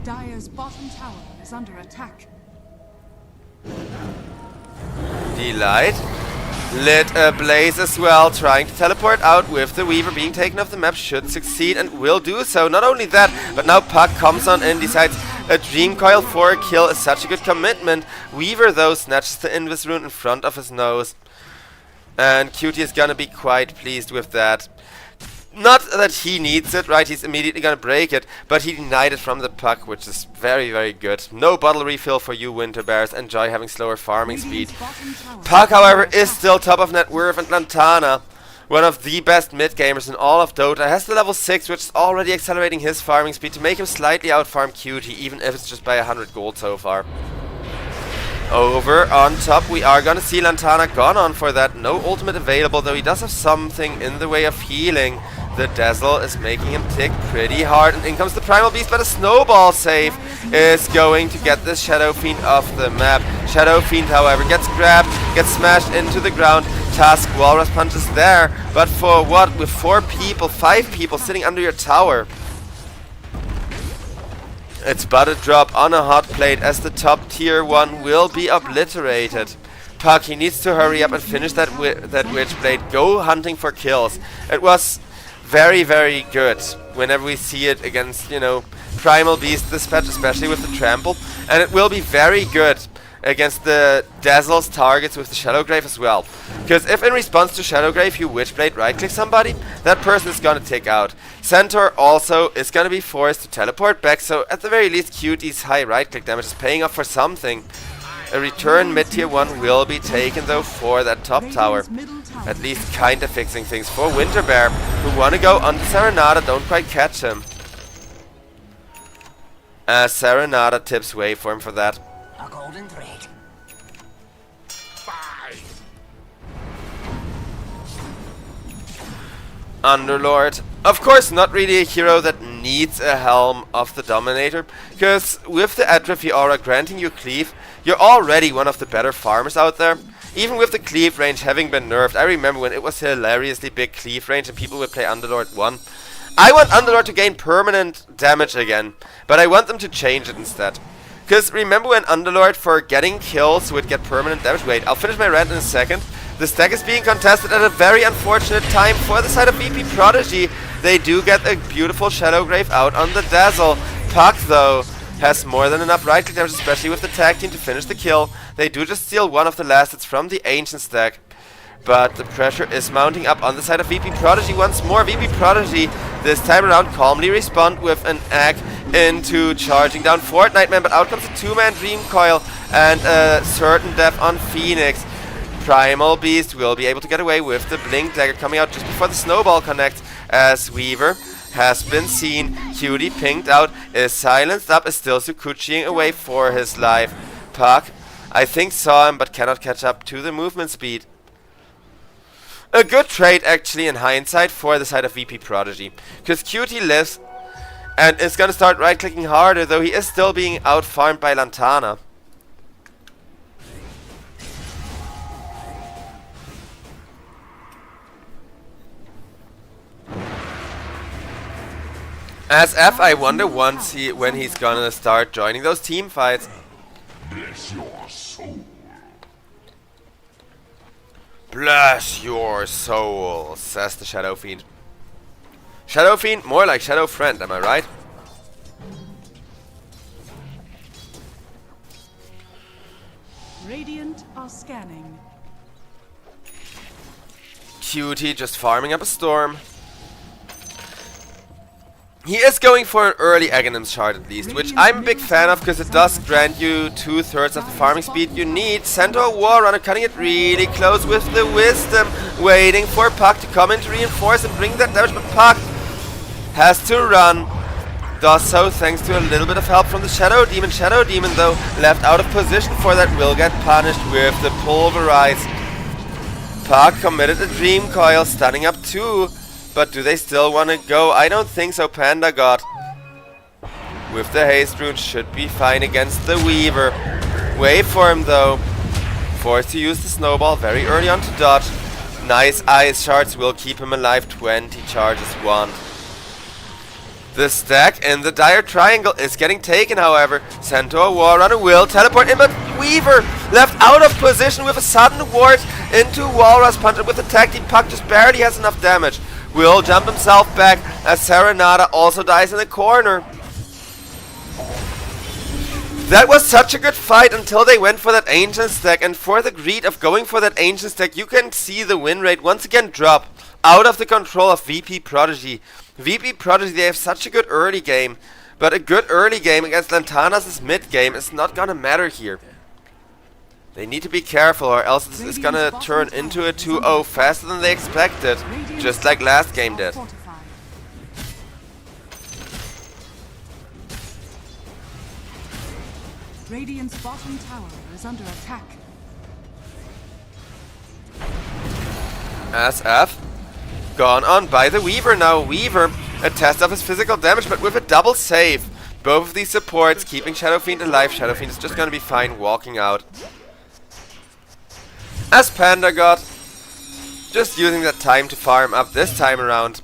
Dire's bottom tower is under attack. Delight lit a blaze as well, trying to teleport out with the Weaver being taken off the map. Should succeed and will do so. Not only that, but now Puck comes on in, decides a Dream Coil for a kill is such a good commitment. Weaver though snatches the Invis Rune in front of his nose, and Cutie is gonna be quite pleased with that. Not that he needs it, right? He's immediately gonna break it, but he denied it from the Puck, which is very, very good. No bottle refill for you, Winter Bears. Enjoy having slower farming speed. Puck, however, is still top of net worth, and Lantana, one of the best mid-gamers in all of Dota, has the level 6, which is already accelerating his farming speed to make him slightly out-farm Cutie, even if it's just by 100 gold so far. Over on top, we are gonna see Lantana gone on for that. No ultimate available, though he does have something in the way of healing. The Dazzle is making him tick pretty hard, and in comes the Primal Beast, but a snowball save is going to get this Shadow Fiend off the map. Shadow Fiend, however, gets grabbed, gets smashed into the ground. Tusk Walrus punches there, but for what? With 4 people, 5 people sitting under your tower. It's but a drop on a hot plate as the top tier 1 will be obliterated. Puck, he needs to hurry up and finish that Witchblade. Go hunting for kills. It was very, very good whenever we see it against, you know, Primal Beast Dispatch, especially with the Trample. And it will be very good against the Dazzle's targets with the Shadowgrave as well. Because if in response to Shadowgrave you Witchblade right-click somebody, that person is gonna tick out. Centaur also is gonna be forced to teleport back, so at the very least Cutie's high right-click damage is paying off for something. A return mid-tier 1 will be taken though for that top tower. At least kinda fixing things for Winter Bear, who wanna go onto Serenada, don't quite catch him. Serenada tips waveform for that. A golden thread. Underlord, of course not really a hero that needs a Helm of the Dominator, because with the Atrophy Aura granting you Cleave, you're already one of the better farmers out there. Even with the Cleave range having been nerfed, I remember when it was hilariously big Cleave range and people would play Underlord 1. I want Underlord to gain permanent damage again, but I want them to change it instead. Because remember when Underlord for getting kills would get permanent damage? Wait, I'll finish my rant in a second. The stack is being contested at a very unfortunate time for the side of VP Prodigy. They do get a beautiful Shadowgrave out on the Dazzle. Puck, though, has more than enough right-click damage, especially with the tag team, to finish the kill. They do just steal one of the last hits from the Ancient stack. But the pressure is mounting up on the side of VP Prodigy once more. VP Prodigy, this time around, calmly respond with an egg into charging down Fortnite Man, but out comes a 2-man Dream Coil and a certain death on Phoenix. Primal Beast will be able to get away with the Blink Dagger coming out just before the Snowball connects, as Weaver has been seen. Cutie pinged out, is silenced up, is still Sukuchiing away for his life. Puck, I think, saw him but cannot catch up to the movement speed. A good trade actually in hindsight for the side of VP Prodigy, because Cutie lives and is gonna start right clicking harder, though he is still being out farmed by Lantana. As F, I wonder when he's gonna start joining those team fights. Bless your soul. Bless your soul, says the Shadow Fiend. Shadow Fiend, more like Shadow Friend, am I right? Radiant are scanning. Cutie just farming up a storm. He is going for an early Aghanim's shard at least, which I'm a big fan of because it does grant you 2/3 of the farming speed you need. Centaur Warrunner cutting it really close with the Wisdom, waiting for Puck to come in to reinforce and bring that damage, but Puck has to run. Does so thanks to a little bit of help from the Shadow Demon. Shadow Demon, though, left out of position for that, will get punished with the Pulverize. Puck committed a Dream Coil, stunning up 2. But do they still want to go? I don't think so. Panda God with the Haste Rune should be fine against the Weaver. Waveform though, forced to use the Snowball very early on to dodge. Nice Ice Shards will keep him alive. 20 charges, 1. The stack in the dire triangle is getting taken, however. Centaur War Runner will teleport in, but Weaver left out of position with a sudden ward into Walrus Punch, and with the tag team puck just barely has enough damage. Will jump himself back as Serenada also dies in the corner. That was such a good fight until they went for that Ancient stack, and for the greed of going for that Ancient stack, you can see the win rate once again drop out of the control of VP Prodigy. VP Prodigy, they have such a good early game, but a good early game against Lantana's mid game is not gonna matter here. They need to be careful, or else this is gonna turn into a 2-0 faster than they expected, just like last game did. Radiant's bottom tower is under attack. SF gone on by the Weaver now. Weaver, a test of his physical damage, but with a double save. Both of these supports keeping Shadow Fiend alive. Shadow Fiend is just gonna be fine walking out. As Panda God, just using that time to farm up this time around.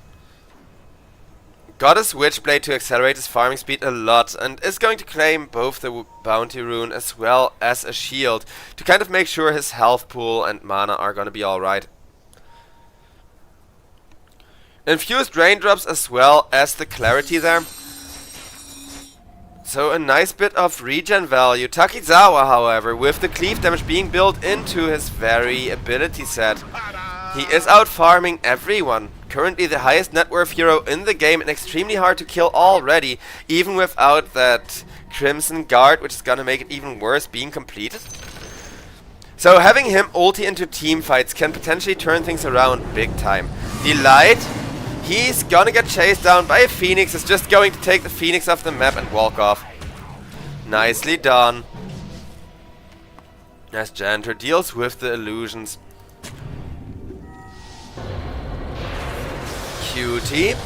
Got a Switchblade to accelerate his farming speed a lot, and is going to claim both the Bounty Rune as well as a shield to kind of make sure his health pool and mana are gonna be alright. Infused Raindrops as well as the Clarity there. So a nice bit of regen value. Takizawa, however, with the cleave damage being built into his very ability set, he is out farming everyone. Currently the highest net worth hero in the game and extremely hard to kill already, even without that Crimson Guard, which is gonna make it even worse being completed. So having him ulti into team fights can potentially turn things around big time. Delight, he's gonna get chased down by a Phoenix, is just going to take the Phoenix off the map and walk off. Nicely done. As Janter deals with the illusions. QT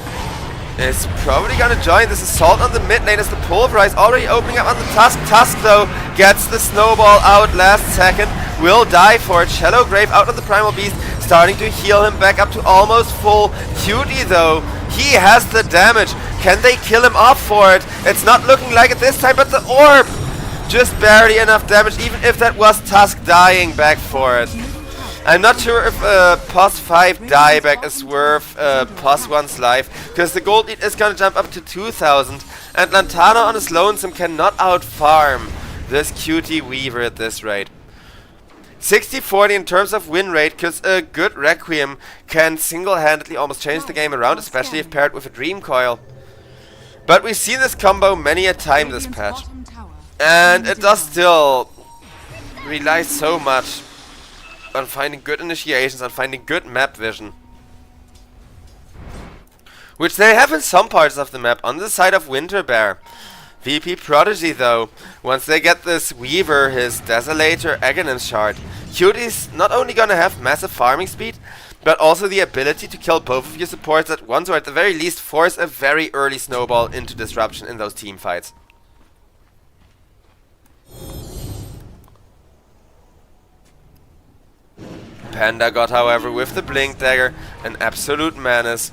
is probably gonna join this assault on the mid lane as the Pulverize already opening up on the Tusk. Tusk though gets the snowball out last second, will die for it. Shallow Grave out of the Primal Beast, starting to heal him back up to almost full. QT though, he has the damage. Can they kill him off for it? It's not looking like it this time, but the orb! Just barely enough damage, even if that was Tusk dying back for it. I'm not sure if pos 5 dieback is worth pos 1's life, because the gold lead is gonna jump up to 2000, and Lantana on his lonesome cannot outfarm this QT Weaver at this rate. 60-40 in terms of win rate, because a good Requiem can single-handedly almost change the game around, especially if paired with a Dream Coil. But we've seen this combo many a time this patch, and it does still rely so much on finding good initiations, on finding good map vision. Which they have in some parts of the map, on the side of Winter Bear. VP Prodigy though, once they get this Weaver, his Desolator Aghanim shard, QT's not only gonna have massive farming speed, but also the ability to kill both of your supports at once, or at the very least force a very early snowball into disruption in those team fights. Panda God, however, with the Blink Dagger, an absolute menace.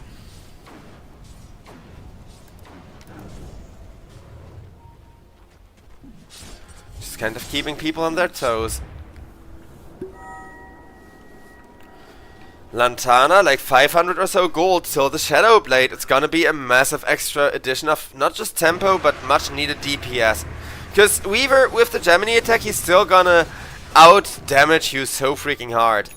Just kind of keeping people on their toes. Lantana, like 500 or so gold, so the Shadow Blade, it's gonna be a massive extra addition of not just tempo, but much needed DPS. Because Weaver, with the Gemini attack, he's still gonna out damage you so freaking hard.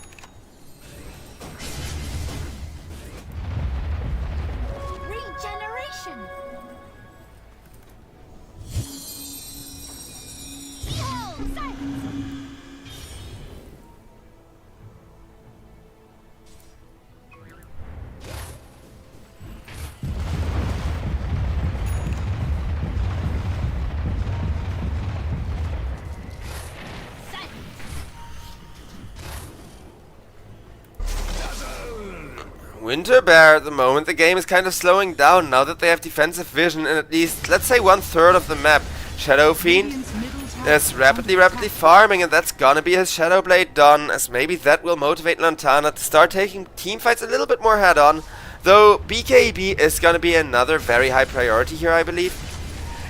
Winter Bear, the moment the game is kind of slowing down, now that they have defensive vision in at least, let's say, 1/3 of the map. Shadow Fiend is rapidly farming, and that's gonna be his Shadow Blade done, as maybe that will motivate Lantana to start taking teamfights a little bit more head on, Though BKB is gonna be another very high priority here, I believe.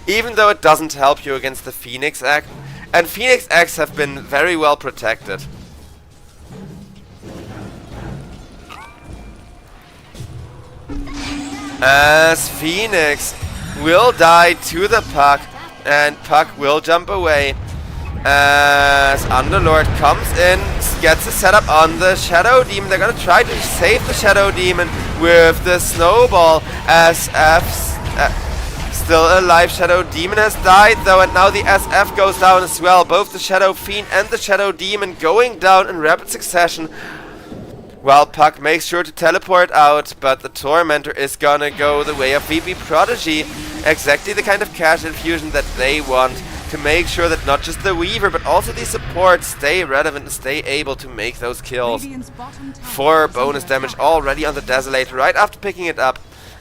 Even though it doesn't help you against the Phoenix Egg. And Phoenix Eggs have been very well protected. As Phoenix will die to the Puck, and Puck will jump away. As Underlord comes in, gets a setup on the Shadow Demon. They're gonna try to save the Shadow Demon with the Snowball, as F's still alive. Shadow Demon has died though, and now the SF goes down as well. Both the Shadow Fiend and the Shadow Demon going down in rapid succession. While Puck makes sure to teleport out, but the Tormentor is gonna go the way of VP Prodigy. Exactly the kind of cash infusion that they want to make sure that not just the Weaver, but also the supports stay relevant and stay able to make those kills. 4 bonus damage already on the Desolator right after picking it up.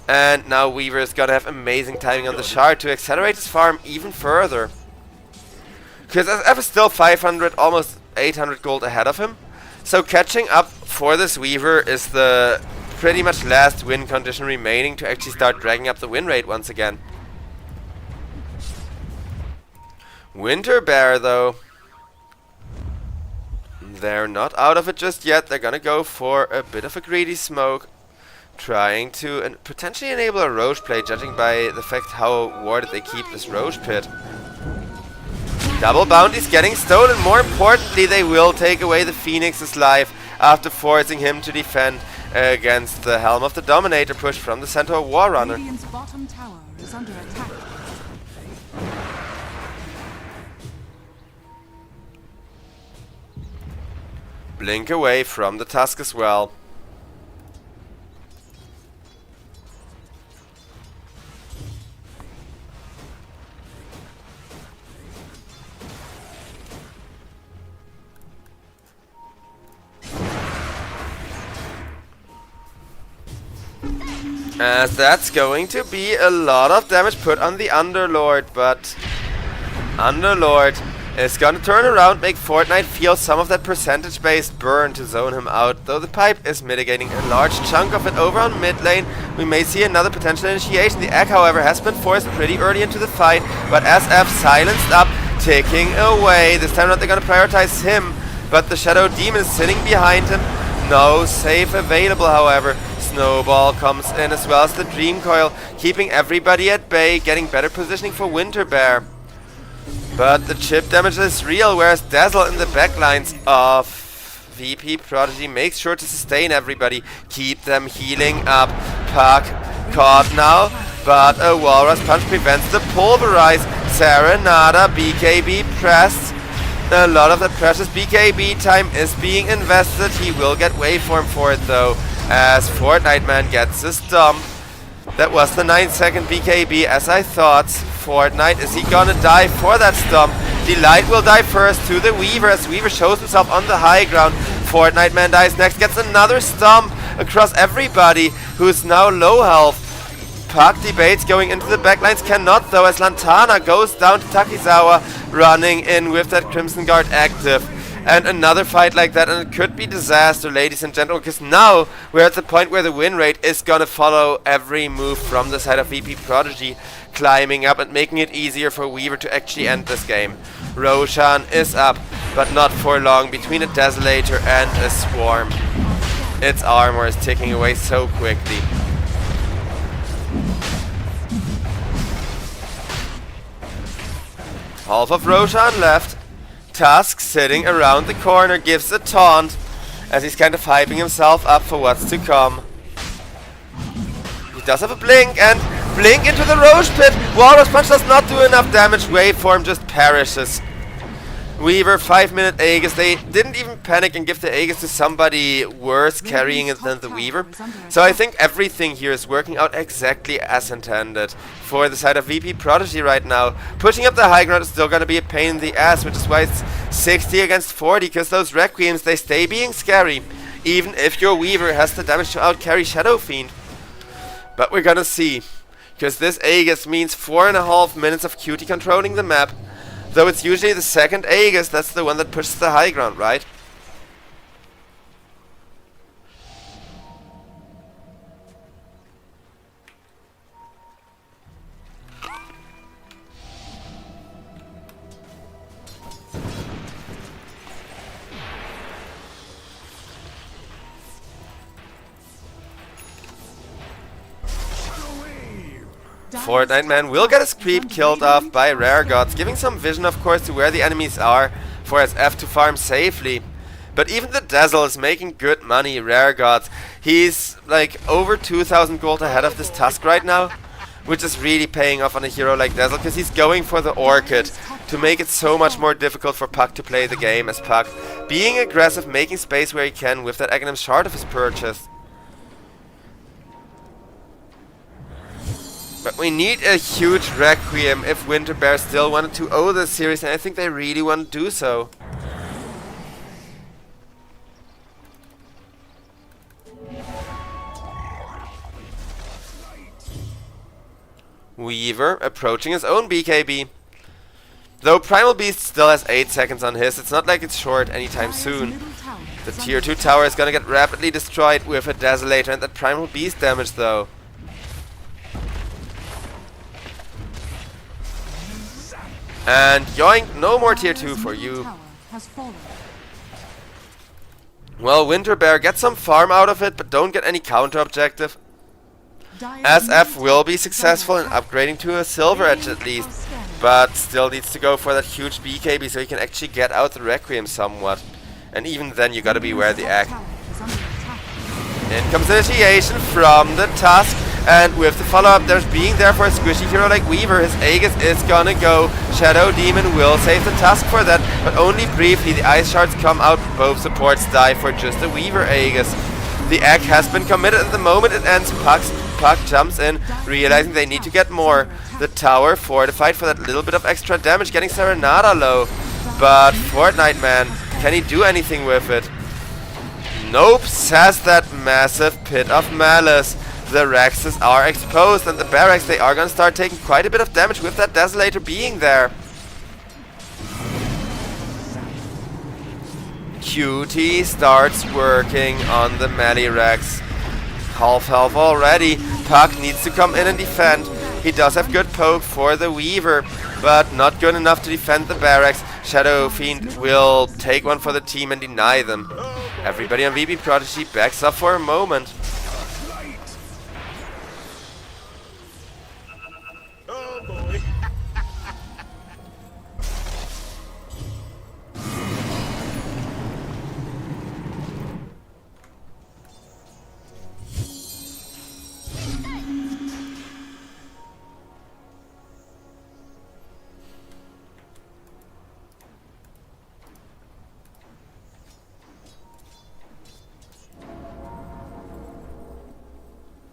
And now Weaver is gonna have amazing timing on the Shard to accelerate his farm even further. Because SF is still 500, almost 800 gold ahead of him. So catching up for this Weaver is the pretty much last win condition remaining to actually start dragging up the win rate once again. Winter Bear though, they're not out of it just yet. They're gonna go for a bit of a greedy smoke, trying to potentially enable a Roche play, judging by the fact how warded they keep this Roche pit. Double bounties getting stolen. More importantly, they will take away the Phoenix's life after forcing him to defend against the Helm of the Dominator push from the Centaur Warrunner. Radiant's bottom tower is under attack. Blink away from the Tusk as well. As that's going to be a lot of damage put on the Underlord, but Underlord is gonna turn around, make Fortnite feel some of that percentage-based burn to zone him out, though the pipe is mitigating a large chunk of it over on mid lane. We may see another potential initiation. The egg, however, has been forced pretty early into the fight, but SF silenced up, ticking away. This time around they're gonna prioritize him, but the Shadow Demon is sitting behind him. No save available, however. Snowball comes in as well as the Dream Coil, keeping everybody at bay, getting better positioning for Winter Bear. But the chip damage is real, whereas Dazzle in the backlines of VP Prodigy makes sure to sustain everybody, keep them healing up. Puck caught now, but a Walrus Punch prevents the Pulverize. Serenada, BKB pressed. A lot of the precious BKB time is being invested. He will get Waveform for it though, as Fortnite Man gets a stomp. That was the 9-second BKB, as I thought. Fortnite, is he gonna die for that stomp? Delight will die first to the Weaver, as Weaver shows himself on the high ground. Fortnite Man dies next, gets another stomp across everybody, who's now low health. Puck debates going into the backlines, cannot though, as Lantana goes down to Takizawa, running in with that Crimson Guard active. And another fight like that, and it could be disaster, ladies and gentlemen, because now we're at the point where the win rate is gonna follow every move from the side of VP Prodigy, climbing up and making it easier for Weaver to actually end this game. Roshan is up, but not for long, between a Desolator and a Swarm. Its armor is ticking away so quickly. Half of Roshan left. Tusk sitting around the corner gives a taunt, as he's kind of hyping himself up for what's to come. He does have a blink, and blink into the Roche pit. Walrus Punch does not do enough damage. Waveform just perishes. Weaver, 5-minute Aegis. They didn't even panic and give the Aegis to somebody worse carrying it than the Weaver. So I think everything here is working out exactly as intended for the side of VP Prodigy right now. Pushing up the high ground is still going to be a pain in the ass, which is why it's 60 against 40, because those Requiems, they stay being scary, even if your Weaver has the damage to outcarry Shadow Fiend. But we're gonna see, because this Aegis means 4.5 minutes of QT controlling the map. Though it's usually the second Aegis, that's the one that pushes the high ground, right? Fortnite Man will get his creep killed off by Rare Gods, giving some vision of course to where the enemies are for SF to farm safely. But even the Dazzle is making good money, Rare Gods. He's like over 2,000 gold ahead of this Tusk right now, which is really paying off on a hero like Dazzle, because he's going for the Orchid to make it so much more difficult for Puck to play the game as Puck. Being aggressive, making space where he can with that Aghanim shard of his purchase. But we need a huge Requiem if Winter Bear still wanted to owe this series, and I think they really want to do so. Weaver approaching his own BKB. Though Primal Beast still has 8 seconds on his, it's not like it's short anytime soon. The tier 2 tower is gonna get rapidly destroyed with a Desolator and that Primal Beast damage though. And yoink, no more tier 2 for you. Well, Winter Bear gets some farm out of it, but don't get any counter objective. SF will be successful in upgrading to a Silver Edge at least, but still needs to go for that huge BKB so he can actually get out the Requiem somewhat. And even then you gotta beware the egg. In comes initiation from the Tusk, and with the follow-up there's being there for a squishy hero like Weaver. His Aegis is gonna go. Shadow Demon will save the Tusk for that, but only briefly. The Ice Shards come out, both supports die for just a Weaver Aegis. The egg has been committed at the moment it ends. Puck jumps in, realizing they need to get more. The tower fortified for that little bit of extra damage, getting Serenada low. But Fortnite Man, can he do anything with it? Nope, says that massive pit of malice. The Rexes are exposed, and the barracks, they are gonna start taking quite a bit of damage with that Desolator being there. QT starts working on the melee Rex. Half health already. Puck needs to come in and defend. He does have good poke for the Weaver, but not good enough to defend the barracks. Shadow Fiend will take one for the team and deny them. Everybody on VP Prodigy backs up for a moment.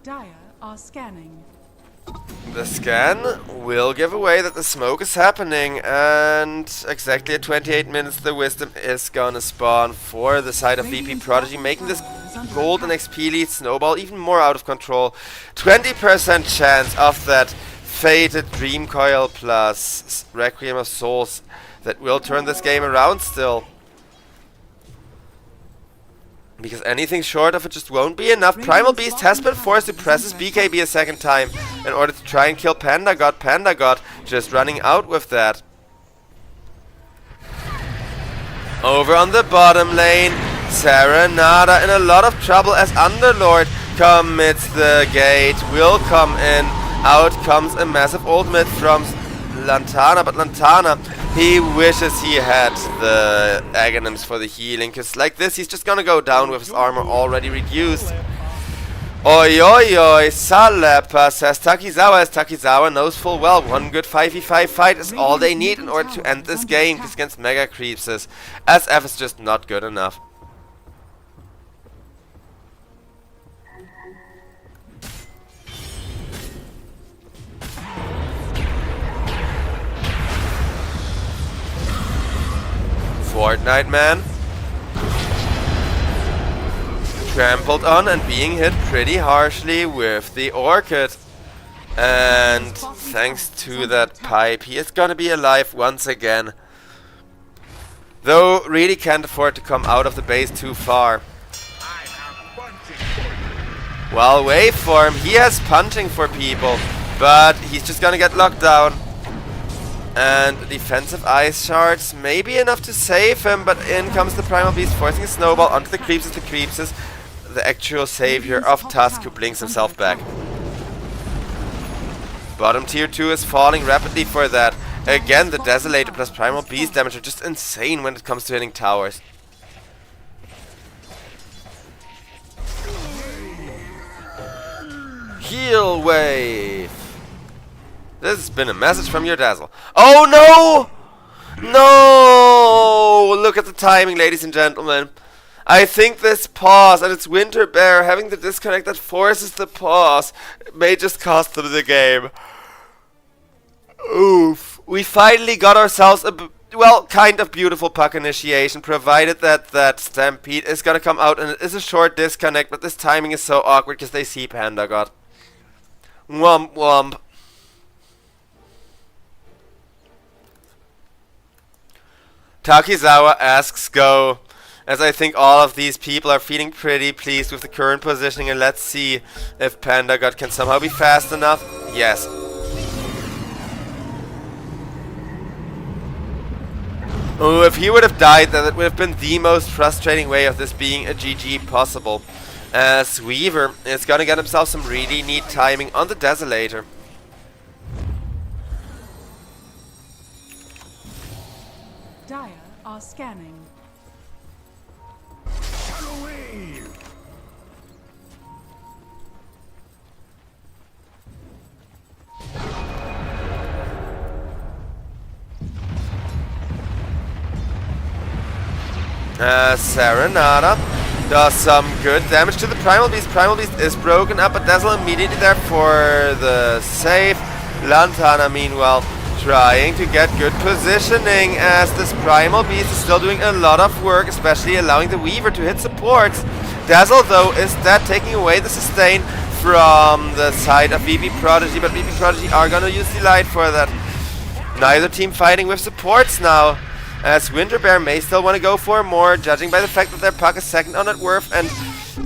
Dire are scanning. The scan will give away that the smoke is happening, and exactly at 28 minutes the Wisdom is gonna spawn for the side of VP Prodigy, making this gold and XP lead snowball even more out of control. 20% chance of that fated Dream Coil plus Requiem of Souls that will turn this game around still. Because anything short of it just won't be enough. Primal Beast has been forced to press his BKB a second time in order to try and kill Panda God. Panda God just running out with that. Over on the bottom lane, Serenada in a lot of trouble as Underlord commits the gate. Will come in. Out comes a massive ultimate from Lantana, but Lantana, he wishes he had the Aghanims for the healing, because like this he's just gonna go down with his armor already reduced. Oi oi oi, Salepa says Takizawa, as Takizawa knows full well one good 5v5 fight is all they need in order to end this game, because against Mega Creeps SF is just not good enough. Fortnite Man trampled on and being hit pretty harshly with the Orchid. And thanks to that pipe, he is gonna be alive once again. Though really can't afford to come out of the base too far. Well, waveform, he has punching for people, but he's just gonna get locked down. And defensive ice shards may be enough to save him, but in comes the Primal Beast, forcing a snowball onto the Creeps. The Creeps is the actual savior of Tusk, who blinks himself back. Bottom tier 2 is falling rapidly for that. Again, the Desolator plus Primal Beast damage are just insane when it comes to hitting towers. Heal wave! This has been a message from your Dazzle. Oh no! No! Look at the timing, ladies and gentlemen. I think this pause, and it's Winter Bear having the disconnect that forces the pause, may just cost them the game. Oof. We finally got ourselves a, well, kind of beautiful puck initiation, provided that that Stampede is gonna come out, and it is a short disconnect, but this timing is so awkward because they see Panda God. Womp womp. Takizawa asks go, as I think all of these people are feeling pretty pleased with the current positioning, and let's see if Panda God can somehow be fast enough. Yes. Oh, if he would have died, then it would have been the most frustrating way of this being a GG possible. As Weaver is gonna get himself some really neat timing on the Desolator. Dire are scanning. Serenada does some good damage to the Primal Beast. Primal Beast is broken up, but Dazzle immediately there for the save. Lantana, meanwhile, trying to get good positioning, as this Primal Beast is still doing a lot of work, especially allowing the Weaver to hit supports. Dazzle, though, is that taking away the sustain from the side of VP Prodigy, but VP Prodigy are gonna use Delight for that. Neither team fighting with supports now, as Winter Bear may still want to go for more, judging by the fact that their puck is second on net worth and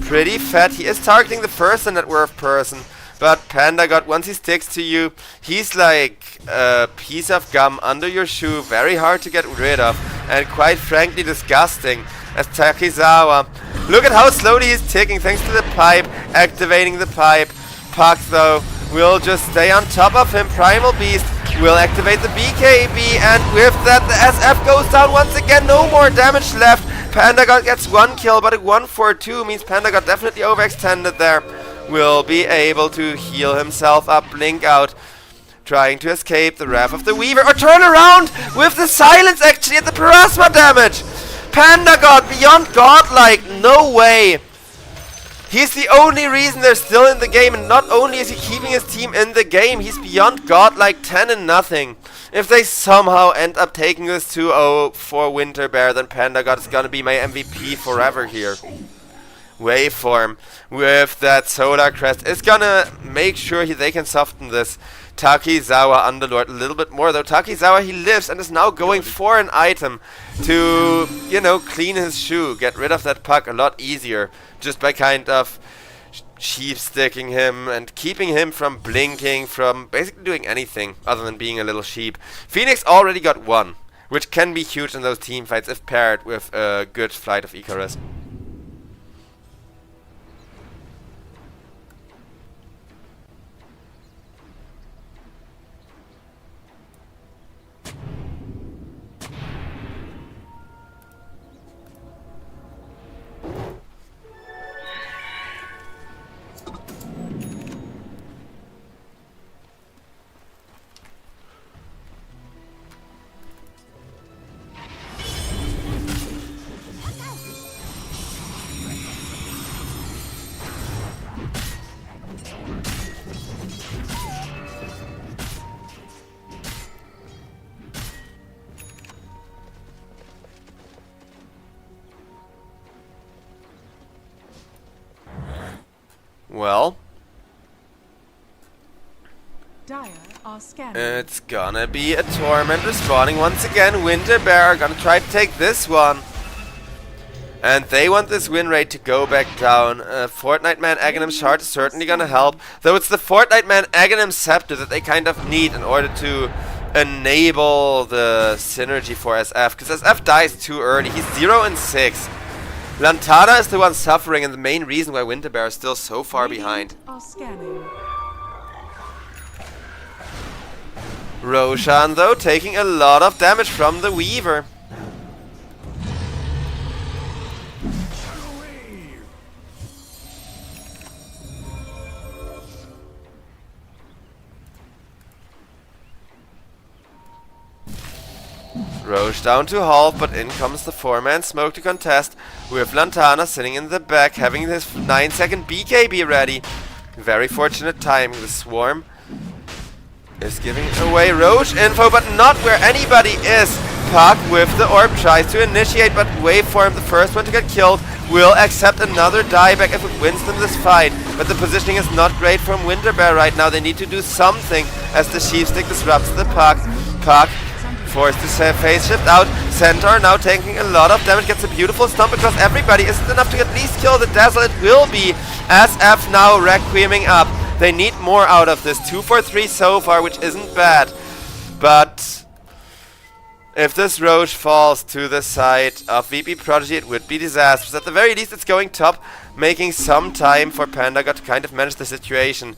pretty fat. He is targeting the first on net worth person, but Panda God, once he sticks to you, he's like a piece of gum under your shoe, very hard to get rid of, and quite frankly disgusting. As Takizawa, look at how slowly he's ticking thanks to the pipe, activating the pipe. Puck, though, will just stay on top of him. Primal Beast will activate the BKB, and with that the SF goes down once again. No more damage left. Panda God gets one kill, but a 1-4-2 means Panda God definitely overextended there. Will be able to heal himself up. Blink out, trying to escape the wrath of the Weaver, or turn around with the silence actually at the Parasma damage. Panda God beyond godlike, no way. He's the only reason they're still in the game, and not only is he keeping his team in the game, he's beyond godlike 10-0. If they somehow end up taking this 2-0 for Winter Bear, then Panda God is gonna be my MVP forever here. Waveform with that Solar Crest is gonna make sure they can soften this Takizawa Underlord a little bit more, though. Takizawa, he lives and is now going for an item to, you know, clean his shoe, get rid of that puck a lot easier, just by kind of sheep sticking him and keeping him from blinking, from basically doing anything other than being a little sheep. Phoenix already got one, which can be huge in those team fights if paired with a good Flight of Icarus. Well, Dire are scanning. it's gonna be a Torment respawning once again. Winter Bear are gonna try to take this one, and they want this win rate to go back down. Fortnite Man Aghanim Shard is certainly gonna help, though it's the Fortnite Man Aghanim Scepter that they kind of need in order to enable the synergy for SF, because SF dies too early. He's 0-6. Lantana is the one suffering, and the main reason why Winter Bear is still so far behind. Are scanning. Roshan, though, taking a lot of damage from the Weaver. Roche down to half, but in comes the 4-man smoke to contest, with Lantana sitting in the back, having his 9-second BKB ready. Very fortunate timing. The Swarm is giving away Roche info, but not where anybody is. Puck with the orb tries to initiate, but Waveform, the first one to get killed, will accept another dieback if it wins them this fight. But the positioning is not great from Winterbear right now. They need to do something as the Sheep Stick disrupts the Puck. Puck forced to phase shift out. Centaur now taking a lot of damage, gets a beautiful stomp because everybody isn't enough to at least kill the Dazzle. It will be SF now Requieming up. They need more out of this. 2 for 3 so far, which isn't bad. But if this Roche falls to the side of VP Prodigy, it would be disastrous. At the very least, it's going top, making some time for PandaGod to kind of manage the situation.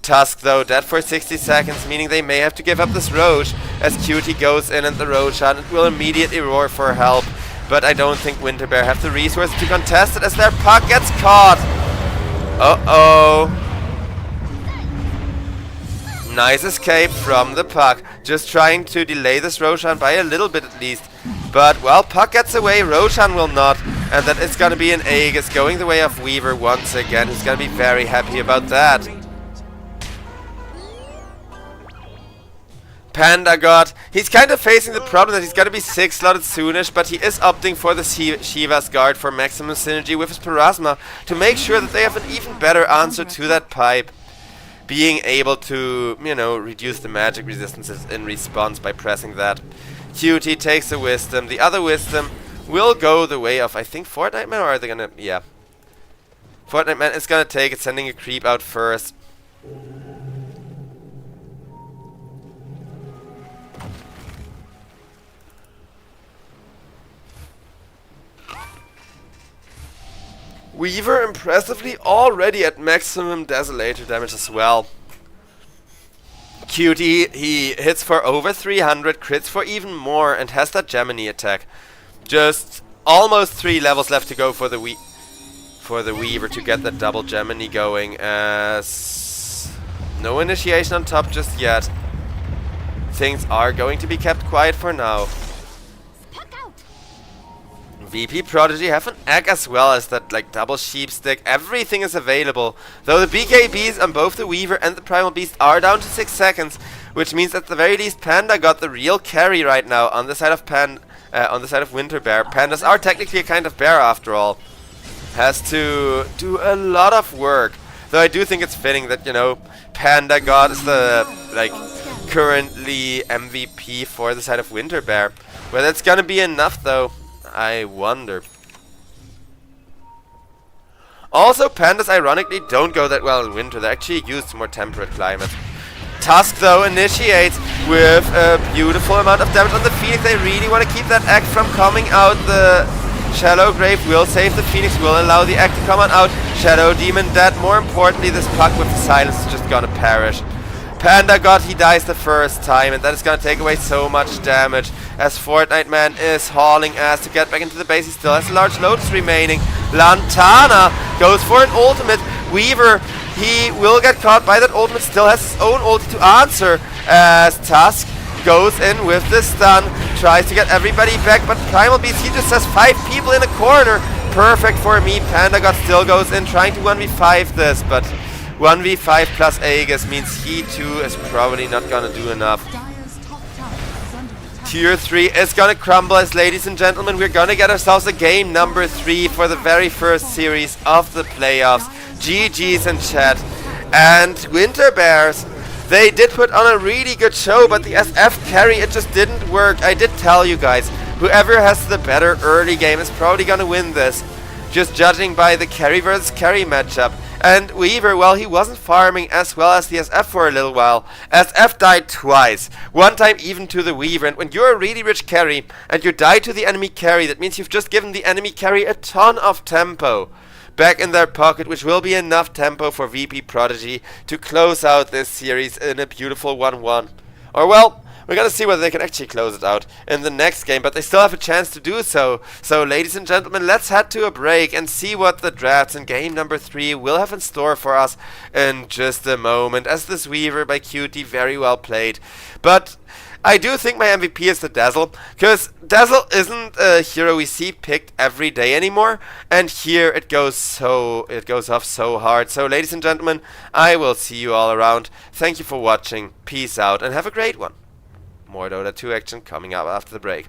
Tusk, though, dead for 60 seconds, meaning they may have to give up this Roche as QT goes in and the Roshan. It will immediately roar for help, but I don't think Winterbear have the resources to contest it as their Puck gets caught. Uh-oh. Nice escape from the Puck, just trying to delay this Roshan by a little bit at least. But, well, Puck gets away, Roshan will not, and that is gonna be an Aegis going the way of Weaver once again, who's gonna be very happy about that. PandaGod, he's kind of facing the problem that he's gonna be 6-slotted soonish, but he is opting for the Shiva's Guard for maximum synergy with his Parasma to make sure that they have an even better answer to that pipe. Being able to, you know, reduce the magic resistances in response by pressing that. QT takes the Wisdom. The other Wisdom will go the way of, I think, Fortnite Man, or are they gonna, yeah. Fortnite Man is gonna take it, sending a creep out first. Weaver impressively already at maximum Desolator damage as well. QT, he hits for over 300, crits for even more, and has that Gemini attack. Just almost 3 levels left to go for the Weaver to get that double Gemini going, as no initiation on top just yet. Things are going to be kept quiet for now. VP Prodigy have an egg as well as that like double sheep stick. Everything is available. Though the BKBs on both the Weaver and the Primal Beast are down to 6 seconds, which means at the very least Panda got the real carry right now on the side of Winterbear. Pandas are technically a kind of bear after all. Has to do a lot of work. Though I do think it's fitting that, you know, PandaGod is the like currently MVP for the side of Winterbear. Whether it's gonna be enough though, I wonder. Also, pandas ironically don't go that well in winter. They're actually used to more temperate climates. Tusk though initiates with a beautiful amount of damage on the Phoenix. They really want to keep that egg from coming out. The Shallow Grave will save the Phoenix, will allow the egg to come on out. Shadow Demon dead. More importantly, this Puck with the silence is just gonna perish. PandaGod, he dies the first time, and that is going to take away so much damage as Fortnite Man is hauling ass to get back into the base. He still has a large loads remaining. Lantana goes for an ultimate. Weaver, he will get caught by that ultimate, still has his own ulti to answer as Tusk goes in with the stun, tries to get everybody back, but Primal Beast, he just has 5 people in a corner. Perfect for me. PandaGod still goes in trying to 1v5 this, but 1v5 plus Aegis means he too is probably not gonna do enough. Tier 3 is gonna crumble as, ladies and gentlemen, we're gonna get ourselves a game number 3 for the very first series of the playoffs. GG's in chat. And Winterbears, they did put on a really good show, but the SF carry, it just didn't work. I did tell you guys, whoever has the better early game is probably gonna win this, just judging by the carry versus carry matchup. And Weaver, well, he wasn't farming as well as the SF for a little while. SF died twice. One time even to the Weaver. And when you're a really rich carry and you die to the enemy carry, that means you've just given the enemy carry a ton of tempo back in their pocket, which will be enough tempo for VP Prodigy to close out this series in a beautiful 1-1. Or, well, We're gonna see whether they can actually close it out in the next game, but they still have a chance to do so. So, ladies and gentlemen, let's head to a break and see what the drafts in game number 3 will have in store for us in just a moment, as this Weaver by Cutie very well played. But I do think my MVP is the Dazzle, because Dazzle isn't a hero we see picked every day anymore, and here it goes off so hard. So, ladies and gentlemen, I will see you all around. Thank you for watching, peace out, and have a great one. More Dota 2 action coming up after the break.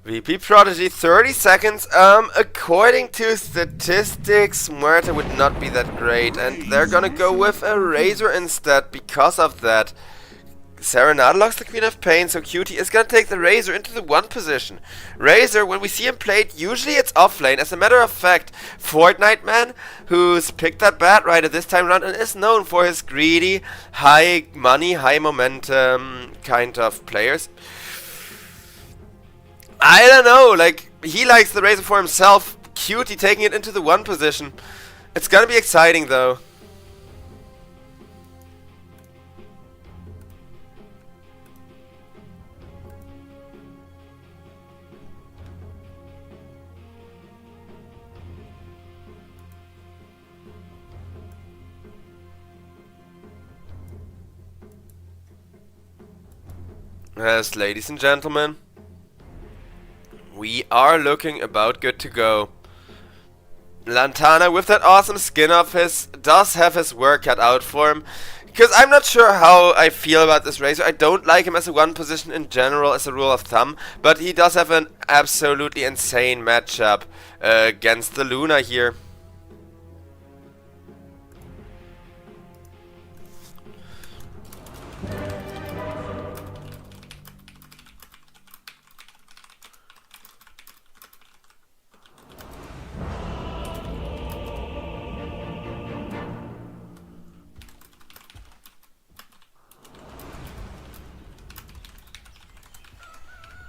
VP Prodigy, 30 seconds. According to statistics, Muerta would not be that great, and they're gonna go with a Razor instead because of that. Serenade locks the Queen of Pain, so Cutie is gonna take the Razor into the 1 position. Razor, when we see him played, usually it's offlane. As a matter of fact, Fortnite Man, who's picked that Bat Rider this time around and is known for his greedy, high money, high momentum kind of players. I don't know, like, he likes the Razor for himself. Cutie taking it into the 1 position. It's gonna be exciting though. Yes, ladies and gentlemen, we are looking about good to go. Lantana, with that awesome skin of his, does have his work cut out for him. Because I'm not sure how I feel about this Razor. I don't like him as a 1 position in general, as a rule of thumb. But he does have an absolutely insane matchup against the Luna here.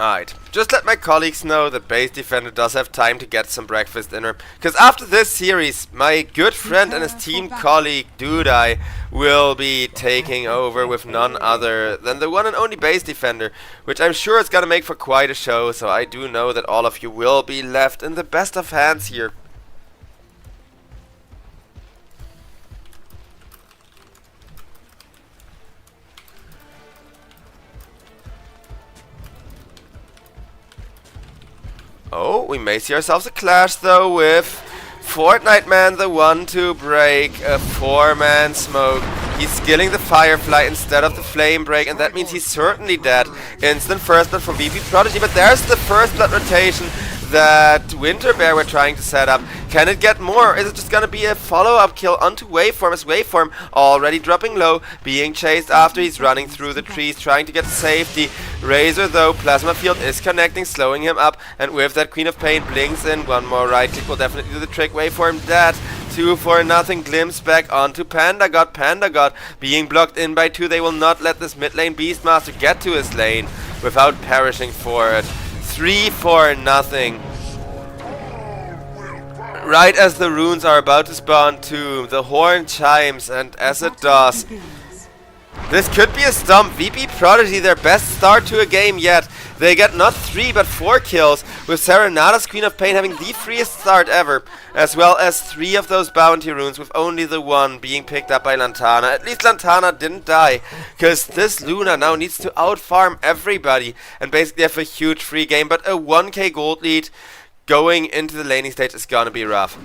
Alright, just let my colleagues know that Base Defender does have time to get some breakfast in her. Because after this series, my good friend and his team colleague, Dudai, will be taking over with none other than the one and only Base Defender. Which I'm sure is gonna make for quite a show, so I do know that all of you will be left in the best of hands here. Oh, we may see ourselves a clash though with Fortnite Man, the one to break a 4-man smoke. He's skilling the Firefly instead of the Flame Break, and that means he's certainly dead. Instant first blood from VP Prodigy, but there's the first blood rotation that Winter Bear were trying to set up. Can it get more? Is it just gonna be a follow-up kill onto Waveform, as Waveform already dropping low, being chased after he's running through the trees, trying to get safety. Razor though, Plasma Field is connecting, slowing him up, and with that Queen of Pain blinks in. One more right click will definitely do the trick. Waveform dead. 2 for nothing. Glimpse back onto Panda God. Panda God being blocked in by 2. They will not let this mid lane Beastmaster get to his lane without perishing for it. 3 for nothing. Right as the runes are about to spawn too, the horn chimes, and as it does, this could be a stump. VP Prodigy, their best start to a game yet. They get not 3 but 4 kills, with Serenada's Queen of Pain having the freest start ever, as well as 3 of those bounty runes, with only the 1 being picked up by Lantana. At least Lantana didn't die, because this Luna now needs to outfarm everybody and basically have a huge free game, but a 1k gold lead going into the laning stage is gonna be rough.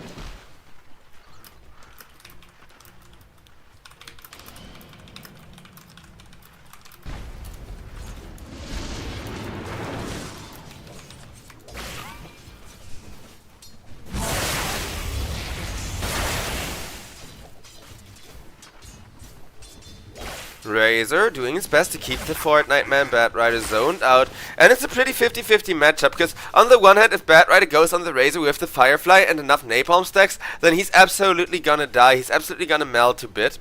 Razor doing his best to keep the Fortnite Man Bat Rider zoned out, and it's a pretty 50-50 matchup, because on the one hand, if Bat Rider goes on the Razor with the Firefly and enough Napalm stacks, then he's absolutely gonna die, he's absolutely gonna melt to bit.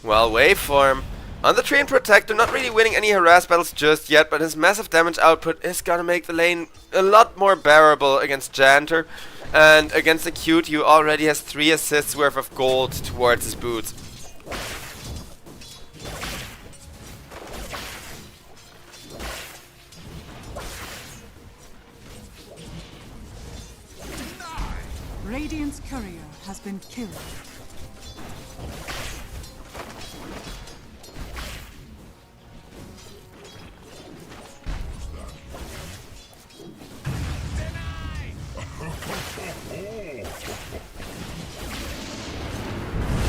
Well, Waveform on the Train Protector, not really winning any harass battles just yet, but his massive damage output is gonna make the lane a lot more bearable against Janter. And against the Cute, who already has 3 assists worth of gold towards his boots. Radiant's courier has been killed.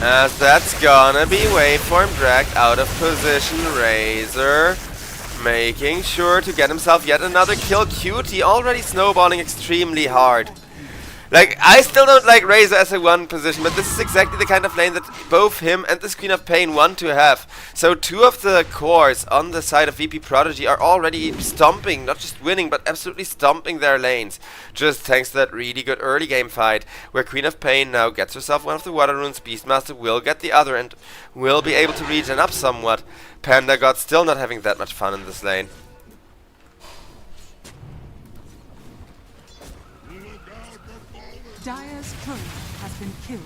As that's gonna be Waveform dragged out of position. Razor making sure to get himself yet another kill. Cutie already snowballing extremely hard. Like, I still don't like Razor as a one position, but this is exactly the kind of lane that both him and the Queen of Pain want to have. So two of the cores on the side of VP Prodigy are already stomping, not just winning, but absolutely stomping their lanes. Just thanks to that really good early game fight, where Queen of Pain now gets herself one of the water runes, Beastmaster will get the other and will be able to regen up somewhat. Panda God still not having that much fun in this lane. Dire's courier has been killed.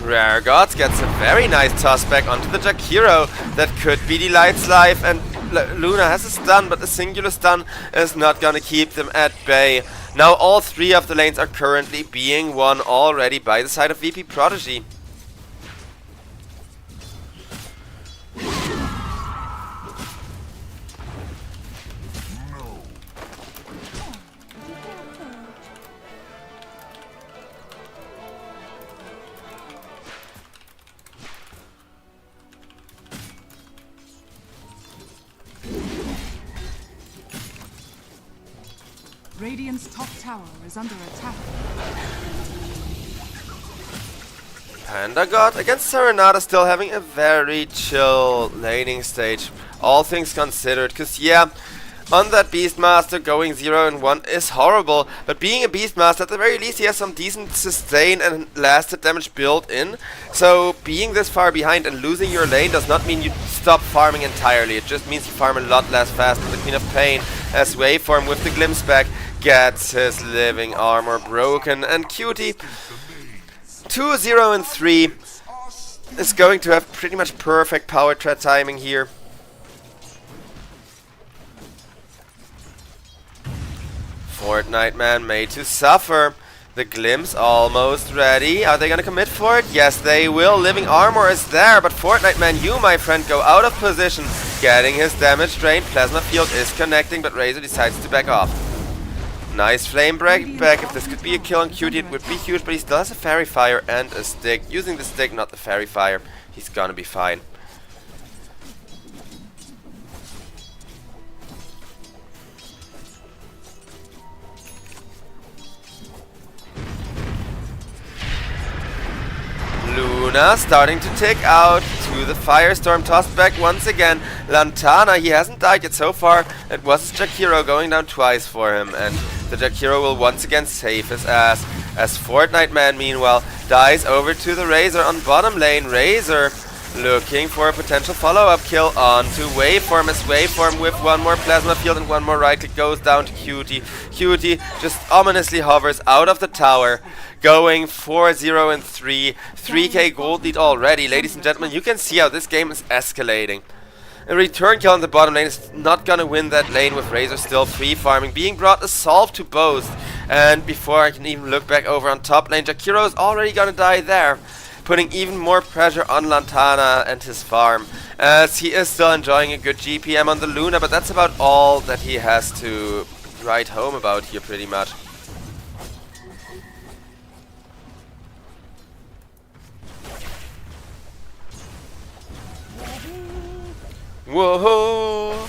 Rare Gods gets a very nice toss back onto the Jakiro. That could be the Light's life, and Luna has a stun, but a singular stun is not gonna keep them at bay. Now all three of the lanes are currently being won already by the side of VP Prodigy. Radiant's top tower is under attack. Panda God against Serenata still having a very chill laning stage, all things considered, because yeah, on that Beastmaster going 0 and 1 is horrible, but being a Beastmaster at the very least he has some decent sustain and lasted damage built in, so being this far behind and losing your lane does not mean you stop farming entirely, it just means you farm a lot less fast. The Queen of Pain as Waveform with the glimpse back gets his living armor broken, and Cutie 2, 0 and 3 is going to have pretty much perfect power trap timing here. Fortnite Man made to suffer. The glimpse almost ready. Are they gonna commit for it? Yes, they will. Living armor is there, but Fortnite Man, you, my friend, go out of position. Getting his damage drained. Plasma field is connecting, but Razor decides to back off. Nice flame break back. If this could be a kill on Cutie, it would be huge, but he still has a Fairy Fire and a stick. Using the stick, not the Fairy Fire. He's gonna be fine. Luna starting to take out to the Firestorm, tossed back once again. Lantana, he hasn't died yet so far. It was Jakiro going down twice for him, and the Jakiro will once again save his ass. As Fortnite Man, meanwhile, dies over to the Razor on bottom lane. Razor looking for a potential follow-up kill onto Waveform, as Waveform with one more Plasma Field and one more right click goes down to Cutie. Cutie just ominously hovers out of the tower, going 4, 0 and 3. 3k gold lead already. Ladies and gentlemen, you can see how this game is escalating. A return kill on the bottom lane is not gonna win that lane with Razor still free farming, being brought a solve to both. And before I can even look back over on top lane, Jakiro is already gonna die there, putting even more pressure on Lantana and his farm, as he is still enjoying a good GPM on the Luna, but that's about all that he has to write home about here pretty much. Whoa!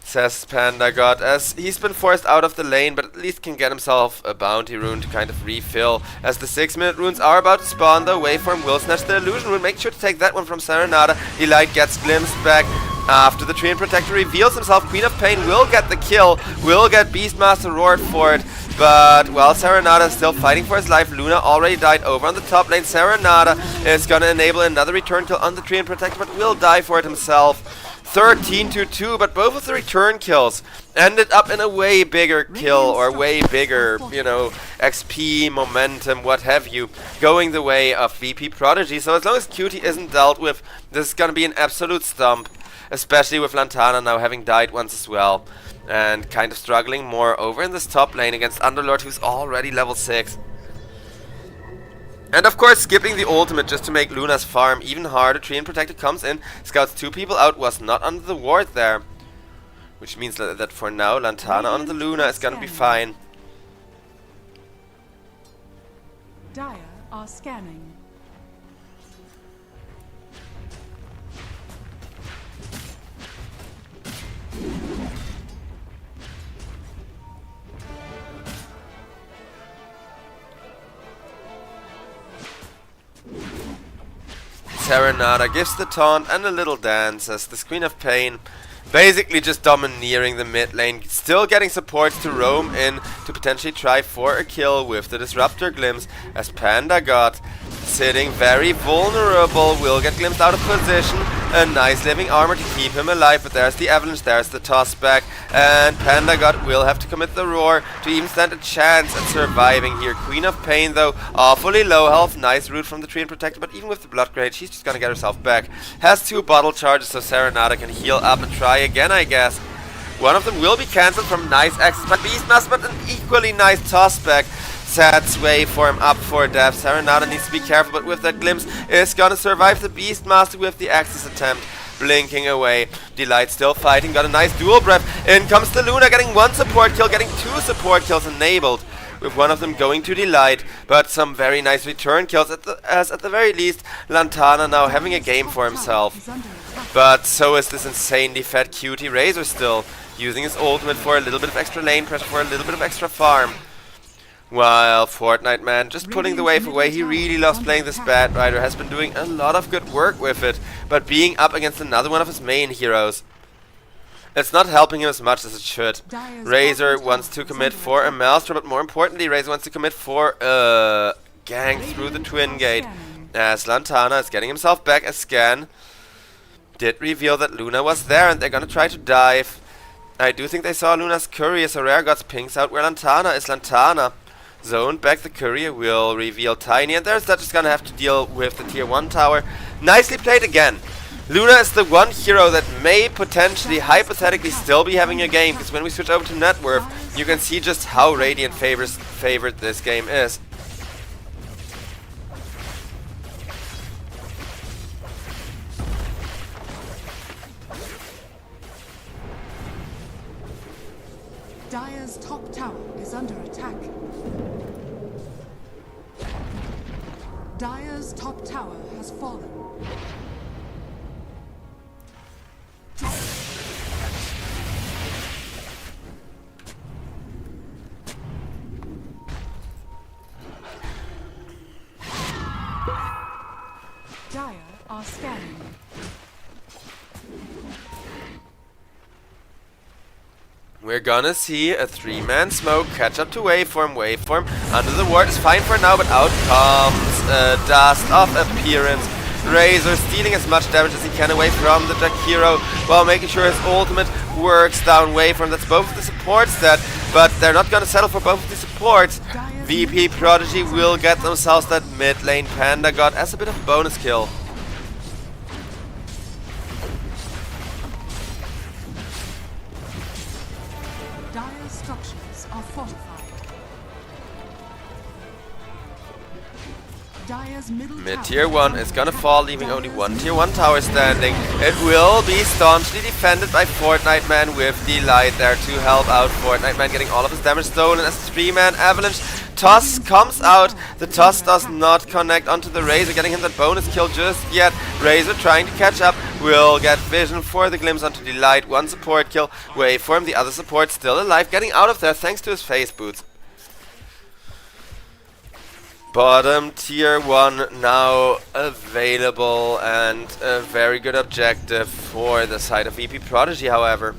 Says Panda God, as he's been forced out of the lane, but at least can get himself a bounty rune to kind of refill. As the 6-minute runes are about to spawn, the Waveform will snatch the illusion rune. Make sure to take that one from Serenata. Elite gets glimpsed back after the Treant Protector reveals himself. Queen of Pain will get the kill, will get Beastmaster roared for it. But while Serenata is still fighting for his life, Luna already died over on the top lane. Serenata is gonna enable another return kill on the Treant Protector, but will die for it himself. 13-2, but both of the return kills ended up in a way bigger kill, or way bigger, you know, XP, momentum, what have you, going the way of VP Prodigy. So as long as Cutie isn't dealt with, this is gonna be an absolute stump, especially with Lantana now having died once as well, and kind of struggling more over in this top lane against Underlord, who's already level 6. And of course, skipping the ultimate just to make Luna's farm even harder. Treant Protector comes in, scouts 2 people out, was not under the ward there. Which means that for now, Lantana on the Luna is gonna be fine. Dire are scanning. Serenada gives the taunt and a little dance as the Queen of Pain basically just domineering the mid lane, still getting supports to roam in to potentially try for a kill with the Disruptor glimpse as Panda God sitting very vulnerable, will get glimpsed out of position. A nice living armor to keep him alive, but there's the avalanche, there's the toss back, and Panda God will have to commit the roar to even stand a chance at surviving here. Queen of Pain though, awfully low health, nice root from the Treant Protector, but even with the blood grenade, she's just gonna get herself back. Has 2 bottle charges, so Serenada can heal up and try again, I guess. One of them will be cancelled from nice access by Beastmaster, but an equally nice toss back. Sad waveform up for death. Serenada needs to be careful, but with that glimpse is gonna survive the Beastmaster with the access attempt. Blinking away. Delight still fighting, got a nice dual breath. In comes the Luna, getting 1 support kill, getting 2 support kills enabled. With one of them going to Delight, but some very nice return kills as at the very least Lantana now having a game for himself. But so is this insanely fat cutie Razor still, using his ultimate for a little bit of extra lane pressure, for a little bit of extra farm. While Fortnite Man just pulling the wave away. He really loves playing this Bat Rider, has been doing a lot of good work with it, but being up against another one of his main heroes, it's not helping him as much as it should. Razor wants to commit for a Maelstrom, but more importantly, Razor wants to commit for a gang through the Twin Gate. As Lantana is getting himself back, as Scan did reveal that Luna was there and they're gonna try to dive. I do think they saw Luna's courier, so Rare Gods pings out where Lantana is. Lantana zoned back, the courier will reveal Tiny, and there's that just gonna have to deal with the tier 1 tower. Nicely played again. Luna is the one hero that may potentially, hypothetically, still be having a game, because when we switch over to net worth, you can see just how Radiant favored this game is. Dire's top tower is under attack. Dire's top tower has fallen. Dire are scanning. We're gonna see a 3-man smoke catch up to Waveform. Waveform under the ward is fine for now, but out comes a dust of appearance. Razor stealing as much damage as he can away from the Jakiro while making sure his ultimate works down Waveform. That's both of the supports that, but they're not gonna settle for both of the supports. VP Prodigy will get themselves that mid lane Panda God as a bit of a bonus kill. Dire's structures are fortified. Dire's middle Mid tower tier 1 is gonna fall, leaving only 1 tier 1 tower standing. It will be staunchly defended by Fortnite Man with Delight there to help out. Fortnite Man getting all of his damage stolen as 3-man avalanche. Toss comes out. The toss does not connect onto the Razor, getting him that bonus kill just yet. Razor trying to catch up, will get vision for the glimpse onto Delight. 1 support kill. Waveform, the other support still alive, getting out of there thanks to his face boots. Bottom tier 1 now available, and a very good objective for the side of VP Prodigy, however.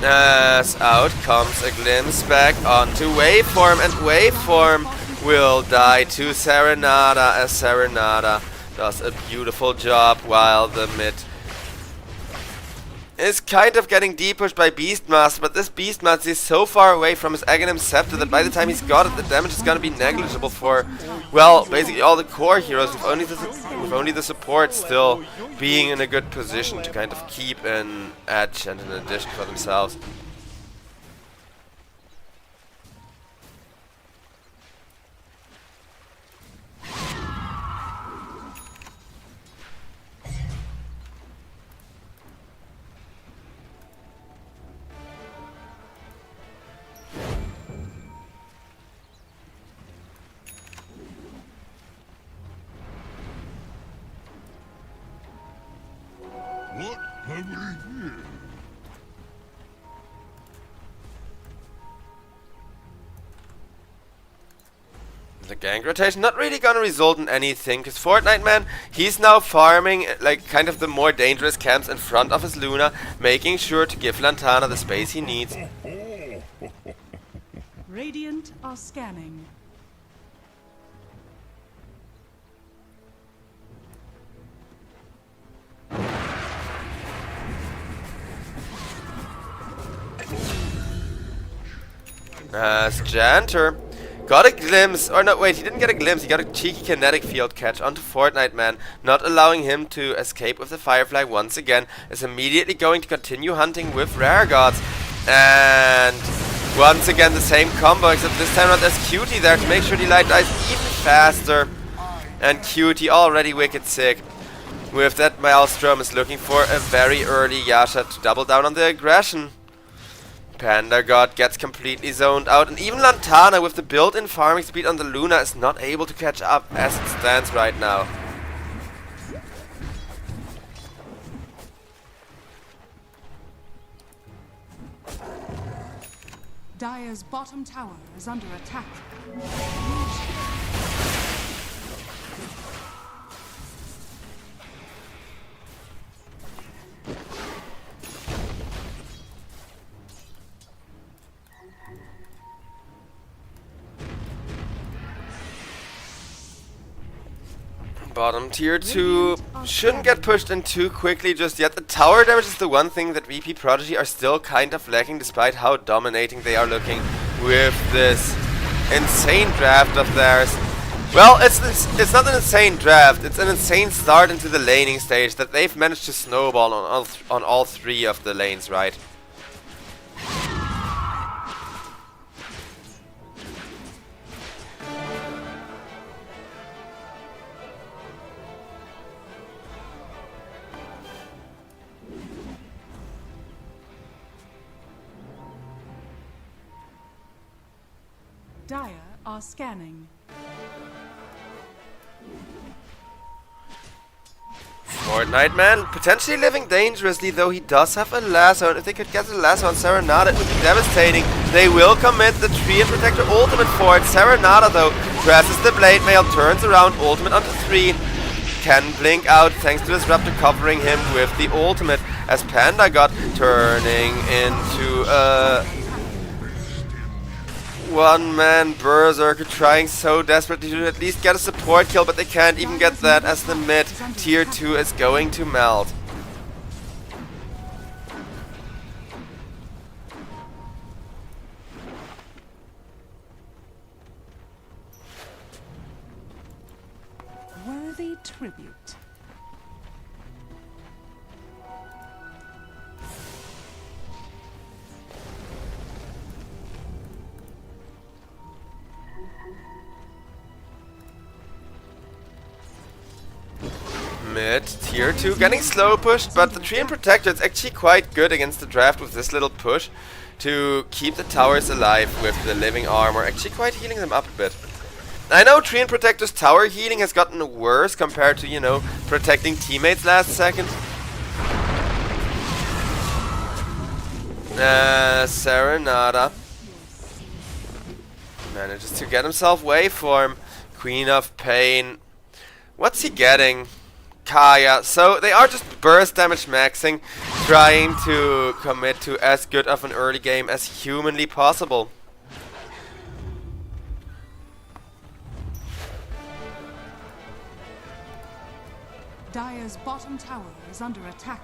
As out comes a glimpse back onto Waveform, and Waveform will die to Serenada as Serenada does a beautiful job while the mid is kind of getting depushed by Beastmaster, but this Beastmaster is so far away from his Aghanim Scepter that by the time he's got it, the damage is gonna be negligible for, well, basically all the core heroes, with only the support still being in a good position to kind of keep an edge and an addition for themselves. What have we here? The gank rotation not really gonna result in anything, because Fortnite Man, he's now farming like kind of the more dangerous camps in front of his Luna, making sure to give Lantana the space he needs. Radiant are scanning. As Janter got a glimpse, or no, wait, he didn't get a glimpse, he got a cheeky kinetic field catch onto Fortnite Man, not allowing him to escape with the Firefly once again, is immediately going to continue hunting with Rare Gods. And once again the same combo, except this time around there's Cutie there to make sure the light dies even faster. And Cutie already wicked sick. With that, Maelstrom is looking for a very early Yasha to double down on the aggression. Panda God gets completely zoned out, and even Lantana with the built-in farming speed on the Luna is not able to catch up as it stands right now. Dire's bottom tower is under attack. Bottom tier 2 shouldn't get pushed in too quickly just yet. The tower damage is the one thing that VP Prodigy are still kind of lacking, despite how dominating they are looking with this insane draft of theirs. Well, it's not an insane draft, it's an insane start into the laning stage that they've managed to snowball on all three of the lanes, right? Dire are scanning. Fortnite Man potentially living dangerously, though he does have a lasso, and if they could get the lasso on Serenada, it would be devastating. They will commit the Tree and Protector ultimate for it. Serenada, though, presses the Blade Mail, turns around, ultimate onto 3. Can blink out thanks to Disruptor covering him with the ultimate, as Panda God turning into a one-man Berserker, trying so desperately to at least get a support kill, but they can't even get that as the mid tier 2 is going to melt. Worthy tribute. Mid tier 2 getting slow pushed, but the Tree and Protector is actually quite good against the draft with this little push to keep the towers alive with the living armor, actually quite healing them up a bit. I know Tree and Protector's tower healing has gotten worse compared to, you know, protecting teammates last second. Serenada manages to get himself waveform. Queen of Pain. What's he getting? Kaya. So they are just burst damage maxing, trying to commit to as good of an early game as humanly possible. Dire's bottom tower is under attack.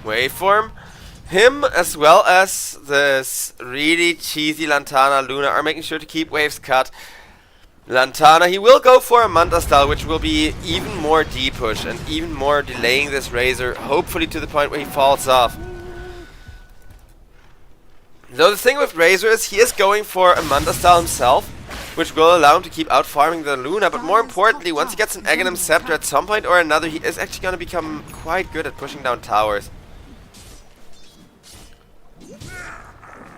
waveform. Him as well as this really cheesy Lantana Luna are making sure to keep waves cut. Lantana, he will go for a Manta style, which will be even more D-push and even more delaying this Razor, hopefully to the point where he falls off. So the thing with Razor is he is going for a Manta style himself, which will allow him to keep out farming the Luna, but more importantly, once he gets an Aghanim Scepter at some point or another, he is actually going to become quite good at pushing down towers.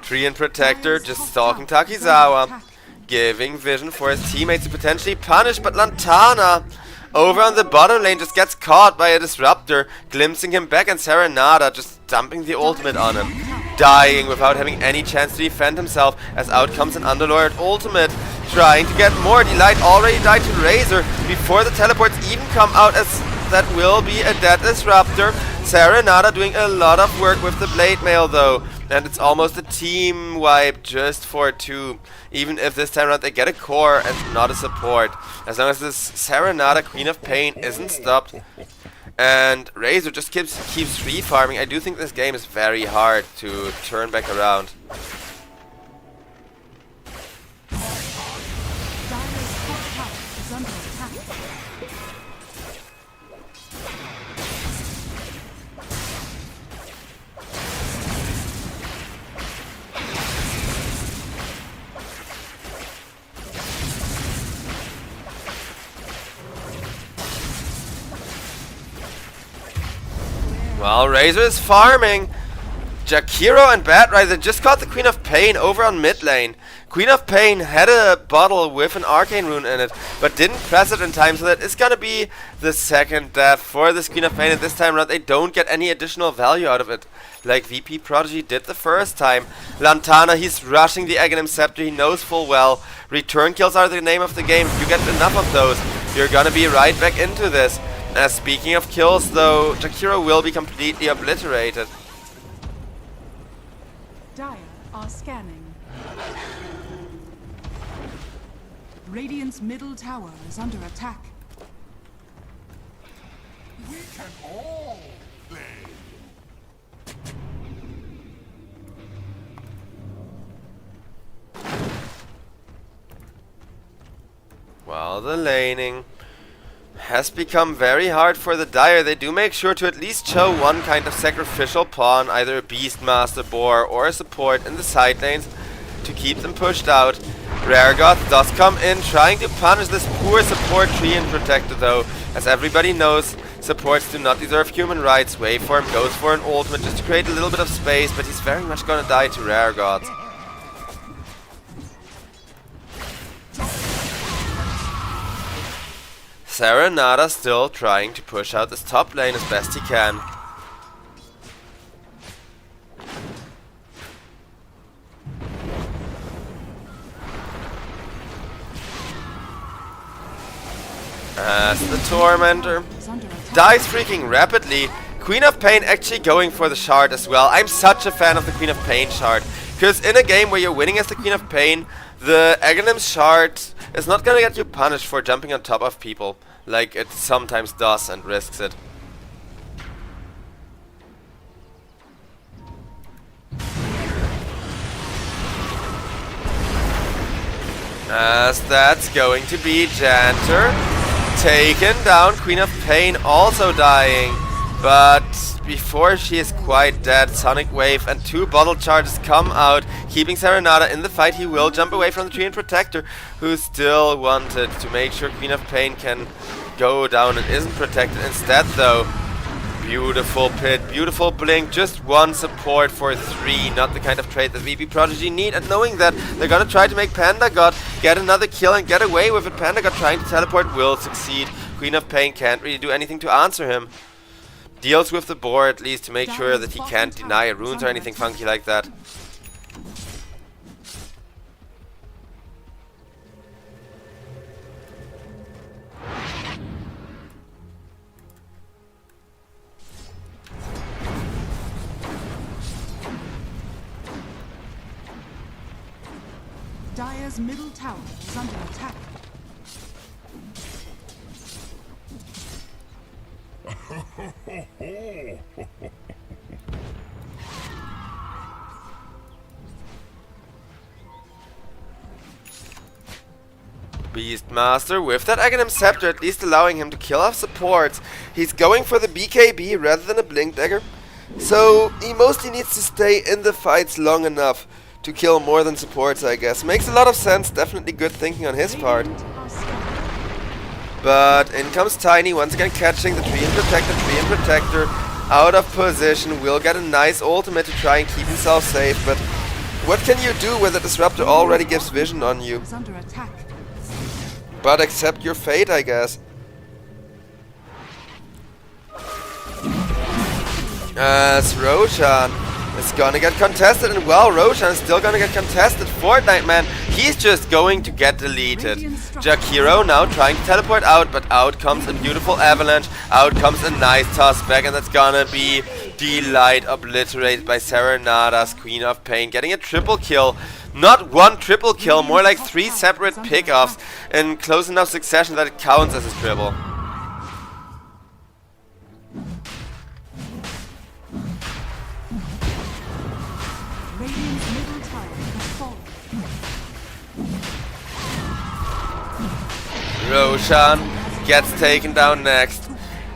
Treant Protector just stalking Takizawa, giving vision for his teammates to potentially punish, but Lantana over on the bottom lane just gets caught by a Disruptor, glimpsing him back, and Serenada just dumping the ultimate on him, dying without having any chance to defend himself, as out comes an Underlord ultimate, trying to get more. Delight already died to Razor before the teleports even come out, as that will be a dead Disruptor. Serenada doing a lot of work with the Blade Mail though, and it's almost a team wipe just for 2. Even if this time around they get a core and not a support. As long as this Serenada Queen of Pain isn't stopped and Razor just keeps free farming, I do think this game is very hard to turn back around. Well, Razor is farming. Jakiro and Batrider just caught the Queen of Pain over on mid lane. Queen of Pain had a bottle with an Arcane Rune in it, but didn't press it in time, so that is gonna be the second death for this Queen of Pain, and this time around they don't get any additional value out of it, like VP Prodigy did the first time. Lantana, he's rushing the Aghanim Scepter, he knows full well. Return kills are the name of the game. If you get enough of those, you're gonna be right back into this. Speaking of kills though, Jakiro will be completely obliterated. Dire are scanning. Radiant's middle tower is under attack. We can all play. Well, the laning has become very hard for the Dire. They do make sure to at least show one kind of sacrificial pawn, either a Beastmaster Boar or a support in the side lanes to keep them pushed out. Raregoth does come in, trying to punish this poor support Treant Protector though. As everybody knows, supports do not deserve human rights. Waveform goes for an ultimate just to create a little bit of space, but he's very much gonna die to Raregoth. Serenada still trying to push out this top lane as best he can. As the Tormentor dies freaking rapidly. Queen of Pain actually going for the shard as well. I'm such a fan of the Queen of Pain shard, because in a game where you're winning as the Queen of Pain, the Aghanim shard is not gonna get you punished for jumping on top of people, like it sometimes does and risks it. As that's going to be Janter. Taken down, Queen of Pain also dying. But before she is quite dead, Sonic Wave and 2 bottle charges come out, keeping Serenada in the fight. He will jump away from the Treant Protector, who still wanted to make sure Queen of Pain can go down and isn't protected. Instead though, beautiful pit, beautiful blink, just 1 support for 3, not the kind of trade that VP Prodigy need, and knowing that they're gonna try to make Panda God get another kill and get away with it. Panda God trying to teleport will succeed. Queen of Pain can't really do anything to answer him. Deals with the board at least to make sure that he can't deny runes or anything funky like that. Dire's middle tower is under attack. Beastmaster with that Aghanim Scepter at least allowing him to kill off supports. He's going for the BKB rather than a Blink Dagger. So he mostly needs to stay in the fights long enough to kill more than supports, I guess. Makes a lot of sense, definitely good thinking on his part. But in comes Tiny, once again catching the Tree and Protector out of position. Will get a nice ultimate to try and keep himself safe, but what can you do when the Disruptor already gives vision on you? But accept your fate, I guess. As Roshan is gonna get contested, and well, Roshan is still gonna get contested. Fortnite Man, he's just going to get deleted. Jakiro now trying to teleport out, but out comes a beautiful avalanche, out comes a nice toss back, and that's gonna be Delight obliterated by Serenada's Queen of Pain, getting a triple kill. Not one triple kill, more like 3 separate pickoffs in close enough succession that it counts as a triple. Roshan gets taken down next.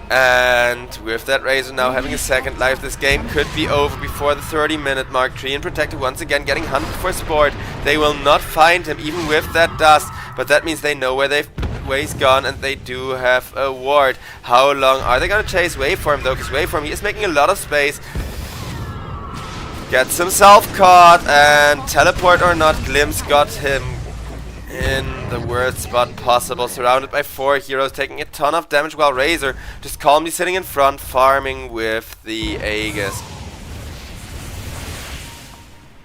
And with that, Razor now having a second life, this game could be over before the 30-minute mark. Tree and Protector once again getting hunted for sport. They will not find him even with that dust, but that means they know where he's gone, and they do have a ward. How long are they going to chase Waveform though? Because Waveform, he is making a lot of space. Gets himself caught, and teleport or not, Glimpse got him in the worst spot possible, surrounded by 4 heroes, taking a ton of damage, while Razor just calmly sitting in front, farming with the Aegis.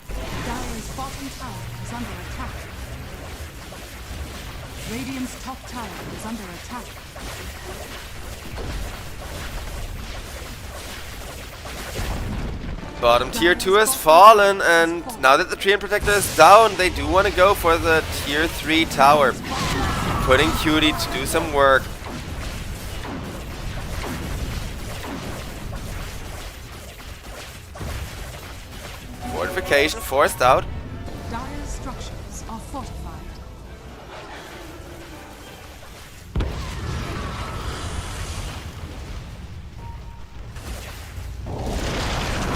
Dire's bottom tower is under attack. Radiant's top tower is under attack. Bottom tier 2 has fallen, and now that the Tree and Protector is down, they do want to go for the tier 3 tower, putting Cutie to do some work. Fortification forced out. Dire's structures are fortified.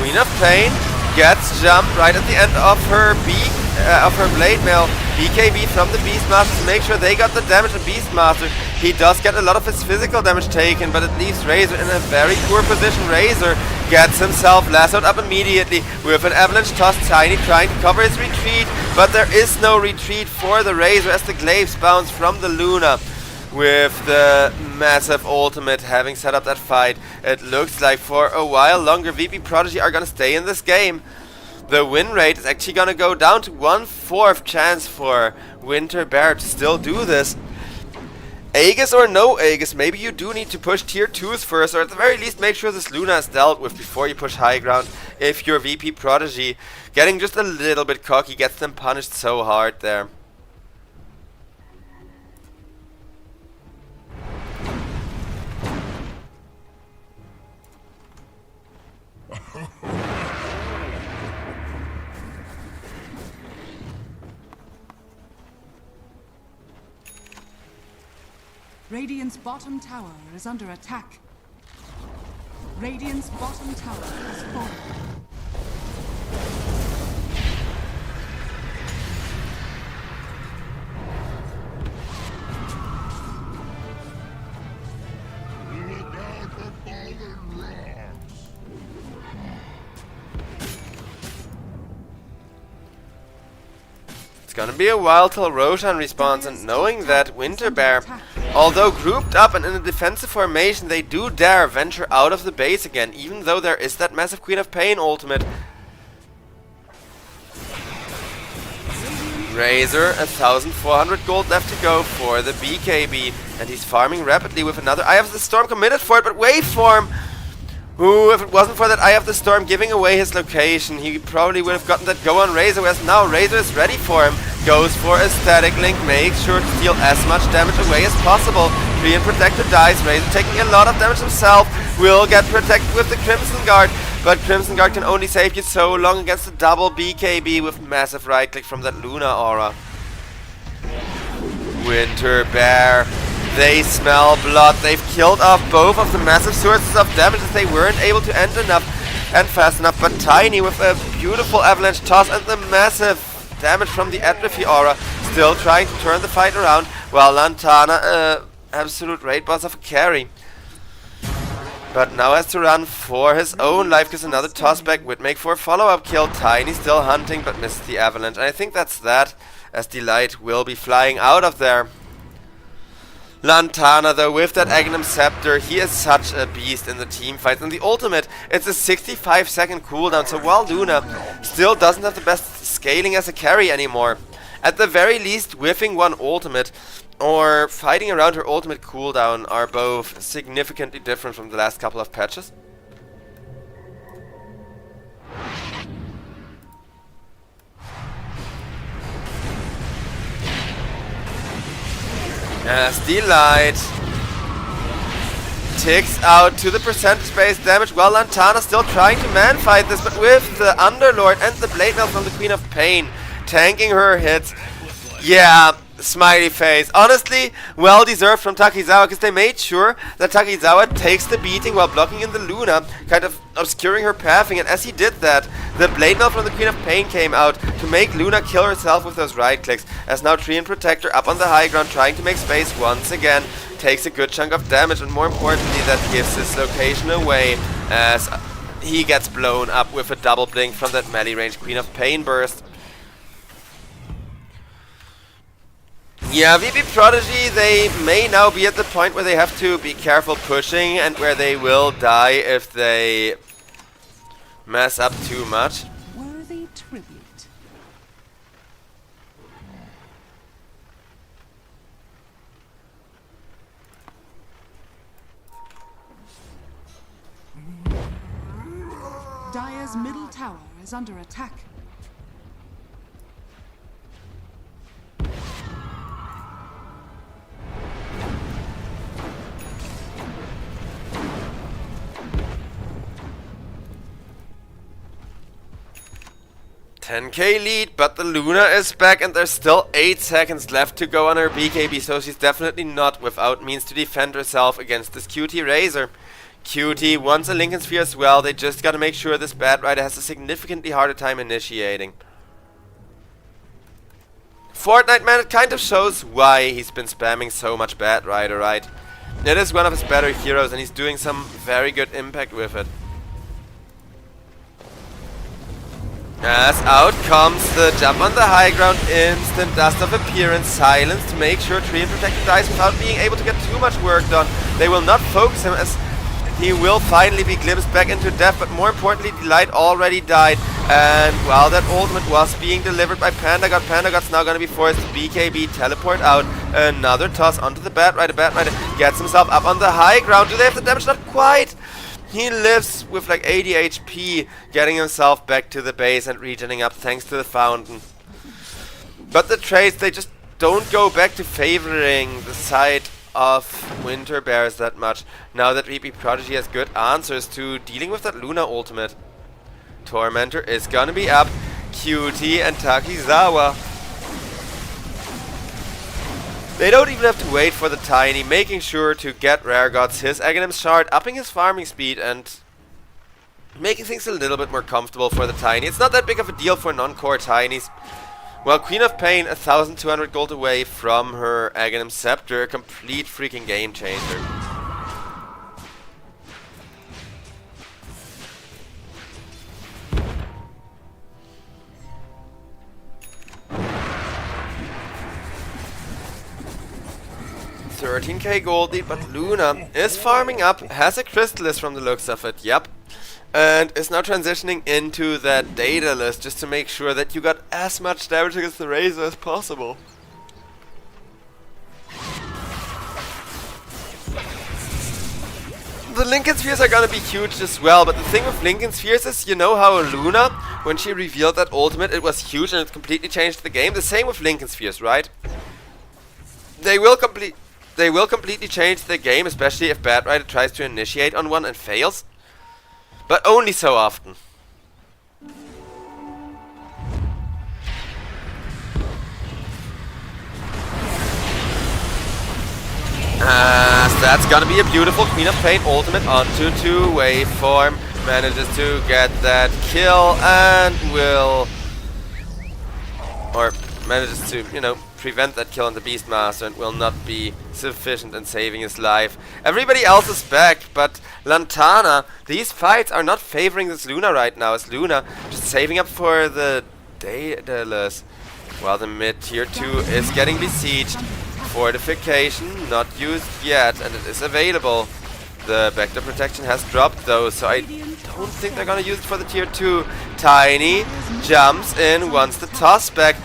Queen of Pain gets jumped right at the end of her blade mail. BKB from the Beastmaster to make sure they got the damage on Beastmaster. He does get a lot of his physical damage taken, but it leaves Razor in a very poor position. Razor gets himself lassoed up immediately with an avalanche toss. Tiny trying to cover his retreat, but there is no retreat for the Razor as the glaives bounce from the Luna. With the massive ultimate having set up that fight, it looks like for a while longer VP Prodigy are gonna stay in this game. The win rate is actually gonna go down to 1/4 chance for Winter Bear to still do this. Aegis or no Aegis, maybe you do need to push tier 2s first, or at the very least make sure this Luna is dealt with before you push high ground if you're VP Prodigy. Getting just a little bit cocky gets them punished so hard there. Radiant's bottom tower is under attack. Radiant's bottom tower has fallen. It's gonna be a while till Roshan respawns, and knowing that Winter Bear, although grouped up and in a defensive formation, they do dare venture out of the base again, even though there is that massive Queen of Pain ultimate. Razor, 1,400 gold left to go for the BKB, and he's farming rapidly with another Eye of the Storm committed for it, but Waveform, who, if it wasn't for that Eye of the Storm giving away his location, he probably would have gotten that go on Razor, whereas now Razor is ready for him. Goes for a static link, makes sure to steal as much damage away as possible. Tree and Protector dies, Razor taking a lot of damage himself, will get protected with the Crimson Guard, but Crimson Guard can only save you so long against the double BKB with massive right click from that Luna aura. Winter Bear. They smell blood. They've killed off both of the massive sources of damage as they weren't able to end enough and fast enough. But Tiny with a beautiful avalanche toss and the massive damage from the atrophy aura still trying to turn the fight around, while Lantana, absolute raid boss of a carry. But now has to run for his own life because another tossback would make for a follow-up kill. Tiny still hunting but misses the avalanche. And I think that's that, as Delight will be flying out of there. Lantana though, with that Aghanim Scepter, he is such a beast in the team fights. And the ultimate, it's a 65-second cooldown, so while Luna still doesn't have the best scaling as a carry anymore, at the very least whiffing one ultimate or fighting around her ultimate cooldown are both significantly different from the last couple of patches. As Delight ticks out to the percentage-based damage, while Lantana still trying to man-fight this, but with the Underlord and the Blade Mail from the Queen of Pain tanking her hits. Yeah, smiley face. Honestly, well deserved from Takizawa, because they made sure that Takizawa takes the beating while blocking in the Luna, kind of obscuring her pathing, and as he did that, the Blade Mail from the Queen of Pain came out to make Luna kill herself with those right clicks, as now Treant Protector up on the high ground trying to make space once again, takes a good chunk of damage, and more importantly that gives his location away as he gets blown up with a double blink from that melee range Queen of Pain burst. Yeah, VP Prodigy, they may now be at the point where they have to be careful pushing and where they will die if they mess up too much. Worthy tribute. Dire's middle tower is under attack. $10K lead, but the Luna is back and there's still 8 seconds left to go on her BKB, so she's definitely not without means to defend herself against this QT Razor. QT wants a Lincoln Sphere as well, they just gotta make sure this Bat Rider has a significantly harder time initiating. Fortnite Man, it kind of shows why he's been spamming so much Bat Rider, right? It is one of his better heroes and he's doing some very good impact with it. As out comes the jump on the high ground, instant dust of appearance, silence to make sure Treant Protector dies without being able to get too much work done. They will not focus him as he will finally be glimpsed back into death, but more importantly Delight already died. And while that ultimate was being delivered by Pandagot, Pandagot's now going to be forced to BKB, teleport out, another toss onto the Bat Rider. Bat Rider gets himself up on the high ground. Do they have the damage? Not quite! He lives with like 80 HP, getting himself back to the base and regening up thanks to the fountain. But the trades, they just don't go back to favoring the side of Winter Bears that much, now that VP Prodigy has good answers to dealing with that Luna ultimate. Tormentor is gonna be up, QT and Takizawa. They don't even have to wait for the Tiny, making sure to get Rare Gods his Aghanim Shard, upping his farming speed and making things a little bit more comfortable for the Tiny. It's not that big of a deal for non-core Tinies. Well, Queen of Pain, 1,200 gold away from her Aghanim Scepter, a complete freaking game changer. $13K gold lead, but Luna is farming up, has a Crystallis from the looks of it, yep. And is now transitioning into that data list just to make sure that you got as much damage against the Razor as possible. The Lincoln Spheres are gonna be huge as well, but the thing with Lincoln Spheres is, you know how Luna, when she revealed that ultimate, it was huge and it completely changed the game? The same with Lincoln Spheres, right? They will completely change the game, especially if Bat Rider tries to initiate on one and fails. But only so often. That's gonna be a beautiful Queen of Pain ultimate onto two-way form. Manages to get that kill and will... Or manages to, you know, prevent that kill on the Beastmaster and will not be sufficient in saving his life. Everybody else is back, but Lantana, these fights are not favoring this Luna right now. As Luna just saving up for the Daedalus. While the mid tier 2 is getting besieged. Fortification not used yet, and it is available. The Vector protection has dropped though, so I don't think they're gonna use it for the tier 2. Tiny jumps in, wants the toss back,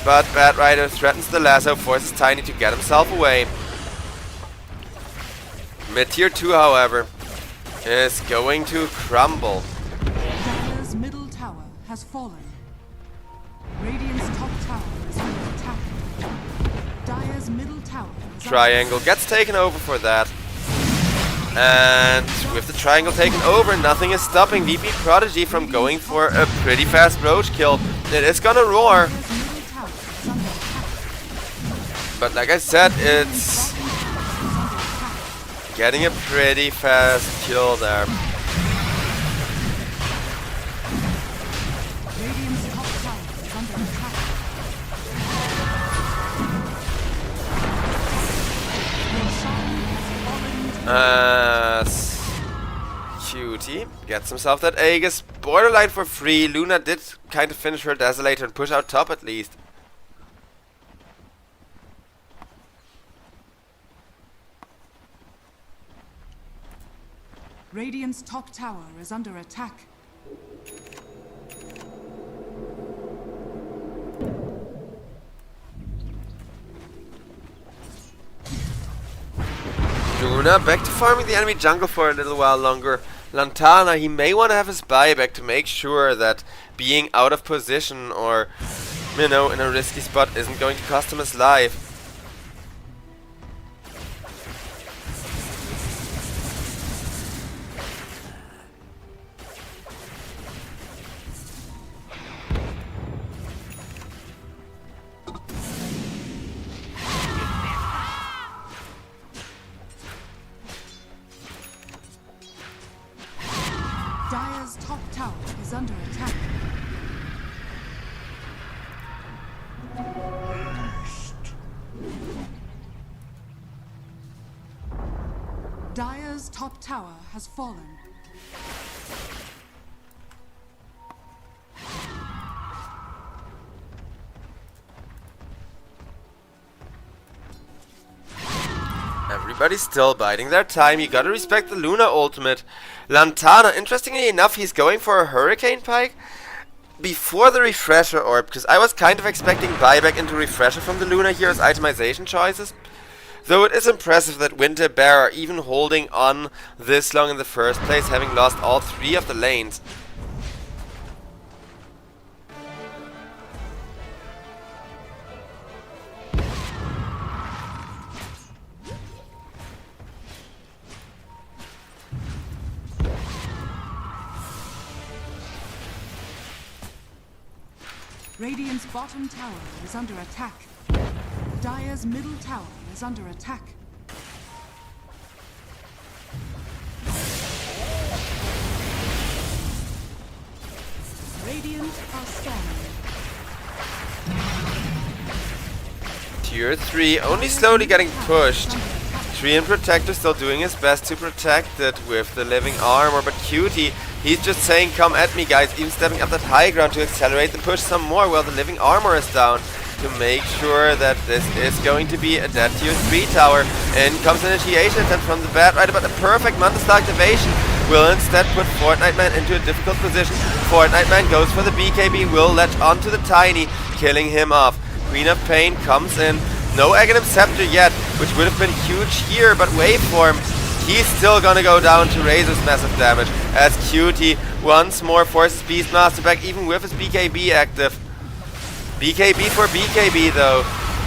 but Bat Rider threatens the lasso, forces Tiny to get himself away. Mid tier 2, however, is going to crumble. Dire's middle tower has fallen. Radiant's top tower is under attack. Dire's middle tower is Triangle gets taken over for that. And with the triangle taken over, nothing is stopping VP Prodigy from going for a pretty fast roach kill. It is gonna roar. Dire's middle tower is under attack. But like I said, it's getting a pretty fast kill there. Radiant's top tower is under attack. Cutie gets himself that Aegis borderline for free. Luna did kind of finish her Desolator and push out top at least. Radiant's top tower is under attack. Luna back to farming the enemy jungle for a little while longer. Lantana, he may want to have his buyback to make sure that being out of position or, you know, in a risky spot isn't going to cost him his life. Dire's top tower is under attack. Dire's top tower has fallen. Everybody's still biding their time. You gotta respect the Luna ultimate. Lantana, interestingly enough, he's going for a Hurricane Pike before the Refresher Orb, because I was kind of expecting buyback into Refresher from the Luna here as itemization choices. Though it is impressive that Winter Bear are even holding on this long in the first place, having lost all 3 of the lanes. Radiant's bottom tower is under attack. Dire's middle tower is under attack. Radiant are scanning. Tier 3 only slowly getting pushed. Treant Protector still doing his best to protect it with the living armor, but Cutie, he's just saying come at me guys, even stepping up that high ground to accelerate the push some more while the living armor is down to make sure that this is going to be a dead tier 3 tower. In comes an initiation attempt from the Bat Rider, but the perfect Mantis activation will instead put Fortnite Man into a difficult position. Fortnite Man goes for the BKB, will latch onto the Tiny, killing him off. Queen of Pain comes in. No Aghanim Scepter yet, which would have been huge here, but waveform, he's still gonna go down to Razor's massive damage, as Cutie once more forces Beastmaster back, even with his BKB active. BKB for BKB though,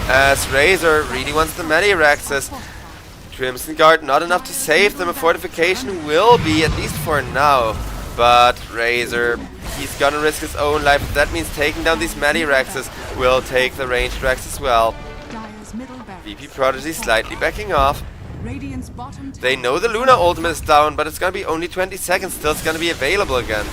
as Razor really wants the Mediraxes. Crimson Guard not enough to save them, a fortification will be, at least for now, but Razor, he's gonna risk his own life. If that means taking down these Mediraxes, will take the ranged Rex as well. Dire's middle barracks VP Prodigy has slightly backing off. Radiant's bottom They tower know the is Luna under ultimate attack. is down, but it's gonna be only 20 seconds till it's gonna be available again.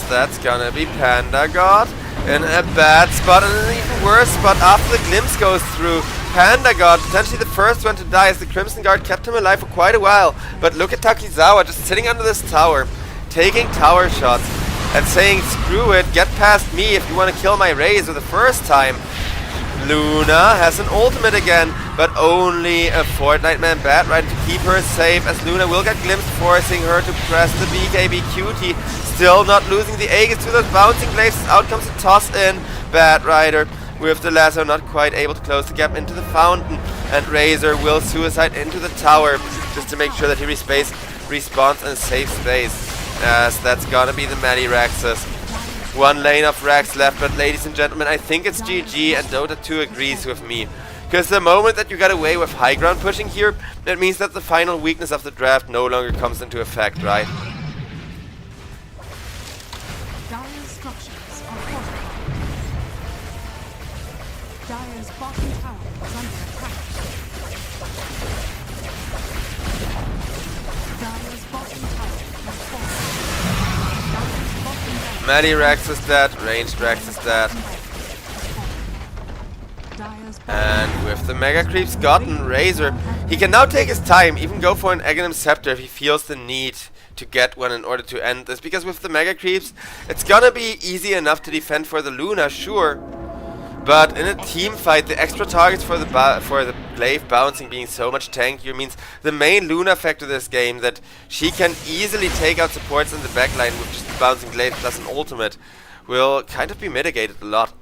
That's gonna be Panda God in a bad spot, and an even worse spot after the glimpse goes through. Panda God, potentially the first one to die, as the Crimson Guard kept him alive for quite a while. But look at Takizawa just sitting under this tower, taking tower shots and saying, screw it, get past me if you want to kill my Razor the first time. Luna has an ultimate again, but only a Fortnite man Batrider to keep her safe, as Luna will get glimpsed, forcing her to press the BKB QT. Still not losing the Aegis to those bouncing blades. Out comes a toss in. Batrider with the lasso not quite able to close the gap into the fountain, and Razor will suicide into the tower just to make sure that he respawns in a safe space, as that's gonna be the Many Rexes. One lane of Rex left, but ladies and gentlemen, I think it's GG, and Dota 2 agrees with me. Because the moment that you get away with high ground pushing here, that means that the final weakness of the draft no longer comes into effect, right? Dire's structures are fortified. Dire's bottom tower is under attack. Dire's bottom tower has fallen. Dire's bottom tower. Many Rex is dead, ranged Rex is dead. Dire's And with the Mega Creeps gotten Razor, he can now take his time, even go for an Aghanim Scepter if he feels the need to get one in order to end this. Because with the Mega Creeps, it's gonna be easy enough to defend for the Luna, sure. But in a team fight, the extra targets for the Glaive bouncing being so much tankier means the main Luna factor this game, that she can easily take out supports in the backline with just the bouncing Glaive plus an ultimate, will kind of be mitigated a lot.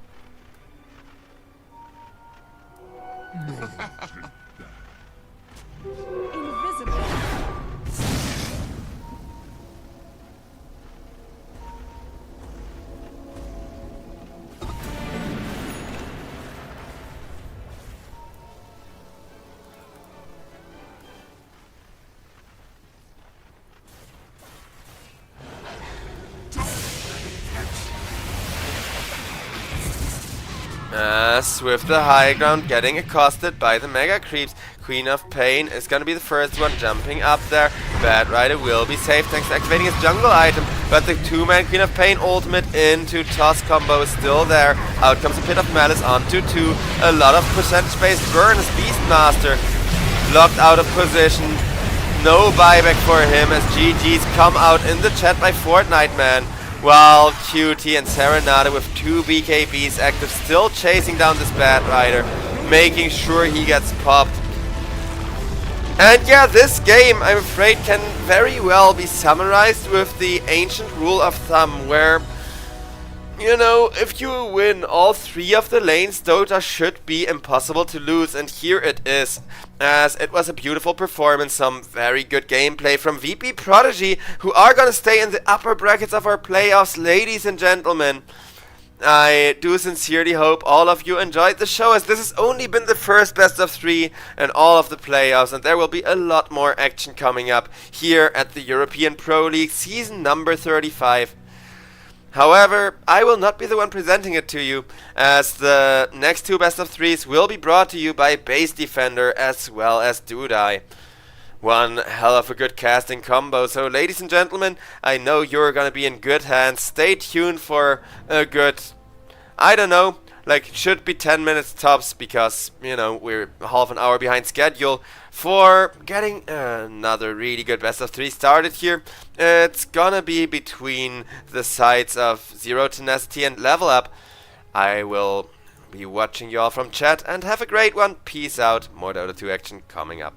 invisible. As with the high ground getting accosted by the Mega Creeps, Queen of Pain is gonna be the first one jumping up there. Batrider will be safe thanks to activating his jungle item, but the two-man Queen of Pain ultimate into toss combo is still there. Out comes a Pit of Malice onto 2. A lot of percentage-based burn as Beastmaster. Locked out of position. No buyback for him as GG's come out in the chat by Fortnite Man. While QT and Serenade with 2 BKBs active, still chasing down this Batrider, making sure he gets popped. And yeah, this game, I'm afraid, can very well be summarized with the ancient rule of thumb, where, you know, if you win all 3 of the lanes, Dota should be impossible to lose, and here it is. As it was a beautiful performance, some very good gameplay from VP Prodigy, who are gonna stay in the upper brackets of our playoffs, ladies and gentlemen. I do sincerely hope all of you enjoyed the show, as this has only been the first best of 3 in all of the playoffs, and there will be a lot more action coming up here at the European Pro League season number 35. However, I will not be the one presenting it to you, as the next 2 best of 3s will be brought to you by Base Defender as well as Dudai. One hell of a good casting combo. So ladies and gentlemen, I know you're gonna be in good hands. Stay tuned for a good, I don't know, like should be 10 minutes tops, because, you know, we're half an hour behind schedule for getting another really good best of 3 started here. It's gonna be between the sides of Zero Tenacity and Level Up. I will be watching you all from chat, and have a great one. Peace out. More Dota 2 action coming up.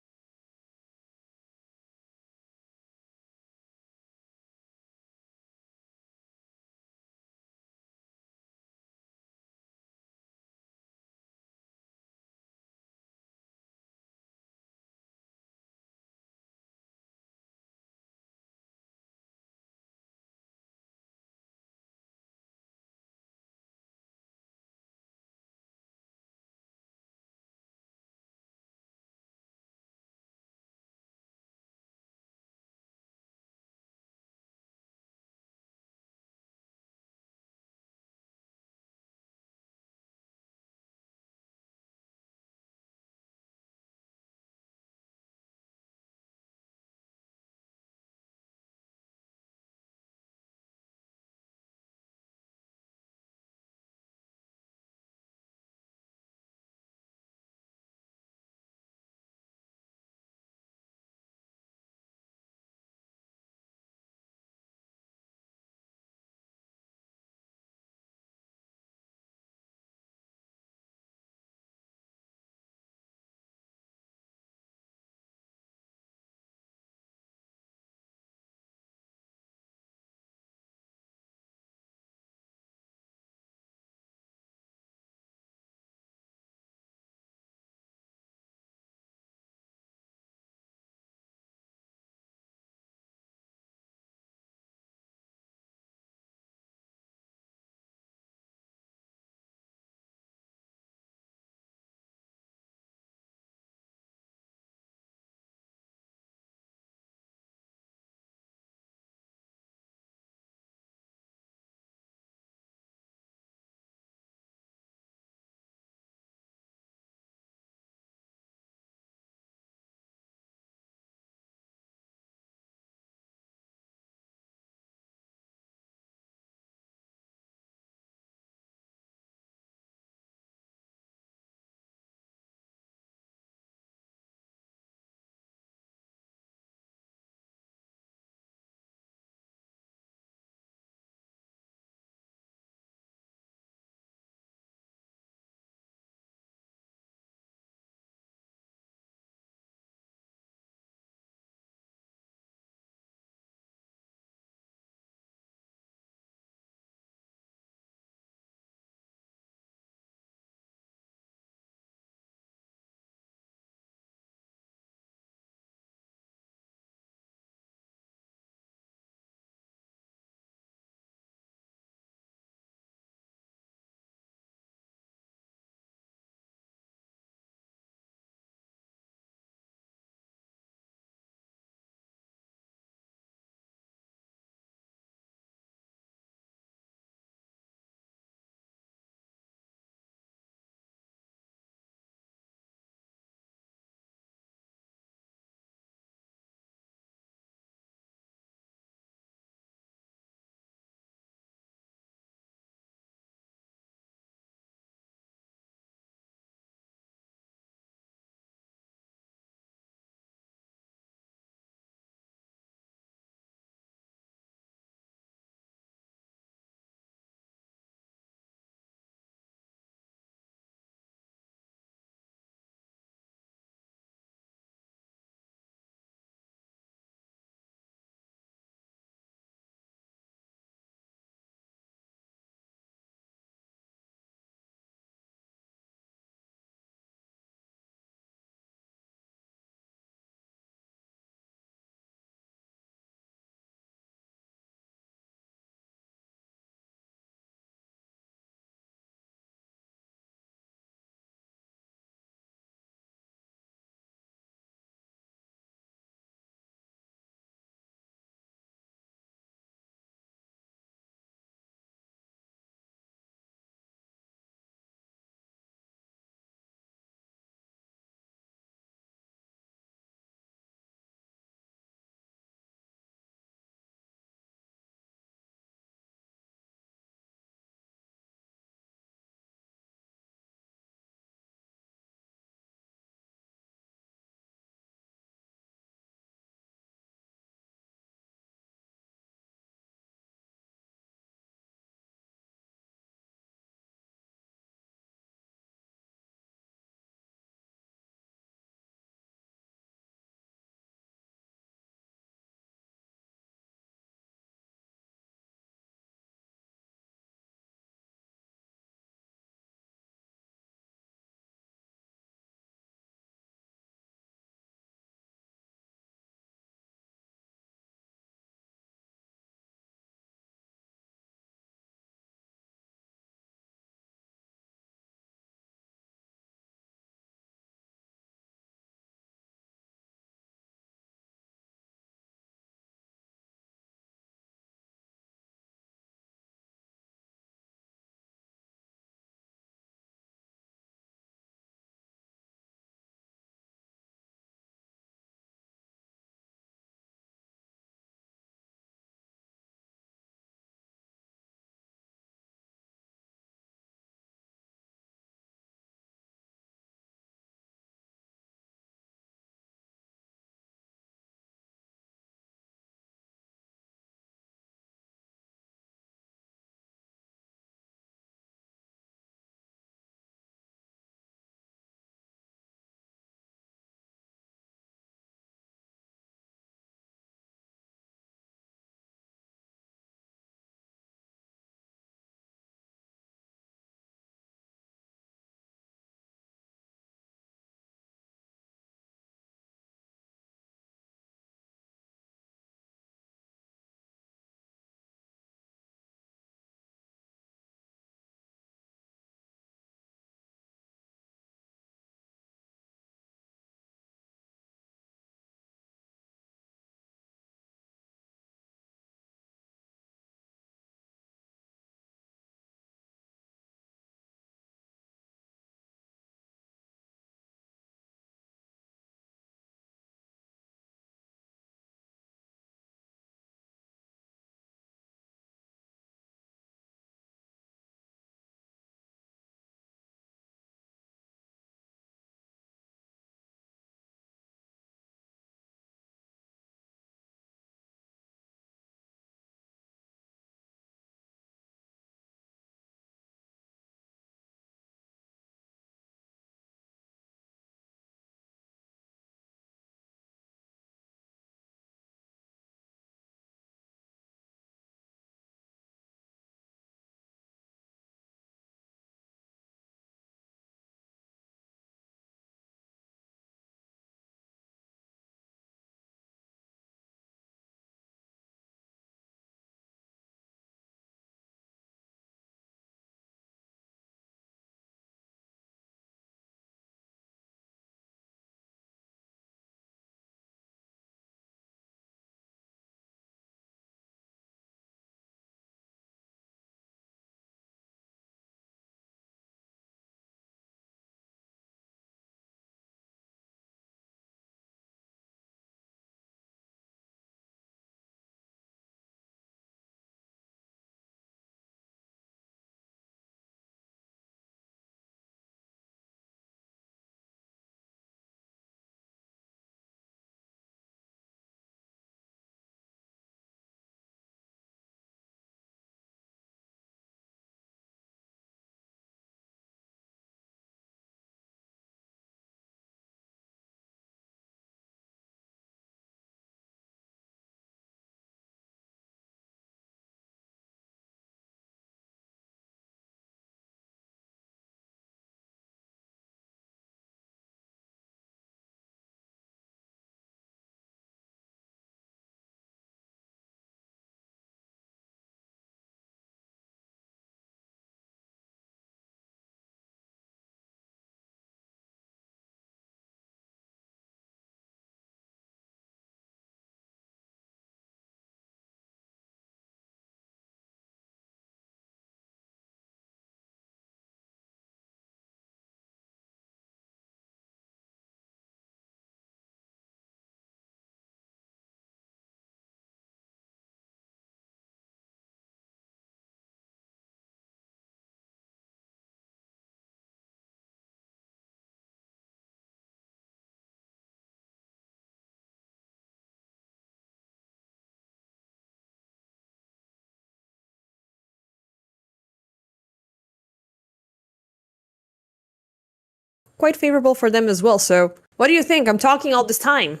quite favorable for them as well. So what do you think? I'm talking all this time.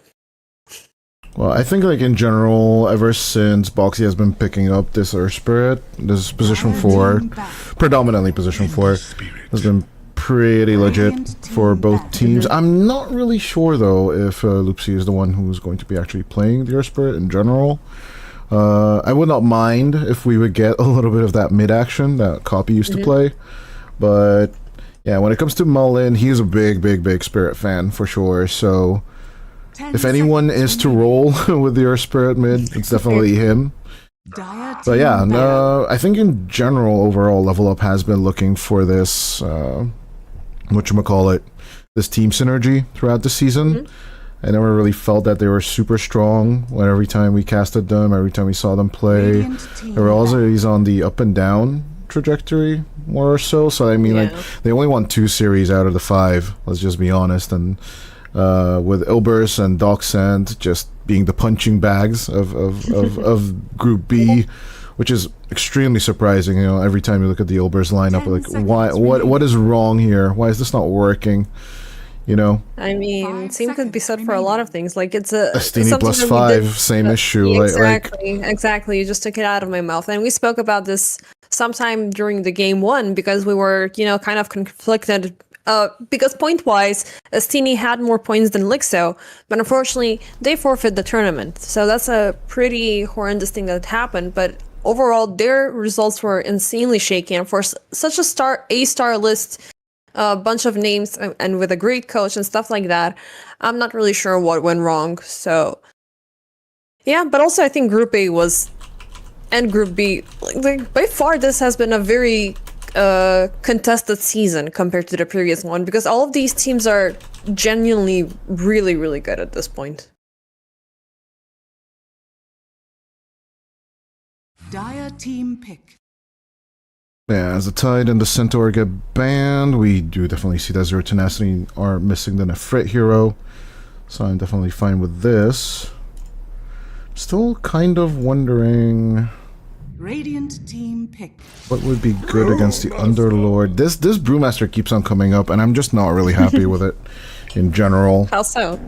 Well, I think like in general, ever since Boxy has been picking up this Earth Spirit, this position 4, predominantly position 4, has been pretty legit for both teams. I'm not really sure though if Loopsy is the one who's going to be actually playing the Earth Spirit in general. I would not mind if we would get a little bit of that mid action that Copy used to play, but yeah, when it comes to Mullen, he's a big Spirit fan for sure. So if anyone is to roll with the Earth Spirit mid, it's definitely him. But yeah, no, I think in general, overall, Level Up has been looking for this, whatchamacallit, this team synergy throughout the season. I never really felt that they were super strong when every time we casted them, every time we saw them play. They were always on the up and down trajectory, more or so. So I mean, like, they only won 2 series out of the 5, let's just be honest. And with Ilbers and Docksand just being the punching bags of Group B, which is extremely surprising. You know, every time you look at the Ilbers lineup, like, what is wrong here? Why is this not working? You know, I mean, same could be said for a lot of things. Like, it's a Astini plus 5, same issue. Exactly. You just took it out of my mouth, and we spoke about this sometime during the game 1 because we were, you know, kind of conflicted. Because point-wise, Astini had more points than LiXO, but unfortunately, they forfeit the tournament. So that's a pretty horrendous thing that happened. But overall, their results were insanely shaky, and for such a A-star list. A bunch of names and with a great coach and stuff like that, I'm not really sure what went wrong. So yeah, but also I think Group A and Group B, like by far this has been a very contested season compared to the previous one, because all of these teams are genuinely really good at this point. Dire team pick. Yeah, as the Tide and the Centaur get banned, we do definitely see that Zero Tenacity are missing the Nefrit hero. So I'm definitely fine with this. Still kind of wondering Radiant team pick. what would be good against the Underlord. This Brewmaster keeps on coming up, and I'm just not really happy with it in general. How so?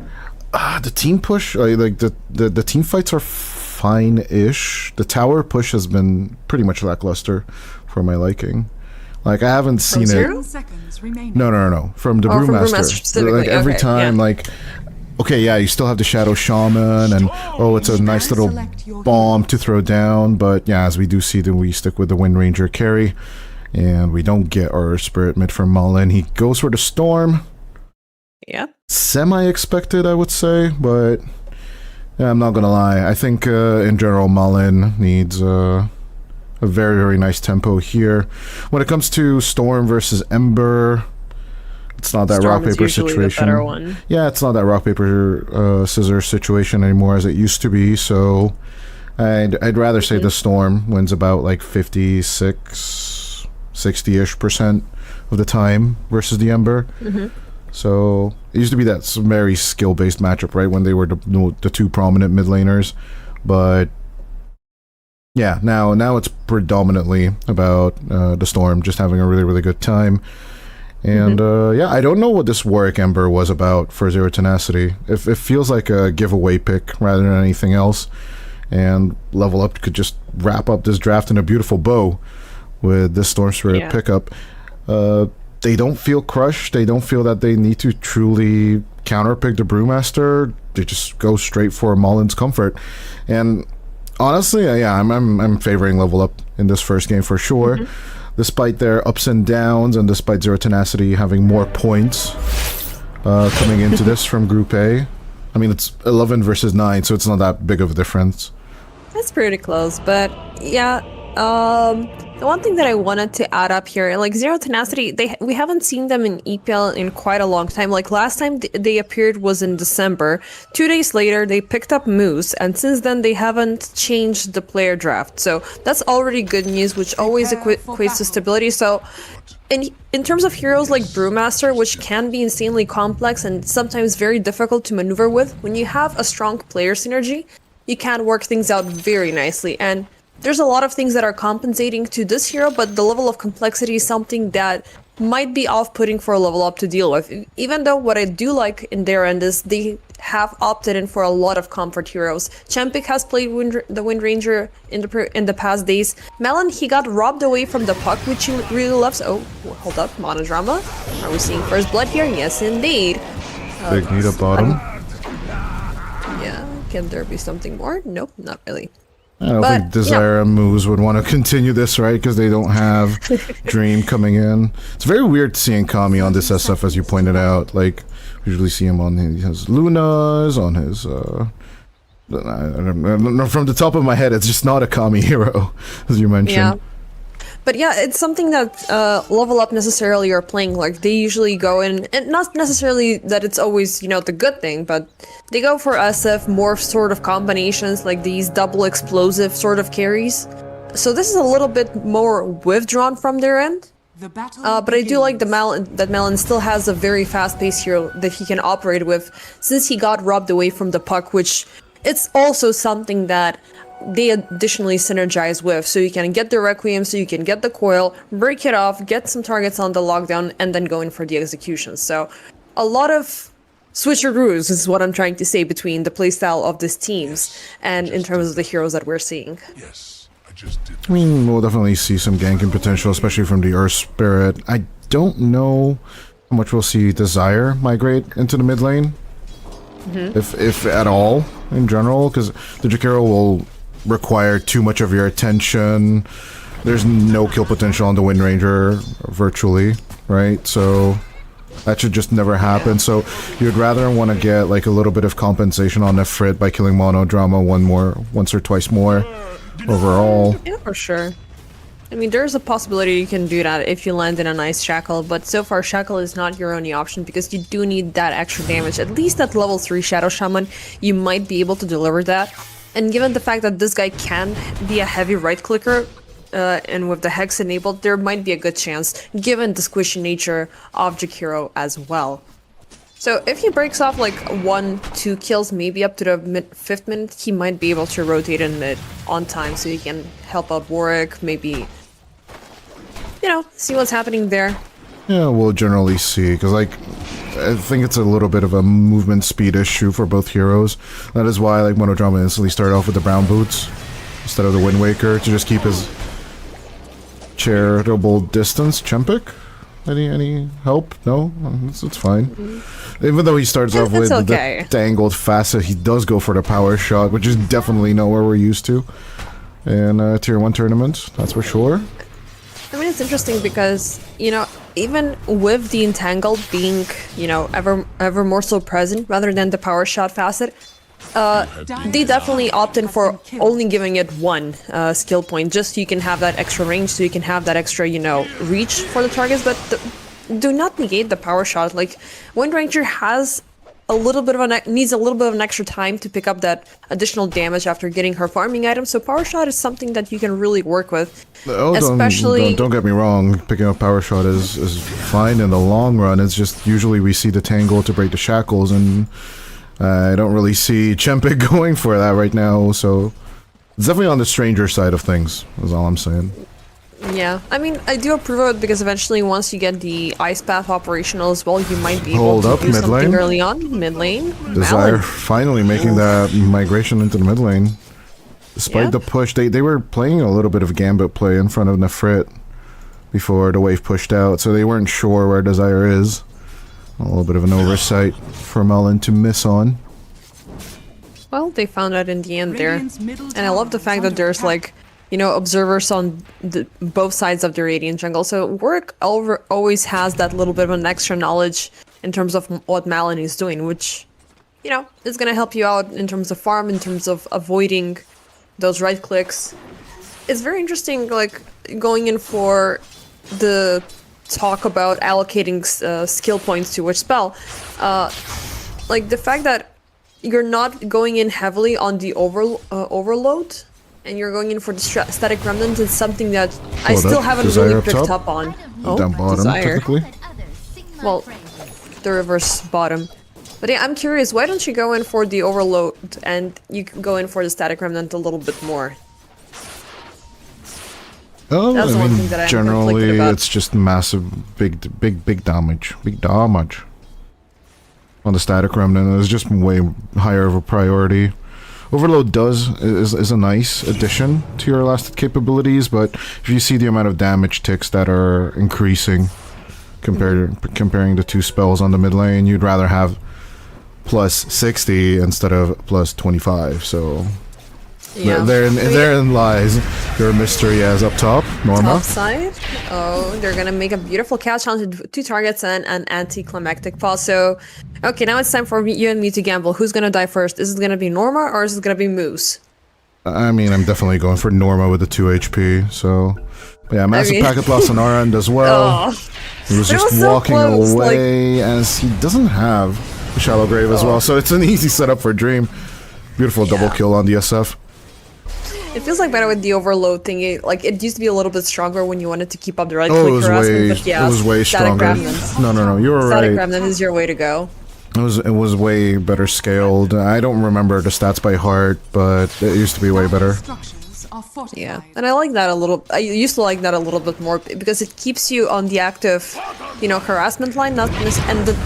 The team push, like the team fights are fine-ish. The tower push has been pretty much lackluster for my liking. Like, I haven't seen it. Seconds remaining. No. From the Brewmaster. Specifically. Like, every time, like, okay, yeah, you still have the Shadow Shaman, and oh, it's a nice little bomb to throw down, but yeah, as we do see, then we stick with the Wind Ranger carry, and we don't get our Spirit mid from Mullen. He goes for the Storm. Yeah. Semi-expected, I would say, but yeah, I'm not gonna lie. I think, in general, Mullen needs, a very nice tempo here. When it comes to Storm versus Ember, it's not that rock paper situation. The better one. Yeah, it's not that rock paper scissors situation anymore as it used to be. So I'd rather say the Storm wins about like 56, 60-ish% of the time versus the Ember. So it used to be that very skill-based matchup, right, when they were the 2 prominent mid laners, but yeah, now it's predominantly about the Storm just having a really good time. And yeah, I don't know what this Warwick Ember was about for Zero Tenacity. It feels like a giveaway pick rather than anything else. And Level Up could just wrap up this draft in a beautiful bow with this Storm Spirit pickup. They don't feel crushed. They don't feel that they need to truly counterpick the Brewmaster. They just go straight for Mullen's comfort. And honestly, yeah, I'm favoring Level Up in this first game for sure. Despite their ups and downs, and despite Zero Tenacity having more points coming into this from Group A. I mean, it's 11 versus 9, so it's not that big of a difference. That's pretty close, but yeah, the one thing that I wanted to add up here, like Zero Tenacity, we haven't seen them in EPL in quite a long time. Like last time they appeared was in December. 2 days later, they picked up Moose, and since then they haven't changed the player draft. So that's already good news, which always equates to stability. So in terms of heroes like Brewmaster, which can be insanely complex and sometimes very difficult to maneuver with, when you have a strong player synergy, you can work things out very nicely. And there's a lot of things that are compensating to this hero, but the level of complexity is something that might be off-putting for a level up to deal with. Even though what I do like in their end is they have opted in for a lot of comfort heroes. Chempik has played the Wind Ranger in the past days. Melon, he got robbed away from the puck, which he really loves. Oh, hold up, monodrama. Are we seeing first blood here? Yes, indeed. Big need at bottom. Yeah, can there be something more? Nope, not really. I don't think Desire and Moose would want to continue this, right? Because they don't have Dream coming in. It's very weird seeing Kami on this SF, as you pointed out. Like, we usually see him on his Lunas, on his, I don't know, from the top of my head, it's just not a Kami hero, as you mentioned. Yeah. But yeah, it's something that Level Up necessarily are playing. Like, they usually go in, and not necessarily that it's always, you know, the good thing, but they go for SF, more sort of combinations, like these double explosive sort of carries. So this is a little bit more withdrawn from their end. But I do like that Melon still has a very fast-paced hero that he can operate with, since he got robbed away from the puck, which it's also something that they additionally synergize with, so you can get the Requiem, so you can get the coil, break it off, get some targets on the lockdown, and then go in for the execution. So a lot of switcheroos is what I'm trying to say between the playstyle of these teams and in terms of the heroes that we're seeing. Yes, I just did. I mean, we'll definitely see some ganking potential, especially from the Earth Spirit. I don't know how much we'll see Desire migrate into the mid lane, if at all, in general, because the Jakiro will require too much of your attention. There's no kill potential on the Wind Ranger, virtually, right? So that should just never happen. So you'd rather want to get like a little bit of compensation on Nefrit by killing Monodrama once or twice more overall. Yeah, for sure. I mean, there's a possibility you can do that if you land in a nice Shackle, but so far Shackle is not your only option because you do need that extra damage. At least at level 3 Shadow Shaman, you might be able to deliver that. And given the fact that this guy can be a heavy right-clicker, and with the Hex enabled, there might be a good chance, given the squishy nature of Jakiro as well. So if he breaks off like 1-2 kills, maybe up to the 5th minute, he might be able to rotate in mid on time, so he can help out Warwick, maybe, you know, see what's happening there. Yeah, we'll generally see, because like, I think it's a little bit of a movement speed issue for both heroes. That is why like Monodrama instantly started off with the brown boots instead of the Wind Waker to just keep his charitable distance. Chempik? Any help? No? It's fine. Even though he starts off with the dangled facet, he does go for the power shot, which is definitely nowhere we're used to in Tier 1 tournaments, that's for sure. I mean, it's interesting because, you know, even with the Entangled being, you know, ever more so present rather than the power shot facet, they definitely opt in for only giving it one skill point, just so you can have that extra range, so you can have that extra, you know, reach for the targets, but do not negate the power shot. Like, Wind Ranger has a little bit of needs a little bit of an extra time to pick up that additional damage after getting her farming item, so power shot is something that you can really work with. Oh, don't get me wrong, picking up power shot is fine in the long run. It's just usually we see the tangle to break the shackles, and I don't really see Chempik going for that right now, so it's definitely on the stranger side of things, is all I'm saying. Yeah, I mean, I do approve of it because eventually once you get the Ice Path operational as well, you might be able to do something early on, mid lane. Desire finally making that migration into the mid lane. Despite the push, they were playing a little bit of gambit play in front of Nefrit before the wave pushed out, so they weren't sure where Desire is. A little bit of an oversight for Melon to miss on. Well, they found out in the end there. And I love the fact that there's like, you know, observers on both sides of the Radiant jungle. So Warwick always has that little bit of an extra knowledge in terms of what Malin is doing, which, you know, is going to help you out in terms of farm, in terms of avoiding those right clicks. It's very interesting, like, going in for the talk about allocating skill points to which spell. Like, the fact that you're not going in heavily on the overload, and you're going in for the static remnant is something that I still haven't really picked up on. Oh, down bottom, technically. Well, the reverse bottom. But yeah, I'm curious, why don't you go in for the overload and you can go in for the static remnant a little bit more? Oh, That's I one mean, thing that I'm generally, conflicted about. it's just massive, big damage. Big damage. On the static remnant, it's just way higher of a priority. Overload is a nice addition to your elastic capabilities, but if you see the amount of damage ticks that are increasing comparing the two spells on the mid lane, you'd rather have plus 60 instead of plus 25. So Yeah. therein lies your mystery as up top, Norma. Top side. Oh, they're gonna make a beautiful catch on to 2 targets and an anticlimactic pause. So, okay, now it's time for you and me to gamble. Who's gonna die first? Is it gonna be Norma or is it gonna be Moose? I mean, I'm definitely going for Norma with the 2 HP, so... But yeah, massive packet loss on our end as well. Oh. He was But it just was so walking close, away, as he doesn't have a shallow grave as well, so it's an easy setup for Dream. Beautiful double kill on the SF. It feels like better with the overload thingy. Like, it used to be a little bit stronger when you wanted to keep up the right Oh, click harassment, but yeah, it was way static stronger. remnant. No, you were Static right. remnant is your way to go. It was way better scaled. I don't remember the stats by heart, but it used to be way better. Structures are fortified. Yeah, and I like that a little. I used to like that a little bit more because it keeps you on the active, harassment line. At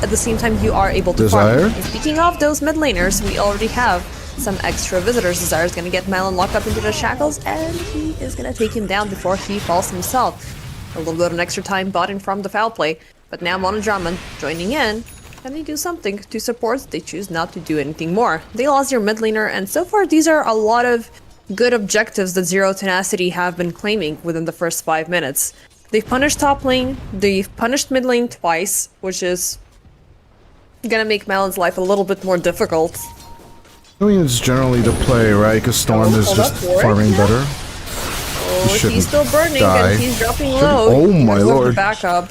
the same time, you are able to Desire? farm. And speaking of those mid laners, we already have some extra visitors. Desire is gonna get Malin locked up into the shackles, and he is gonna take him down before he falls himself. A little bit of an extra time bought in from the foul play, but now Monodrama joining in. Can they do something to support? They choose not to do anything more. They lost their mid laner, and so far these are a lot of good objectives that Zero Tenacity have been claiming within the first 5 minutes. They've punished top lane, they've punished mid lane twice, which is gonna make Malin's life a little bit more difficult. I mean, it's generally the play, right? Because Storm is hold just up for it, farming yeah. better. Oh, shouldn't he's still burning die. and he's dropping Should- low. oh Even my with lord. the backup.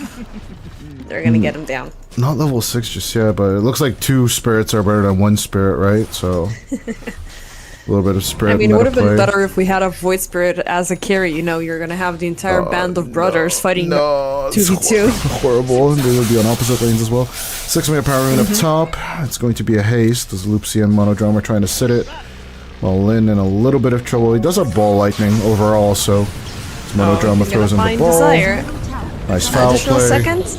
They're gonna get him down. Not level 6 just yet, but it looks like 2 spirits are better than 1 spirit, right? So... a little bit of spirit. I mean, it would have been meta play. better if we had a Void Spirit as a carry. You're gonna have the entire band of brothers fighting No, it's 2v2. horrible. And they would be on opposite lanes as well. 6-minute power rune up top. It's going to be a haste as Loopsy and Monodrama are trying to sit it. While Lin in a little bit of trouble. He does have ball lightning overall, so Monodrama throws in the ball. Desire. Nice foul Additional play. seconds.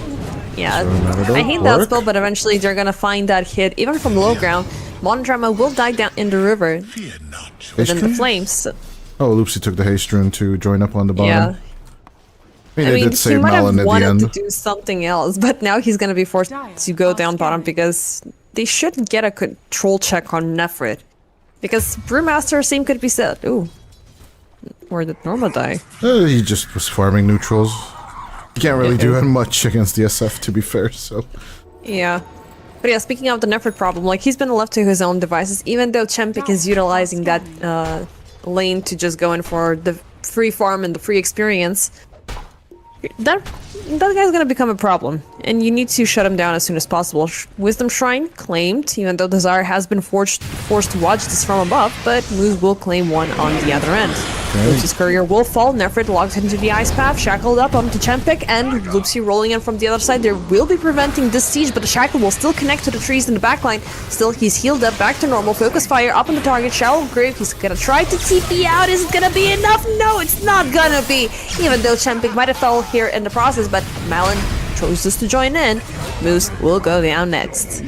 Yeah, I hate that spell, but eventually they're gonna find that hit, even from low ground. Monodrama will die down in the river within the flames. Oh, Loopsy took the haste rune to join up on the bottom. Yeah. I mean, I they mean, did he save might Malin have at the wanted to end. do something else, but now he's gonna be forced to go down bottom because they should get a control check on Nefrit. Because Brewmaster same could be said. Ooh. Where did Norma die? He just was farming neutrals. You can't really do much against the SF, to be fair, so... Yeah. But yeah, speaking of the Nefrit problem, like, he's been left to his own devices, even though Chempik is utilizing that lane to just go in for the free farm and the free experience. That guy's gonna become a problem, and you need to shut him down as soon as possible. Wisdom Shrine claimed, even though Desire has been forced to watch this from above, but Moose will claim one on the other end. Loopsy's courier will fall, Nefrit locked into the ice path, shackled up onto Chempik, and Loopsy rolling in from the other side. There will be preventing this siege, but the shackle will still connect to the trees in the backline. Still, he's healed up, back to normal. Focus fire up on the target, shallow grave. He's gonna try to TP out. Is it gonna be enough? No, it's not gonna be. Even though Chempik might have fell here in the process, but Malin chooses to join in. Moose will go down next.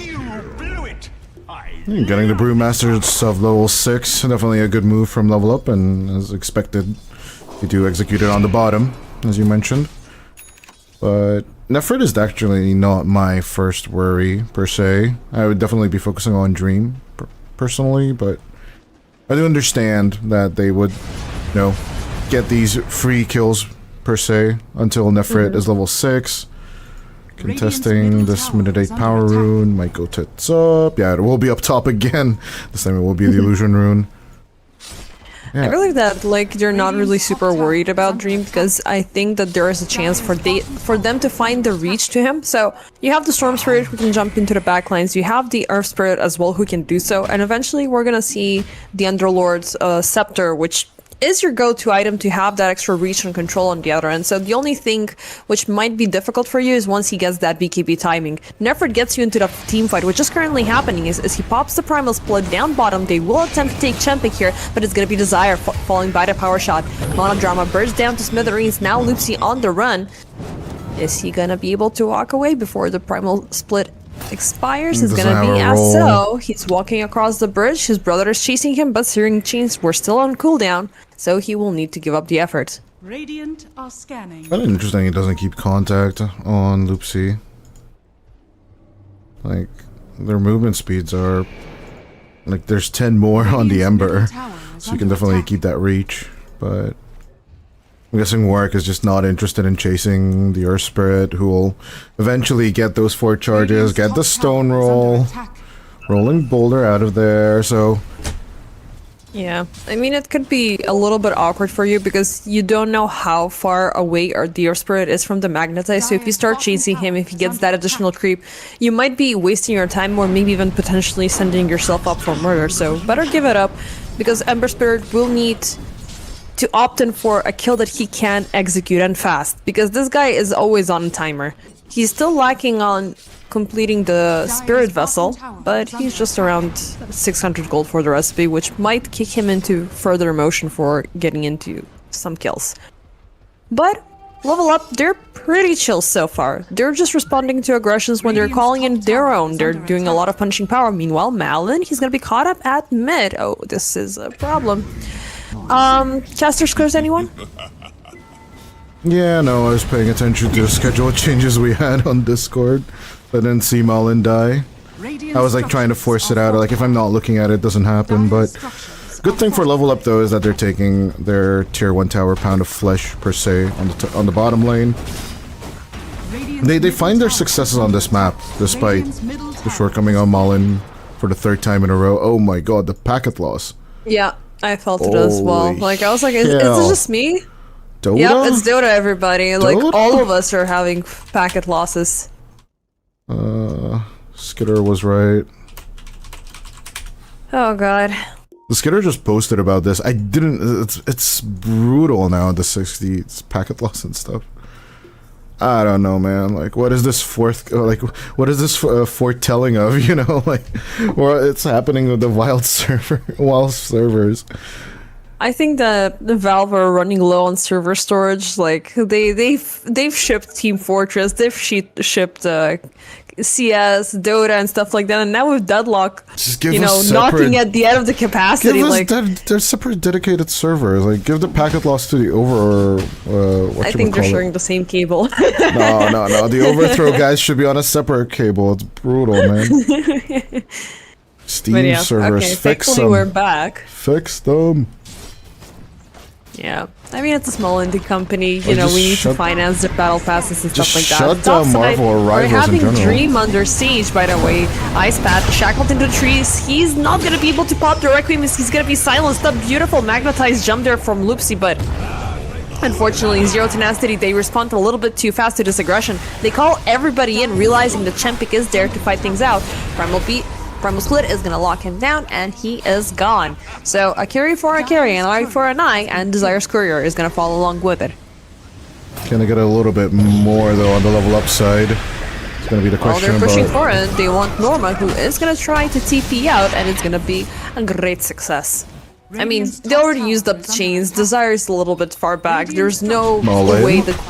Getting the Brewmaster of level 6, definitely a good move from level up, and as expected, you do execute it on the bottom, as you mentioned. But Nefrit is actually not my first worry, per se. I would definitely be focusing on Dream, personally, but I do understand that they would, get these free kills, per se, until Nefrit is level 6. Contesting this minute 8 power rune, might go tits up. Yeah, it will be up top again. This time it will be the illusion rune. Yeah. I believe that they're not really super worried about Dream because I think that there is a chance for them to find the reach to him. So you have the Storm Spirit who can jump into the backlines. You have the Earth Spirit as well who can do so, and eventually we're gonna see the Underlord's Scepter, which is your go-to item to have that extra reach and control on the other end. So the only thing which might be difficult for you is once he gets that BKB timing. Never gets you into the team fight, which is currently happening is he pops the Primal Split down bottom. They will attempt to take Champic here, but it's going to be Desire falling by the power shot. Monodrama bursts down to smithereens. Now Loopsy on the run. Is he going to be able to walk away before the Primal Split expires? Is gonna be as so. He's walking across the bridge. His brother is chasing him, but Searing Chains were still on cooldown, so he will need to give up the effort. Radiant are scanning. Kind of interesting he doesn't keep contact on Loopsy. Like, their movement speeds are... Like, there's 10 more on the Ember, so you can definitely keep that reach, but... I'm guessing Warwick is just not interested in chasing the Earth Spirit, who will eventually get those 4 charges, get the Stone Roll, Rolling Boulder out of there, so... Yeah, I mean, it could be a little bit awkward for you because you don't know how far away the Earth Spirit is from the Magnetize, so if you start chasing him, if he gets that additional creep, you might be wasting your time or maybe even potentially sending yourself up for murder, so better give it up because Ember Spirit will need to opt in for a kill that he can execute and fast, because this guy is always on timer. He's still lacking on completing the Spirit Vessel, but he's just around 600 gold for the recipe, which might kick him into further motion for getting into some kills. But level up, they're pretty chill so far. They're just responding to aggressions when they're calling in their own. They're doing a lot of punching power. Meanwhile, Malin, he's gonna be caught up at mid. Oh, this is a problem. Caster scores anyone? Yeah, no, I was paying attention to the schedule changes we had on Discord. I didn't see Malin die. I was like trying to force it out, like if I'm not looking at it, it doesn't happen, but... Good thing for level up though is that they're taking their tier 1 tower pound of flesh per se on the bottom lane. They find their successes on this map, despite the shortcoming on Malin for the 3rd time in a row. Oh my god, the packet loss. Yeah. I felt it as well. Like, I was like, is it just me? Dota? Yep, it's Dota, everybody. Dota? Like, all of us are having packet losses. Skitter was right. Oh, God. The Skitter just posted about this. I didn't... It's brutal now, the 60. It's packet loss and stuff. I don't know, man. Like, what is this what is this foretelling of, you know? Like, or it's happening with the wild servers. I think that the Valve are running low on server storage. Like, they've shipped Team Fortress, they've shipped CS, Dota, and stuff like that, and now with Deadlock, you know, knocking at the end of the capacity. Like, they're separate dedicated servers. Like, give the packet loss to the I think they're sharing the same cable. No. The overthrow guys should be on a separate cable. It's brutal, man. Steam servers, okay, fix thankfully them. we're back. Fix them. Yeah, I mean, it's a small indie company, you know, we need to finance their battle passes and stuff like that. Shut down Marvel or Rivals we're having in general. Dream under siege, by the way. Ice Path shackled into trees. He's not going to be able to pop the Requiem. He's going to be silenced. A beautiful magnetized jump there from Loopsy, but unfortunately, Zero Tenacity, they respond a little bit too fast to this aggression. They call everybody in, realizing that Champic is there to fight things out. Primal Split is going to lock him down, and he is gone. So, a carry for a carry, an eye for an eye, and Desire's Courier is going to follow along with it. Can I get a little bit more, though, on the level up side? It's going to be the question. Well, they're pushing for it. They want Norma, who is going to try to TP out, and it's going to be a great success. I mean, they already used up the chains. Desire is a little bit far back. There's no way that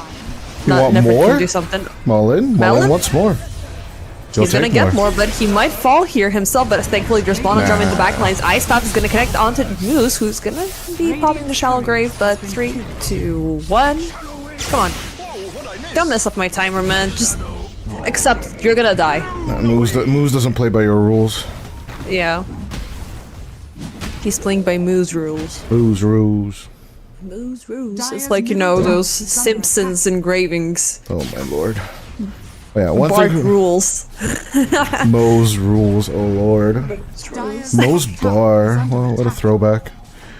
Never can do something. Malin wants more. He's gonna get more, but he might fall here himself, but thankfully there's Monodrum in the backlines. Ice Path is gonna connect onto Moose, who's gonna be popping the Shallow Grave, but 3, 2, 1. Come on. Don't mess up my timer, man. Just accept you're gonna die. Moose doesn't play by your rules. Yeah. He's playing by Moose rules. Moose rules. Moose rules. It's like, you know, those Simpsons engravings. Oh my lord. Yeah, one Bart thing. rules. Moe's rules, oh lord. Moe's bar. Well, what a throwback.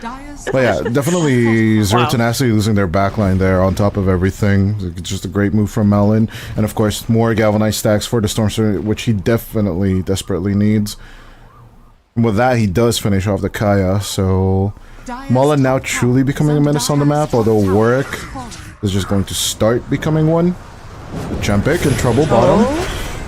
But yeah, definitely Zero Tenacity losing their backline there on top of everything. It's just a great move from Malin. And of course, more galvanized stacks for the Stormstorm, which he definitely desperately needs. And with that, he does finish off the Kaya, so Mullen now truly becoming a menace on the map, although Warwick is just going to start becoming one. The Champic in trouble bottom.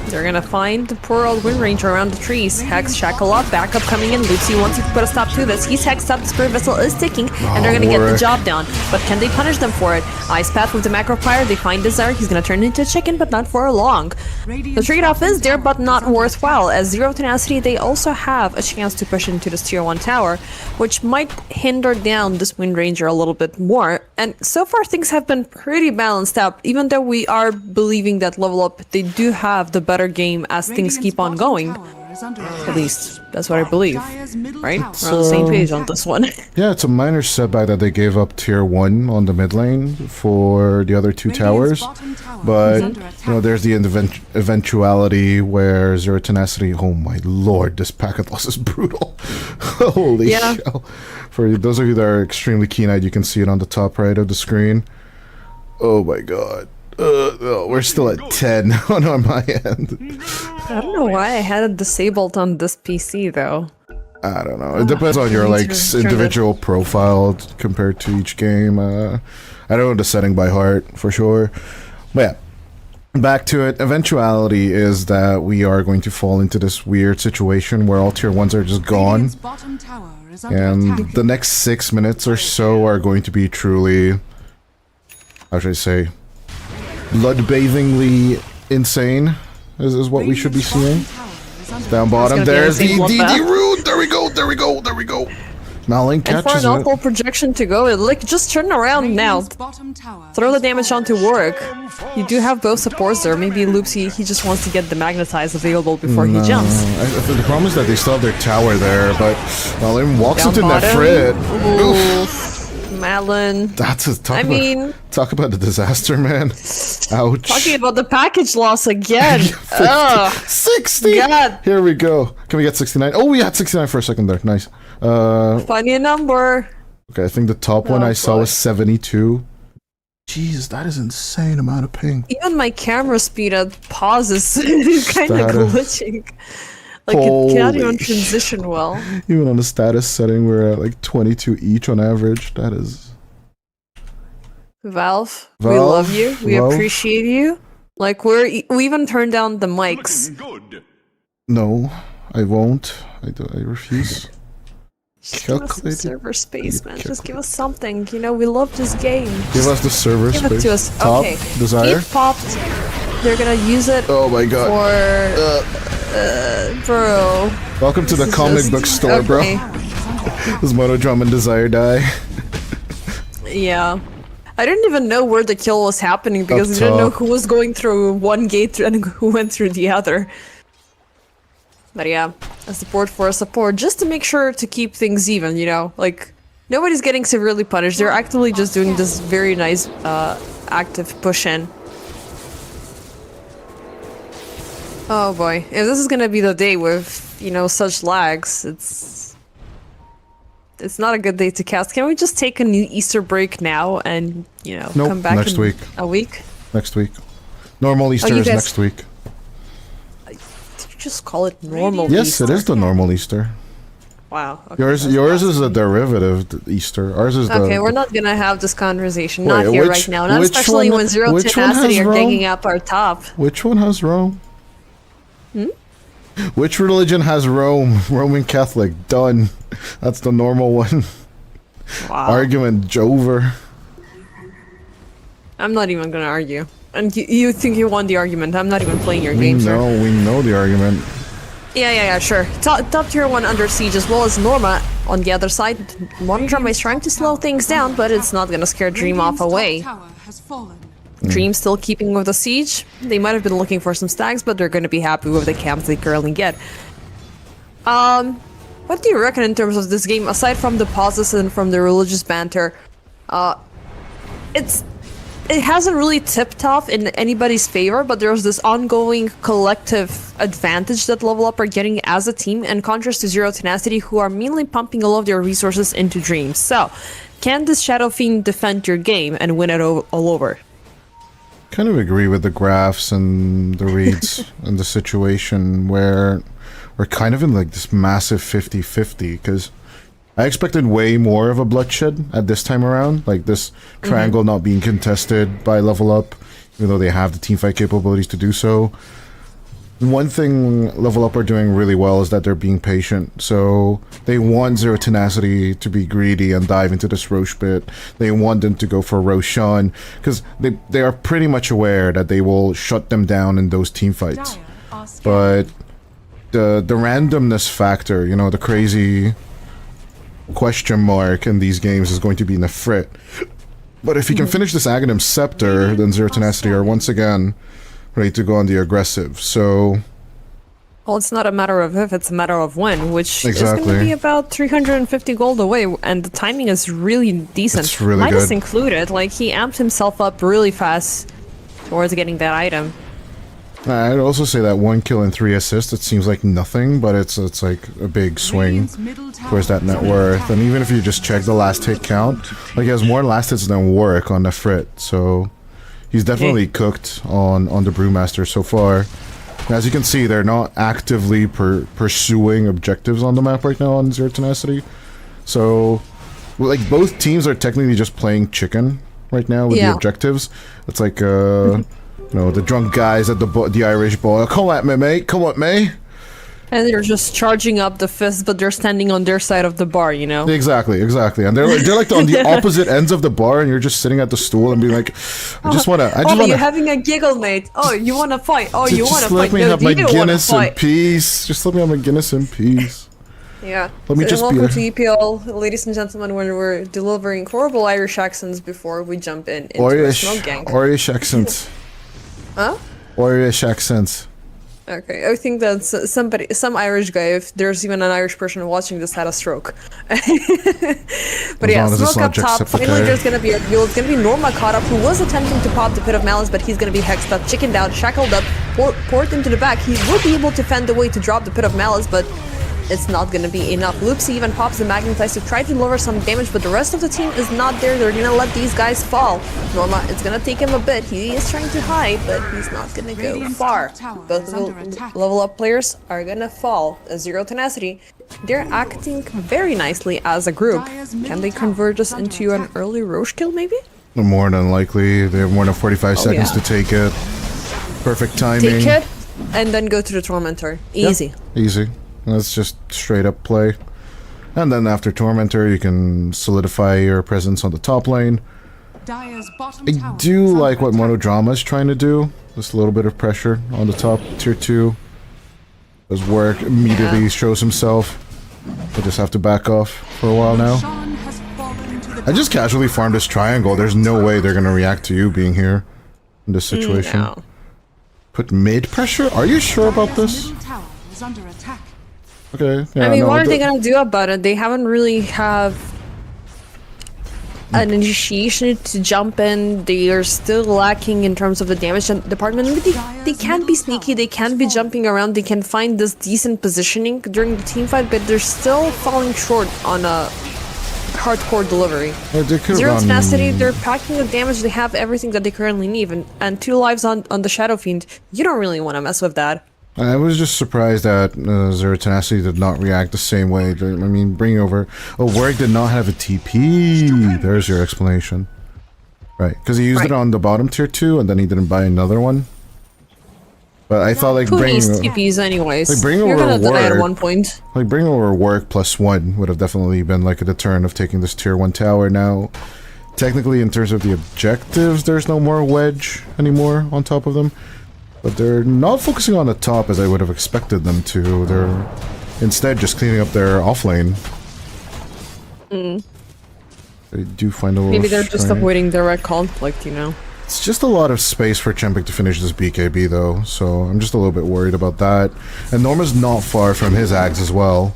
They're gonna find the poor old Wind Ranger around the trees. Hex, Shackle up, backup coming in. Lucy wants to put a stop to this. He's hexed up, the Spirit Vessel is ticking, and they're gonna get the job done. But can they punish them for it? Ice Path with the Macro Fire, they find Desire. He's gonna turn into a chicken, but not for long. The trade-off is there, but not worthwhile. As Zero Tenacity, they also have a chance to push into this Tier 1 tower, which might hinder down this Wind Ranger a little bit more. And so far, things have been pretty balanced out, even though we are believing that level up, they do have the better game as things keep on going. At least, that's what I believe. Right? We're on the same page on this one. Yeah, it's a minor setback that they gave up tier 1 on the mid lane for the other two towers. But, you know, there's the eventuality where Zero Tenacity... Oh my lord, this packet loss is brutal. Holy shell. For those of you that are extremely keen-eyed, you can see it on the top right of the screen. Oh my god. No, we're still at 10 on my end. I don't know why I had it disabled on this PC though. I don't know. It depends on your like individual profile compared to each game. I don't know the setting by heart for sure. But yeah, back to it. Eventuality is that we are going to fall into this weird situation where all tier 1s are just gone. And the next 6 minutes or so are going to be truly, how should I say, blood-bathingly insane is what we should be seeing. Down bottom, there's the Rune. There we go. Malin catches and for an it. awful projection to go, like just turn around now. Throw the damage onto Warwick. You do have both supports there. Maybe Loopsy, he just wants to get the Magnetize available before he jumps. The problem is that they still have their tower there, but Malin walks Down into bottom. Nefrit. Malin. That's a talk about the disaster, man. Ouch. Talking about the package loss again. 60. God. Here we go. Can we get 69? Oh, we had 69 for a second there. Nice. Funny number. Okay, I think the top one I saw was 72. Jeez, that is insane amount of ping. Even my camera speed at pause is kind of glitching. Like it cannot even transition well. Even on the status setting, we're at like 22 each on average. That is... Valve, we love you. We appreciate you. Like we even turned down the mics. No, I won't. I refuse. Just give us some server space, man. Just give us something. You know, we love this game. Give us the server give space. Give it to us. Top, okay. Desire. Keep popped. They're gonna use it. Oh my god. For bro. Welcome to the comic book store, bro. Does Mono Drum and Desire die? Yeah. I didn't even know where the kill was happening because I didn't know who was going through one gate and who went through the other. But yeah, a support for a support, just to make sure to keep things even, you know? Like, nobody's getting severely punished. They're actively just doing this very nice active push-in. Oh boy, if this is gonna be the day with, you know, such lags, it's not a good day to cast. Can we just take a new Easter break now and, you know, come back next week. A week? Next week. Normal Easter is next week. Did you just call it normal yes, Easter? It is the normal Easter. Wow. Okay, yours is a derivative Easter. Ours is the... Okay, we're not gonna have this conversation. Not here right now. Not especially when Zero Tenacity are taking up our top. Which one has Rome? Which religion has Rome? Roman Catholic. Done. That's the normal one. Wow. Argument over. I'm not even gonna argue. And you think you won the argument. I'm not even playing your game, sir. We know the argument. Yeah, sure. Top tier 1 under siege as well as Norma on the other side. Modern Drama is trying to slow things down, but it's not gonna scare Dream off away. Dream still keeping with the siege. They might have been looking for some stacks, but they're gonna be happy with the camps they currently get. What do you reckon in terms of this game, aside from the pauses and from the religious banter? It hasn't really tipped off in anybody's favor, but there's this ongoing collective advantage that Level Up are getting as a team, in contrast to Zero Tenacity, who are mainly pumping all of their resources into Dream. So, can this Shadow Fiend defend your game and win it all over? Kind of agree with the graphs and the reads and the situation where we're kind of in like this massive 50-50, because I expected way more of a bloodshed at this time around, like this triangle not being contested by level up, even though they have the teamfight capabilities to do so. One thing level up are doing really well is that they're being patient. So they want Zero Tenacity to be greedy and dive into this Roche bit. They want them to go for Roshan because they are pretty much aware that they will shut them down in those team fights. But the randomness factor, you know, the crazy question mark in these games is going to be in the Frit. But if you can finish this Aghanim Scepter, then Zero Tenacity are once again ready to go on the aggressive. So, well, it's not a matter of if, it's a matter of when, which is Exactly. going to be about 350 gold away, and the timing is really decent. It's really Midas good. included, like, he amped himself up really fast towards getting that item. I'd also say that 1 kill and 3 assists, it seems like nothing, but it's like a big swing towards that net worth. And even if you just check the last hit count, like he has more last hits than Warwick on the Frit, so he's definitely cooked on the Brewmaster so far. As you can see, they're not actively pursuing objectives on the map right now on Zero Tenacity. So, like, both teams are technically just playing chicken right now with the objectives. It's like, you know, the drunk guys at the Irish bar. Come at me, mate. Come at me. And they're just charging up the fist, but they're standing on their side of the bar, you know? Exactly. And they're like on the opposite ends of the bar, and you're just sitting at the stool and being like, I just wanna. You're having a giggle, mate. Oh, you wanna fight? Oh, you wanna Just fight? let me No, have my you don't wanna Guinness in fight. peace. Just let me have my Guinness in peace. Yeah. Let me just be welcome a- to EPL, ladies and gentlemen, when we're delivering horrible Irish accents before we jump into Irish, a smoke gang. Irish accents. Huh? Irish accents. Okay, I think that some Irish guy, if there's even an Irish person watching this, had a stroke. But yeah, long as it's smoke not up top. Jacksepticeye. Finally, there's gonna be a duel. It's gonna be Norma caught up, who was attempting to pop the Pit of Malice, but he's gonna be hexed up, chickened out, shackled up, poured into the back. He will be able to fend away to drop the Pit of Malice, but it's not gonna be enough. Loopsy even pops the Magnetize to try to lower some damage, but the rest of the team is not there. They're gonna let these guys fall. Norma, it's gonna take him a bit. He is trying to hide, but he's not gonna go far. Both level up players are gonna fall. Zero Tenacity, they're acting very nicely as a group. Can they convert us into an early Roche kill, maybe? More than likely. They have more than 45 seconds yeah. to take it. Perfect timing. Take it, and then go to the Tormentor. Easy. Easy. That's just straight up play. And then after Tormentor, you can solidify your presence on the top lane. I do like what Monodrama is trying to do. Just a little bit of pressure on the top tier 2. His work immediately shows himself. I just have to back off for a while now. I just casually farmed this triangle. There's no way they're gonna react to you being here in this situation. No. Put mid pressure? Are you sure about this? Okay. Yeah, I mean, no, what are they gonna do about it? They haven't really have an initiation to jump in. They are still lacking in terms of the damage department. They can be sneaky, they can be jumping around, they can find this decent positioning during the team fight, but they're still falling short on a hardcore delivery. Zero Tenacity, they're packing the damage, they have everything that they currently need, and 2 lives on the Shadow Fiend. You don't really want to mess with that. I was just surprised that Zero Tenacity did not react the same way. I mean, bringing over... Oh, Warwick did not have a TP. There's your explanation. Right, because he used it on the bottom tier 2, and then he didn't buy another one. But I thought, like, Who bringing... needs TPs anyways? Like, bringing You're over gonna die at Warwick- one point. Like, bringing over Warwick +1 would have definitely been, like, a deterrent of taking this tier 1 tower. Now, technically, in terms of the objectives, there's no more wedge anymore on top of them. But they're not focusing on the top as I would have expected them to. They're instead just cleaning up their offlane. They do find a little Maybe they're just strength. avoiding direct conflict, you know? It's just a lot of space for Chempik to finish this BKB though, so I'm just a little bit worried about that. And Norma's not far from his Ags as well.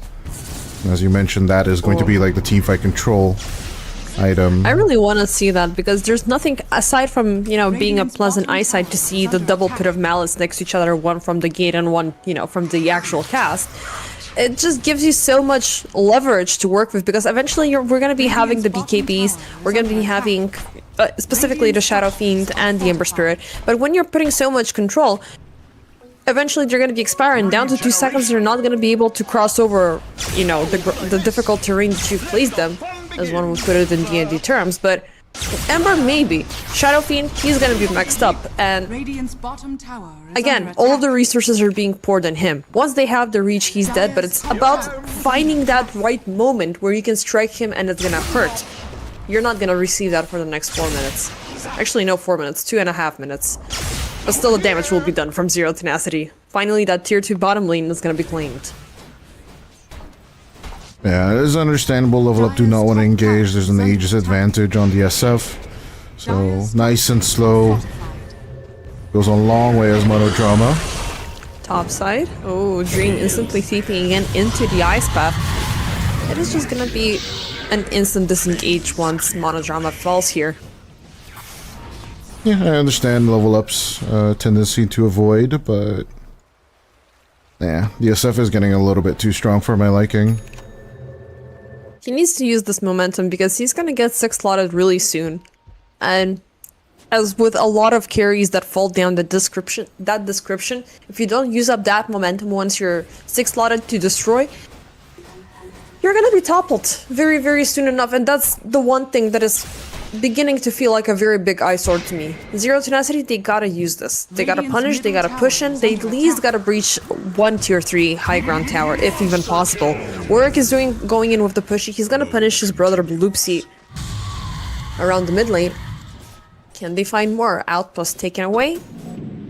As you mentioned, that is going to be like the teamfight control item. I really want to see that because there's nothing aside from, you know, being a pleasant eyesight to see the double Pit of Malice next to each other, one from the gate and one, you know, from the actual cast. It just gives you so much leverage to work with because eventually we're going to be having the BKBs, we're going to be having specifically the Shadow Fiend and the Ember Spirit. But when you're putting so much control, eventually they're going to be expiring. Down to 2 seconds, they're not going to be able to cross over, you know, the difficult terrain that you've placed them, as one would put it in D&D terms. But Ember, maybe. Shadow Fiend, he's going to be mixed up. And Radiant's bottom tower is again, under all of attack. the resources are being poured on him. Once they have the reach, he's dead, but it's about finding that right moment where you can strike him and it's going to hurt. You're not going to receive that for the next 4 minutes. Actually, no 4 minutes, 2.5 minutes. But still the damage will be done from Zero Tenacity. Finally, that tier 2 bottom lane is gonna be claimed. Yeah, it is understandable. Level up do not want to engage. There's an Aegis advantage on the SF. So, nice and slow. Goes a long way as monodrama. Top side. Oh, Dream instantly TPing again into the ice path. It is just gonna be an instant disengage once monodrama falls here. Yeah, I understand level up's tendency to avoid, but yeah, the SF is getting a little bit too strong for my liking. He needs to use this momentum because he's gonna get 6 slotted really soon. And as with a lot of carries that fall down that description, if you don't use up that momentum once you're 6 slotted to destroy, you're gonna be toppled very, very soon enough. And that's the one thing that is beginning to feel like a very big eyesore to me. Zero Tenacity, they gotta use this. They gotta punish, they gotta push in, they at least gotta breach one tier 3 high ground tower, if even possible. Warwick is going in with the pushy, he's gonna punish his brother Bloopsy around the mid lane. Can they find more? Outpost taken away.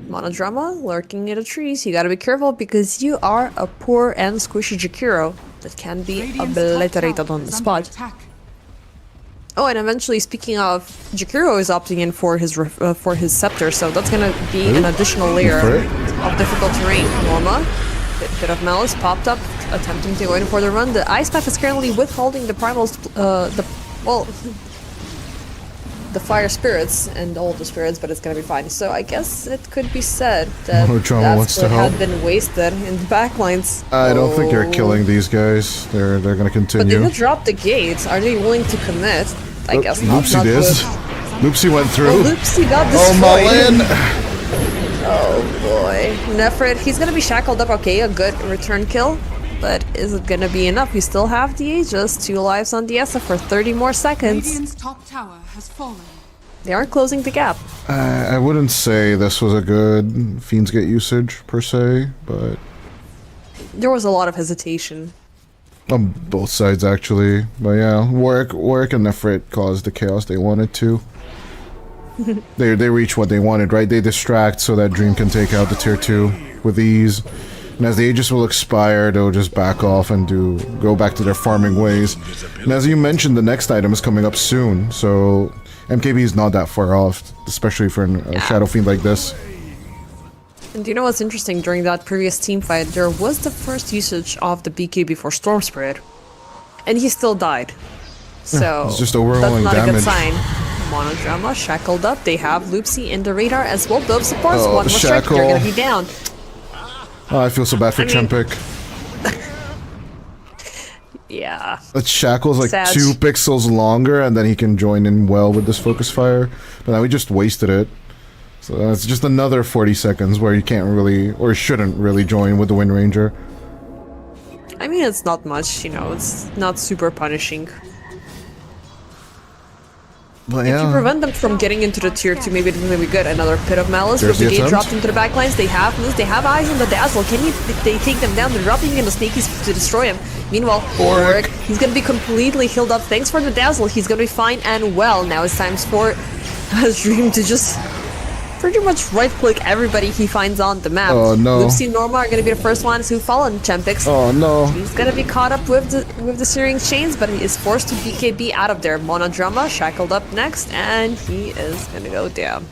Monodrama lurking in the trees, you gotta be careful because you are a poor and squishy Jakiro that can be Radiant's top obliterated tower on the is under spot. attack. Oh, and eventually, speaking of, Jakiro is opting in for his scepter, so that's gonna be an additional layer of difficult terrain. Norma, bit of malice popped up, attempting to go in for the run. The ice path is currently withholding the primals, the fire spirits and all the spirits, but it's gonna be fine. So I guess it could be said that Monodrama wants that to had help. been wasted in the backlines. I don't think they're killing these guys. They're gonna But they continue. did drop the gates. Are they willing to commit? I guess not. Loopsy Not did. with- Loopsy went Oh, through. Loopsy got Oh, destroyed. Malin! Oh boy. Nefrit, he's gonna be shackled up. Okay, a good return kill. But is it gonna be enough? We still have the Aegis. 2 lives on the SF for 30 more seconds. Radiant's top tower has fallen. They are closing the gap. I wouldn't say this was a good Fiends Gate usage, per se, but There was a lot of hesitation. on both sides, actually. But yeah, Warwick and Nefrit caused the chaos they wanted to. They reach what they wanted, right? They distract so that Dream can take out the tier 2 with ease. And as the Aegis will expire, they'll just back off and go back to their farming ways. And as you mentioned, the next item is coming up soon, so MKB is not that far off, especially for a Shadow Fiend like this. And do you know what's interesting? During that previous team fight, there was the first usage of the BKB for Storm Spirit. And he still died. So, it's just overwhelming that's not a good damage. sign. Monodrama shackled up. They have Loopsy in the radar as well. Both supports. Oh, One more strike. They're shackle. gonna be down. Oh, I feel so bad for I mean- Chempik. Yeah. That shackle's like Sad. 2 pixels longer, and then he can join in well with this focus fire. But now we just wasted it. So that's just another 40 seconds where you can't really, or shouldn't really join with the Wind Ranger. I mean, it's not much, you know, it's not super punishing. But If you yeah, prevent them from getting into the tier 2, maybe it's gonna be good. Another Pit of Malice. There's the Brigade attempt. dropped into the backlines. They have moves. They have eyes on the Dazzle. They take them down? They're dropping in the Snakies to destroy him. Meanwhile, Warwick, he's gonna be completely healed up. Thanks for the Dazzle. He's gonna be fine and well. Now it's time for Dream to just pretty much right-click everybody he finds on the map. Oh, no. Lucy and Norma are gonna be the first ones who fall on Chempix. oh no. He's gonna be caught up with the searing chains, but he is forced to BKB out of there. Monodrama shackled up next, and he is gonna go down.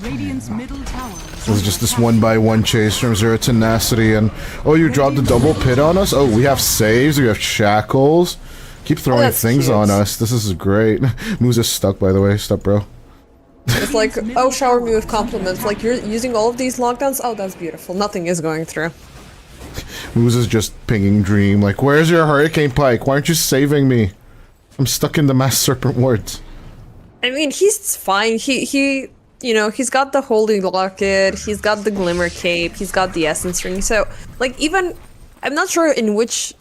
Radiant's middle tower is It was just this 1-by-1 chase from Zero Tenacity, and oh, you dropped a double pit on us? Oh, we have saves, we have shackles. Keep throwing that's things cute. on us. This is great. Moose is stuck, by the way. Stop, bro. It's like, oh, shower me with compliments. Like, you're using all of these lockdowns? Oh, that's beautiful. Nothing is going through. Moose is just pinging Dream, like, where's your Hurricane Pike? Why aren't you saving me? I'm stuck in the Mass Serpent Wards. I mean, he's fine. He you know, he's got the Holy Locket, he's got the Glimmer Cape, he's got the Essence Ring. So, like, even I'm not sure in which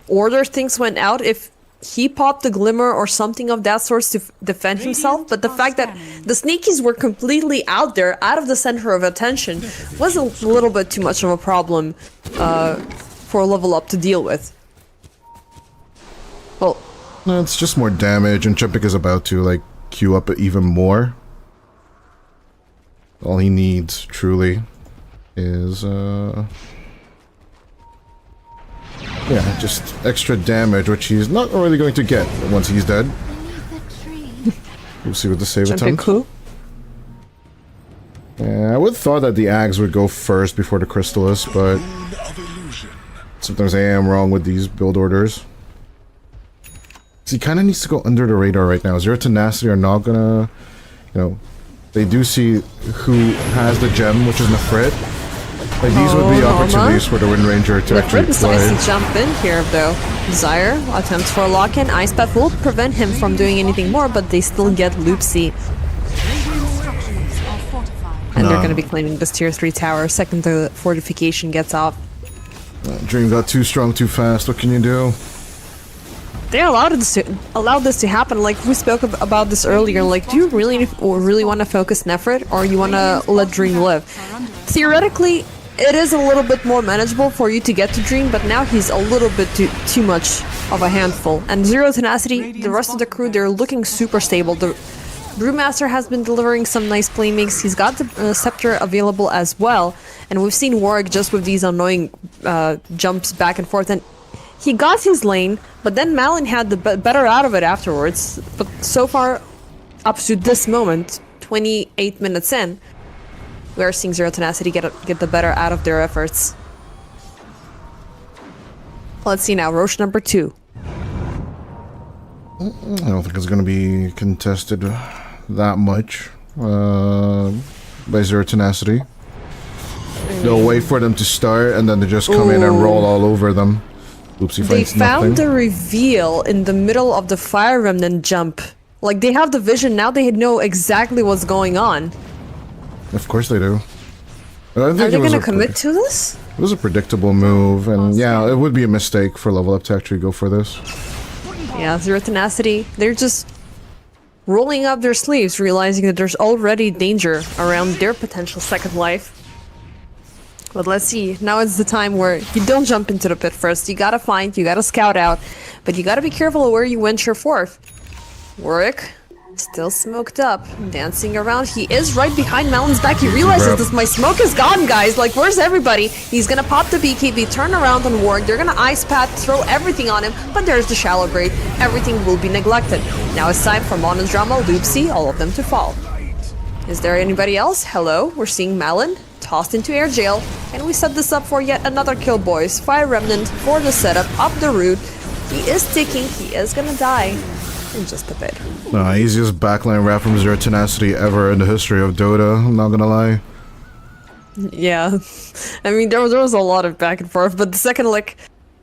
order things went out, if he popped the Glimmer or something of that sort to defend himself, but the fact that the sneakies were completely out there, out of the center of attention, was a little bit too much of a problem for a level up to deal with. Well, No, it's just more damage, and Chempik is about to, like, queue up even more. All he needs, truly, is, yeah, just extra damage, which he's not really going to get once he's dead. We'll see what the save attempt. Chempik who? Yeah, I would have thought that the Ags would go first before the Crystallis, but sometimes I am wrong with these build orders. So he kind of needs to go under the radar right now. Zero Tenacity are not gonna, you know, they do see who has the gem, which is Nefrit. Like, these would be opportunities for the Wind Ranger to actually Nefrit play. decides to jump in here, though. Desire attempts for a lock-in. Ice Path will prevent him from doing anything more, but they still get Loopsy. And they're going to be claiming this tier 3 tower. Second the fortification gets off. Dream got too strong too fast. What can you do? They allowed this to happen. Like, we spoke about this earlier. Like, do you really want to focus Nefrit, or you want to let Dream live? Theoretically, it is a little bit more manageable for you to get to Dream, but now he's a little bit too much of a handful. And Zero Tenacity, the rest of the crew, they're looking super stable. The Brewmaster has been delivering some nice playmates. He's got the Scepter available as well. And we've seen Warwick just with these annoying jumps back and forth. And he got his lane, but then Malin had the better out of it afterwards. But so far, up to this moment, 28 minutes in, we are seeing Zero Tenacity get the better out of their efforts. Let's see now, Roche number 2. I don't think it's going to be contested that much by Zero Tenacity. They'll wait for them to start, and then they just come in and roll all over them. Oopsie, They finds found nothing. the reveal in the middle of the Fire Remnant jump. Like, they have the vision, now they know exactly what's going on. Of course they do. But I think Are they it was gonna a commit to this? It was a predictable move, and yeah, it would be a mistake for Level Up to actually go for this. Yeah, Zero Tenacity, they're just rolling up their sleeves, realizing that there's already danger around their potential second life. But let's see, now it's the time where you don't jump into the pit first. You gotta find, you gotta scout out, but you gotta be careful where you venture forth. Warwick, still smoked up, dancing around. He is right behind Malin's back. He realizes this, my smoke is gone, guys. Like, where's everybody? He's gonna pop the BKB, turn around on Warwick. They're gonna Ice Path, throw everything on him, but there's the Shallow Grade. Everything will be neglected. Now it's time for Mon and Drama, Loopsy, all of them to fall. Is there anybody else? Hello, we're seeing Malin tossed into air jail, and we set this up for yet another kill, boys. Fire Remnant for the setup, up the route. He is ticking, he is gonna die in just a bit. Easiest backline wrap from Zero Tenacity ever in the history of Dota, I'm not gonna lie. Yeah, I mean, there was a lot of back and forth, but the second, like,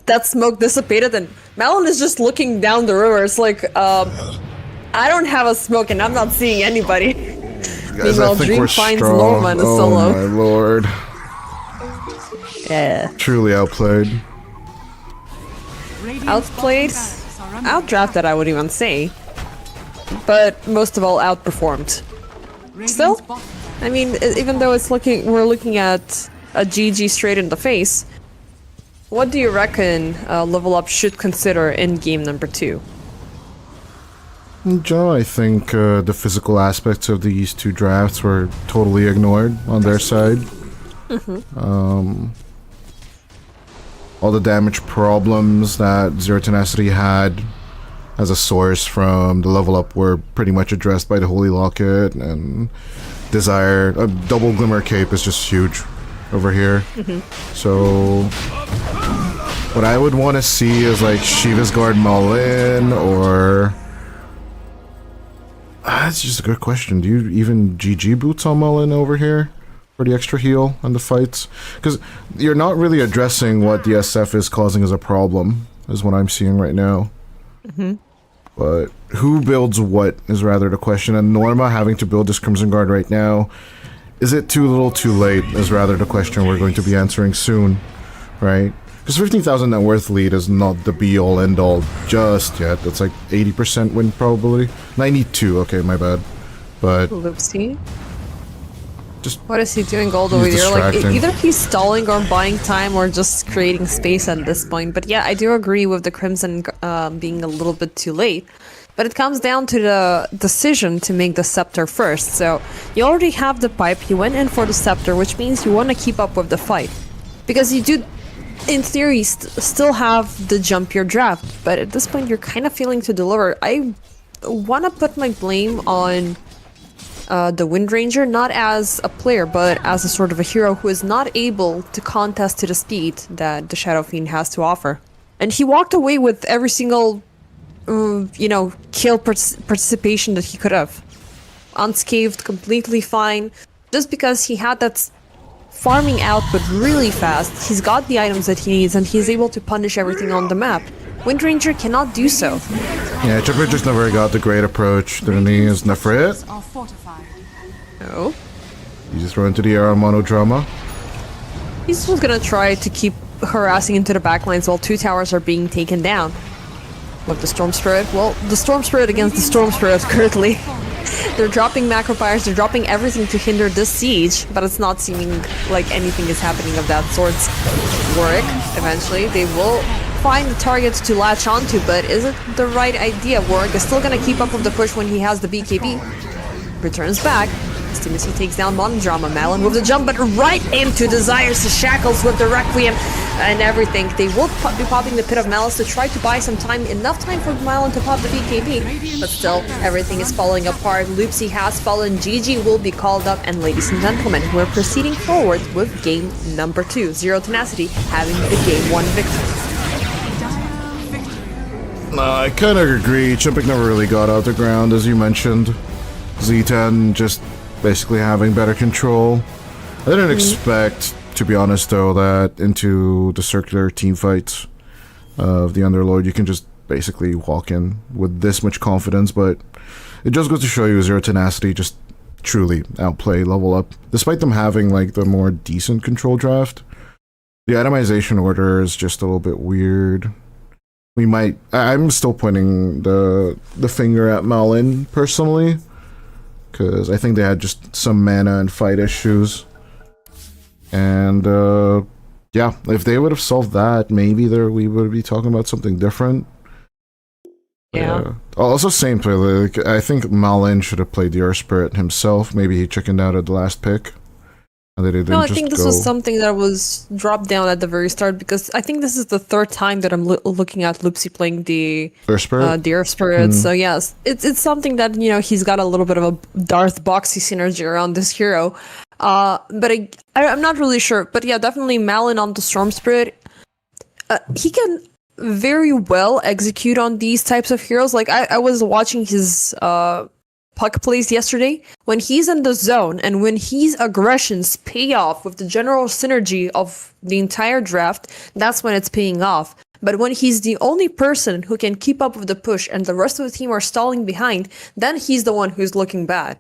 that smoke dissipated and Malin is just looking down the river. It's like, I don't have a smoke and I'm not seeing anybody. Guys, Meanwhile, I think Dream we're finds strong. Norma in a Oh solo. my lord. Yeah. Truly outplayed. Outplayed? Outdrafted, I would even say. But most of all, outperformed. Still, I mean, even though we're looking at a GG straight in the face, what do you reckon Level Up should consider in game number 2? In general, I think the physical aspects of these two drafts were totally ignored on their side. All the damage problems that Zero Tenacity had as a source from the Level Up were pretty much addressed by the Holy Locket, and Desire. A double Glimmer Cape is just huge over here. So what I would want to see is like Shiva's Guard Malin, or that's just a good question. Do you even GG boots on Mullen over here for the extra heal on the fights? Because you're not really addressing what the SF is causing as a problem, is what I'm seeing right now. But who builds what is rather the question, and Norma having to build this Crimson Guard right now, is it too little too late is rather the question we're going to be answering soon, right? Because 15,000 net worth lead is not the be-all end-all just yet. It's like 80% win probability. 92, okay, my bad. But... Loopsy. Just what is he doing gold over here? Like, either he's stalling or buying time or just creating space at this point. But yeah, I do agree with the Crimson being a little bit too late. But it comes down to the decision to make the Scepter first. So you already have the pipe, you went in for the Scepter, which means you want to keep up with the fight. Because you do, in theory, still have the jump your draft. But at this point, you're kind of failing to deliver. I want to put my blame on the Wind Ranger, not as a player, but as a sort of a hero who is not able to contest to the speed that the Shadow Fiend has to offer. And he walked away with every single you know, kill participation that he could have. Unscathed, completely fine. Just because he had that farming output really fast, he's got the items that he needs and he's able to punish everything on the map. Wind Ranger cannot do so. Yeah, Chipper just never got the great approach. Didn't he? Is Nefrit? No. He just ran into the air on monodrama. He's just gonna try to keep harassing into the backlines while 2 towers are being taken down. With the Storm Spirit? Well, the Storm Spirit against the Storm Spirit currently. They're dropping macropires, they're dropping everything to hinder this siege, but it's not seeming like anything is happening of that sort's work. Eventually, they will find the targets to latch onto, but is it the right idea? Warwick is still gonna keep up with the push when he has the BKB. Returns back. As soon as he takes down Monodrama, Malin with the jump, but right into Desire's Shackles with the Requiem and everything. They will be popping the Pit of Malice to try to buy some time, enough time for Malin to pop the BKB, but still, everything is falling apart. Loopsy has fallen, GG will be called up, and ladies and gentlemen, we're proceeding forward with game number 2. Zero Tenacity having the game 1 victory. I kind of agree. Chimpik never really got out the ground, as you mentioned. Z10 just basically having better control. I didn't expect, to be honest though, that into the circular team fights of the Underlord you can just basically walk in with this much confidence, but it just goes to show you Zero Tenacity just truly outplay level up. Despite them having like the more decent control draft, the itemization order is just a little bit weird. We might... I'm still pointing the finger at Malin, personally. Because I think they had just some mana and fight issues. And, yeah, if they would have solved that, maybe we would be talking about something different. Yeah. Also, same play. Like, I think Malin should have played the Earth Spirit himself. Maybe he chickened out at the last pick. And they didn't no, I think this was something that was dropped down at the very start, because I think this is the third time that I'm looking at Loopsy playing the Earth Spirit. The Earth Spirit. So yes, it's something that, you know, he's got a little bit of a Darth Boxy synergy around this hero. But I'm not really sure. But yeah, definitely Malin on the Storm Spirit. He can very well execute on these types of heroes. Like I was watching his puck plays yesterday. When he's in the zone and when his aggressions pay off with the general synergy of the entire draft, that's when it's paying off. But when he's the only person who can keep up with the push and the rest of the team are stalling behind, then he's the one who's looking bad.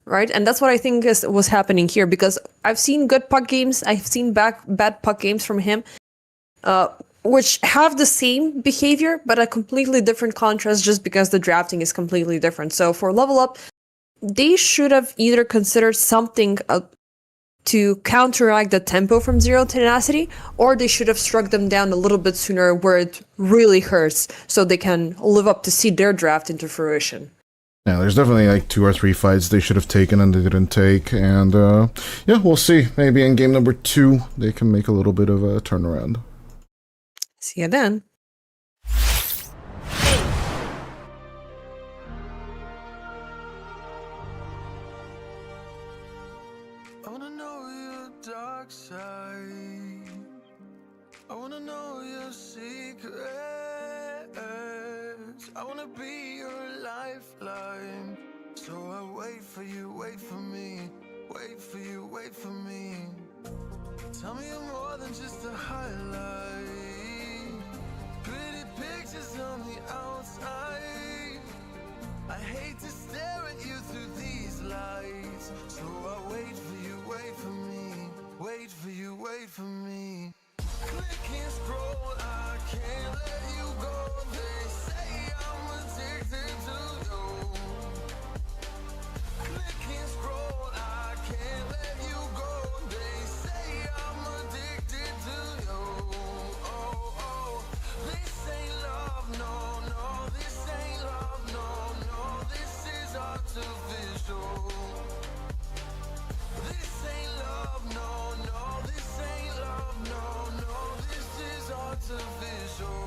Right? And that's what I think was happening here, because I've seen good puck games, I've seen bad puck games from him, which have the same behavior, but a completely different contrast just because the drafting is completely different. So for level up, they should have either considered something to counteract the tempo from Zero Tenacity, or they should have struck them down a little bit sooner where it really hurts, so they can live up to see their draft into fruition. Yeah, there's definitely like 2 or 3 fights they should have taken and they didn't take, and yeah, we'll see. Maybe in game number 2 they can make a little bit of a turnaround. See you then. I wanna know your dark side. I wanna know your secrets. I wanna be your lifeline. So I wait for you, wait for me. Wait for you, wait for me. Tell me you're more than just a highlight. Pretty pictures on the outside. I hate to stare at you through these lights, so I wait for you, wait for me, wait for you, wait for me. Click and scroll, I can't let you go. They say I'm addicted to you. Click and scroll, I can't let you go. They say I'm addicted to you. Oh, oh, this ain't love, no, no. This ain't love, no, no. This is artificial. This ain't love, no, no. This ain't love, no, no. This is artificial.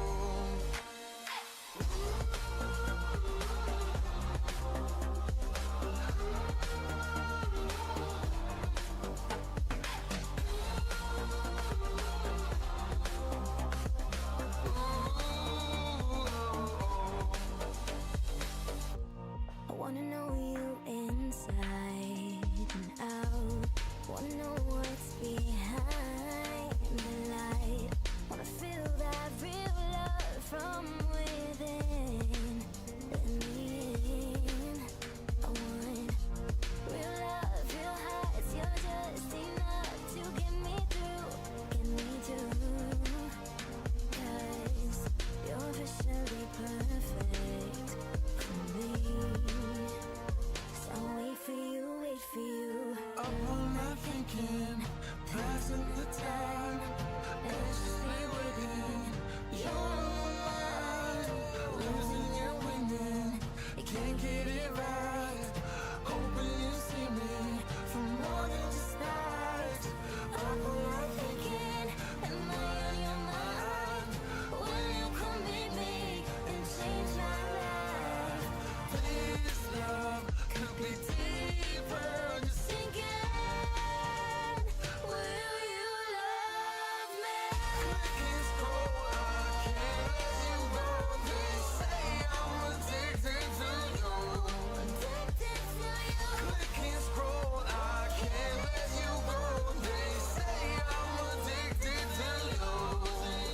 I wanna know you inside and out. Wanna know what's behind the light. Wanna feel that real love from within. Let me in. I want real love, real hearts. You're just enough to get me through, get me through. 'Cause you're officially perfect for me. So I'll wait for you, wait for you. Up all night thinking, passing the time, anxiously waiting. You're mine, losing and winning. You can't get it right. Hoping you see me for more than just nights. Up all night thinking, am I on your mind? Will you come meet me and change my life? This love could be deeper. Just thinking, will you love me? Click and scroll, I can't let you go. They say I'm addicted to you. Addicted to you. Click and scroll, I can't let you go. They say I'm addicted to you.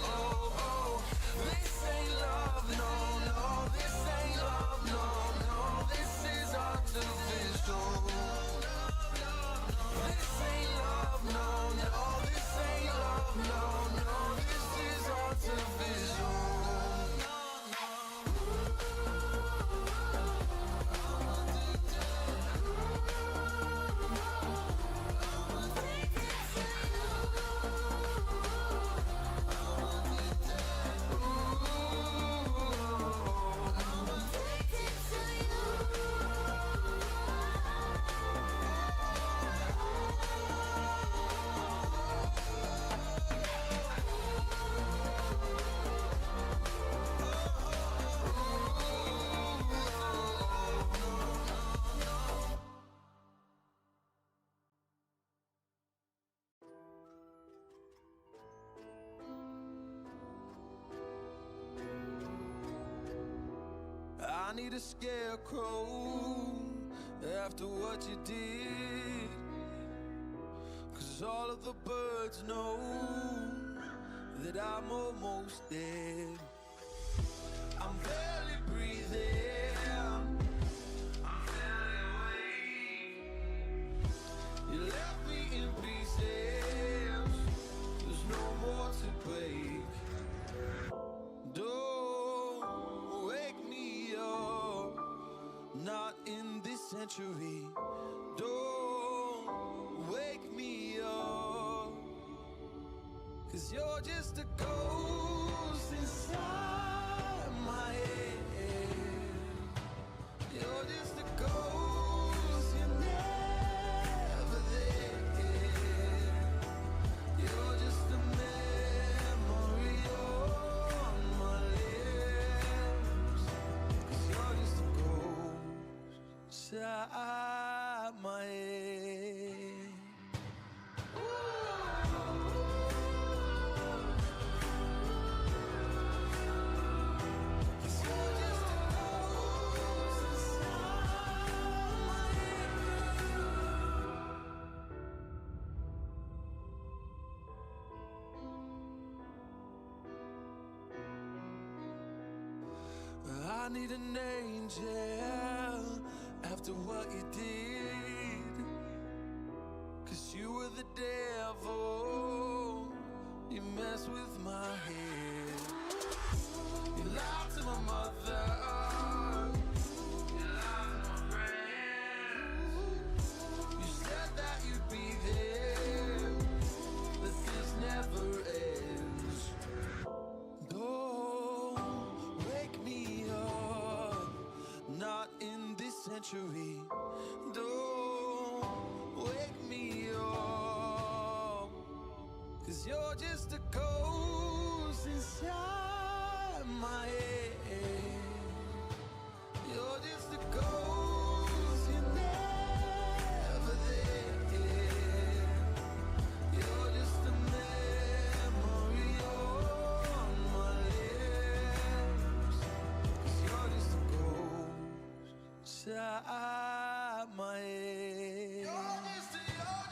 Oh, oh, this ain't love, no, no. This ain't love, no, no. This is artificial. This ain't love, no, no. This ain't love, no, no. This is artificial. I need a scarecrow after what you did, 'cause all of the birds know that I'm almost dead. I'm barely breathing, I'm barely awake. You left me in pieces, there's no more to break. Don't wake me up, not in this century. Don't wake me up, 'cause you're just a ghost inside my head. You're just a ghost, you're never there. You're just a memory on my lips, 'cause you're just a ghost inside my head. I need an angel after what you did. 'Cause you were the devil. You messed with my head. You lied to my mother. You lied to my friends. You said that you'd be there, but this never ends. Don't wake me up, not in this century. Don't wake me up, 'cause you're just a ghost inside my head. You're just a ghost, you're never there. You're just a memory on my lips. 'Cause you're just a ghost inside my head. You're just a ghost.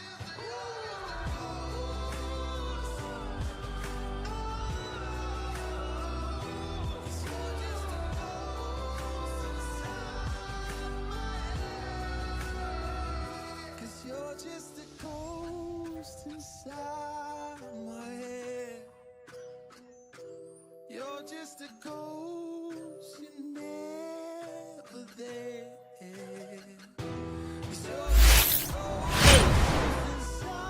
You're just a ghost inside my head. You're just a ghost, you're never there. 'Cause you're just a ghost inside.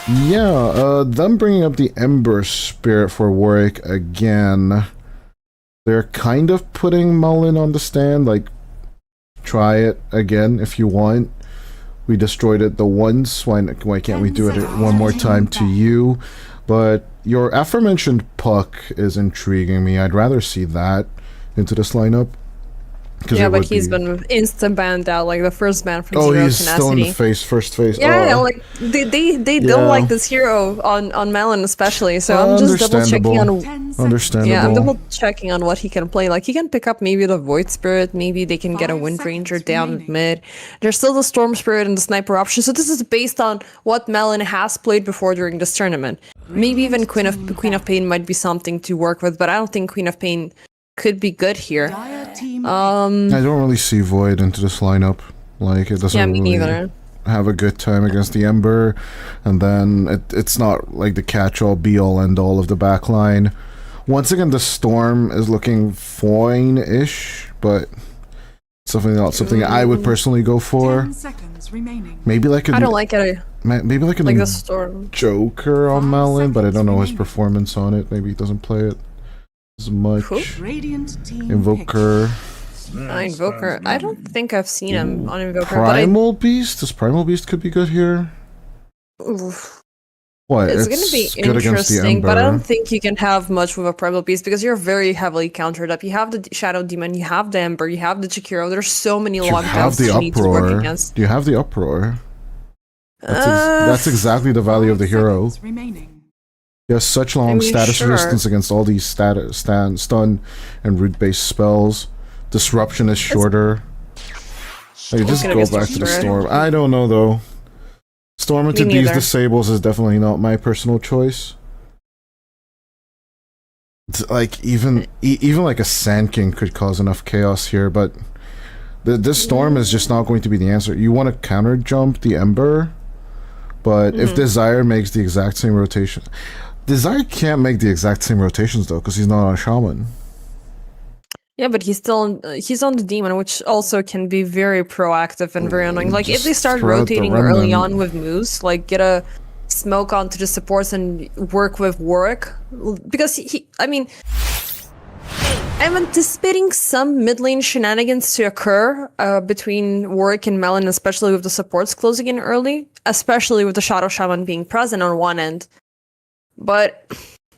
Yeah, them bringing up the Ember Spirit for Warwick again. They're kind of putting Mullen on the stand, like, try it again if you want. We destroyed it the once, why can't we do it one more time to you? But your aforementioned Puck is intriguing me. I'd rather see that into this lineup. Yeah, but he's been instant banned out, like the first ban from Zero he's Tenacity. still in the first phase. Yeah, Oh. like they don't like this hero on Melon especially. So I'm just double checking on. 10 seconds. Understandable. Yeah, I'm double checking on what he can play. Like he can pick up maybe the Void Spirit, maybe they can get a 5 Wind seconds Ranger down remaining. mid. There's still the Storm Spirit and the Sniper option. So this is based on what Melon has played before during this tournament. Maybe even Queen of Pain might be something to work with, but I don't think Queen of Pain could be good here. Dire team I don't really see Void into this lineup. Like, it doesn't Yeah, me really neither. have a good time against the Ember, and then it's not like the catch-all, be-all, end-all of the backline. Once again, the Storm is looking fine-ish, but something I would personally go for. 10 seconds remaining. Maybe like I don't like it. maybe like Like the Storm. Joker on 5 Melon, but I don't know his seconds performance on it. Maybe he doesn't play it as much. Who? Radiant team Invoker. Invoker. I don't think I've seen him on Invoker, Primal Beast? This Primal Beast could be good here. but Oof. What? It's gonna be good against the interesting, but I Ember. don't think you can have much with a Primal Beast because you're very heavily countered up. You have the Shadow Demon, you have the Ember, you have the Chikiro. There's so many You have lockdowns the that you need to work Uproar. against. You have the Uproar. That's exactly the value of the 5 hero. seconds remaining. He has such long I mean, status sure. resistance against all these stun and root-based spells. Disruption is shorter. Like, just gonna go be back to the Storm. Storm. I don't know, though. Storm into Me these neither. disables is definitely not my personal choice. It's like, even like a Sand King could cause enough chaos here, but this Storm is just not going to be the answer. You want to counter jump the Ember, but if Desire makes the exact same rotation... Desire can't make the exact same rotations, though, because he's not on Shaman. Yeah, but he's still he's on the Demon, which also can be very proactive and very annoying. Like if they Just start throw out the rotating early Remnant. on with Moose, like get a smoke onto the supports and work with Warwick, because I'm anticipating some mid lane shenanigans to occur between Warwick and Melon, especially with the supports closing in early, especially with the Shadow Shaman being present on one end. But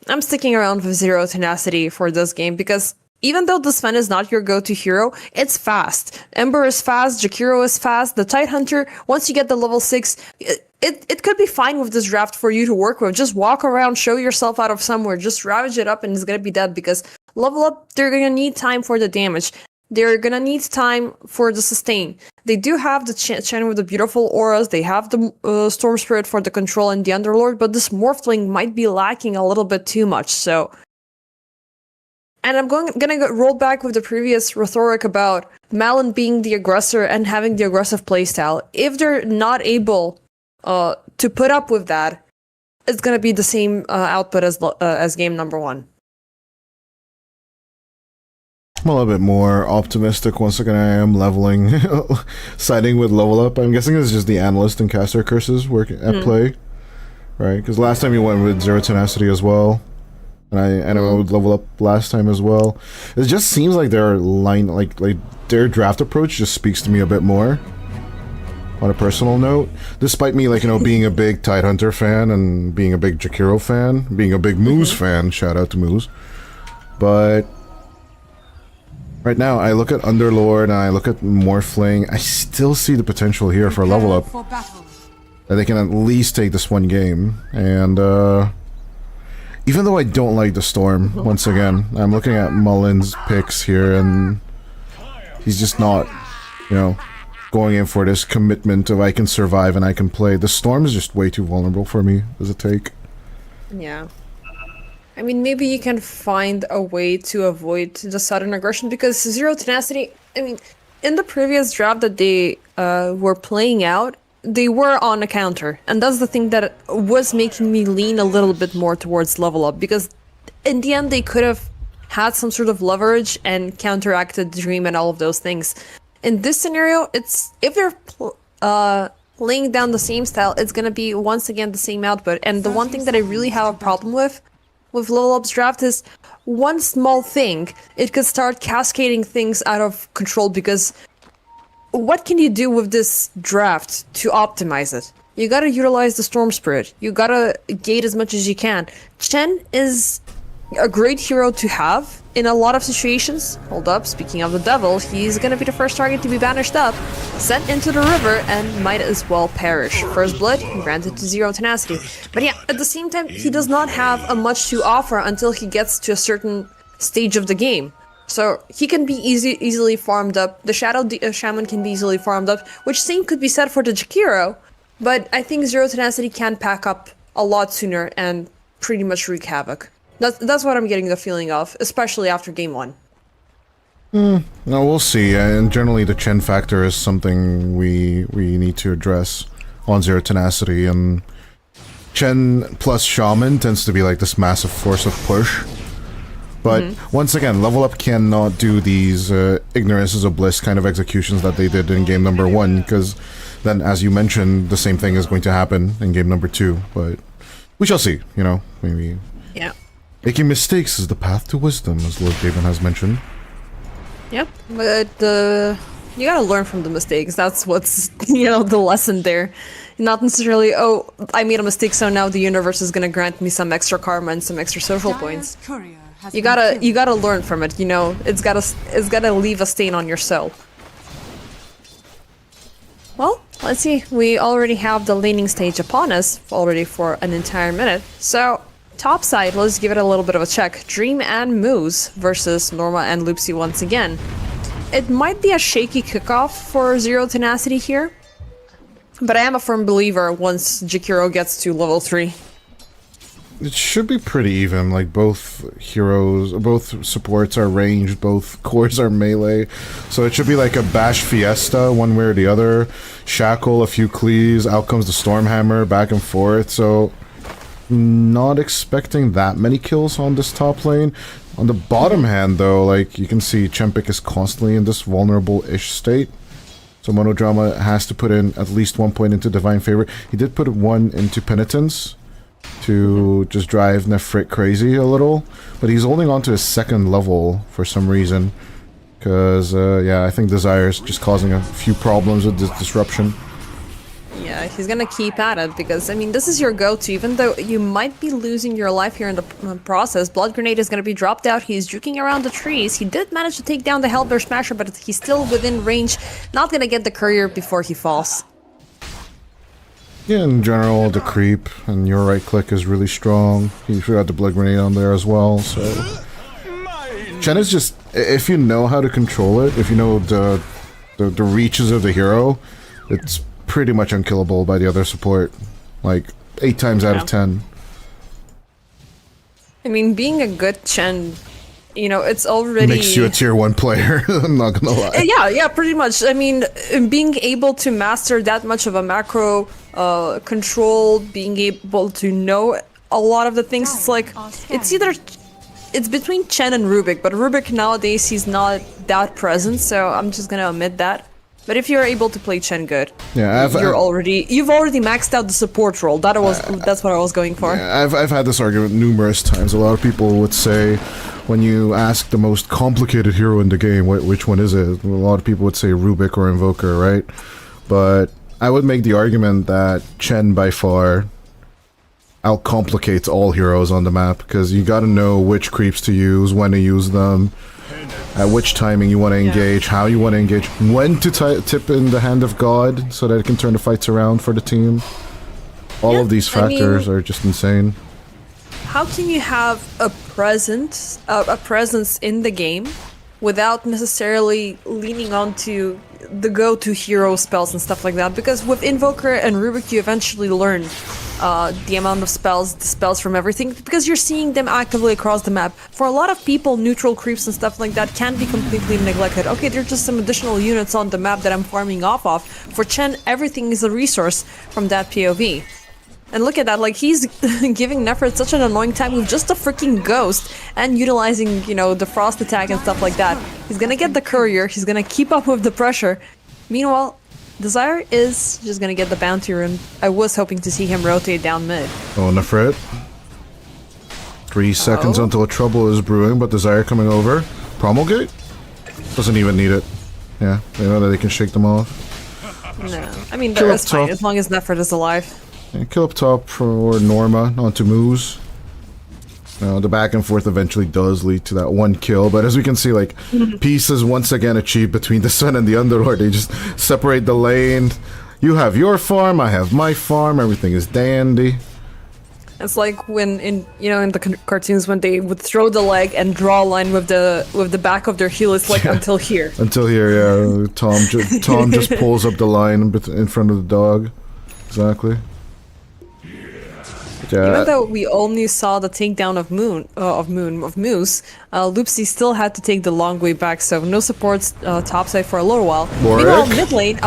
I'm sticking around with Zero Tenacity for this game because even though the Sven is not your go-to hero, it's fast. Ember is fast, Jakiro is fast, the Tidehunter, once you get the level 6, it could be fine with this draft for you to work with. Just walk around, show yourself out of somewhere, just ravage it up and it's gonna be dead because level up, they're gonna need time for the damage. They're gonna need time for the sustain. They do have the Chen with the beautiful auras, they have the Storm Spirit for the control and the Underlord, but this Morphling might be lacking a little bit too much, so... And I'm gonna roll back with the previous rhetoric about Malin being the aggressor and having the aggressive playstyle. If they're not able to put up with that, it's gonna be the same output as game number 1. I'm a little bit more optimistic. Once again, I am leveling, siding with level up. I'm guessing it's just the analyst and caster curses working at play, right? Because last time you went with Zero Tenacity as well, and I would level up last time as well. It just seems like their their draft approach just speaks to me a bit more. On a personal note, despite me being a big Tidehunter fan and being a big Jakiro fan, being a big Moose fan, shout out to Moose, but. Right now, I look at Underlord and I look at Morphling. I still see the potential here for a level up. For battle. That they can at least take this one game. And, even though I don't like the Storm, once again, I'm looking at Mullen's picks here and he's just not, going in for this commitment of I can survive and I can play. The Storm is just way too vulnerable for me as a take. Yeah. I mean, maybe you can find a way to avoid the sudden aggression because Zero Tenacity, in the previous draft that they were playing out, they were on a counter. And that's the thing that was making me lean a little bit more towards level up because in the end they could have had some sort of leverage and counteracted Dream and all of those things. In this scenario, it's if they're laying down the same style, it's gonna be once again the same output. And the one thing that I really have a problem with level up's draft is one small thing, it could start cascading things out of control, because what can you do with this draft to optimize it? You gotta utilize the Storm Spirit. You gotta gate as much as you can. Chen is a great hero to have in a lot of situations. Hold up, speaking of the devil, he's gonna be the first target to be banished up, sent into the river, and might as well perish. First blood, granted to 0 tenacity. But yeah, at the same time, he does not have a much to offer until he gets to a certain stage of the game. So he can be easily farmed up. The Shadow Shaman can be easily farmed up, which same could be said for the Jakiro. But I think 0 tenacity can pack up a lot sooner and pretty much wreak havoc. That's what I'm getting the feeling of, especially after game 1. No, we'll see. And generally, the Chen factor is something we need to address on 0 tenacity. And Chen plus Shaman tends to be like this massive force of push. But once again, level up cannot do these ignorance is a bliss kind of executions that they did in game number 1, because then, as you mentioned, the same thing is going to happen in game number 2. But we shall see, you know, maybe. Yeah. Making mistakes is the path to wisdom, as Lord David has mentioned. Yep, but you gotta learn from the mistakes. That's what's, the lesson there. Not necessarily, oh, I made a mistake, so now the universe is gonna grant me some extra karma and some extra social points. Dire's courier has You been gotta killed. learn from it. It's gotta leave a stain on your soul. Well, let's see. We already have the laning stage upon us already for an entire minute. So, top side, let's give it a little bit of a check. Dream and Moose versus Norma and Loopsy once again. It might be a shaky kickoff for 0 tenacity here, but I am a firm believer once Jakiro gets to level 3. It should be pretty even, like both heroes, both supports are ranged, both cores are melee, so it should be like a bash fiesta one way or the other. Shackle, a few cleaves, out comes the Stormhammer, back and forth, so not expecting that many kills on this top lane. On the bottom hand though, like you can see Chempik is constantly in this vulnerable-ish state. So Monodrama has to put in at least 1 point into Divine Favor. He did put 1 into Penitence to just drive Nefrit crazy a little, but he's holding on to his 2nd level for some reason. Because, yeah, I think Desire is just causing a few problems with this disruption. Yeah, he's gonna keep at it because, I mean, this is your go-to. Even though you might be losing your life here in the process, Blood Grenade is gonna be dropped out. He's juking around the trees. He did manage to take down the Hellbear Smasher, but he's still within range. Not gonna get the courier before he falls. Yeah, in general, the creep and your right click is really strong. He got the Blood Grenade on there as well, so... Chen is just... If you know how to control it, if you know the reaches of the hero, it's pretty much unkillable by the other support. Like, 8 times out of 10. I mean, being a good Chen, it's already... Makes you a tier 1 player, I'm not gonna lie. Yeah, pretty much. I mean, being able to master that much of a macro control, being able to know a lot of the things, it's like, it's between Chen and Rubik, but Rubik nowadays, he's not that present, so I'm just gonna omit that. But if you're able to play Chen good, yeah, you've already maxed out the support role. That's what I was going for. Yeah, I've had this argument numerous times. A lot of people would say, when you ask the most complicated hero in the game, which one is it? A lot of people would say Rubik or Invoker, right? But I would make the argument that Chen by far outcomplicates all heroes on the map, because you gotta know which creeps to use, when to use them, at which timing you want to engage, how you want to engage, when to tip in the Hand of God so that it can turn the fights around for the team. All of these factors are just insane. How can you have a presence in the game without necessarily leaning onto the go-to hero spells and stuff like that? Because with Invoker and Rubik, you eventually learn the amount of spells, the spells from everything, because you're seeing them actively across the map. For a lot of people, neutral creeps and stuff like that can be completely neglected. Okay, there's just some additional units on the map that I'm farming off of. For Chen, everything is a resource from that POV. And look at that, like, he's giving Nefrit such an annoying time with just a freaking ghost and utilizing, the frost attack and stuff like that. He's gonna get the courier, he's gonna keep up with the pressure. Meanwhile, Desire is just gonna get the bounty rune. I was hoping to see him rotate down mid. Oh, Nefrit. 3 seconds Oh. until trouble is brewing, but Desire coming over. Promulgate? Doesn't even need it. Yeah, they know that they can shake them off. No, I mean Kill that's up fine top. as long as Nefert is alive. And kill up top for Norma onto Moose. The back and forth eventually does lead to that 1 kill, but as we can see, like, peace is once again achieved between the Sun and the Underlord. They just separate the lane. You have your farm, I have my farm, everything is dandy. It's like when in in the cartoons when they would throw the leg and draw a line with the back of their heel. It's like until here. Until here, yeah, Tom just pulls up the line in front of the dog. Exactly. Yeah. Even though we only saw the takedown of Moose, Loopsy still had to take the long way back, so no supports topside for a little while. Warwick? Meanwhile, mid lane,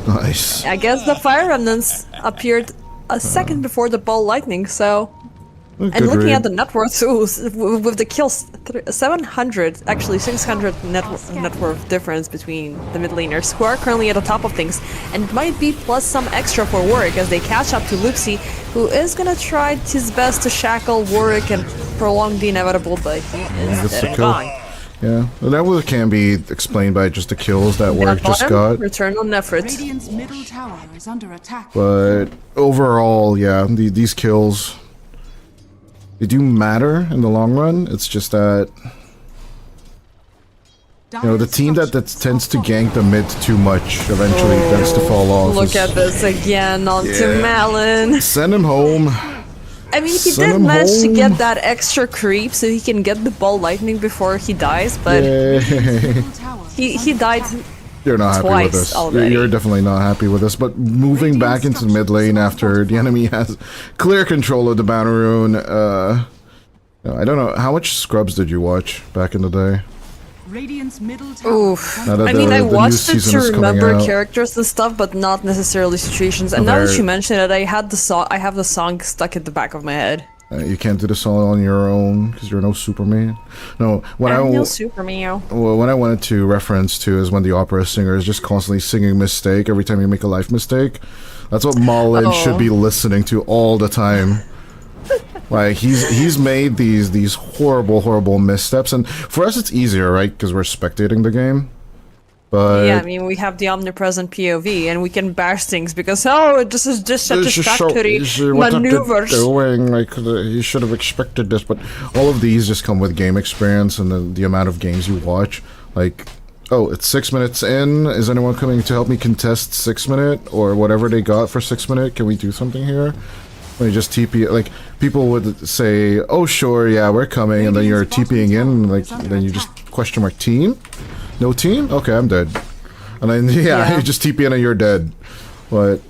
Nice. I guess the fire remnants appeared a second before the ball lightning. So, and Good looking read. at the net worth too, with the kills, 700, actually 600 net worth difference between the mid laners who are currently at the top of things, and it might be plus some extra for Warwick as they catch up to Loopsy, who is gonna try his best to shackle Warwick and prolong the inevitable, but he is Gets the dead and kill. gone. Yeah, well, that can be explained by just the kills that Warwick just Bottom, got. return on Nefrit. Radiant's middle tower is under attack. But overall, yeah, these kills, they do matter in the long run. It's just that, the team that tends to gank the mid too much eventually tends to fall off. Look at this again onto Malin. Send him home. I mean, he Send did him manage to home. get that extra creep so he can get the ball lightning before he dies, but Yay. Middle tower is he under died. attack. You're not happy with Twice this. already. You're definitely not happy with this. But moving back into the mid lane after the enemy has clear control of the Banner Rune, I don't know, how much Scrubs did you watch back in the day? Radiant's middle tower Oof. is Now under that I mean, the I new watched it season to is coming remember out. characters and stuff, but not necessarily situations. And now that There- you mention it, I have the song stuck in the back of my head. You can't do this all on your own because you're no Superman. No, I'm no super meow. what I wanted to reference to is when the opera singer is just constantly singing "mistake" every time you make a life mistake. That's what Malin should be listening to all the time. Like he's made these horrible missteps, and for us it's easier, right? Because we're spectating the game. But Yeah, I mean, we have the omnipresent POV, and we can bash things because this is just it's just so satisfactory easy. What are they maneuvers. doing? Like he should have expected this, but all of these just come with game experience and the amount of games you watch. Like, oh, it's 6 minutes in. Is anyone coming to help me contest 6 minute or whatever they got for 6 minute? Can we do something here? When you just TP, like people would say, "Oh sure, yeah, we're coming," and then you're TPing in, like then you just question mark team. No team? Okay, I'm dead. And then, yeah. You just TP in and you're dead. But...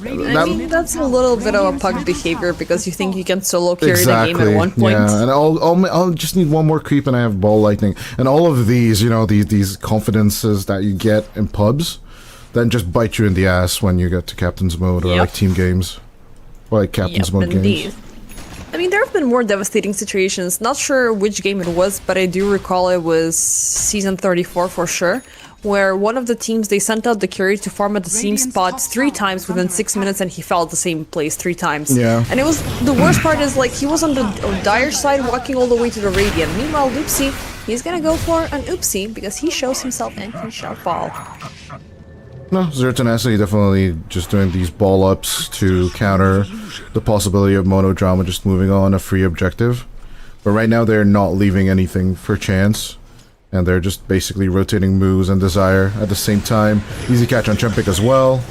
I mean, that's a little bit of a pug behavior because you think you can solo carry the game at one point. Yeah, and I'll just need one more creep and I have ball lightning. And all of these, these confidences that you get in pubs, then just bite you in the ass when you get to captain's mode or Yep. like team games. Or like captain's mode indeed. games. I mean, there have been more devastating situations. Not sure which game it was, but I do recall it was season 34 for sure, where one of the teams, they sent out the carry to farm at the same spot 3 times within 6 minutes, and he fell at the same place 3 times. Yeah. And it was, the worst part is, like, he was on the dire side walking all the way to the Radiant. Meanwhile, Loopsy, he's gonna go for an oopsie, because he shows himself and he shall fall. No, Zertanassi definitely just doing these ball ups to counter the possibility of Monodrama just moving on a free objective. But right now they're not leaving anything for chance. And they're just basically rotating moves and desire at the same time. Easy catch on Chempic as well.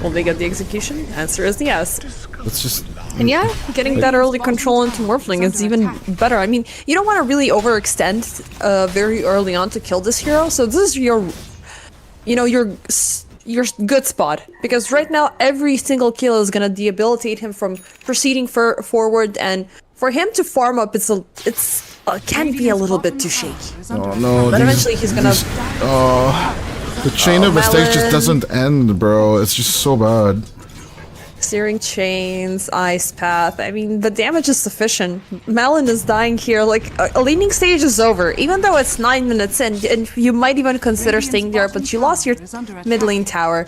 Will they get the execution? Answer is yes. It's just... And yeah, getting that early control into Morphling is even better. I mean, you don't want to really overextend very early on to kill this hero, so this is your good spot. Because right now, every single kill is gonna debilitate him from proceeding forward, and for him to farm up, can be a little bit too shaky. Oh no, But eventually he's gonna... the chain of mistakes just Melon. doesn't end, bro. It's just so bad. Searing Chains, Ice Path. I mean, the damage is sufficient. Malin is dying here. Like, a leaning stage is over. Even though it's 9 minutes in, and you might even consider staying there, but you lost your mid lane tower.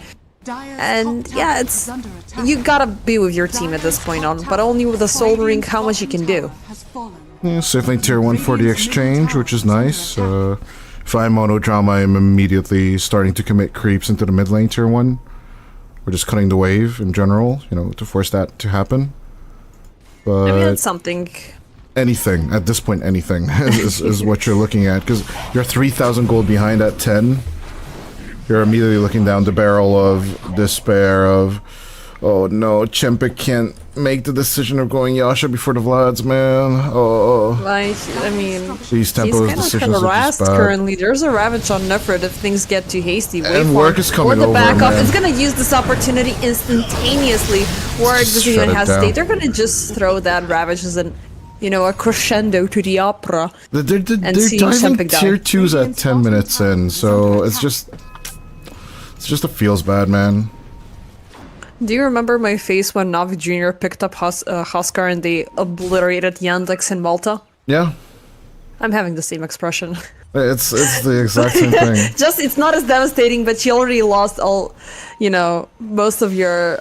And yeah, it's you gotta be with your team at this point on, but only with the Soul Ring, how much you can do. Yeah, certainly tier 1 for the exchange, which is nice. If I'm Monodrama, I'm immediately starting to commit creeps into the mid lane tier 1. We're just cutting the wave in general, you know, to force that to happen. But I mean, it's something. anything, at this point, anything is what you're looking at, because you're 3,000 gold behind at 10. You're immediately looking down the barrel of despair of, oh no, Chempik can't make the decision of going Yasha before the Vlads, man. Oh. Like, I mean, These he's tempo kind of decisions are harassed just bad. currently. There's a Ravage on Nefrid if things get too hasty. And Warwick is coming with the over, backup, man. it's gonna use this opportunity instantaneously. Warwick Just doesn't shut even it hesitate. down. They're gonna just throw that Ravage as an, you know, a crescendo to the opera. They're see diving Chempik die. tier 2s at 10 minutes in, so it's just it feels bad, man. Do you remember my face when Navi Jr. picked up Huskar and they obliterated Yandex in Malta? Yeah, I'm having the same expression. it's the exact same thing. Just, it's not as devastating, but you already lost all, you know, most of your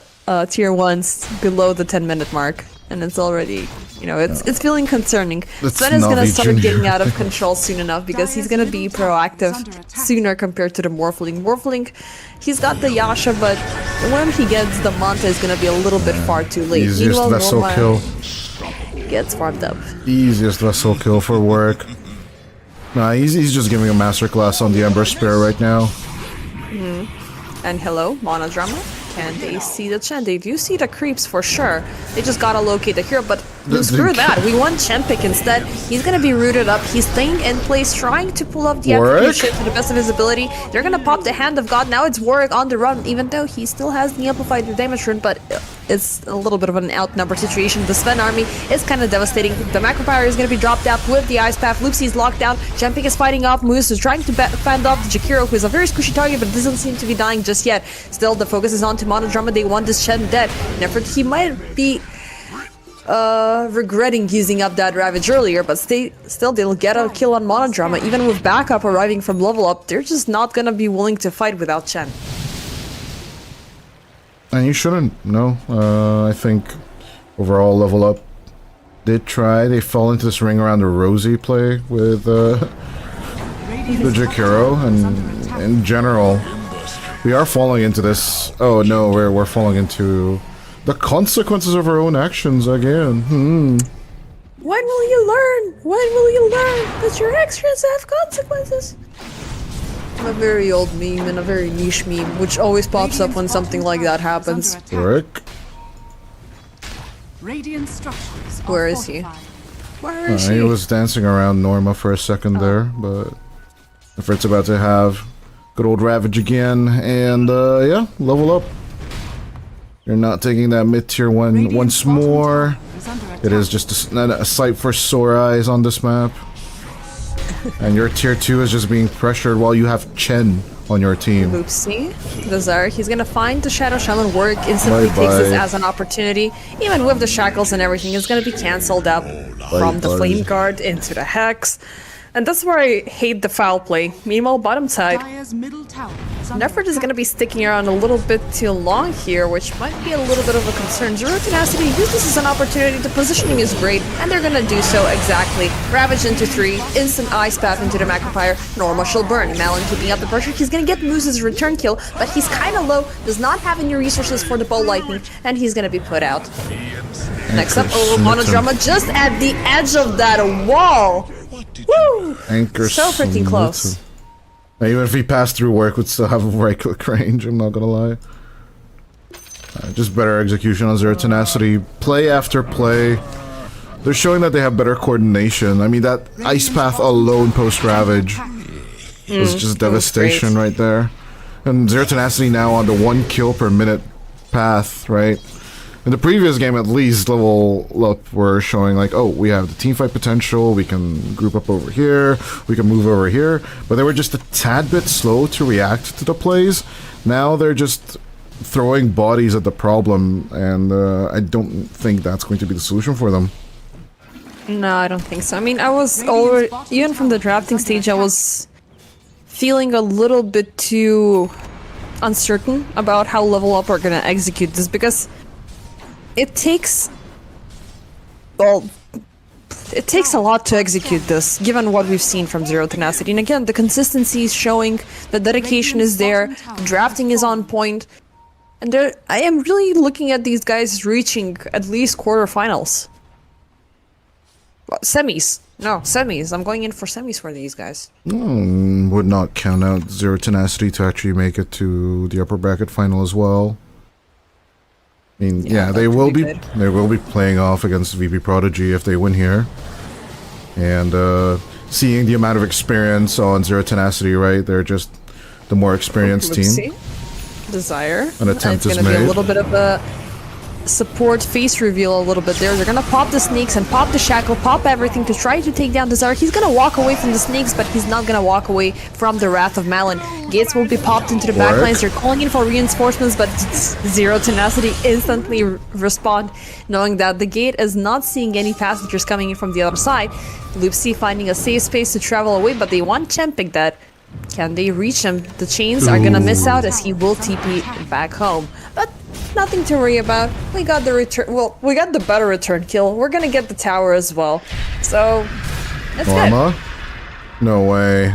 tier 1s below the 10-minute mark. And it's already, you know, it's feeling concerning. That's Sven is gonna Navi start Jr. getting out of control soon enough because he's gonna be proactive sooner compared to the Morphling. Morphling, he's got the Yasha, but when he gets the Manta, is gonna be a little bit far too late. Easiest Meanwhile, vessel Norma kill. gets farmed up. Easiest vessel kill for work. Nah, he's just giving a masterclass on the Ember Spear right now. And hello, Monodrama. Can they see the Chen? They do see the creeps for sure. They just gotta locate the hero, but screw that. We want Chempik instead. He's gonna be rooted up. He's staying in place, trying to pull up the Warwick? execution to the best of his ability. They're gonna pop the Hand of God. Now it's Warwick on the run, even though he still has the amplified damage rune, but it's a little bit of an outnumbered situation. The Sven army is kind of devastating. The Macropyre is gonna be dropped out with the Ice Path. Loopsy's locked down. Chempik is fighting off Moose, is trying to fend off the Jakiro, who is a very squishy target, but doesn't seem to be dying just yet. Still, the focus is on to Monodrama. They want this Chen dead. Nefrid, he might be regretting using up that Ravage earlier, but still they'll get a kill on Monodrama. Even with backup arriving from level up, they're just not gonna be willing to fight without Chen. And you shouldn't, no. I think overall level up did try. They fall into this ring around the Rosie play with the Jakiro, and in general, we are falling into this. Oh no, we're falling into the consequences of our own actions again. When will you learn? When will you learn that your actions have consequences? A very old meme and a very niche meme, which always pops up when something like that happens. Rick? Radiant structures are Where is he? fortified. Where is He he? was dancing around Norma for a second there, but if it's about to have good old Ravage again, and yeah, level up. You're not taking that mid-tier one Radiant's once bottom more. tower is under It attack. is just a sight for sore eyes on this map. And your tier 2 is just being pressured while you have Chen on your team. Oopsie. The Zark, he's gonna find the Shadow Shaman. Warwick instantly takes Bye-bye. this as an opportunity. Even with the shackles and everything, it's gonna be cancelled up from the Bye-bye. Flame Guard into the Hex. And that's where I hate the foul play. Meanwhile, bottom side, Dire's middle tower is under Nefrid is attack. going to be sticking around a little bit too long here, which might be a little bit of a concern. Zero Tenacity used this as an opportunity. The positioning is great, and they're going to do so exactly. Ravage into 3, instant Ice Path into the Macropyre. Norma shall burn. Malin keeping up the pressure. He's going to get Moose's return kill, but he's kind of low, does not have any resources for the Ball Lightning, and he's going to be put out. Next up, Anchor Monodrama just at the edge of that wall. Woo! Anchor So freaking close. Smitten. Even if he passed through work, would still have a right click range, I'm not gonna lie. Just better execution on Zero Tenacity. Play after play. They're showing that they have better coordination. I mean, that Ice Path alone post-Ravage was just devastation great. right there. And Zero Tenacity now on the 1 kill per minute path, right? In the previous game, at least, level up were showing like, oh, we have the teamfight potential, we can group up over here, we can move over here, but they were just a tad bit slow to react to the plays. Now they're just throwing bodies at the problem, and I don't think that's going to be the solution for them. No, I don't think so. I mean, I was already, even from the drafting stage, I was feeling a little bit too uncertain about how Level Up are gonna execute this, because it takes, well, it takes a lot to execute this, given what we've seen from Zero Tenacity. And again, the consistency is showing, the dedication is there, the drafting is on point, and I am really looking at these guys reaching at least quarterfinals. Well, semis. No, semis. I'm going in for semis for these guys. Would not count out Zero Tenacity to actually make it to the upper bracket final as well. I mean, yeah, they will be playing off against VP Prodigy if they win here. And seeing the amount of experience on Zero Tenacity, right? They're just the more experienced team. Desire. An attempt is It's gonna be made. a little bit of a support face reveal a little bit there. They're gonna pop the snakes and pop the shackle, pop everything to try to take down Desire. He's gonna walk away from the snakes, but he's not gonna walk away from the Wrath of Malin. Gates will be popped into the backlines. They're calling in for reinforcements, but Zero Tenacity instantly respond, knowing that the gate is not seeing any passengers coming in from the other side. Loopsy finding a safe space to travel away, but they want Chempik that. Can they reach him? The chains are gonna miss out as he will TP back home. But nothing to worry about. We got the return. Well, we got the better return kill. We're gonna get the tower as well. So, that's good. Norma? No way.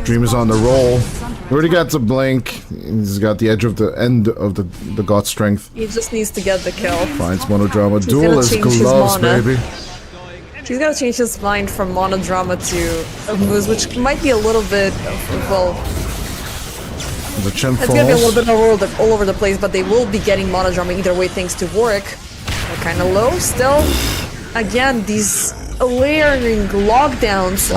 Dream is on the roll. He already got the blink. He's got the edge of the end of the god strength. He just needs to get the kill. Finds monodrama. He's gonna Duelist change his gloves, mana. baby. He's gonna change his mind from monodrama to moves, which might be a little bit, well, The chin it's gonna be a falls. little bit all over the place, but they will be getting monodrama either way thanks to Warwick. They're kind of low still. Again, these layering lockdowns,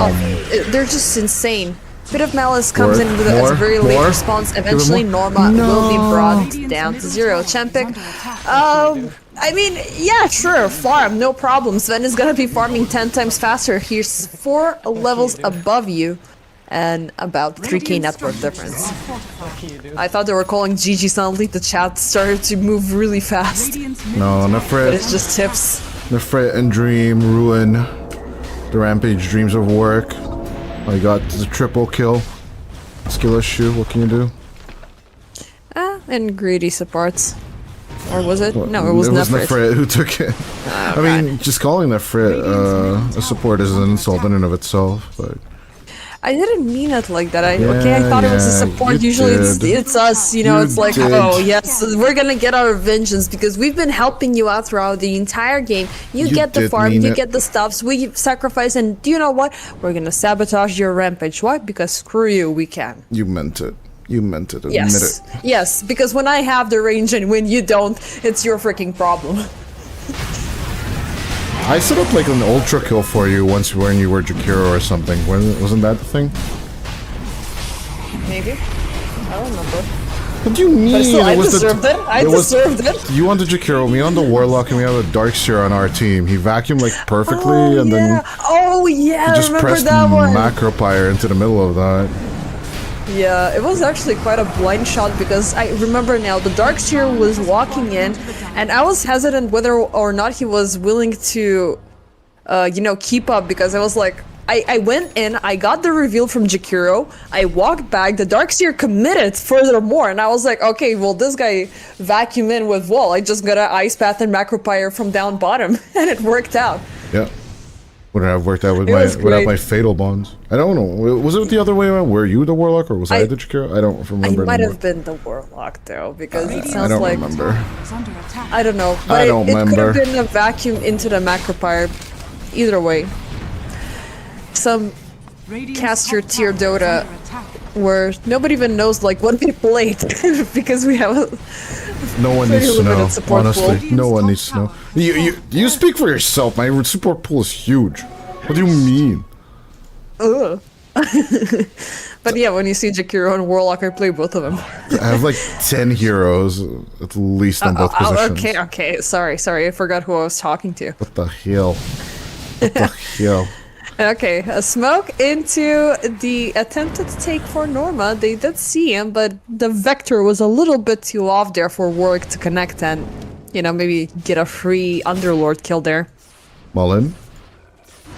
they're just insane. Bit of Malice comes in with a very late response. Eventually, Norma will be brought down to 0. Chempik, I mean, yeah, sure, farm, no problem. Sven is gonna be farming 10 times faster. He's 4 levels above you and about 3k net worth difference. I thought they were calling GG suddenly. The chat started to move really fast. No, But Nefrit. it's just tips. Nefrit and Dream, Rune. The Rampage Dreams of Work. I got the triple kill. Skill issue, what can you do? And greedy supports. Or was it? No, it was It was Nefrit. Nefrit who took it. I mean, just calling Nefrit a support is an insult in and of itself, but... I didn't mean it like that. I thought it was a support. you Usually did. it's us, you know, You it's like, did. oh yes, we're gonna get our vengeance because we've been helping you out throughout the entire game. You get the did farm, mean you it. get the stuffs, we sacrifice, and do you know what? We're gonna sabotage your rampage. Why? Because screw you, we can. You meant it. You meant it. Admit Yes. it. Yes, because when I have the range and when you don't, it's your freaking problem. I set up like an ultra kill for you once when you were Jakiro or something. Wasn't that the thing? Maybe. I don't remember. What do you mean? But still, I was deserved it. I deserved it. You on the Jakiro, me on the Warlock, and we have a Darkseer on our team. He vacuumed like perfectly, and then Oh yeah, he I just remember pressed that one. Macropire into the middle of that. Yeah, it was actually quite a blind shot because I remember now the Darkseer was walking in and I was hesitant whether or not he was willing to, you know, keep up because I was like, I went in, I got the reveal from Jakiro, I walked back, the Darkseer committed furthermore, and I was like, okay, well this guy vacuumed in with wall, I just got an Ice Path and Macropire from down bottom, and it worked out. Yeah. Would have worked out with It was without great. my fatal bonds. I don't know. Was it the other way around? Were you the Warlock or was I the Jakiro? I don't I remember might anymore. have been the Warlock though, because it I sounds don't like... remember. I don't know, but I don't it could remember. have been a vacuum into the Macropire. Either way. Some caster tier Dota where nobody even knows like what we played because we have a No one pretty needs to know. limited support Honestly, pool. no one needs to know. You speak for yourself. My support pool is huge. What do you mean? Ugh. But yeah, when you see Jakiro and Warlock, I play both of them. I have like 10 heroes at least on both positions. Okay, sorry, I forgot who I was talking to. What the hell? What the hell? Okay, a smoke into the attempted take for Norma. They did see him, but the vector was a little bit too off there for Warwick to connect and, maybe get a free Underlord kill there. Mullen.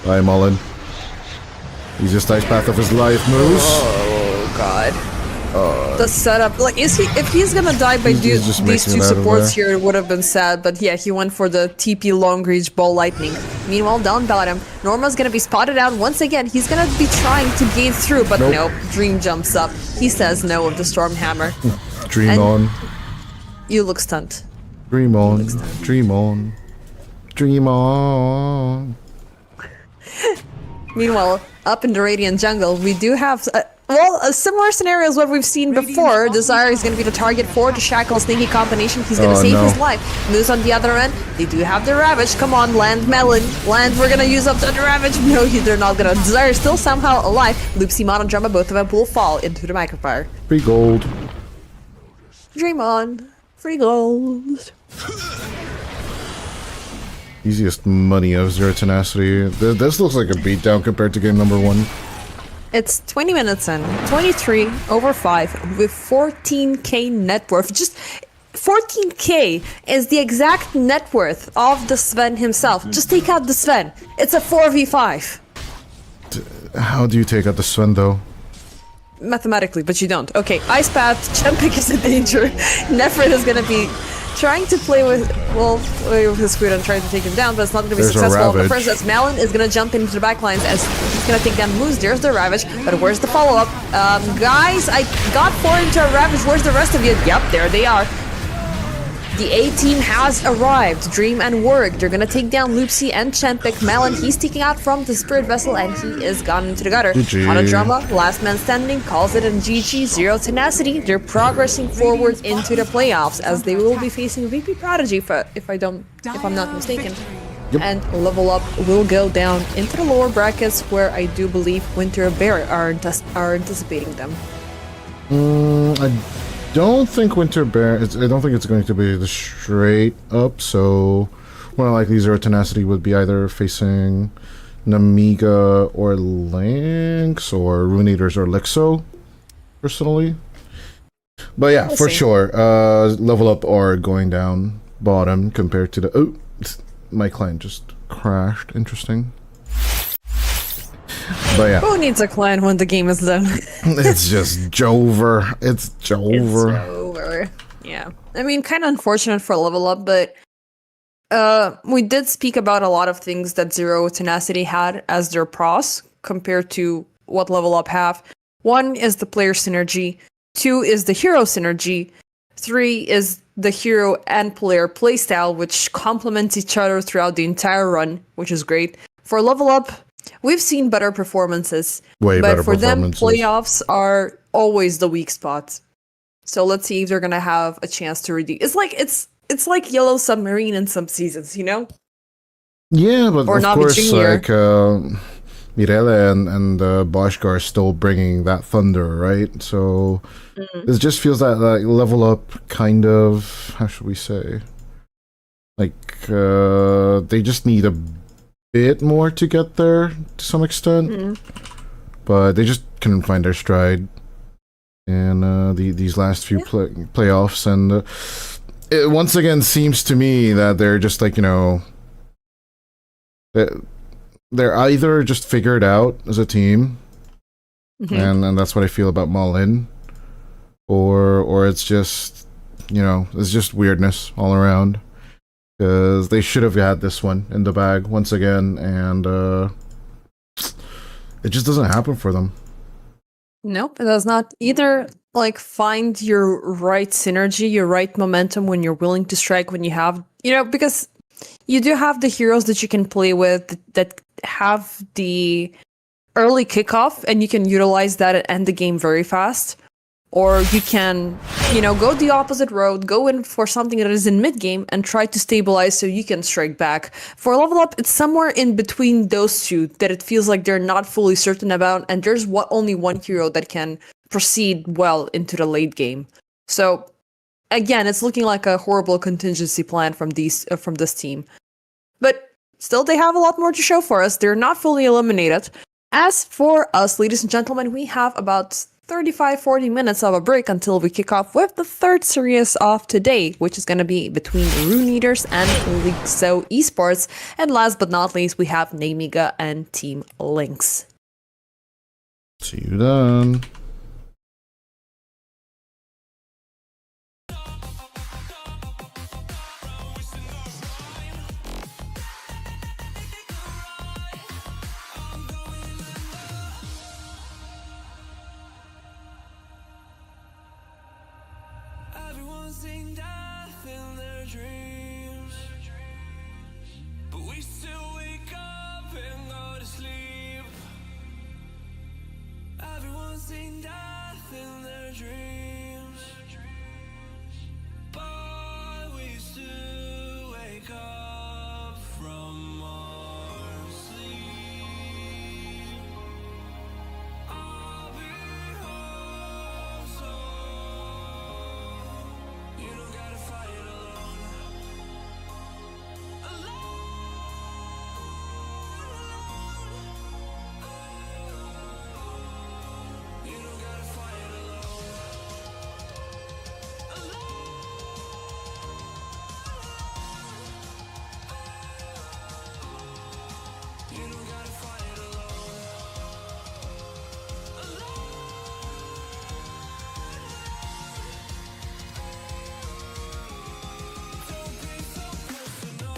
Bye, Mullen. Easiest ice path of his life moves. Oh god. The setup, like, if he's gonna die by He's just these making two it out of supports there. here, it would have been sad, but yeah, he went for the TP long reach ball lightning. Meanwhile, down bottom, Norma's gonna be spotted out once again. He's gonna be trying to gain through, but nope. Dream jumps up. He says no with the storm hammer. Dream And- on. You look stunned. Dream on. Dream on. Dream on. Meanwhile, up in the Radiant jungle, we do have a similar scenario as what we've seen before. Desire is going to be the target for the Shackle Sneaky combination. He's going to save his life. Moose on the other end. They do have the Ravage. Come on, land Melon. Land, we're going to use up the Ravage. No, they're not going to. Desire is still somehow alive. Loopsy, Monodrama, both of them will fall into the Microfire. Free gold. Dream on. Free gold. Easiest money of Zero Tenacity. This looks like a beatdown compared to game number 1. It's 20 minutes in, 23 over 5 with 14k net worth. Just 14k is the exact net worth of the Sven himself. Just take out the Sven. It's a 4v5. How do you take out the Sven though? Mathematically, but you don't. Okay, Ice Path, Chempik is in danger. Nefrit is gonna be trying to play with his food and trying to take him down, but it's not gonna be successful. But first, as Malin is gonna jump into the backlines as he's gonna take down Moose. There's the Ravage, but where's the follow-up? Guys, I got 4 into a Ravage. Where's the rest of you? Yep, there they are. The A-team has arrived. Dream and Warwick, they're gonna take down Loopsy and Chempik. Malin, he's sticking out from the Spirit Vessel and he is gone into the gutter. GG. Monodrama, last man standing, calls it a GG. Zero Tenacity, they're progressing forward into the playoffs as they will be facing VP Prodigy if I'm not mistaken. And Level Up will go down into the lower brackets where I do believe Winter Bear are anticipating them. I don't think Winter Bear. I don't think it's going to be the straight up. So, more likely Zero Tenacity would be either facing Namiga or Lynx or Rune Eaters or LiXO, personally. But yeah, for sure, Level Up are going down bottom compared to the. Oh, my client just crashed. Interesting. But yeah. Who needs a clan when the game is done? It's just Jover. It's Jover. It's over. Yeah. I mean, kind of unfortunate for Level Up, but we did speak about a lot of things that Zero Tenacity had as their pros compared to what Level Up have. 1 is the player synergy. 2 is the hero synergy. 3 is the hero and player playstyle, which complements each other throughout the entire run, which is great. For Level Up, we've seen better performances, but for them, playoffs are always the weak spot. So let's see if they're gonna have a chance to redeem. It's like Yellow Submarine in some seasons, you know? Yeah, but or of Navi course, Junior. like Mirele and Boschka are still bringing that thunder, right? So it just feels that like Level Up kind of, how should we say, like they just need a bit more to get there to some extent, but they just couldn't find their stride in these last few playoffs, and it once again seems to me that they're just like, you know, they're either just figured out as a team, and that's what I feel about Mullen, or it's just, you know, it's just weirdness all around. Because they should have had this one in the bag once again, and it just doesn't happen for them. Nope, it does not. Either like find your right synergy, your right momentum when you're willing to strike, when you have, because you do have the heroes that you can play with that have the early kickoff, and you can utilize that and end the game very fast. Or you can, go the opposite road, go in for something that is in mid-game and try to stabilize so you can strike back. For Level Up, it's somewhere in between those two that it feels like they're not fully certain about, and there's only one hero that can proceed well into the late game. So, again, it's looking like a horrible contingency plan from this team. But still they have a lot more to show for us. They're not fully eliminated. As for us, ladies and gentlemen, we have about 35-40 minutes of a break until we kick off with the third series of today, which is going to be between Rune Eaters and LiXO Esports. And last but not least, we have Namiga and Team Lynx. See you then. Everyone's seen death in their dreams, but we still wake up and go to sleep. Everyone's seen death in their dreams, but we still wake up from our sleep. I'll be home soon. You don't gotta fight it alone. You don't gotta fight it alone. You don't gotta fight it alone. Don't be so personal.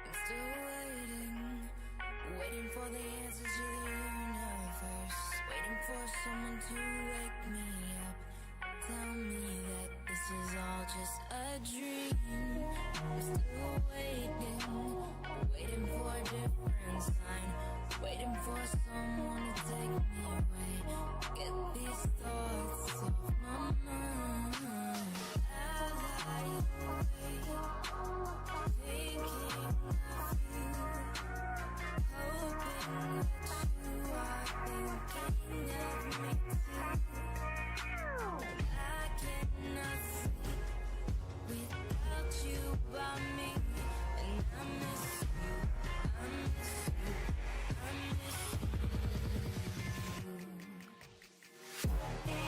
I'm still waiting for the answers to the universe, waiting for someone to wake me up, tell me that this is all just a dream. I'm still waiting for a different sign, waiting for someone to take me away, get these thoughts off my mind. As I wait, thinking of you, hoping that you are thinking of me too. I cannot sleep without you by me, and I miss you, I miss you, I miss you.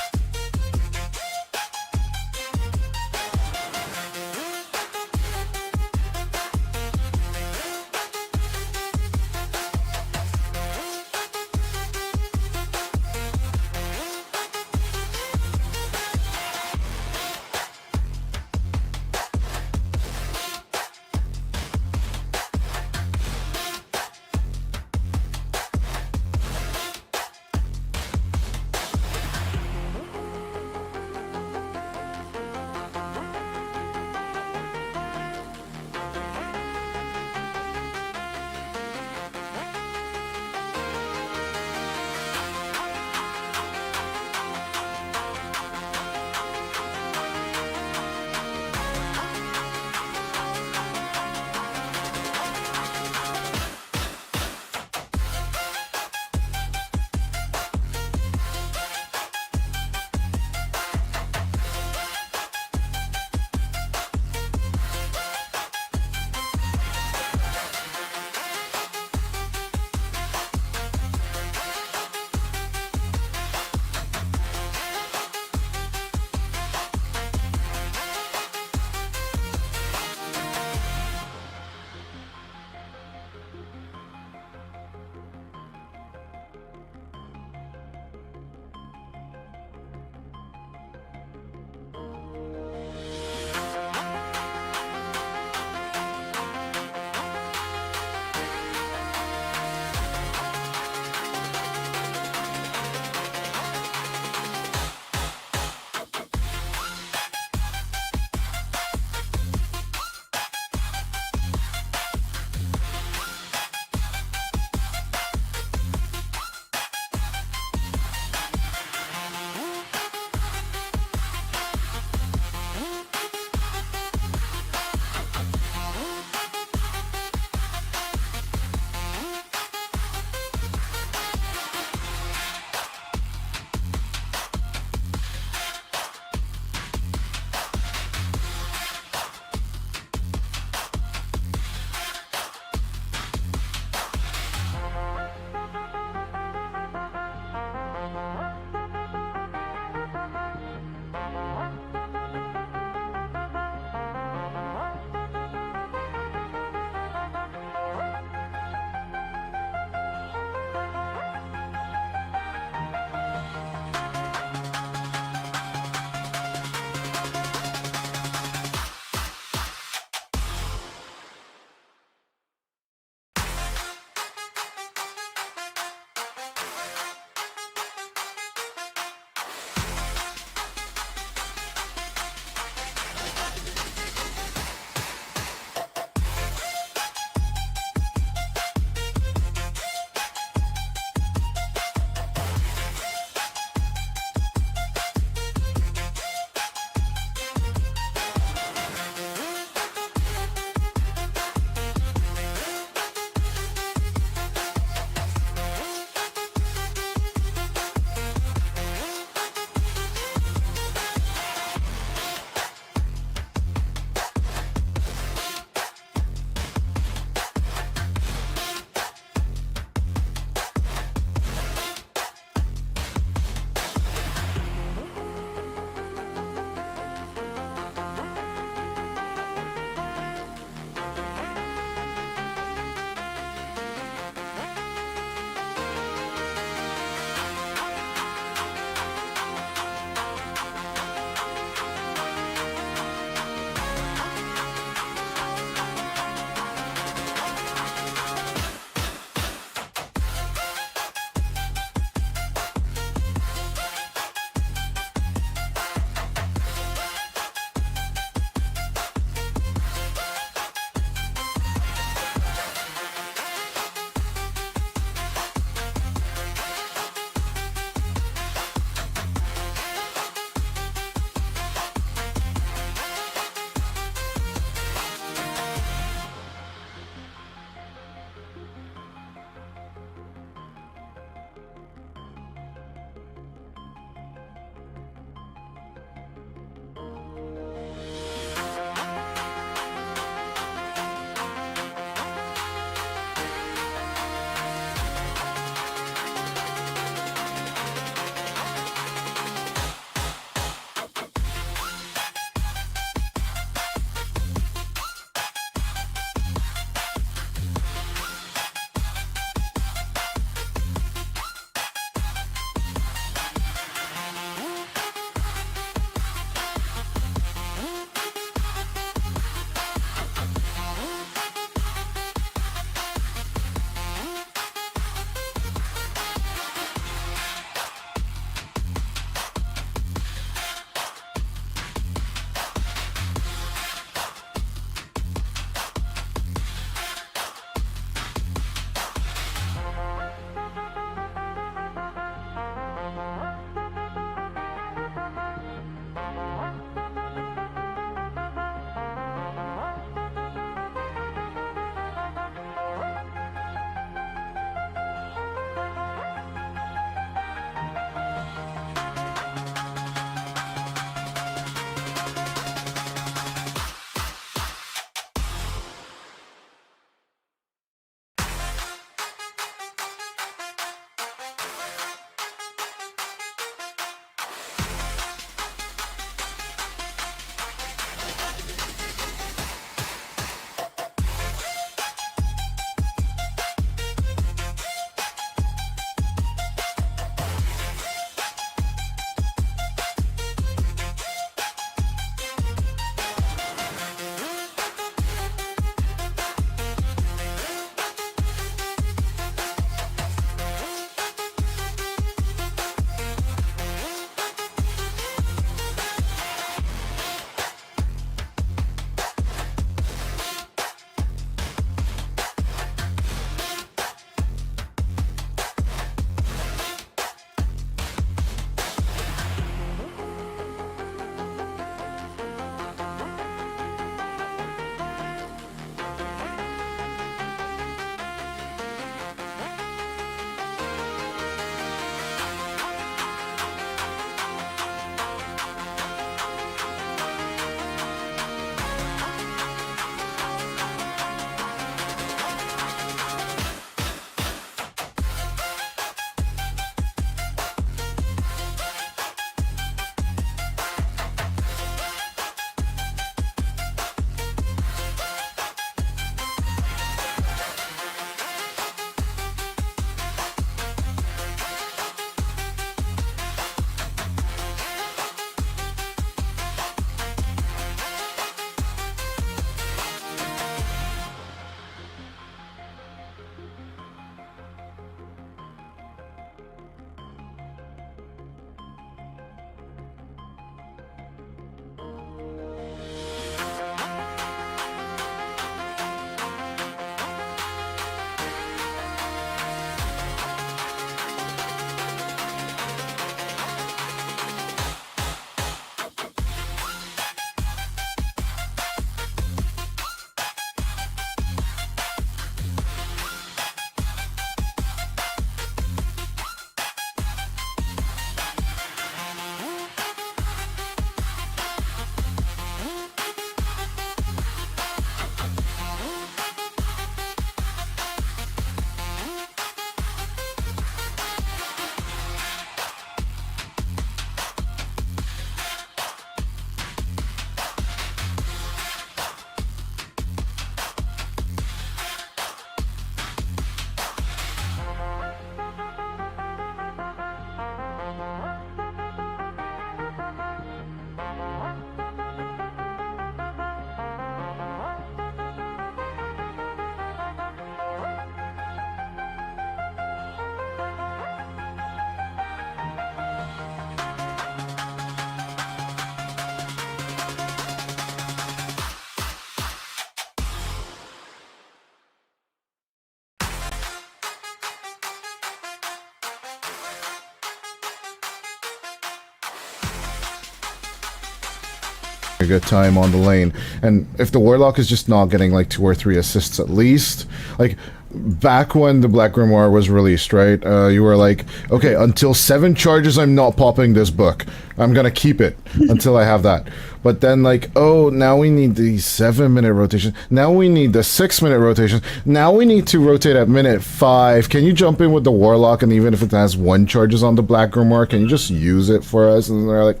a good time on the lane. And if the Warlock is just not getting like 2 or 3 assists at least, like back when the Black Grimoire was released, right? You were like, okay, until 7 charges, I'm not popping this book. I'm gonna keep it until I have that. But then like, oh, now we need the 7-minute rotation. Now we need the 6-minute rotation. Now we need to rotate at minute 5. Can you jump in with the Warlock, and even if it has 1 charges on the Black Grimoire, can you just use it for us? And they're like,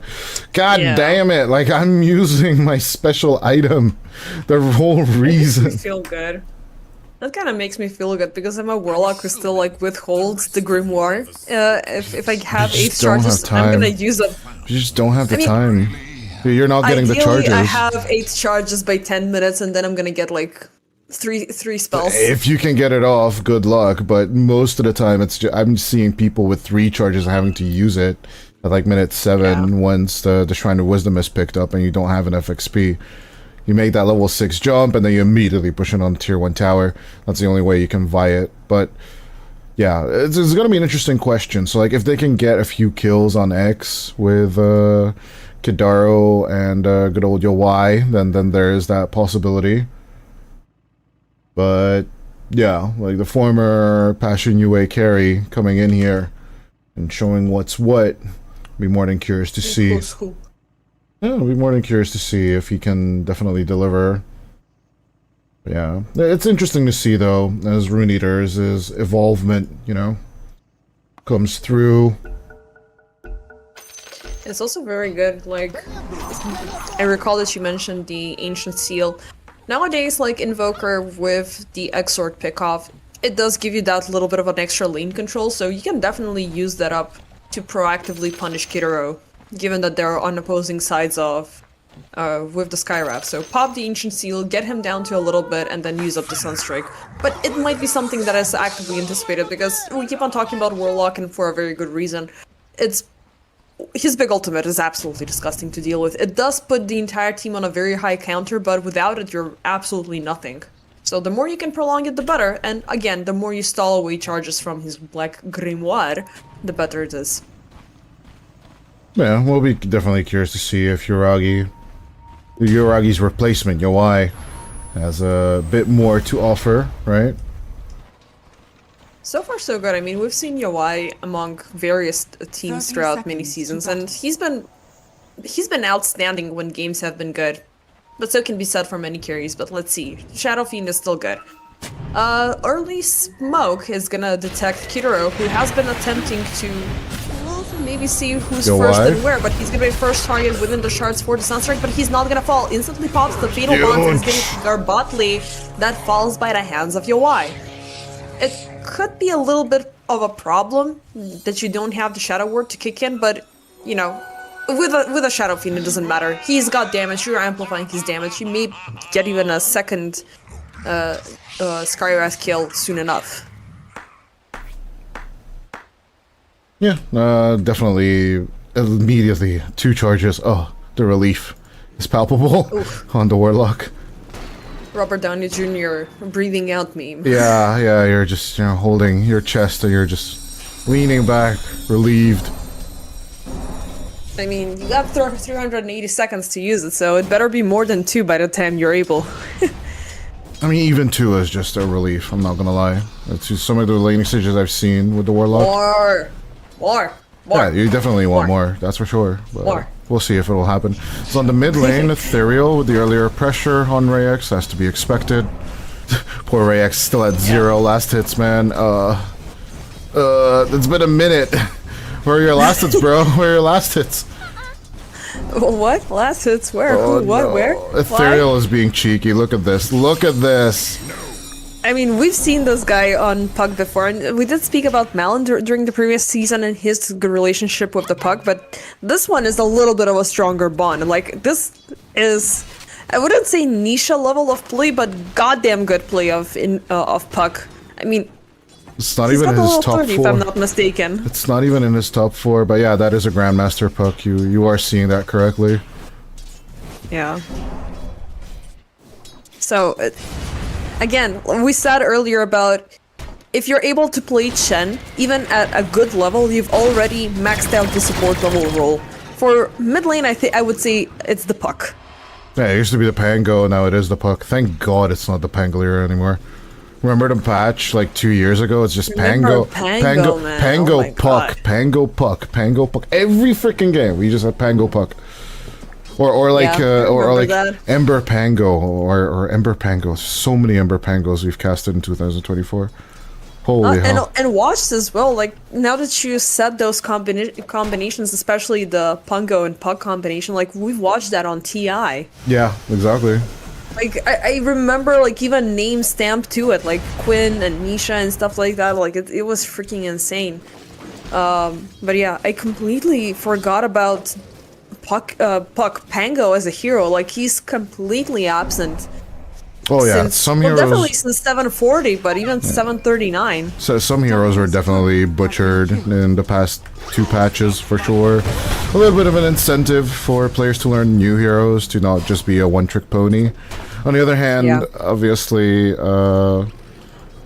God damn it, like I'm using my special item. The whole reason. Makes me feel good. That kind of makes me feel good because I'm a Warlock who still like withholds the Grimoire. If I have 8 charges, I'm gonna use them. You just don't have the time. You're not getting the charges. I have 8 charges by 10 minutes, and then I'm gonna get like three spells. If you can get it off, good luck. But most of the time, it's just, I'm seeing people with 3 charges having to use it at like minute 7 once the Shrine of Wisdom is picked up and you don't have enough XP. You make that level 6 jump, and then you immediately push it on the tier 1 tower. That's the only way you can vie it. But yeah, it's going to be an interesting question. So like, if they can get a few kills on X with Kidaro and good old Yowai, then there is that possibility. But yeah, like the former Passion UA carry coming in here and showing what's what. Be more than curious to see. Yeah, I'll be more than curious to see if he can definitely deliver. Yeah, it's interesting to see though, as Rune Eater's evolvement, you know, comes through. It's also very good, like, I recall that you mentioned the Ancient Seal. Nowadays, like, Invoker with the Exort pickoff, it does give you that little bit of an extra lane control, so you can definitely use that up to proactively punish Kidaro, given that they're on opposing sides of with the Skywrath. So pop the Ancient Seal, get him down to a little bit, and then use up the Sunstrike. But it might be something that is actively anticipated, because we keep on talking about Warlock, and for a very good reason. His big ultimate is absolutely disgusting to deal with. It does put the entire team on a very high counter, but without it you're absolutely nothing. So the more you can prolong it, the better, and again, the more you stall away charges from his Black Grimoire, the better it is. Yeah, we'll be definitely curious to see if Uragi's replacement, Yowai, has a bit more to offer, right? So far so good. I mean, we've seen Yowai among various teams throughout many seasons, and he's been outstanding when games have been good. But so can be said for many carries, but let's see. Shadow Fiend is still good. Early Smoke is gonna detect Kidaro, who has been attempting to maybe see who's first and where, but he's gonna be first target within the shards for the Sunstrike, but he's not gonna fall. Instantly pops the Fatal Bond and is getting Garbotli that falls by the hands of Yowai. It could be a little bit of a problem that you don't have the Shadow Word to kick in, but, you know, with a Shadow Fiend, it doesn't matter. He's got damage, you're amplifying his damage. You may get even a second Skywrath kill soon enough. Yeah, definitely immediately 2 charges. Oh, the relief is palpable on the Warlock. Robert Downey Jr. breathing out meme. Yeah, you're just, you know, holding your chest and you're just leaning back, relieved. I mean, you got 380 seconds to use it, so it better be more than 2 by the time you're able. I mean, even 2 is just a relief, I'm not gonna lie. It's just some of the laning stages I've seen with the Warlock. More! Yeah, you definitely want more, that's for sure. But more. We'll see if it'll happen. So on the mid lane, Ethereal with the earlier pressure on Rayx has to be expected. Poor Rayx still at 0 last hits, man. It's been a minute. Where are your last hits, bro? Where are your last hits? What? Last hits? Where? Oh, Who? What? no. Where? Ethereal Why? is being cheeky. Look at this. Look at this. I mean, we've seen this guy on Puck before, and we did speak about Malin during the previous season and his good relationship with the Puck, but this one is a little bit of a stronger bond. Like, this is, I wouldn't say niche level of play, but goddamn good play of Puck. I mean, it's not even in his top 4. If I'm not mistaken. It's not even in his top 4, but yeah, that is a Grandmaster Puck. You are seeing that correctly. Yeah. So, again, we said earlier about if you're able to play Chen, even at a good level, you've already maxed out the support level role. For mid lane, I would say it's the Puck. Yeah, it used to be the Pango, now it is the Puck. Thank God it's not the Pangolier anymore. Remember the patch like 2 years ago? It's just Remember Pango, man. Pango Oh my Puck, God. Pango Puck, Pango Puck. Every freaking game we just had Pango Puck. Or like Yeah, I or remember like that. Ember Pango or Ember Pangos. So many Ember Pangos we've casted in 2024. Holy hell! And watched as well. Like now that you said those combinations, especially the Pungo and Puck combination, like we've watched that on TI. Yeah, exactly. Like I remember like even names stamped to it, like Quinn and Nisha and stuff like that. Like it was freaking insane. But yeah, I completely forgot about Puck Pango as a hero. Like he's completely absent. Oh yeah, Since, some well, heroes. definitely since 740, but even 739. So some heroes were definitely butchered in the past 2 patches for sure. A little bit of an incentive for players to learn new heroes to not just be a one-trick pony. On the other hand, Yeah. obviously,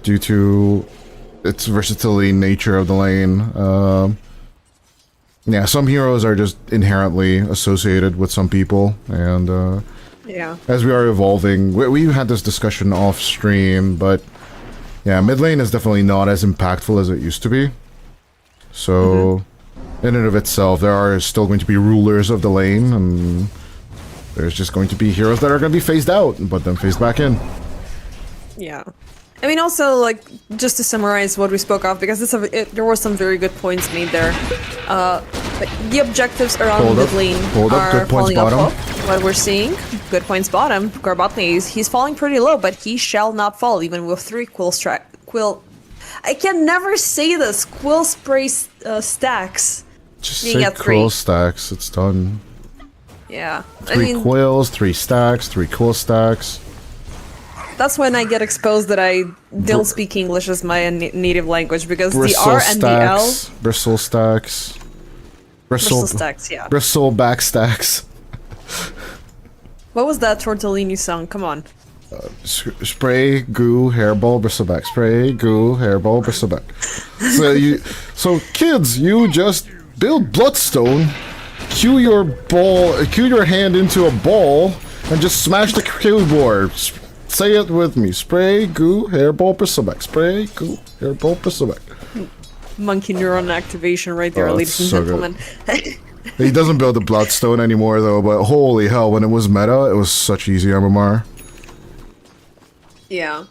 due to its versatility nature of the lane, yeah, some heroes are just inherently associated with some people, and Yeah. as we are evolving, we had this discussion off stream, but yeah, mid lane is definitely not as impactful as it used to be. So, in and of itself, there are still going to be rulers of the lane, and there's just going to be heroes that are going to be phased out, but then phased back in. Yeah. I mean, also, like, just to summarize what we spoke of, because there were some very good points made there. But the objectives around Hold up. mid lane Hold up. are Good points falling off. bottom. What we're seeing, good points bottom. Garbotny, he's falling pretty low, but he shall not fall, even with 3 quill. I can never say this. Quill spray stacks. Just Being say at 3. quill stacks, it's done. Yeah. 3 quills, 3 stacks, 3 quill stacks. That's when I get exposed that I don't speak English as my native language, because the Bristle R and the L... stacks, bristle stacks. Bristle stacks, yeah. Bristle back stacks. What was that Tortellini song? Come on. Spray, goo, hairball, bristleback. Spray, goo, hairball, bristleback. So kids, you just build Bloodstone, cue your hand into a ball, and just smash the keyboard. Say it with me. Spray, goo, hairball, bristleback. Spray, goo, hairball, bristleback. Monkey neuron activation right there, Oh, ladies and that's so good. gentlemen. He doesn't build the Bloodstone anymore though, but holy hell, when it was meta, it was such easy MMR. Yeah.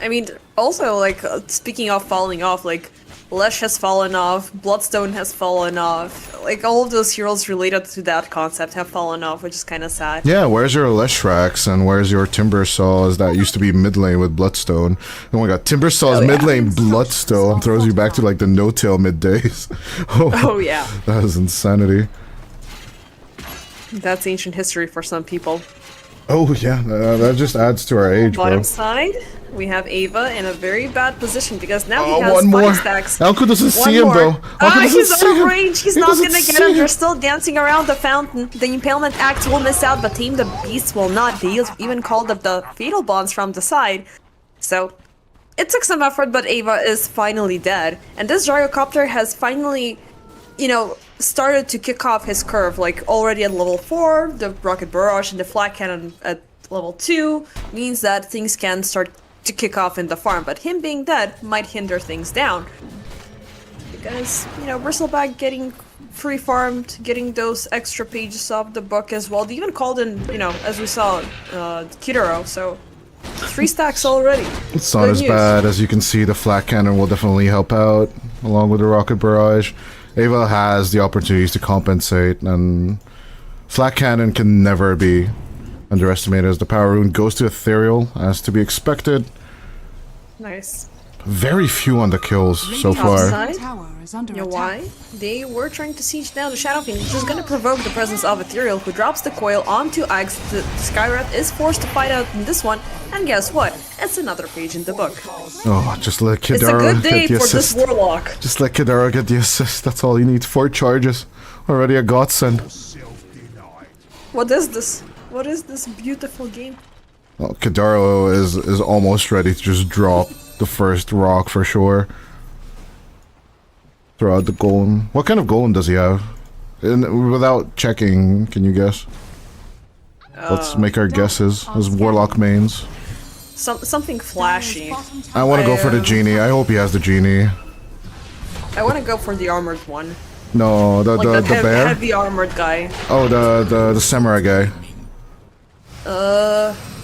I mean, also, like, speaking of falling off, like, Lesh has fallen off, Bloodstone has fallen off, like, all of those heroes related to that concept have fallen off, which is kind of sad. Yeah, where's your Leshrax and where's your Timber Saws that used to be mid lane with Bloodstone? Oh my god, Timber Saws mid lane Bloodstone throws you back to like the no-tail mid days. Oh, yeah. That is insanity. That's ancient history for some people. Oh yeah, that just adds to our age, Bottom bro. side, we have Ava in a very bad position because now Oh, he has one 5 more. stacks. Alco doesn't One see him more. though. Alco doesn't He's see out of him. range. He's He not doesn't gonna get see him. They're him. still dancing around the fountain. The Impalement Axe will miss out, but Tame the Beast will not. They even called up the Fatal Bonds from the side. So, it took some effort, but Ava is finally dead. And this Gyrocopter has finally, you know, started to kick off his curve. Like, already at level 4, the Rocket Barrage and the Flat Cannon at level 2 means that things can start to kick off in the farm, but him being dead might hinder things down. Because, you know, Bristleback getting free farmed, getting those extra pages off the book as well. They even called in, you know, as we saw, Kidoro, so 3 stacks already. It's not Good as news. bad as you can see. The Flat Cannon will definitely help out, along with the Rocket Barrage. Ava has the opportunities to compensate, and Flat Cannon can never be underestimated as the power rune goes to Ethereal, as to be expected. Nice. Very few on the kills so Top far. side. Tower is under You know attack. why? They were trying to siege down the Shadow Fiend, which is gonna provoke the presence of Ethereal, who drops the coil onto Axe. The Skyrath is forced to fight out in this one, and guess what? It's another page in the book. Oh, just let It's a Kidara good day get the for this assist. Warlock. Just let Kidara get the assist. That's all you need. 4 charges. Already a godsend. What is this? What is this beautiful game? Well, Kidara is almost ready to just drop the first rock for sure. Throw out the golem. What kind of golem does he have? Without checking, can you guess? Let's make our guesses as Warlock mains. Something flashy. I want to go for the genie. I hope he has the genie. I want to go for the armored one. No, the Like the bear. heavy armored guy. Oh, the samurai guy.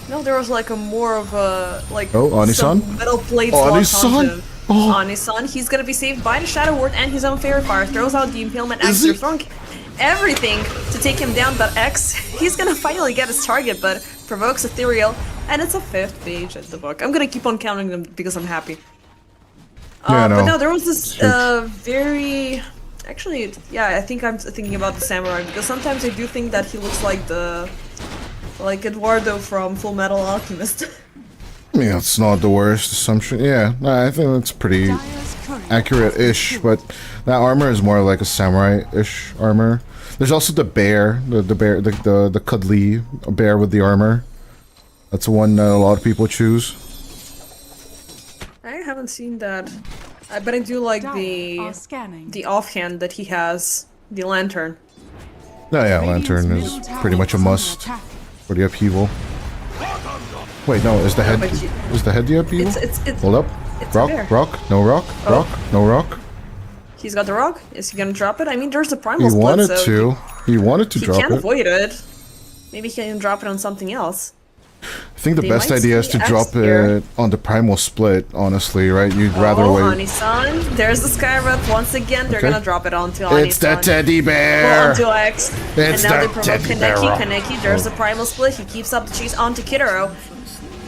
No, there was like a more of a like Oh, Anisan? some metal plates Anisan? locked onto Oh. Anisan. He's gonna be saved by the Shadow Ward and his own Fairy Fire. Throws out the Impalement Is Axe. he? They're throwing everything to take him down, but X, he's gonna finally get his target, but provokes Ethereal, and it's a 5th page at the book. I'm gonna keep on counting them because I'm happy. Yeah, But no. no, there was this Shoot. very... Actually, yeah, I think I'm thinking about the Samurai, because sometimes I do think that he looks like the... Like Eduardo from Full Metal Alchemist. Yeah, it's not the worst assumption. Yeah, no, I think that's pretty Dire's courier accurate-ish, but that armor is more like a samurai-ish armor. There's also the bear, the bear, the cuddly bear with the armor. That's the one that a lot of people choose. I haven't seen that. But I do like Dire are scanning. the offhand that he has, the lantern. Oh yeah, Radiant's lantern middle is tower pretty much a is under must attack. for the upheaval. Wait, no, is the head but you- the upheaval? It's Hold up. it's a Rock, bear. rock, no rock, rock, no rock. He's got the rock. Is he gonna drop it? I mean, there's a He primal split, wanted so to. He wanted to he drop can't it. avoid it. Maybe he can drop it on something else. I think the They best might idea is see to X drop here. it on the primal split, honestly, right? You'd rather Oh, wait. Anisan. There's the Skyrep once again. They're Okay. gonna drop it onto Anisan. It's the teddy Well, bear! onto X. It's and now the they provoke teddy bear. Kaneki. Kaneki, there's the primal split. He keeps up the chase onto Kitaro.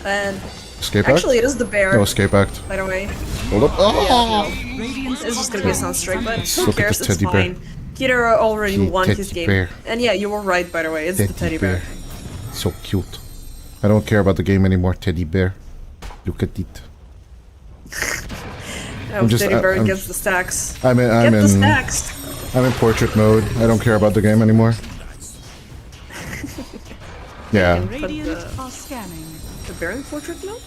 And Escape act? actually, it is the bear, No escape act. by the way. Hold up. Oh! Radiant's It's just gonna be a Sunstrike, but who Look at cares? the It's teddy bear. fine. Kitaro already The won his teddy game. bear. And yeah, you were right, by the way. It's the teddy bear. So cute. I don't care about the game anymore, teddy bear. Look at it. Oh, just- teddy bear I'm- gets the stacks. I'm in. Get the stacks. I'm in portrait mode. I don't care about the game anymore. Yeah. Radiant are scanning. The Baron portrait mode?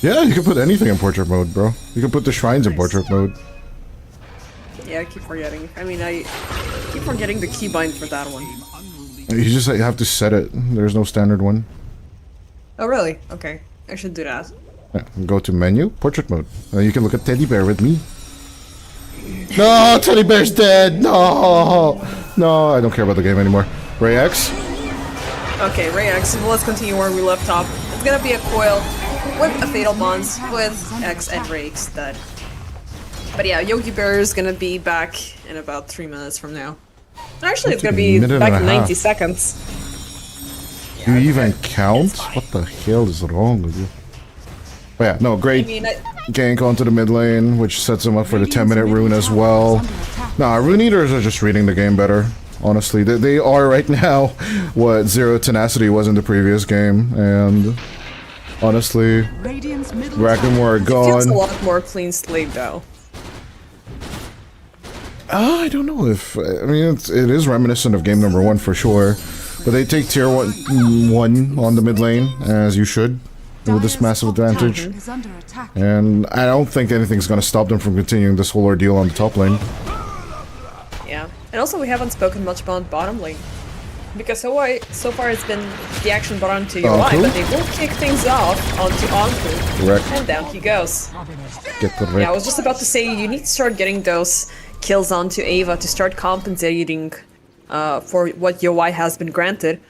Yeah, you can put anything in portrait mode, bro. You can put the shrines in Nice. portrait mode. Yeah, I keep forgetting. I mean, I keep forgetting the keybind for that one. You just have to set it. There's no standard one. Oh, really? Okay. I should do that. Yeah, go to menu, portrait mode. You can look at teddy bear with me. No, teddy bear's dead. No, no, I don't care about the game anymore. Ray X. Okay, Ray X, well, let's continue where we left off. It's gonna be a coil with a Fatal Bonds with X and Ray X dead. But yeah, Yogi Bear is gonna be back in about 3 minutes from now. Actually, it's gonna be Minute and back a in half. 90 seconds. You even count? What the hell is wrong with you? But yeah, no, I great mean, gank onto the mid lane, which sets him up for the 10-minute rune as well. Nah, rune eaters are just reading the game better. Honestly, they are right now what Zero Tenacity was in the previous game, and honestly, Radiant's middle Ragnarok are feels a gone. lot more clean slate though. I don't know if I mean it is reminiscent of game number 1 for sure, but they take tier 1 on the mid lane as you should with this massive advantage, is under attack. and I don't think anything's gonna stop them from continuing this whole ordeal on the top lane. Yeah. And also, we haven't spoken much about bottom lane. Because so far it's been the action brought onto UI, Anku? but they will kick things off onto Anku. Correct. And down he goes. Get the Yeah, I wreck. was just about to say, you need to start getting those kills onto Ava to start compensating for what UI has been granted.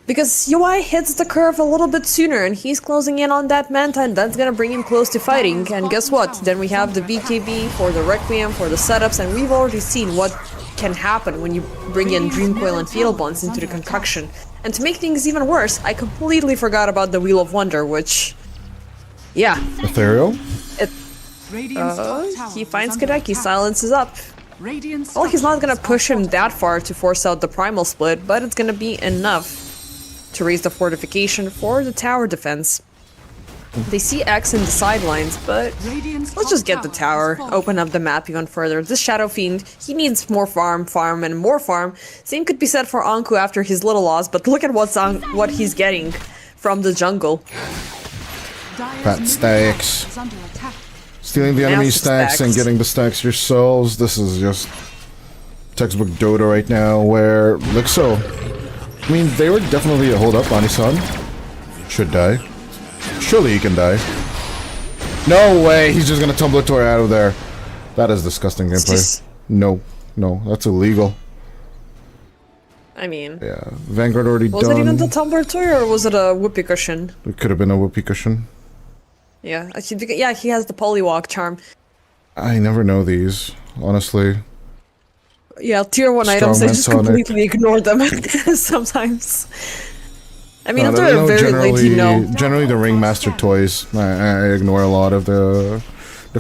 Because UI hits the curve a little bit sooner, and he's closing in on that Manta, and that's gonna bring him close to fighting. And guess what? Then we have the BKB for the Requiem, for the setups, and we've already seen what can happen when you bring in Dream Coil and Fatal Bonds into the concoction. And to make things even worse, I completely forgot about the Wheel of Wonder, which... Yeah, Ethereal? Radiant's top tower he is finds under Kadeki, attack. silence is up. Radiant's Well, he's not gonna structures are push him that fortified. far to force out the primal split, but it's gonna be enough to raise the fortification for the tower defense. They see X in the sidelines, but Radiant's let's top just get the tower, has fallen. open up the map even further. This Shadow Fiend, he needs more farm, and more farm. Same could be said for Anku after his little loss, but look at what he's getting from the jungle. Dire's Fat middle stacks. tower is under attack. Stealing the enemy Massive stacks and stacks. getting the stacks yourselves. This is just textbook Dota right now, where LiXO I mean, they were definitely a hold up. Anisan should die. Surely he can die. No way! He's just gonna Tumblr out of there. That is disgusting gameplay. No, that's illegal. I mean, Yeah, Vanguard already was done. it even the tumbler toy or was it a whoopee cushion? It could have been a whoopee cushion. Yeah, yeah, he has the polywalk charm. I never know these, honestly. Yeah, tier 1 items, I Strongman just Sonic. completely ignore them sometimes. I mean, No, if they're very late, you know. Generally the Ringmaster toys. I ignore a lot of the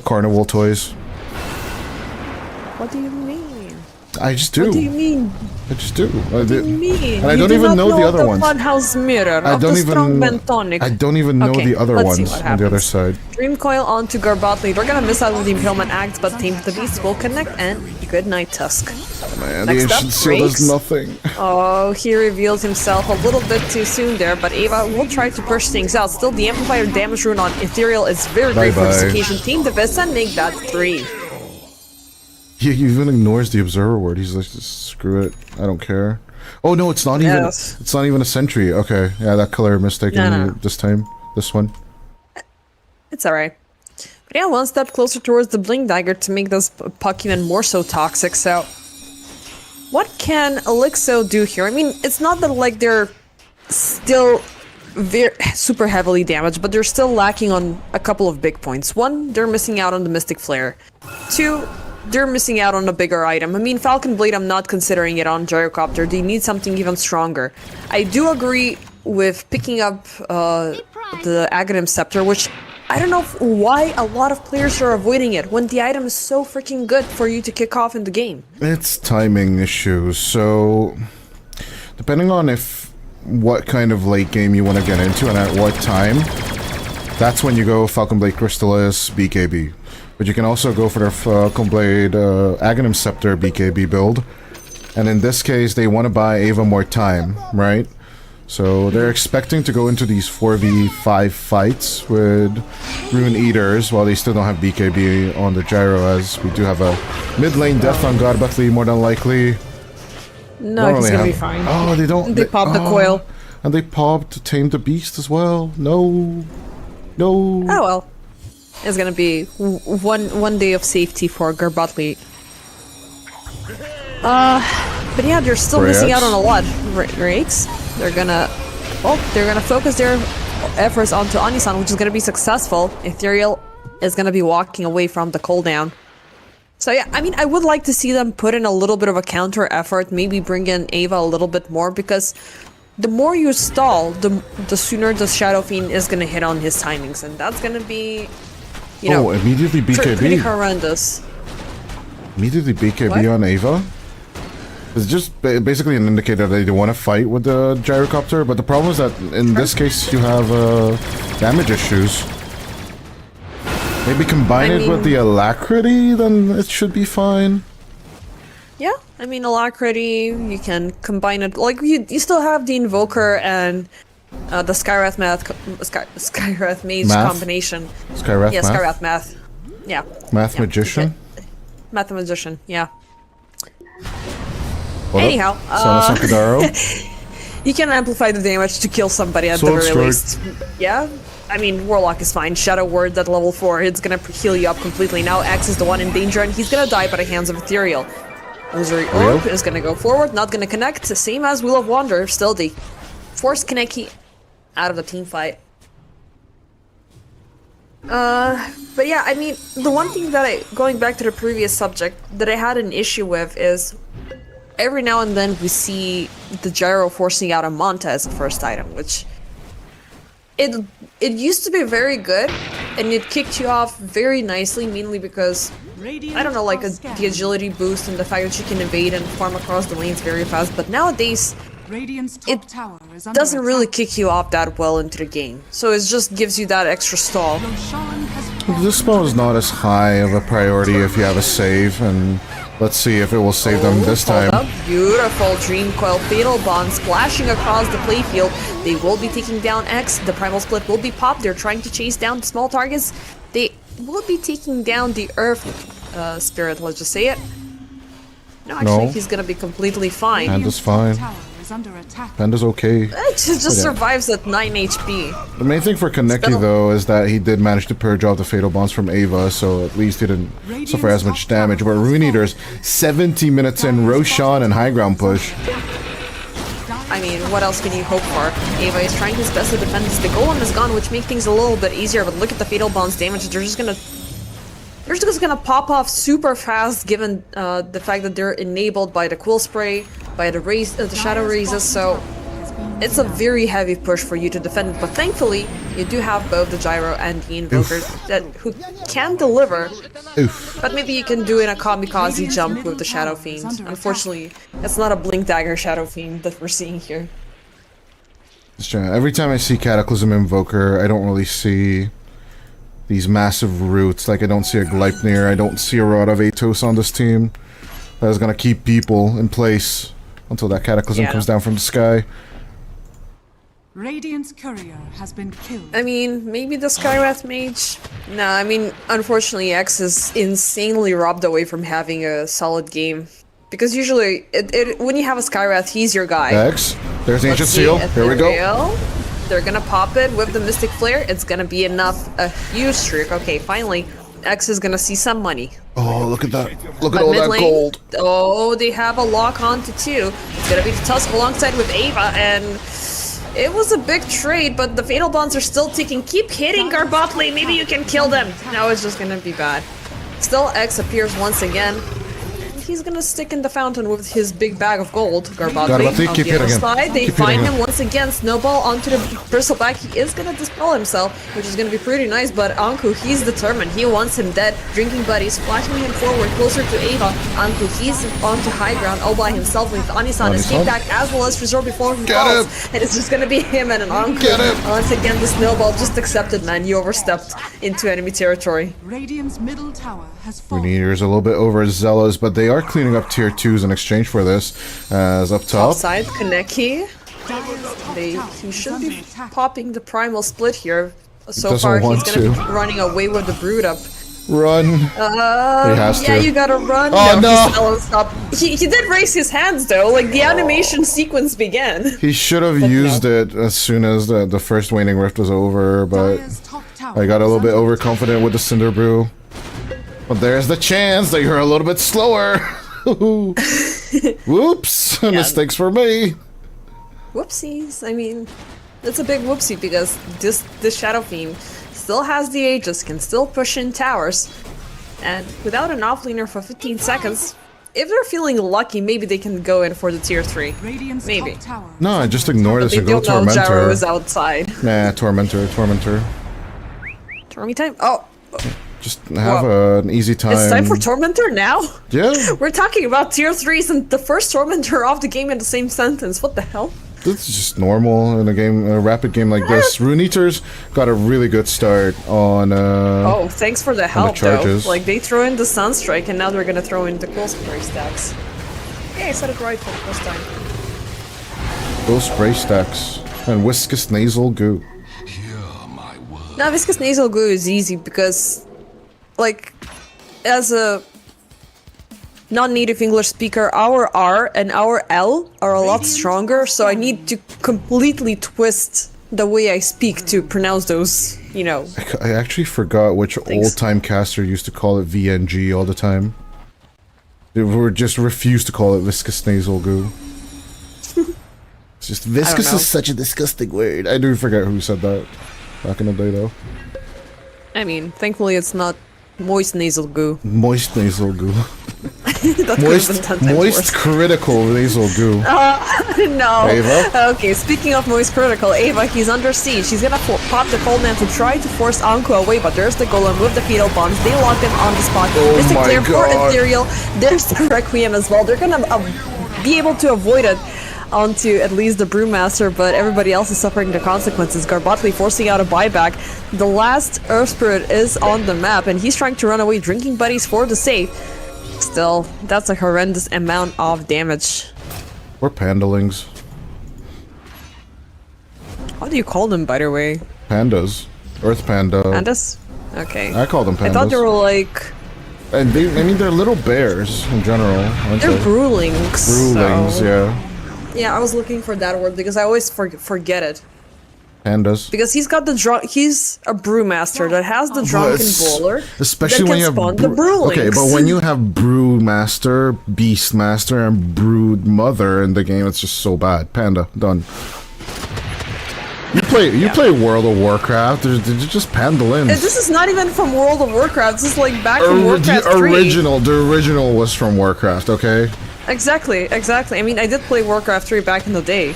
Carnival toys. What do you mean? I just do. What do you mean? I just do. What do you mean? And I You don't do even not know the other the ones. Funhouse mirror I of don't the even. Strongman tonic. I don't even know Okay, the other let's see ones what on the other happens. side. Dream Coil onto Garbotley. They're gonna miss out with the Impalement Axe, but Tame the Beast will connect, and good night, Tusk. Man, Next the up, ancient seal does Rakes. nothing. Oh, he reveals himself a little bit too soon there, but Ava will try to push things out. Still, the amplifier damage rune on Ethereal is very great for this Bye-bye. occasion. Tame the Beast and make that 3. He even ignores the observer word. He's like, just screw it. I don't care. Oh no, it's not even. Yes. It's not even a sentry. Okay, yeah, that color mistaken No. this time. This one. It's alright. But yeah, one step closer towards the Blink Dagger to make this puck even more so toxic, so... What can LiXO do here? I mean, it's not that like they're still super heavily damaged, but they're still lacking on a couple of big points. 1, they're missing out on the Mystic Flare. 2, they're missing out on a bigger item. I mean, Falcon Blade, I'm not considering it on Gyrocopter. They need something even stronger. I do agree with picking up the Aghanim Scepter, which I don't know why a lot of players are avoiding it when the item is so freaking good for you to kick off in the game. It's timing issues. So, depending on what kind of late game you want to get into and at what time, that's when you go Falcon Blade Crystallis BKB. But you can also go for the Falcon Blade Aghanim Scepter BKB build. And in this case, they want to buy Ava more time, right? So they're expecting to go into these 4v5 fights with Rune Eaters while they still don't have BKB on the Gyro, as we do have a mid lane death on Garbotley more than likely. No, he's gonna be fine. Oh, they don't. They popped the coil. And they popped Tame the Beast as well. No. Oh well. It's gonna be one day of safety for Garbotley. But yeah, they're still missing out on a lot. Rakes. They're gonna focus their efforts onto Anisan, which is gonna be successful. Ethereal is gonna be walking away from the cooldown. So yeah, I mean, I would like to see them put in a little bit of a counter effort, maybe bring in Ava a little bit more, because the more you stall, the sooner the Shadow Fiend is gonna hit on his timings, and that's gonna be, you know, immediately BKB. pretty horrendous. Immediately BKB What? on Ava? It's just basically an indicator that they want to fight with the Gyrocopter, but the problem is that in this case you have damage issues. Maybe combine it with the Alacrity, then it should be fine. Yeah, I mean, Alacrity, you can combine it, like, you still have the Invoker and the Skywrath Skywrath Mage Math? combination. Skywrath Yeah, Math? Skywrath Math. Yeah. Math Yeah, Magician? Math Magician, yeah. What up? Anyhow, Sana Sakadaro? you can amplify the damage to kill somebody at Sword the very Strike. least. Yeah, I mean, Warlock is fine. Shadow Word at level 4, it's gonna heal you up completely. Now X is the one in danger, and he's gonna die by the hands of Ethereal. Illusory Orb is gonna go forward, not gonna connect, same as Wheel of Wander, still the force Kaneki out of the team fight. But yeah, I mean, the one thing that going back to the previous subject, that I had an issue with is every now and then we see the Gyro forcing out a Manta as a first item, which it used to be very good, and it kicked you off very nicely, mainly because, I don't know, like the agility boost and the fact that you can evade and farm across the lanes very fast, but nowadays Radiant's it top tower is under doesn't really attack. kick you off that well into the game. So it just gives you that extra stall. Roshan has This spell is not as high of a priority if you have a save, and let's see if it will save them this time. Hold up. Beautiful Dream Coil Fatal Bond splashing across the playfield. They will be taking down X. The Primal Split will be popped. They're trying to chase down small targets. They will be taking down the Earth Spirit, let's just say it. No, actually, No. he's gonna be completely fine. And it's fine. tower is is under attack. Panda's okay. It just Yeah. survives at 9 HP. The main thing for Kaneki, Still- though, is that he did manage to purge off the Fatal Bonds from Ava, so at least he didn't suffer as much damage. But Rune Eaters, 70 minutes in, Roshan and high ground push. I mean, what else can you hope for? Ava is trying his best to defend this. The golem is gone, which makes things a little bit easier, but look at the Fatal Bonds damage. They're just gonna pop off super fast, given the fact that they're enabled by the Quill Spray, by the Shadow Raises, so it's a very heavy push for you to defend it. But thankfully, you do have both the Gyro and the Invoker who can deliver. Oof. But maybe you can do in a kamikaze jump with the Shadow Fiend. Unfortunately, it's not a Blink Dagger Shadow Fiend that we're seeing here. Every time I see Cataclysm Invoker, I don't really see these massive roots. Like, I don't see a Gleipnir, I don't see a Rod of Atos on this team. That is gonna keep people in place until that Cataclysm comes down from the sky. Radiant's courier has been killed. I mean, maybe the Skywrath Mage? No, I mean, unfortunately, X is insanely robbed away from having a solid game. Because usually, when you have a Skywrath, he's your guy. X, there's the Ancient Let's see, Seal. Here we go. Ethereal. They're gonna pop it with the Mystic Flare. It's gonna be enough. A huge streak. Okay, finally, X is gonna see some money. Oh, look at that. Look at But all mid that lane, gold. oh, they have a lock on to 2. It's gonna be the Tusk alongside with Ava, and it was a big trade, but the Fatal Bonds are still ticking. Keep hitting our bot lane, maybe you can kill them. No, it's just gonna be bad. Still, X appears once again. He's gonna stick in the fountain with his big bag of gold, Garbatli. Garbatli, On keep the other hitting him. side, they Keep find hitting him him. once again. Snowball onto the bristleback. He is gonna dispel himself, which is gonna be pretty nice, but Anku, he's determined. He wants him dead. Drinking buddies, flashing him forward, closer to Ava. Anku, he's onto high ground all by himself with Anisan escape Anisan. back as well as Resort before he Get falls. him. And it's just gonna be him and an Anku. Get him. Once again, the snowball just accepted, man. You overstepped into enemy territory. Radiant's middle tower has Rune fallen. Eater's a little bit overzealous, but they are cleaning up tier 2s in exchange for this. As up top, Offside, Kaneki. Dyer's top He tower is should under be attack. popping the primal split here. So Doesn't far, he's want gonna be to. running away with the brood up. run. He has Yeah, to. you gotta run. Oh, no. He's still on stop. He did raise his hands though, like the animation sequence began. He should have used it as soon as the first Waning Rift was over, but Dyer's top tower I got a is little bit under overconfident with the Cinder Brew. But there's the chance that you're a little bit slower. Whoops! Mistakes for me. Whoopsies. I mean, it's a big whoopsie because this Shadow Fiend still has the Aegis, can still push in towers, and without an offlaner for 15 seconds, if they're feeling lucky, maybe they can go in for the tier 3. Radiant's Maybe. top tower is No, I under just attack. ignore this They and go don't know Gyro is Tormentor. outside. Nah, Tormentor. Torment time? Oh, Just have an easy time. it's time for Tormentor now? Yeah, We're talking about tier 3s and the first Tormentor off the game in the same sentence. What the hell? this is just normal in a rapid game like this. Rune Eaters got a really good start on. Oh, thanks for the help, though. charges. Like, they throw in the Sunstrike, and now they're gonna throw in the Cool Spray stacks. Yeah, I said it right for the first time. Those spray stacks and Whiskus Nasal Goo. Now, Viscous Nasal Glue is easy because, like, as a non-native English speaker, our R and our L are a lot stronger, so I need to completely twist the way I speak to pronounce those, you know. I actually forgot which Thanks. old-time caster used to call it VNG all the time. They were just refused to call it Viscous Nasal Goo. It's just viscous know. is such a disgusting word. I do forget who said that back in the day, though. I mean, thankfully it's not moist nasal goo. Moist nasal goo. That could have been 10 times Moist worse. critical nasal goo. No. Ava? Okay, speaking of Moist Critical, Ava, he's under siege. He's gonna pop the Cold Man to try to force Anku away, but there's the Golem with the Fatal Bombs. They lock him on the spot. Oh Mystic my Flare for God. Ethereal. There's the Requiem as well. They're gonna be able to avoid it onto at least the Brewmaster, but everybody else is suffering the consequences. Garbatli forcing out a buyback. The last Earth Spirit is on the map, and he's trying to run away, drinking buddies for the save. Still, that's a horrendous amount of damage. We're pandalings. How do you call them, by the way? Pandas. Earth panda. Pandas? Okay. I call them pandas. I thought they were like... And I mean, they're little bears in general, aren't They're they? Brewlings. Brewlings, so yeah. Yeah, I was looking for that word because I always forget it. Pandas. Because he's got the he's a brewmaster that has the drunken bowler. Especially that when can you have spawn the brewlings. okay, but when you have Brewmaster, Beastmaster, and Brood Mother in the game, it's just so bad. Panda, done. You play World of Warcraft. They're just Pandalins. This is not even from World of Warcraft. This is like back from Warcraft 3. The original was from Warcraft. Okay. Exactly. I mean, I did play Warcraft 3 back in the day.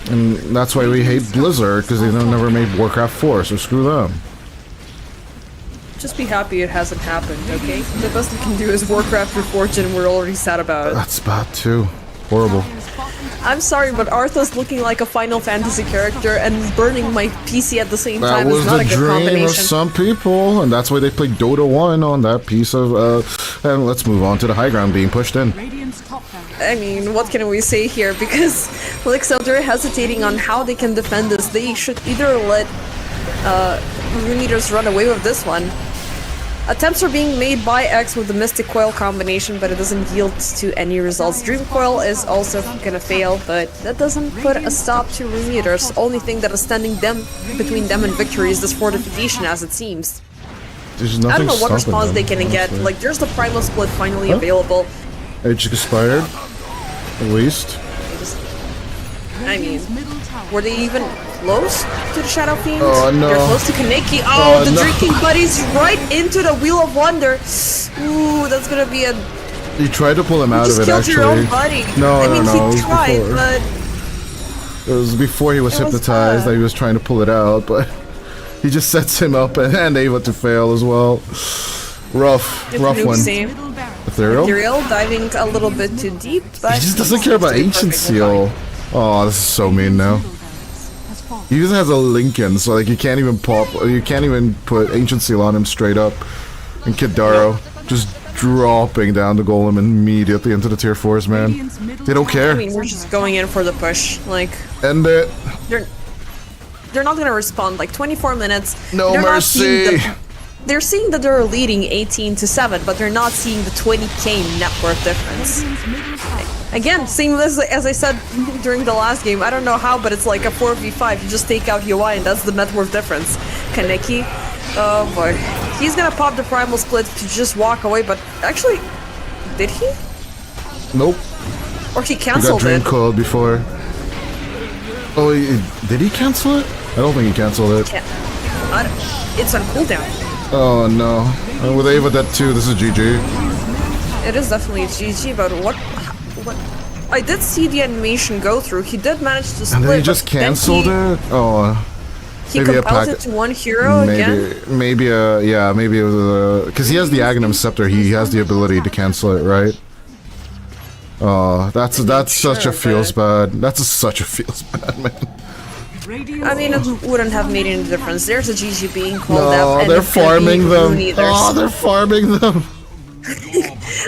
And that's why we hate Blizzard, because they never made Warcraft 4, so screw them. Just be happy it hasn't happened, okay? The best we can do is Warcraft Reforged and we're already sad about it. That's bad too. Horrible. I'm sorry, but Arthur's looking like a Final Fantasy character and burning my PC at the same time is not a good That was the dream of combination. some people, and that's why they played Dota 1 on that piece of, and let's move on to the high ground being pushed in. Radiant's top tower. I mean, what can we say here? Because LiXO, they're hesitating on how they can defend this. They should either let Rune Eaters run away with this one. Attempts are being made by X with the Mystic Coil combination, but it doesn't yield to any results. Dream Coil is also gonna fail, but that doesn't put a stop to Rune Eaters. Only thing that is standing between them and victory is this fortification, as it seems. There's nothing I don't know what stopping response them, they can get. honestly. Like, there's the Primal Split finally Huh? available. Age expired, at least. I mean, Radiant's middle tower. were they even close to the Shadow Fiend? Oh, no. They're close to Kaneki. Oh, Oh, the no. Drinking Buddies right into the Wheel of Wonder. Ooh, that's gonna be a... You tried to pull him out just of it, killed actually. your own buddy. No, I mean, no, it he was tried, before. but... It was before he was It was hypnotized bad. that he was trying to pull it out, but he just sets him up and able to fail as well. Rough one. Same. Middle barracks. Ethereal? Ethereal diving a little bit too deep, but... He just doesn't care about Ancient Seal. Oh, this is so mean now. Middle barracks has fallen. He even has a Lincoln, so like you can't even put Ancient Seal on him straight up. And Kidaro just dropping down the golem immediately into the tier 4s, man. Radiant's middle They don't tower care. I mean, we're just going in for the push. Like, End it. they're not gonna respond. Like, 24 minutes. No they're not seeing mercy. they're seeing that they're leading 18-7, but they're not seeing the 20k net worth difference. Radiant's middle tower. Again, same as I said during the last game. I don't know how, but it's like a 4v5. You just take out UI, and that's the net worth difference. Kaneki, oh boy, he's gonna pop the Primal Split to just walk away. But actually, did he? Nope. Or he He got canceled Dream it? Coiled before. Oh, did he cancel it? I don't think he canceled it. It's on cooldown. Oh no. With Ava that too, this is GG. It is definitely GG, but what? I did see the animation go through. He did manage to split. And then he but just then canceled it? Oh. He Maybe a compelled pack- it to one hero again. Maybe it was because he has the Aghanim Scepter, he has the ability to cancel it, right? Oh, that's such a sure, feels bad. That's such a feels bad, man. Radiant's I mean, it wouldn't have made any difference. There's a GG being called out. No, and they're it's gonna be farming them. Rune Eaters. Oh, they're farming them.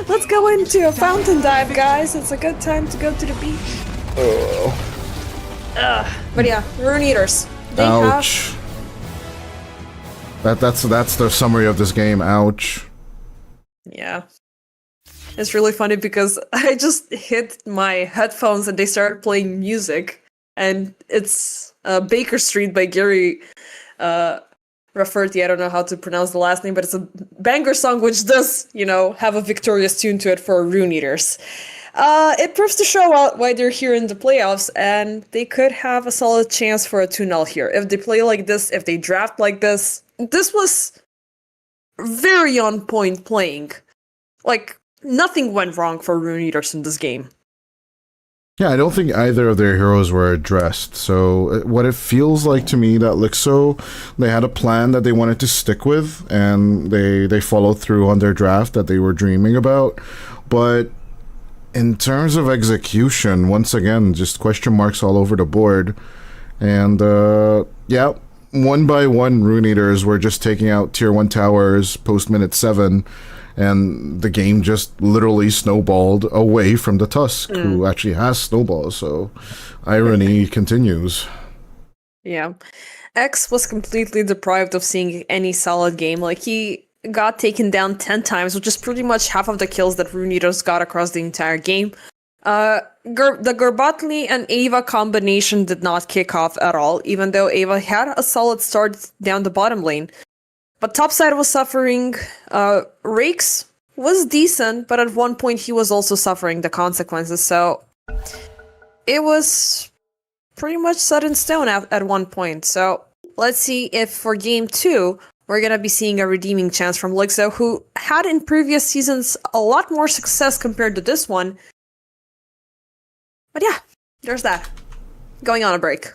Let's go into a fountain dive, guys. It's a good time to go to the beach. Oh. But yeah, Rune Eaters. They have Ouch. That's the summary of this game. Ouch. Yeah. It's really funny because I just hit my headphones and they started playing music. And it's Baker Street by Gary Rafferty. I don't know how to pronounce the last name, but it's a banger song which does, have a victorious tune to it for Rune Eaters. It proves to show out why they're here in the playoffs, and they could have a solid chance for a 2-0 here. If they play like this, if they draft like this was very on point playing. Like, nothing went wrong for Rune Eaters in this game. Yeah, I don't think either of their heroes were addressed. So what it feels like to me that LiXO, they had a plan that they wanted to stick with, and they followed through on their draft that they were dreaming about. But in terms of execution, once again, just question marks all over the board. And yeah, one by one, Rune Eaters were just taking out tier 1 towers post minute 7. And the game just literally snowballed away from the Tusk, who actually has snowballs, so irony continues. Yeah. X was completely deprived of seeing any solid game. Like, he got taken down 10 times, which is pretty much half of the kills that Rune Eaters got across the entire game. The Gorbatli and Ava combination did not kick off at all, even though Ava had a solid start down the bottom lane. But topside was suffering. Rakes was decent, but at one point he was also suffering the consequences, so it was pretty much set in stone at one point. So let's see if for game 2, we're gonna be seeing a redeeming chance from LiXO, who had in previous seasons a lot more success compared to this one. But yeah, there's that. Going on a break.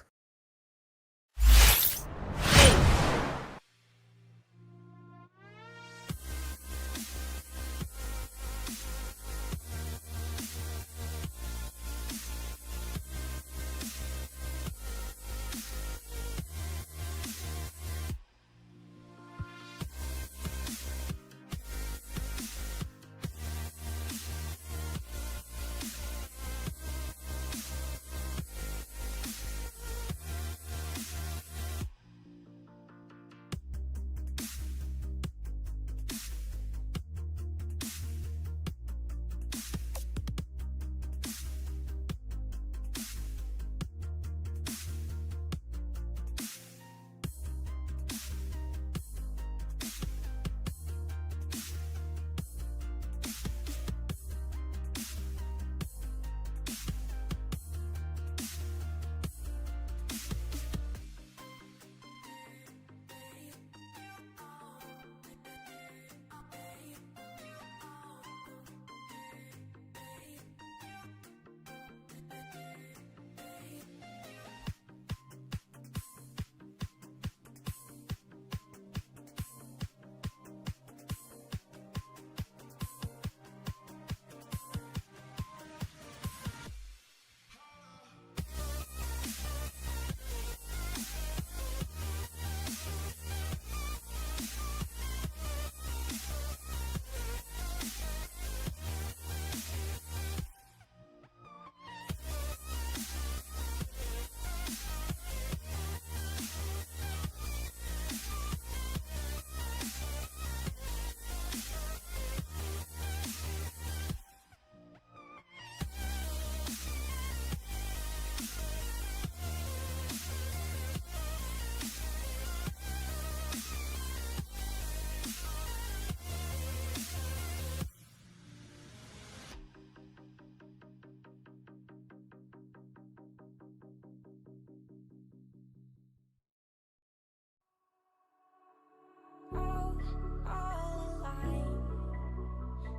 all alive.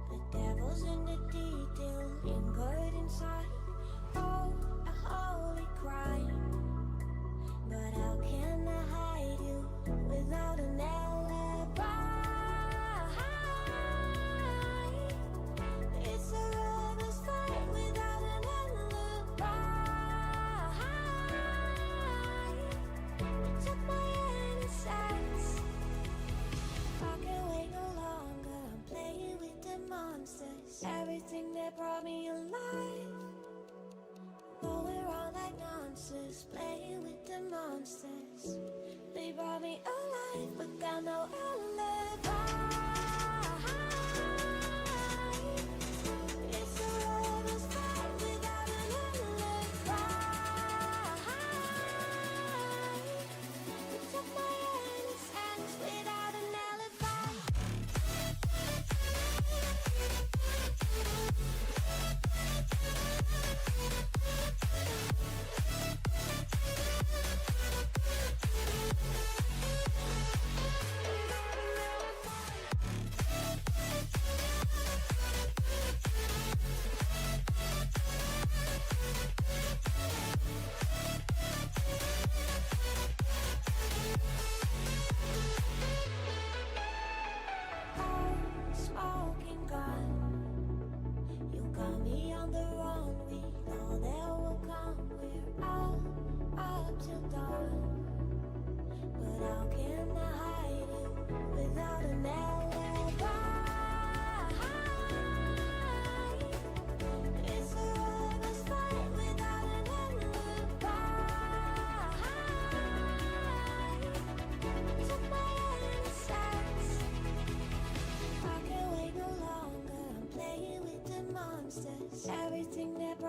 The devil's in the detail, lingered inside. Oh, a holy crime. But how can I hide you without an alibi? It's a lover's fight without an alibi. You took my innocence. I can't wait no longer. I'm playing with the monsters. Everything that brought me alive. Going wrong like nonsense. Playing with the monsters. They brought me alive, but got no alibi. It's a lover's fight without an alibi. You took my innocence without an alibi. Smoking gun, you got me on the run. We know there will come. We're out up till dawn. But how can I hide you without an alibi? It's a lover's fight without an alibi. Took my innocence. I can't wait no longer. I'm playing with the monsters. Everything that brought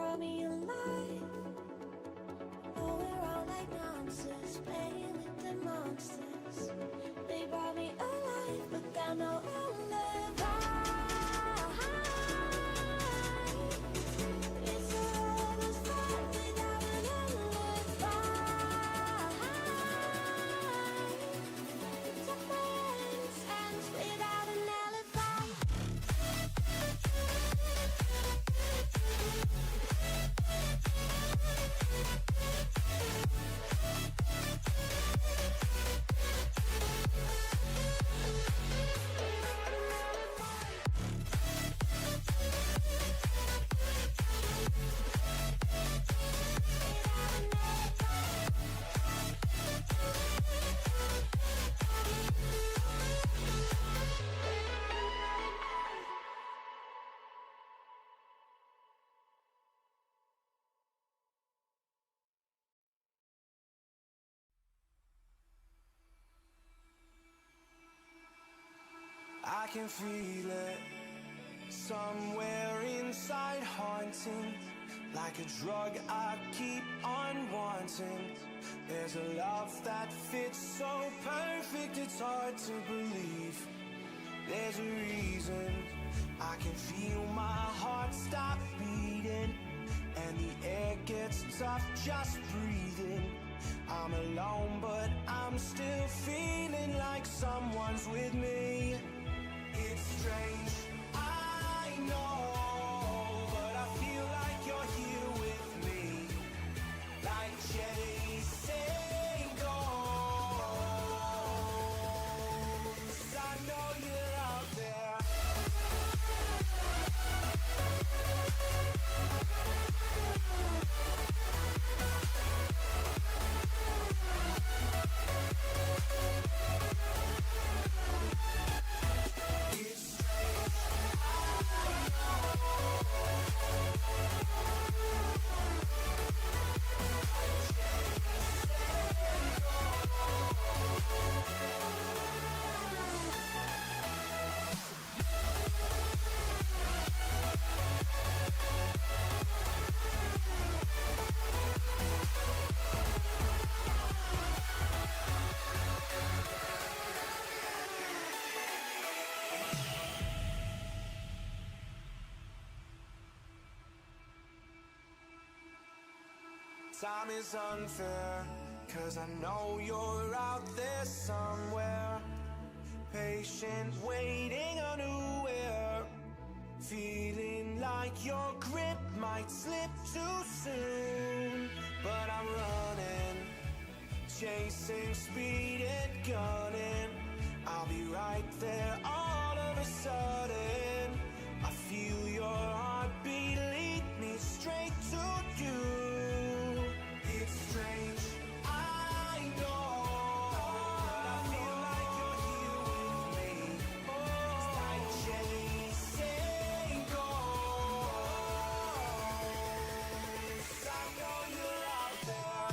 can feel it somewhere inside, haunting like a drug I keep on wanting. There's a love that fits so perfect, it's hard to believe. There's a reason I can feel my heart stop beating, and the air gets tough just breathing. I'm alone, but I'm still feeling like someone's with me. It's strange, I know, but I feel like you're here with me, like chasing ghosts. I know you're out there. Time is unfair, 'cause I know you're out there somewhere, patient, waiting unaware, feeling like your grip might slip too soon. But I'm running, chasing speed and gunning. I'll be right there all of a sudden. I feel your heartbeat lead me straight to you. It's strange, I know, but I feel like you're here with me. It's like chasing ghosts. I know you're out there.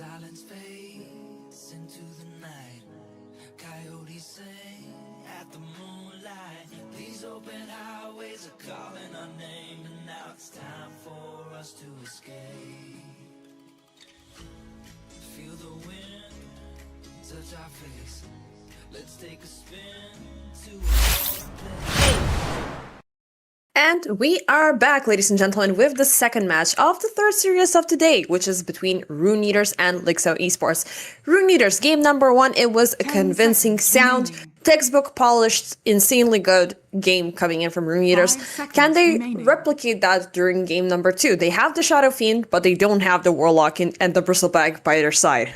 silence fades into the night. Coyotes sing at the moonlight. These open highways are calling our name, and now it's time for us to escape. Feel the wind touch our face. Let's take a spin to a foreign place. And we are back, ladies and gentlemen, with the second match of the third series of today, which is between Rune Eaters and LiXO Esports. Rune Eaters, game number 1, it was a convincing, sound, textbook polished, insanely good game coming in from Rune Eaters. Can they replicate that during game number 2? They have the Shadow Fiend, but they don't have the Warlock and the Bristlebag by their side.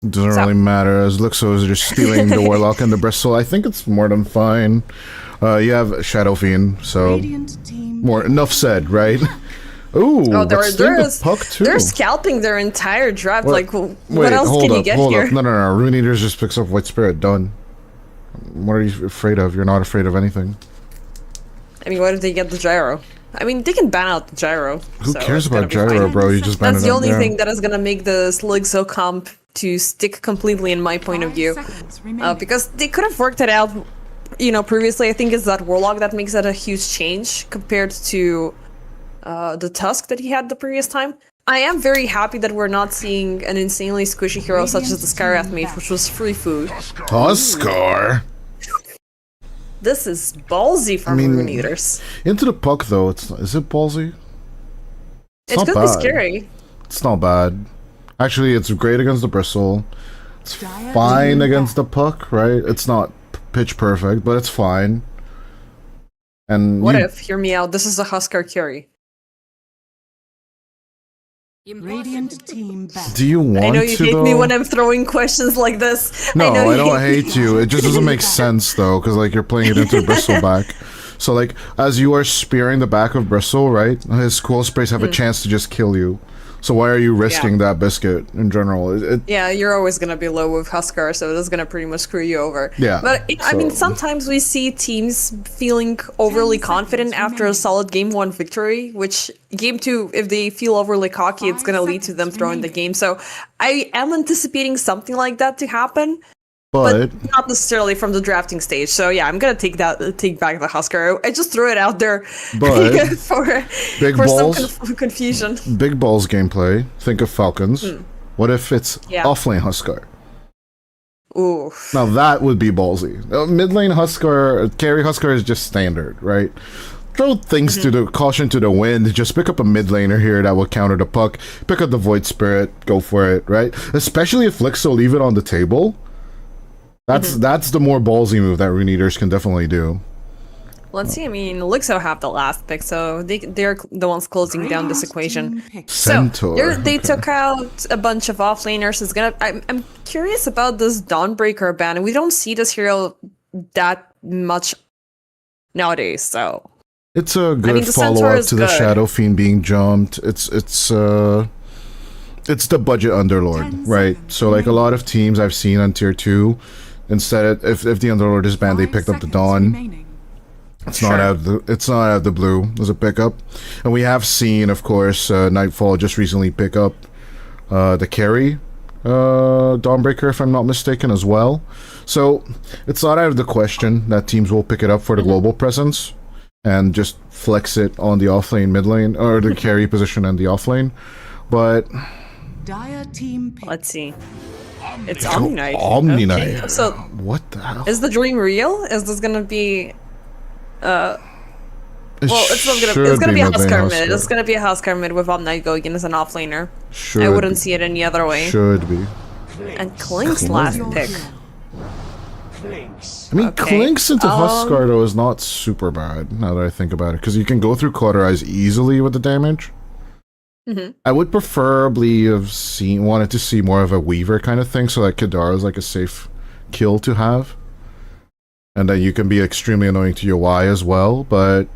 It doesn't really matter, as LiXO is just stealing the Warlock and the Bristle. I think it's more than fine. You have Shadow Fiend, so more enough said, right? Ooh, they're scalping their entire draft. What else can you get here? No. Rune Eaters just picks up White Spirit. Done. What are you afraid of? You're not afraid of anything. I mean, what if they get the gyro? I mean, they can ban out the gyro. Who cares about gyro, bro? You just ban it out. That's the only thing that is gonna make the LiXO comp to stick completely in my point of view. Because they could have worked it out, previously. I think it's that Warlock that makes that a huge change compared to the Tusk that he had the previous time. I am very happy that we're not seeing an insanely squishy hero such as the Skywrath Mage, which was free food. Tuskar! This is ballsy from Rune Eaters. Into the puck, though, is it ballsy? It's gonna be scary. It's not bad. Actually, it's great against the Bristle. It's fine against the puck, right? It's not pitch perfect, but it's fine. And what if, hear me out, this is a Huskar Curie? Radiant team back. Do you want to, I know you hate me when I'm throwing questions like this. No, I don't hate you. It just doesn't make sense, though, because, you're playing it into the Bristleback. So, as you are spearing the back of Bristle, right, his Quill Sprays have a chance to just kill you. So why are you risking that biscuit in general? Yeah, you're always going to be low with Huskar, so that's going to pretty much screw you over. Yeah. But, I mean, sometimes we see teams feeling overly confident after a solid Game 1 victory, which Game 2, if they feel overly cocky, it's going to lead to them throwing the game. So I am anticipating something like that to happen. But not necessarily from the drafting stage. So yeah, I'm gonna take back the Huskar. I just threw it out there for some confusion. Big balls gameplay. Think of Falcons. What if it's offlane Huskar? Ooh. Now that would be ballsy. Mid lane Huskar, carry Huskar is just standard, right? Throw things to the caution to the wind. Just pick up a mid laner here that will counter the puck. Pick up the Void Spirit. Go for it, right? Especially if LiXO leave it on the table. That's the more ballsy move that Rune Eaters can definitely do. Let's see. I mean, LiXO have the last pick, so they're the ones closing down this equation. Centaur. So they took out a bunch of offlaners. I'm curious about this Dawnbreaker ban. We don't see this hero that much nowadays. So it's a good follow-up to the Shadow Fiend being jumped. It's the budget Underlord, right? So a lot of teams I've seen on tier 2. Instead, if the Underlord is banned, they picked up the Dawn. It's not out of the blue. There's a pickup, and we have seen, of course, Nightfall just recently pick up the carry Dawnbreaker, if I'm not mistaken, as well. So it's not out of the question that teams will pick it up for the global presence and just flex it on the offlane, mid lane, or the carry position and the offlane. But let's see. It's Omni-Knight. Omni-Knight. Okay. So what the hell? Is the dream real? Is this gonna be it's gonna be a Huskar mid. It's gonna be a Huskar mid with Omni-Knight going in as an offlaner. I wouldn't see it any other way. Should be. And Klink's last pick. I mean, Klink's into Huskar though is not super bad now that I think about it, because you can go through Cauterize easily with the damage. I would preferably have wanted to see more of a Weaver kind of thing, so that Kadara is a safe kill to have, and that you can be extremely annoying to your Y as well. But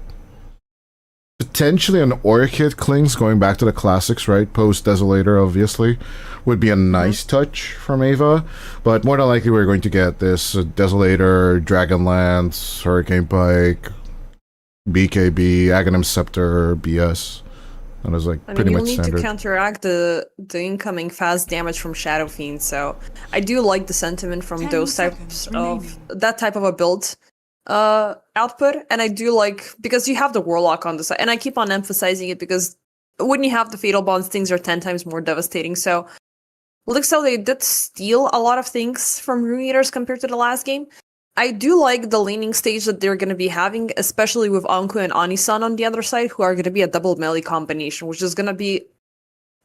potentially an Orchid Klings, going back to the classics, right? Post Desolator, obviously, would be a nice touch from Ava. But more than likely, we're going to get this Desolator, Dragonlance, Hurricane Pike, BKB, Aghanim Scepter, BS. That was like I mean, pretty you'll much need standard. to counteract the incoming fast damage from Shadow Fiend, so I do like the sentiment from 10 those seconds types of remaining. that type of a build output, and I do like because you have the Warlock on the side, and I keep on emphasizing it because when you have the Fatal Bonds, things are 10 times more devastating. So LiXO, they did steal a lot of things from Rune Eaters compared to the last game. I do like the laning stage that they're going to be having, especially with Anku and Anisan on the other side, who are going to be a double melee combination, which is going to be...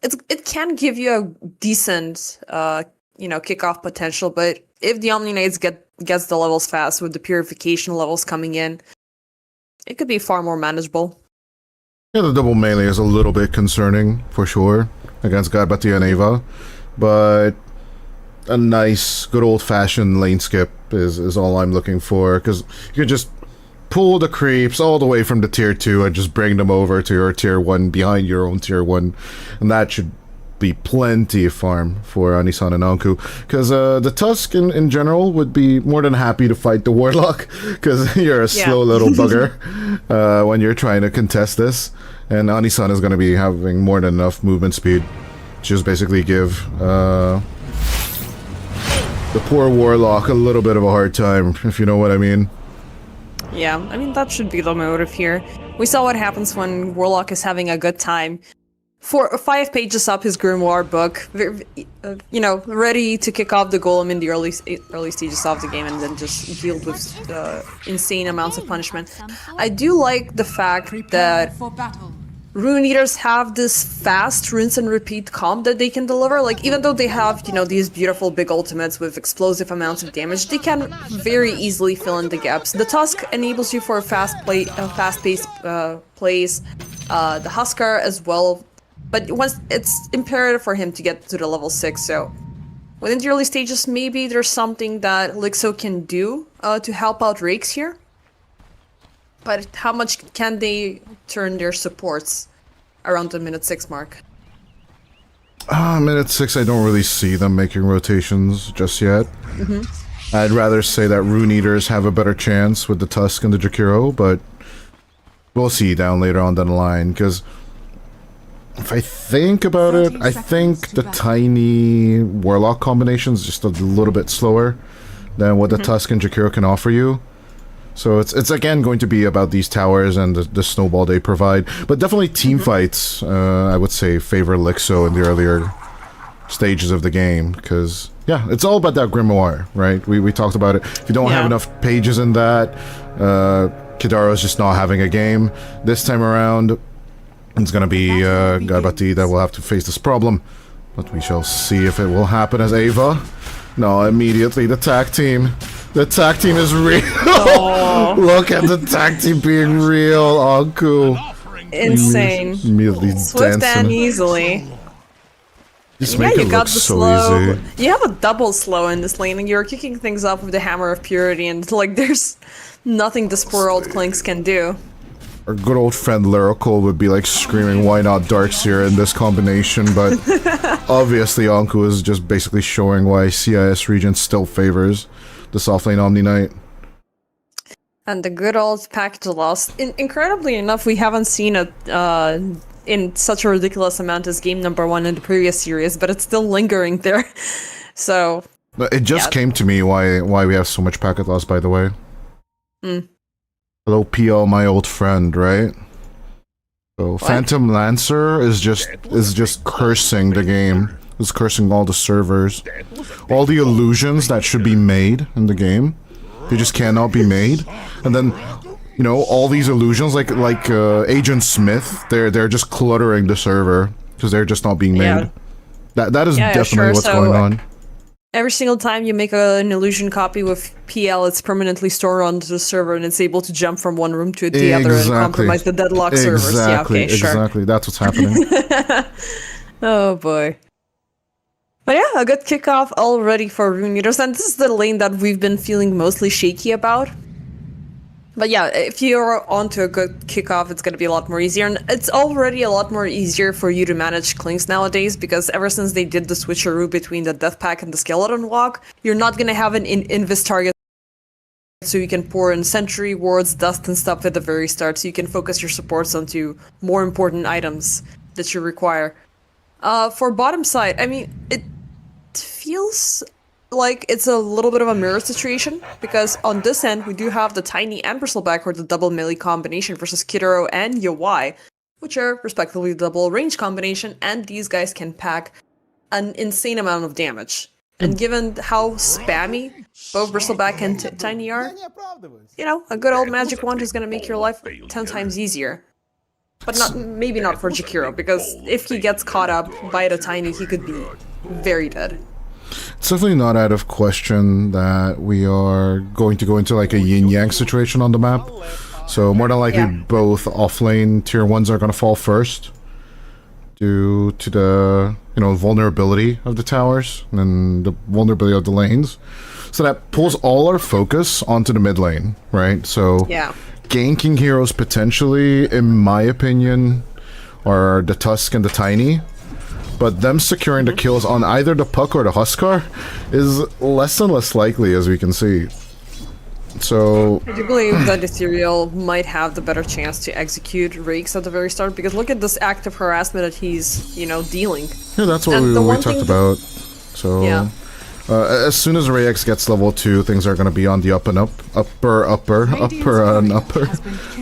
It can give you a decent, kickoff potential, but if the Omni Knights gets the levels fast with the purification levels coming in, it could be far more manageable. Yeah, the double melee is a little bit concerning, for sure, against Garbati and Ava, but a nice, good old-fashioned lane skip is all I'm looking for, because you can just pull the creeps all the way from the tier 2 and just bring them over to your tier 1 behind your own tier 1, and that should be plenty of farm for Anisan and Anku, because the Tusk in general would be more than happy to fight the Warlock, because you're a slow little bugger when you're trying to contest this, and Anisan is going to be having more than enough movement speed. Just basically give the poor Warlock a little bit of a hard time, if you know what I mean. Yeah, I mean, that should be the motive here. We saw what happens when Warlock is having a good time. 5 pages up his Grimoire book, ready to kick off the Golem in the early stages of the game and then just deal with insane amounts of punishment. I do like the fact Prepare that for battle. Rune Eaters have this fast rinse and repeat comp that they can deliver. Like, even though they have, these beautiful big ultimates with explosive amounts of damage, they can very easily fill in the gaps. The Tusk enables you for fast-paced plays. The Huskar as well. But once it's imperative for him to get to the level 6, so within the early stages, maybe there's something that LiXO can do to help out Rakes here. But how much can they turn their supports around the minute 6 mark? Minute 6, I don't really see them making rotations just yet. I'd rather say that Rune Eaters have a better chance with the Tusk and the Jakiro, but we'll see down later on down the line, because if I think about it, I think the tiny Warlock combination is just a little bit slower than what the Tusk and Jakiro can offer you. So it's again going to be about these towers and the snowball they provide. But definitely team fights, I would say, favor LiXO in the earlier stages of the game. Because, yeah, it's all about that Grimoire, right? We talked about it. If you don't have enough pages in that, Kidaro's just not having a game. This time around, it's going to be Garbati that will have to face this problem. But we shall see if it will happen as Ava. No, immediately the tag team. The tag team is real. Look at the tag team being real. Anku. Insane. Immediately Swift and dancing. easily. Just make it you got look the so slow. easy. You have a double slow in this lane, and you're kicking things up with the Hammer of Purity, and like there's nothing the spoiled Clinks can do. Our good old friend Lyrical would be like screaming, why not Darkseer in this combination, but obviously Anku is just basically showing why CIS region still favors the soft lane Omni Knight. And the good old package loss. Incredibly enough, we haven't seen it in such a ridiculous amount as game number 1 in the previous series, but it's still lingering there. So But it just came to me why we have so much packet loss, by the way. Hello PL, my old friend, right? So Phantom Lancer is just cursing the game. Is cursing all the servers. All the illusions that should be made in the game, they just cannot be made. And then, all these illusions like Agent Smith, they're just cluttering the server because they're just not being made. That is definitely what's going on. Every single time you make an illusion copy with PL, it's permanently stored onto the server and it's able to jump from one room to the other and compromise the deadlock servers. Yeah, okay, sure. Exactly, that's what's happening. Oh boy. But yeah, a good kickoff already for Rune Eaters, and this is the lane that we've been feeling mostly shaky about. But yeah, if you're onto a good kickoff, it's going to be a lot more easier. And it's already a lot more easier for you to manage Clinks nowadays, because ever since they did the switcheroo between the Death Pack and the Skeleton Walk, you're not going to have an invis target, so you can pour in Sentry, Wards, Dust, and stuff at the very start, so you can focus your supports onto more important items that you require. For bottom side, I mean, it feels like it's a little bit of a mirror situation, because on this end, we do have the Tiny and Bristleback, or the double melee combination, versus Kidoro and Yawai, which are respectively the double range combination, and these guys can pack an insane amount of damage. And given how spammy both Bristleback and Tiny are, you know, a good old magic wand is gonna make your life 10 times easier. But maybe not for Jakiro, because if he gets caught up by the Tiny, he could be very dead. It's definitely not out of question that we are going to go into like a yin-yang situation on the map. So more than likely both offlane tier 1s are going to fall first due to the, you know, vulnerability of the towers and the vulnerability of the lanes. So that pulls all our focus onto the mid lane, right? So ganking heroes potentially, in my opinion, are the Tusk and the Tiny. But them securing the kills on either the Puck or the Huskar is less and less likely, as we can see. So I do believe that Ethereal might have the better chance to execute Rakes at the very start, because look at this active harassment that he's, you know, dealing. Yeah, that's what we talked about. So as soon as Rayex gets level 2, things are going to be on the up and up. Upper and upper.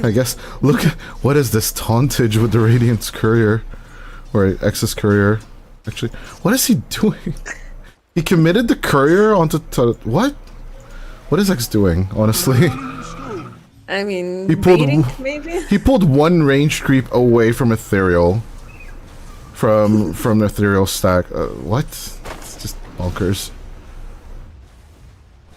I guess. Look, what is this tauntage with the Radiant's Courier? Or X's Courier. Actually, what is he doing? He committed the Courier onto... what? What is X doing, honestly? I mean, he pulled maybe? He pulled one range creep away from Ethereal. From the Ethereal stack. What? It's just bonkers.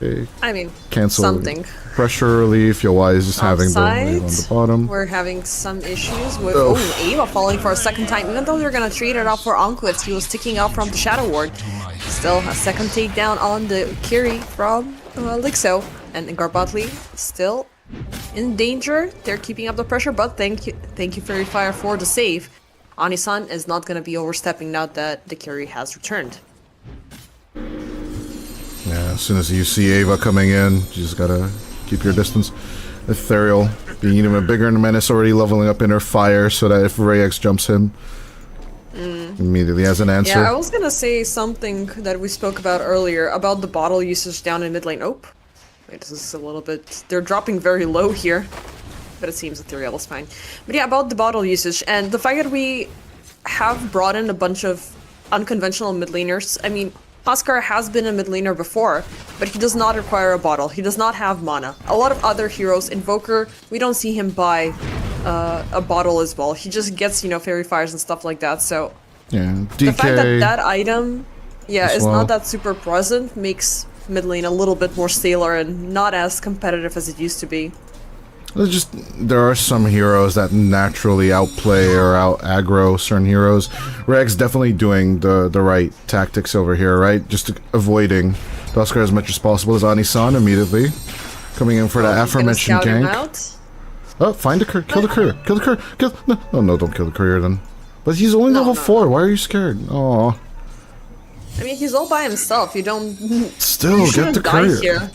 Okay. I mean, cancel something. Pressure relief. Yawai is just having the wave on the bottom. We're having some issues with Ava falling for a second time. Even though they're gonna trade it off for Onklitz, he was sticking out from the Shadow Ward. Still a second takedown on the carry from LiXO, and Garbotli still in danger. They're keeping up the pressure, but thank you Fairy Fire for the save. Anisan is not gonna be overstepping now that the carry has returned. Yeah, as soon as you see Ava coming in, you just gotta keep your distance. Ethereal being even bigger in the menace, already leveling up inner fire so that if Rayex jumps him, immediately has an answer. Yeah, I was gonna say something that we spoke about earlier about the bottle usage down in mid lane. Oh, wait, this is a little bit... They're dropping very low here, but it seems Ethereal is fine. But yeah, about the bottle usage and the fact that we have brought in a bunch of unconventional mid laners. I mean, Huskar has been a mid laner before, but he does not require a bottle. He does not have mana. A lot of other heroes, Invoker, we don't see him buy a bottle as well. He just gets, you know, Fairy Fires and stuff like that, so... Yeah, DK... The fact that that item, is not that super present makes mid lane a little bit more staler and not as competitive as it used to be. There are some heroes that naturally outplay or out aggro certain heroes. Reg's definitely doing the right tactics over here, right? Just avoiding Huskar as much as possible as Anisan immediately. Coming in for that aforementioned gank. Oh, find the courier, kill the courier, kill the courier, no, don't kill the courier then. But he's only level 4, why are you scared? Aw. I mean, he's all by himself, you don't... Still, get the courier. Here.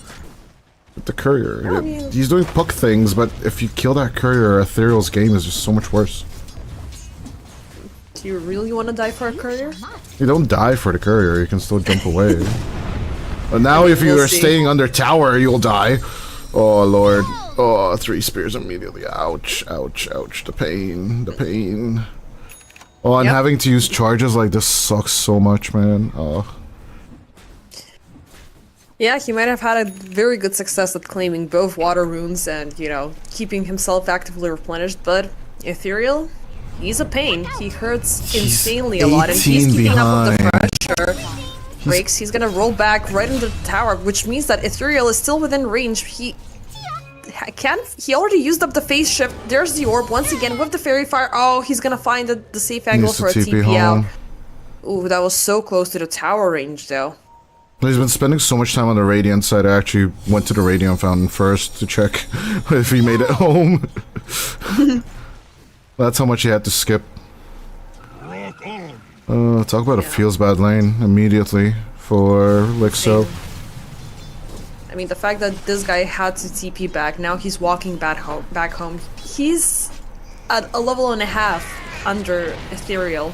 The courier. I mean, he's doing puck things, but if you kill that courier, Ethereal's game is just so much worse. Do you really want to die for a courier? You don't die for the courier, you can still jump away. But now if you are staying under tower, you'll die. Oh lord. Oh, 3 spears immediately. Ouch, ouch, ouch. The pain, the pain. Oh, and having to use charges like this sucks so much, man. Oh. Yeah, he might have had a very good success at claiming both water runes and, you know, keeping himself actively replenished, but Ethereal, he's a pain. He hurts insanely a lot, and he's keeping up with the pressure. Breaks, he's gonna roll back right into the tower, which means that Ethereal is still within range. He already used up the phase shift. There's the orb once again with the Fairy Fire. Oh, he's gonna find the safe angle for a TP out. Ooh, that was so close to the tower range, though. He's been spending so much time on the Radiant side, I actually went to the Radiant Fountain first to check if he made it home. That's how much he had to skip. Talk about a feels bad lane immediately for LiXO. I mean, the fact that this guy had to TP back, now he's walking back home. He's at a level and a half under Ethereal.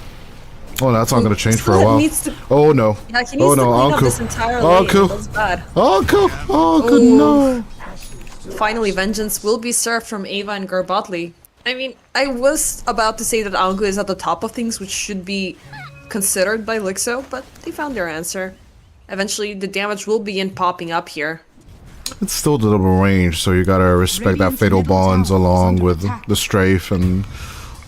Oh, that's not gonna change for a Still while. needs to- Oh no. Yeah, he needs Oh to no, clean up Anku. this entire lane. Anku. That's bad. Anku. Anku, Ooh. no. Finally, vengeance will be served from Ava and Garbotli. I mean, I was about to say that Angu is at the top of things, which should be considered by LiXO, but they found their answer. Eventually, the damage will begin popping up here. It's still the double range, so you gotta respect that Radiant's fatal middle bonds tower is along under with attack. the strafe and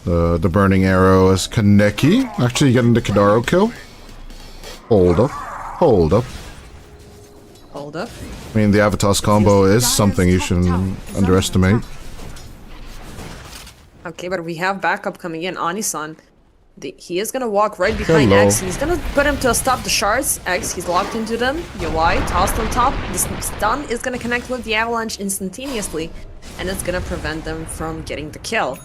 the burning arrow as Kaneki. Actually, getting the Kidaro kill. Hold up. Hold up. Hold up. I mean, the Avatar's combo is something you shouldn't underestimate. Okay, but we have backup coming in. Anisan. He is gonna walk right behind Hello. X. He's gonna put him to stop the shards. X, he's locked into them. UI, tossed on top. This stun is gonna connect with the avalanche instantaneously, and it's gonna prevent them from getting the kill.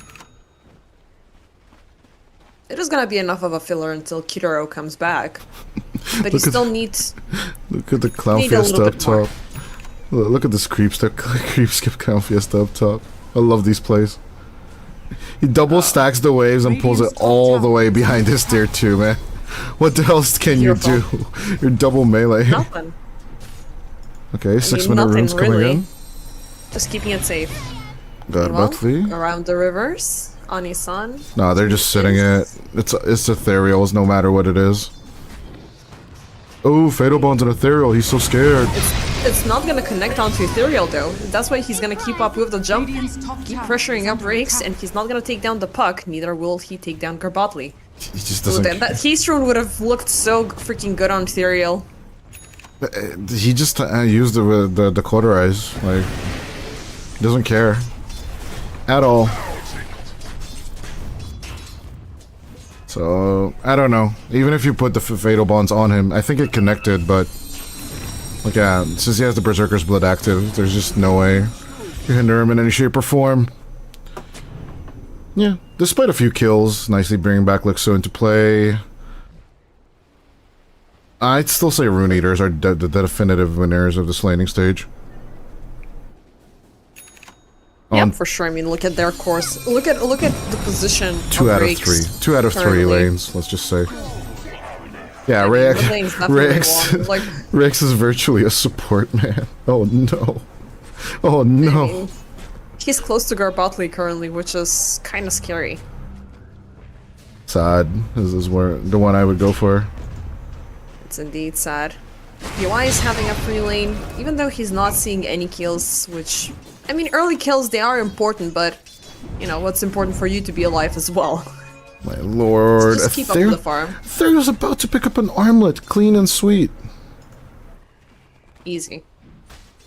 It is gonna be enough of a filler until Kidaro comes back. But he Look at- still needs... Look at the Clown Need a little Fiesta up bit more. top. Look at this creep skip Clown Fiesta up top. I love these plays. He double stacks the waves and pulls it all the way behind his tier 2, man. What the else can you do? Beautiful. You're double melee. Nothing. Okay, 6 mean, minute nothing runes coming really. in. Just keeping it safe. God, Well, Butley. around the rivers. Anisan. No, they're just sitting it. It's ethereals no matter what it is. Oh, Fatal Bones and Ethereal, he's so scared. It's not gonna connect onto Ethereal though. That's why he's gonna keep up with the jump, Radiant's top keep tower pressuring is up under Rakes, attack. and he's not gonna take down the puck, neither will he take down Garbotli. He just So doesn't. that Haste Rune would have looked so freaking good on Ethereal. He just used it with the cauterize. Like, he doesn't care. At all. So, I don't know. Even if you put the Fatal Bonds on him, I think it connected, but... Like, yeah, since he has the Berserker's Blood active, there's just no way you hinder him in any shape or form. Yeah, despite a few kills, nicely bringing back LiXO into play. I'd still say Rune Eaters are the definitive winners of this laning stage. Yeah, On for sure. I mean, look at their course. Look at the position. 2 out of Rakes 3. 2 out of 3 currently. lanes, let's just say. Yeah, I mean, Rex, the lane's definitely Rex, long. Like, Rex is virtually a support man. Oh no. Oh I no. mean, he's close to Garbotli currently, which is kind of scary. Sad. This is where the one I would go for. It's indeed sad. UI is having a free lane, even though he's not seeing any kills, which... I mean, early kills, they are important, but... You know, what's important for you to be alive as well. My lord. Just keep up with the farm. There's about to pick up an armlet, clean and sweet. Easy.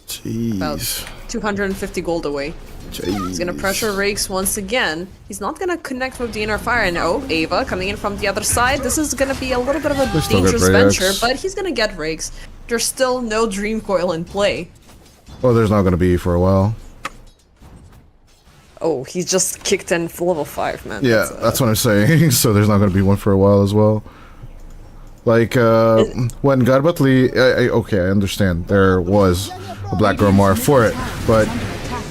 Jeez. About 250 gold away. Jeez. He's gonna pressure Rakes once again. He's not gonna connect with the inner fire. And oh, Ava coming in from the other side. This is gonna be a little bit of a They still get dangerous Rakes. venture, but he's gonna get Rakes. There's still no Dream Coil in play. Well, there's not gonna be for a while. Oh, he just kicked in for level 5, man. Yeah, that's what I'm saying. So there's not gonna be one for a while as well. Like, when Garbotli... okay, I understand. There was a Black Grimoire for it, but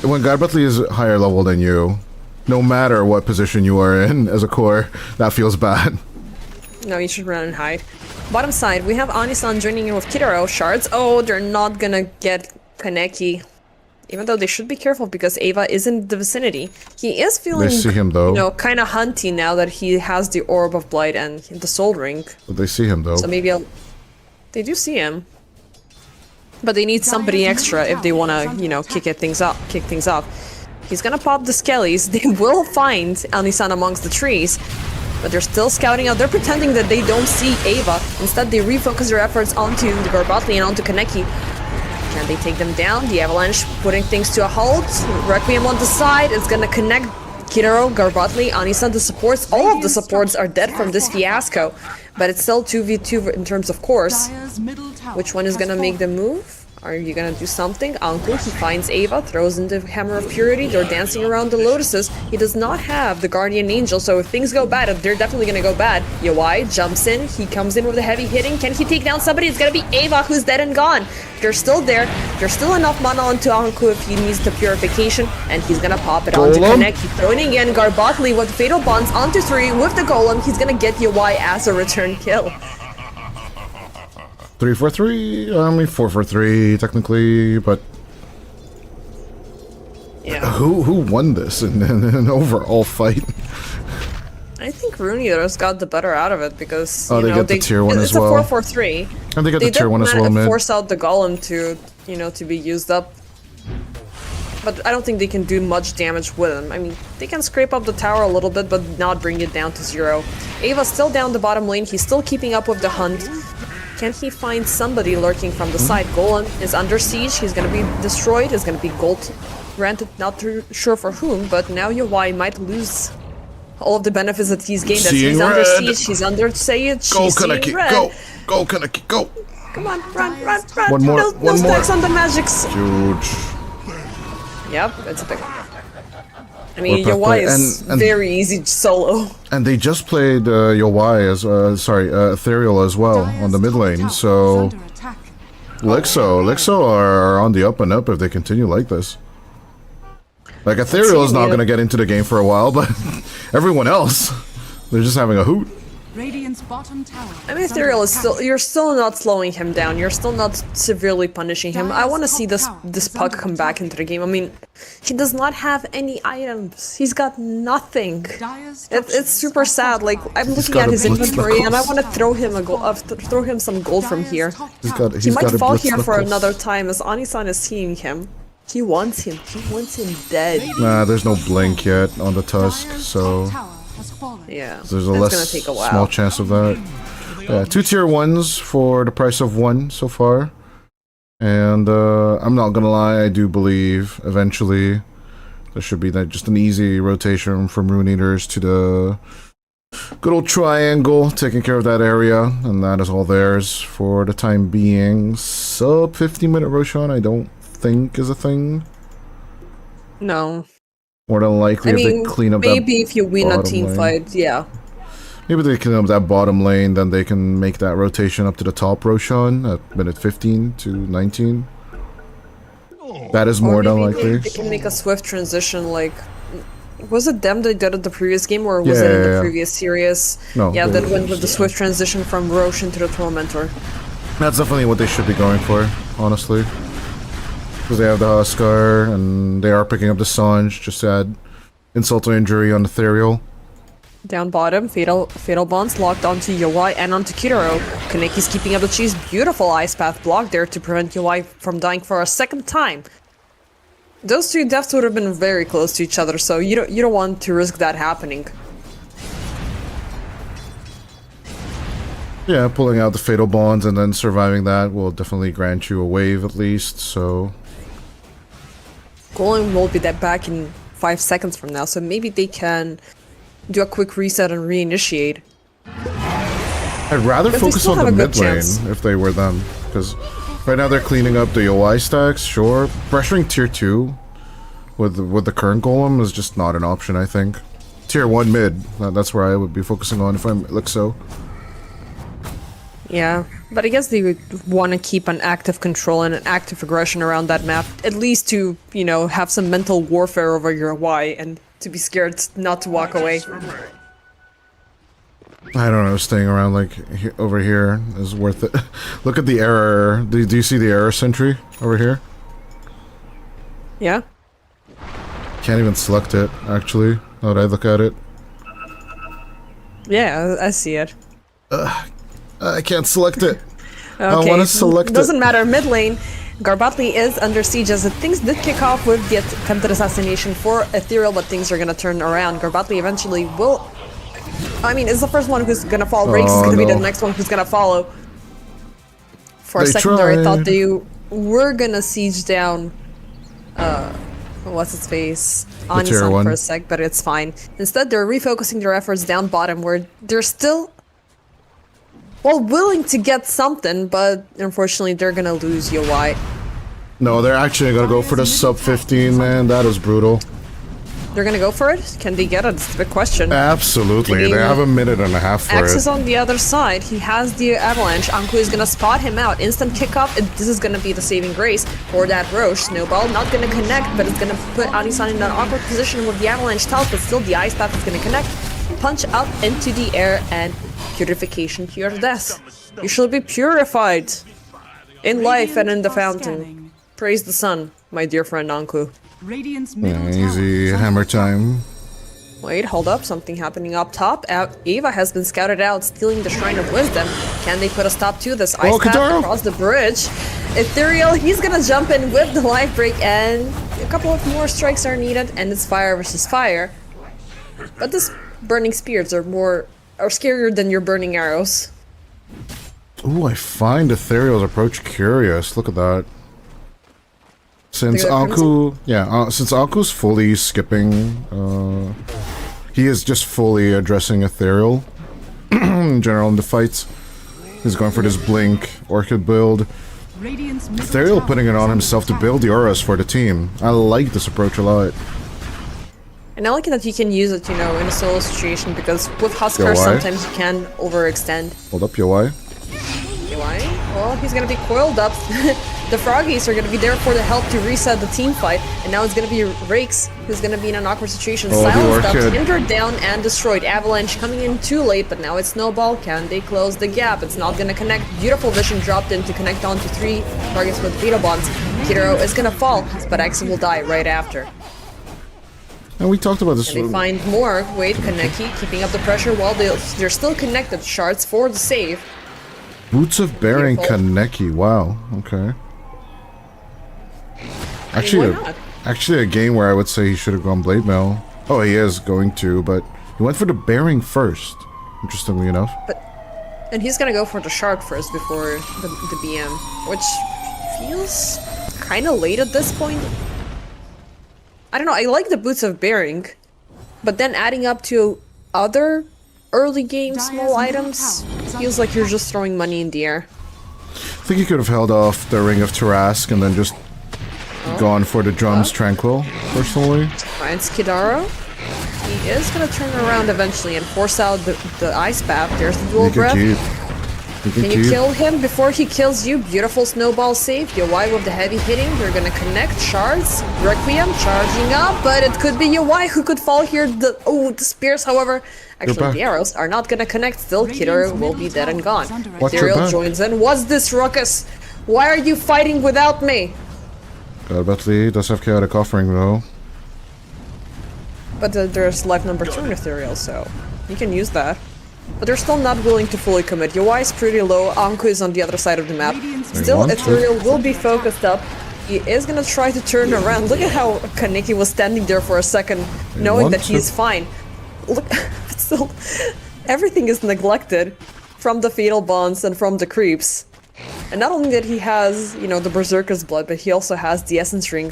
when Garbotli is higher level than you, no matter what position you are in as a core, that feels bad. No, you should run and hide. Bottom side, we have Anisan joining in with Kidaro shards. Oh, they're not gonna get Kaneki. Even though they should be careful because Ava is in the vicinity. He is feeling, They see him, though. you know, kind of hunty now that he has the Orb of Blight and the Soul Ring. But they see him, though. So maybe they do see him. But they need somebody extra if they want to, you know, kick things off. He's gonna pop the Skellies. They will find Anisan amongst the trees. But they're still scouting out. They're pretending that they don't see Ava. Instead, they refocus their efforts onto the Garbotli and onto Kaneki. Can they take them down? The Avalanche putting things to a halt. Requiem on the side. It's gonna connect Kidaro, Garbotli, Anisan, the supports. All of the supports are dead from this fiasco. But it's still 2v2 in terms of course. Dire's middle tower Which one is has gonna make the fallen. move? Are you gonna do something? Anku, he finds Ava, throws in the Hammer of Purity, they're dancing around the Lotuses. He does not have the Guardian Angel, so if things go bad, they're definitely gonna go bad. Yawai jumps in, he comes in with a heavy hitting. Can he take down somebody? It's gonna be Ava, who's dead and gone. They're still there. There's still enough mana onto Anku if he needs the Purification, and he's gonna pop it onto Golem. Connect. He's throwing again Garbottly with Fatal Bonds onto 3 with the Golem. He's gonna get Yawai as a return kill. 3 for 3. I mean 4 for 3 technically, but Yeah. who won this in an overall fight? I think Rune just got the better out of it because Oh, you they know, get the tier 1 as well. It's a 4-4-3. And they get They the tier 1 as well, did mid. force out the Golem to, you know, to be used up. But I don't think they can do much damage with him. I mean, they can scrape up the tower a little bit, but not bring it down to 0. Ava's still down the bottom lane. He's still keeping up with the hunt. Can he find somebody lurking from the side? Golem is under siege. He's gonna be destroyed. He's gonna be gold granted. Not too sure for whom, but now Yawai might lose all of the benefits that he's gained. As Seeing he's under red. siege. He's under Sage. Go He's seeing Kaneki, red. go Kaneki, go! Come on, run. One more, No one more. stacks on the magics. Huge. Yep, it's a big. I mean, Or Yawai play- is and- very easy solo. And they just played Yawai as, Ethereal as well on the mid lane, so Under attack. LiXO are on the up and up if they continue like this. Like, Ethereal is not yeah. going to get into the game for a while, but everyone else, they're just having a hoot. Radiant's bottom tower. I mean, is under Ethereal is attack. still. You're still not slowing him down. You're still not severely punishing him. I want to see this puck come back into the game. I mean, he does not have any items. He's got nothing. Dire's It's super sad. Like I'm looking got at a his blitz inventory and I knuckles. want to throw him a throw him some gold from here. He's He got might a fall blitz here for knuckles. another time as Anisan is seeing him. He wants him. He wants him dead. Nah, there's no blink yet on the Tusk, so Yeah, there's a it's less gonna take a while. small chance of that. Yeah, 2 tier 1s for the price of 1 so far. And I'm not gonna lie, I do believe eventually there should be just an easy rotation from Rune Eaters to the good old triangle, taking care of that area, and that is all theirs for the time being. Sub 50-minute Roshan, I don't think is a thing. No, More than likely, I if mean they clean up maybe if you win a bottom team lane. fight, yeah. Maybe they clean up that bottom lane, then they can make that rotation up to the top Roshan at minute 15 to 19. That is more Or than maybe likely. They can make a swift transition. Like, was it them that did it the previous game, or was Yeah, it in yeah, the yeah. previous series? No, Yeah, they- that went with the swift transition from Roshan to the Tormentor. That's definitely what they should be going for, honestly. Because they have the Huskar, and they are picking up the Sanj, just to add insult to injury on Ethereal. Down bottom, Fatal Bonds locked onto Yawai and onto Kiraro. Kaneki's keeping up the chase. Beautiful Ice Path block there to prevent Yawai from dying for a second time. Those two deaths would have been very close to each other, so you don't want to risk that happening. Yeah, pulling out the Fatal Bonds and then surviving that will definitely grant you a wave at least, so... Golem will be back in 5 seconds from now, so maybe they can do a quick reset and reinitiate. I'd rather But they focus still on have the a good mid lane chance. if they were them, because right now they're cleaning up the OI stacks, sure. Pressuring tier 2 with the current golem is just not an option, I think. Tier 1 mid, that's where I would be focusing on if I'm LiXO. Yeah, but I guess they would want to keep an active control and an active aggression around that map, at least to, you know, have some mental warfare over your Y and to be scared not to walk away. I don't know, staying around like over here is worth it. Look at the error. Do you see the error sentry over here? Yeah? Can't even select it, actually, now that I look at it. Yeah, I see it. I can't select it. Okay, I want to select doesn't it. matter. Mid lane, Garbottly is under siege as things did kick off with the attempted assassination for Ethereal, but things are gonna turn around. Garbottly eventually will... I mean, it's the first one who's gonna fall. Riggs is gonna be the no. next one who's gonna follow. For a They second there, I thought tried. they were gonna siege down... what's its face? tier Anisan one. for a sec, but it's fine. Instead, they're refocusing their efforts down bottom, where they're still... well, willing to get something, but unfortunately they're gonna lose Yawai. No, they're actually gonna go for the sub 15, man. That is brutal. They're gonna go for it? Can they get it? It's a big question. Absolutely. They have a minute and a half for X is it. on the other side. He has the avalanche. Anku is gonna spot him out. Instant kick up. This is gonna be the saving grace for that Roche. Snowball not gonna connect, but it's gonna put Anisan in an awkward position with the avalanche telt, but still the ice path is gonna connect. Punch up into the air and purification to your death. You shall be purified in life and in the fountain. Praise the sun, my dear friend Anku. Radiant's Yeah, middle easy tower hammer time. Wait, hold up, something happening up top. Eva has been scouted out, stealing the Shrine of Wisdom. Can they put a stop to this? Ice path Kadaro! across the bridge. Ethereal, he's gonna jump in with the life break, and a couple of more strikes are needed, and it's fire versus fire. But this burning spears are scarier than your burning arrows. Ooh, I find Ethereal's approach curious. Look at that. Since since Anku's fully skipping, he is just fully addressing Ethereal in general in the fights. He's going for this Blink Orchid build. Radiant's middle Ethereal tower putting it is on under himself to attack. build the auras for the team. I like this approach a lot. And I like that you can use it, in a solo situation, because with Huskar why? sometimes you can overextend. Hold up, Yoi. Why? Well, he's gonna be coiled up. The Froggies are gonna be there for the help to reset the team fight, and now it's gonna be Rakes who's gonna be in an awkward situation. Oh, the Silenced up, Orchid. hindered down, and destroyed. Avalanche coming in too late, but now it's Snowball. Can they close the gap? It's not gonna connect. Beautiful vision dropped in to connect onto 3 targets with Beetle Bonds. Kidoro is gonna fall, but X will die right after. And we talked about this. And they find more. Wait, Kaneki keeping up the pressure while they're still connected. Shards for the save. Boots of Bearing Beautiful. Kaneki. Wow. Okay. why not? Actually, a game where I would say he should have gone Blade Mail. Oh, he is going to, but he went for the Bearing first. Interestingly enough. And he's gonna go for the Shard first before the BM, which feels kind of late at this point. I don't know, I like the Boots of Bearing, but then adding up to other early game small items feels like you're just throwing money in the air. I think he could have held off the Ring of Tarask and then just gone for the Drums Tranquil, personally. Finds Kidaro. He is gonna turn around eventually and force out the Ice Path. There's the dual He can breath. keep. He Can you kill him before he kills you? Beautiful snowball save. Yowai with the heavy hitting. They're gonna connect. Shards. Requiem charging up, but it could be Yowai who could fall here. The spears, however. Actually, back. the arrows are not gonna connect. Still, Kidoro will be dead and gone. Watch your Ethereal back. joins in. What's this ruckus? Why are you fighting without me? Batley does have Chaotic Offering, though. But there's life number 2 in Ethereal, so you can use that. But they're still not willing to fully commit. Yowai is pretty low, Anku is on the other side of the map. Still, want to. Ethereal will be focused up. He is gonna try to turn around. Look at how Kaneki was standing there for a second, knowing want that he's to. fine. Look, still, everything is neglected from the Fatal Bonds and from the creeps. And not only that he has, the Berserker's Blood, but he also has the Essence Ring.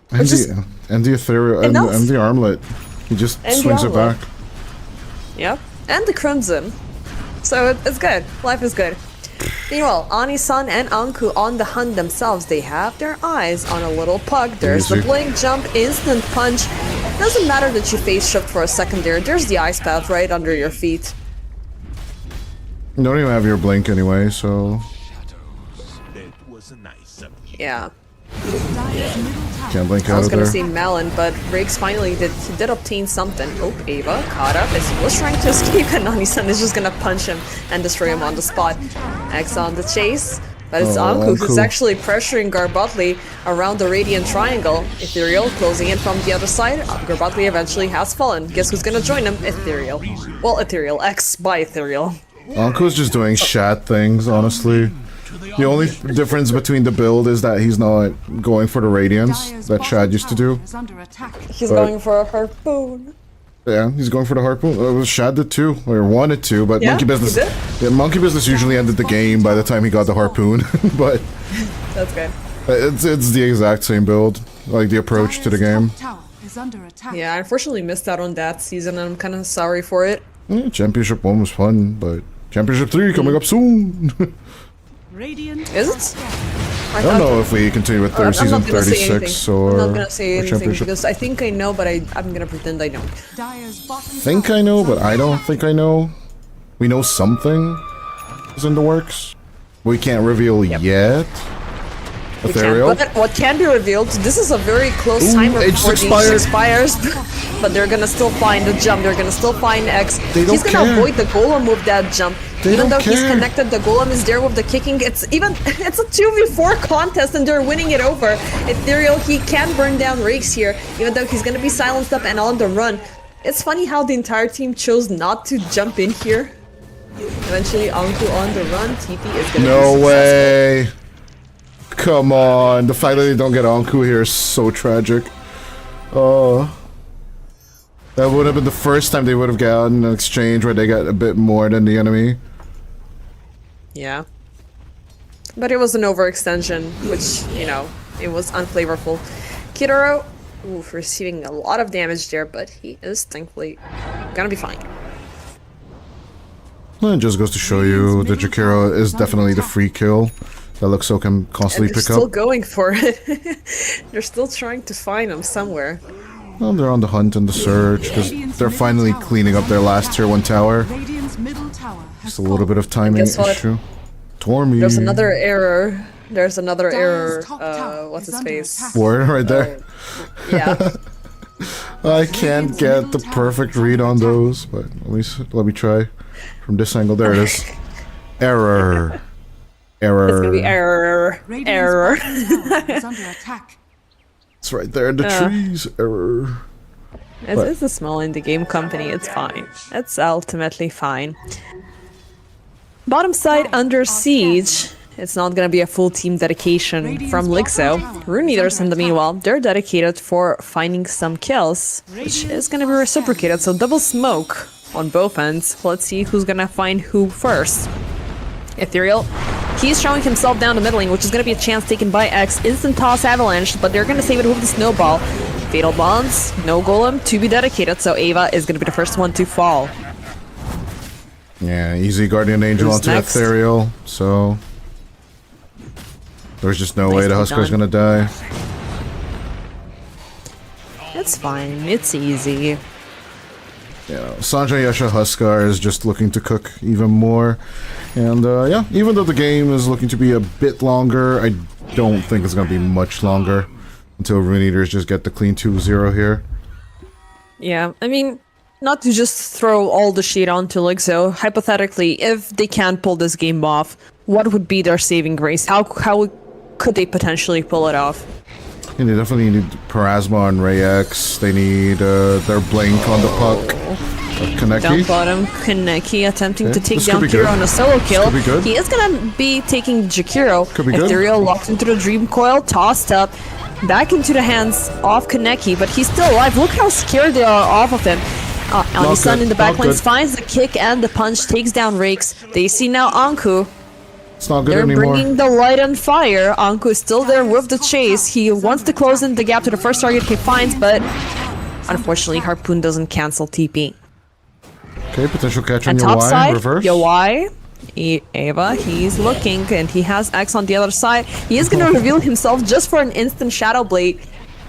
And Which is the Ethereal enough. and the Armlet. He just And the swings it Armlet. back. Yep, and the Crimson. So it's good. Life is good. Meanwhile, Ani-san and Anku on the hunt themselves. They have their eyes on a little pug. There's the Easy. blink, jump, instant punch. Doesn't matter that you face shift for a second there. There's the ice path right under your feet. You don't even have your blink anyway, so It was nice of you. Yeah. Dire's middle tower can't blink I out was of gonna there. say Malin, but Rakes finally did obtain something. Oh, Ava caught up as he was trying to escape, and Nani-san is just gonna punch him and destroy him on the spot. X on the chase, but it's Oh, Anku who's Anku. actually pressuring Garbotli around the Radiant Triangle. Ethereal closing in from the other side. Garbotli eventually has fallen. Guess who's gonna join him? Ethereal. Well, Ethereal. X by Ethereal. Anku's just doing Shat things, honestly. The only difference between the build is that he's not going for the Radiance Dire's that bottom Shad used to tower do. is under attack. He's But- going for a harpoon. Yeah, he's going for the Harpoon. Shad did too, or wanted to, but Yeah, Monkey Business. he did? Yeah, Monkey Business usually ended the game by the time he got the Harpoon, but That's good. it's the exact same build, like the approach to the Dire's game. top tower is under attack. Yeah, I unfortunately missed out on that season, and I'm kind of sorry for it. Yeah, Championship 1 was fun, but Championship 3 coming up soon. Radiant Is are it? scanning. I don't know if we continue with I'm season not gonna say 36 anything. or, I'm not gonna say or anything championship. because I think I know, but I'm gonna pretend I don't. Dire's bottom Think tower I know, is but under I don't attack. think I know. We know something is in the works. We can't reveal yet. We Ethereal. can. But what can be revealed, this is a very close timer Age before the expired. expires, but they're gonna still find the jump, they're gonna still find X. They He's don't gonna care. avoid the golem with that jump. They Even don't though he's care. connected, the golem is there with the kicking. It's a 2v4 contest and they're winning it over. Ethereal, he can burn down Rakes here, even though he's gonna be silenced up and on the run. It's funny how the entire team chose not to jump in here. Eventually, Anku on the run, TP is gonna be No successful. way. Come on. The fact that they don't get Anku here is so tragic. Oh. That would have been the first time they would have gotten an exchange where they got a bit more than the enemy. Yeah. But it was an overextension, which, you know, it was unflavorful. Kidoro, receiving a lot of damage there, but he is thankfully gonna be fine. Well, it just goes to show you that Jakiro is definitely the free kill that LiXO can constantly And they're pick still up. going for it. They're still trying to find him somewhere. Well, they're on the hunt and the search because they're finally cleaning up their last tier 1 tower. Radiant's middle tower has Just a little bit of timing guess what? issue. Tormy. There's another error. There's another error. Dire's top tower What's is his under face? attack. Word right there. Yeah. I can't get the perfect read on those, but let me try from this angle. There it is. Error. Error. It's gonna be error. Radiant's Error. bottom tower is under attack. It's right there in the trees. Error. It's a small indie game company, it's fine. It's ultimately fine. Bottom side under siege. It's not gonna be a full team dedication from LiXO. Rune Eaters, in the meanwhile, they're dedicated for finding some kills, which is gonna be reciprocated, so double smoke on both ends. Let's see who's gonna find who first. Ethereal, he's showing himself down the middle lane, which is gonna be a chance taken by X. Instant toss avalanche, but they're gonna save it with the snowball. Fatal bonds, no golem to be dedicated, so Ava is gonna be the first one to fall. Yeah, easy Guardian Angel Who's onto next? Ethereal, so there's just no way the Nicely Huskar's done. gonna die. It's fine, it's easy. Yeah, Sanjay Yasha Huskar is just looking to cook even more. And yeah, even though the game is looking to be a bit longer, I don't think it's going to be much longer until Rune Eaters just get the clean 2-0 here. Yeah, I mean, not to just throw all the shade onto LiXO, hypothetically, if they can't pull this game off, what would be their saving grace? How could they potentially pull it off? And they definitely need Parasma and Ray X. They need their Blink on the puck. Down Kaneki. bottom, Kaneki attempting Okay, to take this down could be good. Kiro on a solo kill. could be good. He is gonna be taking Jakiro. Could be good. Ethereal locked into the Dream Coil, tossed up, back into the hands of Kaneki, but he's still alive. Look how scared they are off of him. Anisan good, in the back not lanes good. finds the kick and the punch, takes down Rakes. They see now Anku. It's not good They're anymore. bringing the light and fire. Anku is still there with the chase. He wants to close in the gap to the first target he finds, but unfortunately Harpoon doesn't cancel TP. Okay, potential catch on And your top Y, side, reverse. Yowai, Ava, he's looking and he has X on the other side. He is going to reveal himself just for an instant Shadow Blade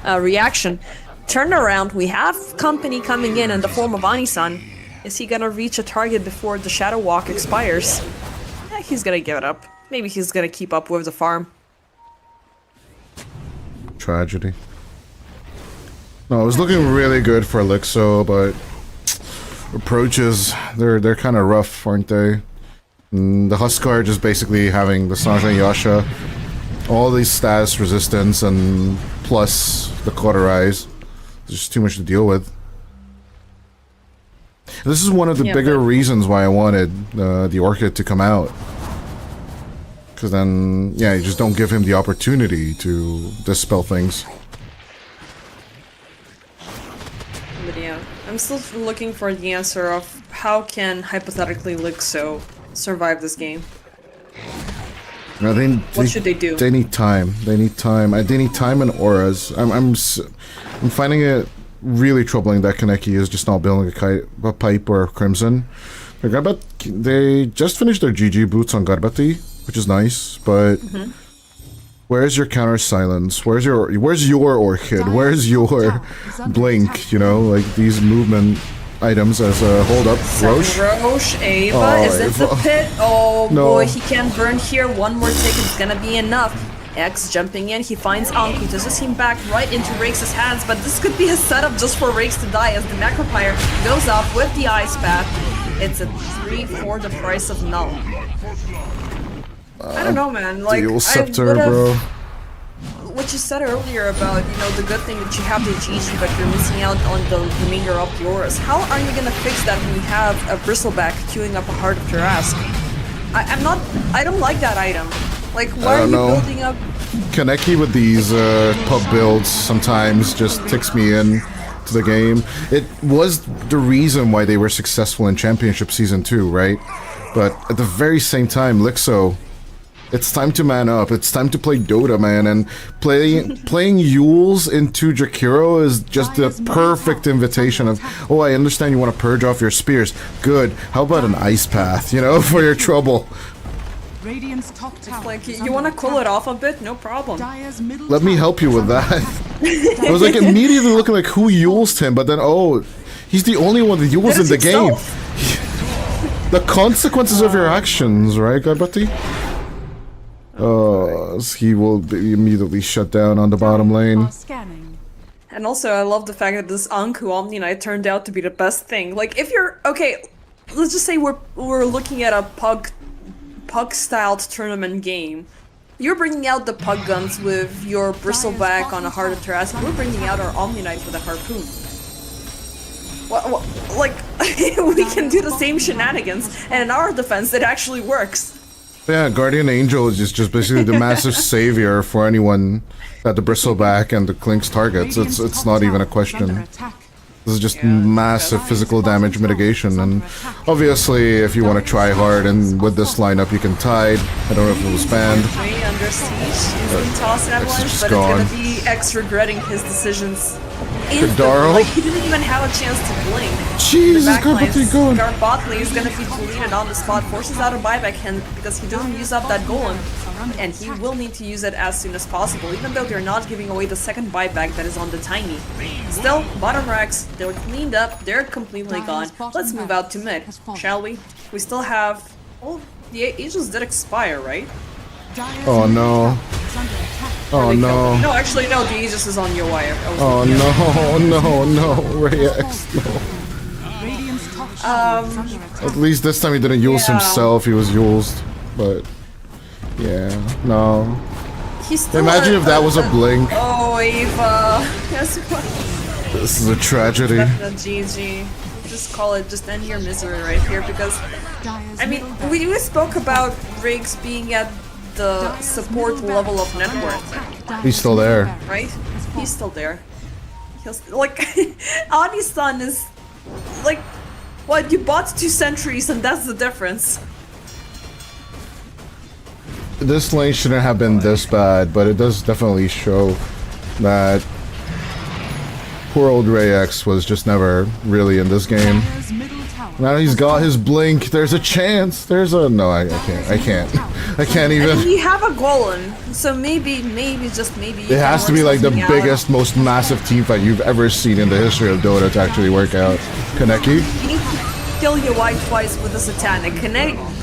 reaction. Turn around, we have company coming in the form of Anisan. Is he going to reach a target before the Shadow Walk expires? He's going to give it up. Maybe he's going to keep up with the farm. Tragedy. No, it was looking really good for LiXO, but approaches, they're kind of rough, aren't they? The Huskar just basically having the Sanjay Yasha, all these status resistance, and plus the cauterize. There's just too much to deal with. This is one of the Yeah, bigger but- reasons why I wanted the Orchid to come out. Because then, yeah, you just don't give him the opportunity to dispel things. But yeah, I'm still looking for the answer of how can hypothetically LiXO survive this game. No, What should they do? They need time. They need time. They need time and auras. I'm finding it really troubling that Kaneki is just not building a pipe or a crimson. They just finished their GG boots on Garbati, which is nice, but Where's your counter silence? Where's your orchid? Where's your blink? You know, like these movement items as a hold up. Roche. Roche, Ava Oh, is in the Ava. pit. Oh No. boy, he can't burn here. One more tick is gonna be enough. X jumping in, he finds Anku, tosses him back right into Rake's hands, but this could be a setup just for Rakes to die as the Necropire goes off with the Ice Path. It's a 3 for the price of null. I don't know, man. Like, Dual I scepter, would've- bro. what you said earlier about, you know, the good thing that you have the GG, but you're missing out on the remainder of yours. How are you gonna fix that when you have a Bristleback queuing up a Heart of Tarrasque? I don't like that item. Like, why are don't you know. building up? Kaneki with these pub builds sometimes just ticks me in to the game. It was the reason why they were successful in Championship Season 2, right? But at the very same time, LiXO, it's time to man up. It's time to play Dota, man. And playing Yules into Jakiro is just the perfect invitation of, oh, I understand you want to purge off your spears. Good. How about an Ice Path, you know, for your trouble? Radiant's top tower. Like, is you want to under cool it attack. off a bit? No problem. Dire's middle Let me tower help you is with under that. attack. It was like immediately looking like who Yulesed him, but then, oh, he's the only one that Yules in the game. The consequences of your actions, right, Garbati? He will be immediately shut down on the bottom lane. Are scanning. And also, I love the fact that this Anku Omni Knight turned out to be the best thing. Like, if you're okay, let's just say we're looking at a pug-styled tournament game. You're bringing out the pug guns with your Bristleback on a Heart of Tarrasque. We're bringing out our Omni Knight with a harpoon. What, like, we can do the same shenanigans, and in our defense, it actually works. Yeah, Guardian Angel is just basically the massive savior for anyone that the Bristleback and the Clinks targets. It's not even a question. This is just massive physical damage mitigation, and obviously if you want to try hard and with this lineup you can tide. I don't know if it was banned. Way under siege, instant toss and avalanche, just but gone. it's gonna be X regretting his decisions. Kadaro? Like, he didn't even have a chance to blink. Jesus, The backlines, Garbati going. Garbotley is gonna be deleted on the spot, forces out a buyback hand because he doesn't use up that golem. And he will need to use it as soon as possible, even though they're not giving away the second buyback that is on the tiny. Still, bottom racks, they're cleaned up, they're completely gone. Let's move out to mid, shall we? We still have... Oh, the Aegis did expire, right? Dire's Oh, middle no. tower is under attack. Oh no. No, actually, no, the Aegis is on UI. Oh no, Ray X, no. Radiant's top tower is under attack. At least this time he didn't use Yeah. himself, he was used. But, yeah, no. He's still Imagine if that was a blink. Oh, Eva. Yes, what? This is a tragedy. The GG. Just call it, just end your misery right here, because Dire's I mean, middle we spoke about Riggs being at the support level of net worth, Dire's He's still there. middle right? has He's fallen. still there. He's like, Ani's-san is like, what? You bought 2 sentries and that's the difference. This lane shouldn't have been this bad, but it does definitely show that poor old Ray X was just never really in this game. Dire's middle tower Now he's got his blink, there's a chance, there's a... No, I can't. I can't I even... mean, you have a golem, so maybe, just maybe. You It has to can be work like the something out. biggest, most massive team fight you've ever seen in the history of Dota to actually work out. Kaneki? You need to kill your white twice with a Satanic.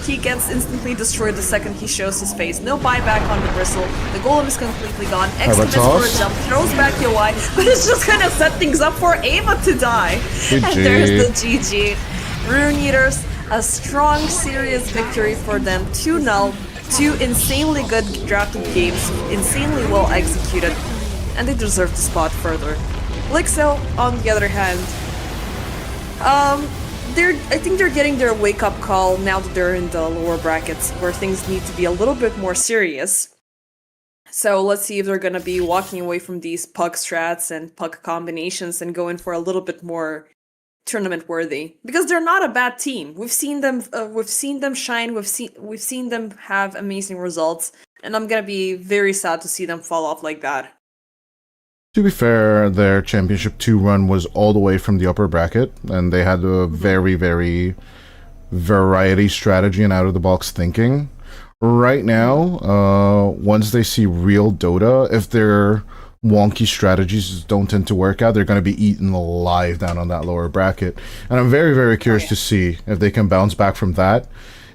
He gets instantly destroyed the second he shows his face. No buyback on the bristle. The golem is completely gone. X commits for a toss? jump, throws back your Y, but it's just gonna set things up for Ava to die. GG. And there's the GG. Rune Eaters, a strong, serious victory for them. 2-0. 2 insanely good drafted games, insanely well executed, and they deserve to spot further. LiXO, on the other hand, I think they're getting their wake-up call now that they're in the lower brackets, where things need to be a little bit more serious. So let's see if they're gonna be walking away from these puck strats and puck combinations and going for a little bit more tournament worthy, because they're not a bad team. We've seen them shine. We've seen them have amazing results, and I'm gonna be very sad to see them fall off like that. To be fair, their Championship 2 run was all the way from the upper bracket, and they had a very, very variety strategy and out-of-the-box thinking. right now, once they see real Dota, if their wonky strategies don't tend to work out, they're going to be eaten alive down on that lower bracket. And I'm very, very curious to see if they can bounce back from that.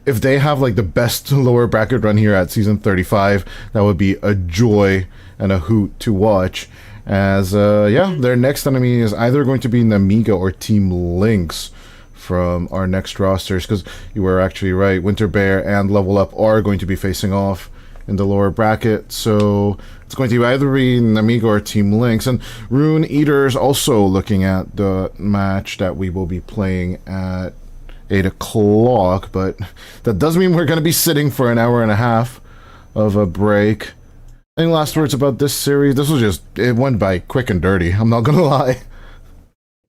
If they have like the best lower bracket run here at season 35, that would be a joy and a hoot to watch. As their next enemy is either going to be Namiga or Team Lynx from our next rosters, because you were actually right, Winter Bear and Level Up are going to be facing off in the lower bracket, so it's going to be either be Namiga or Team Lynx. And Rune Eater's also looking at the match that we will be playing at 8 o'clock, but that does mean we're going to be sitting for an hour and a half of a break. Any last words about this series? This was just, it went by quick and dirty, I'm not gonna lie.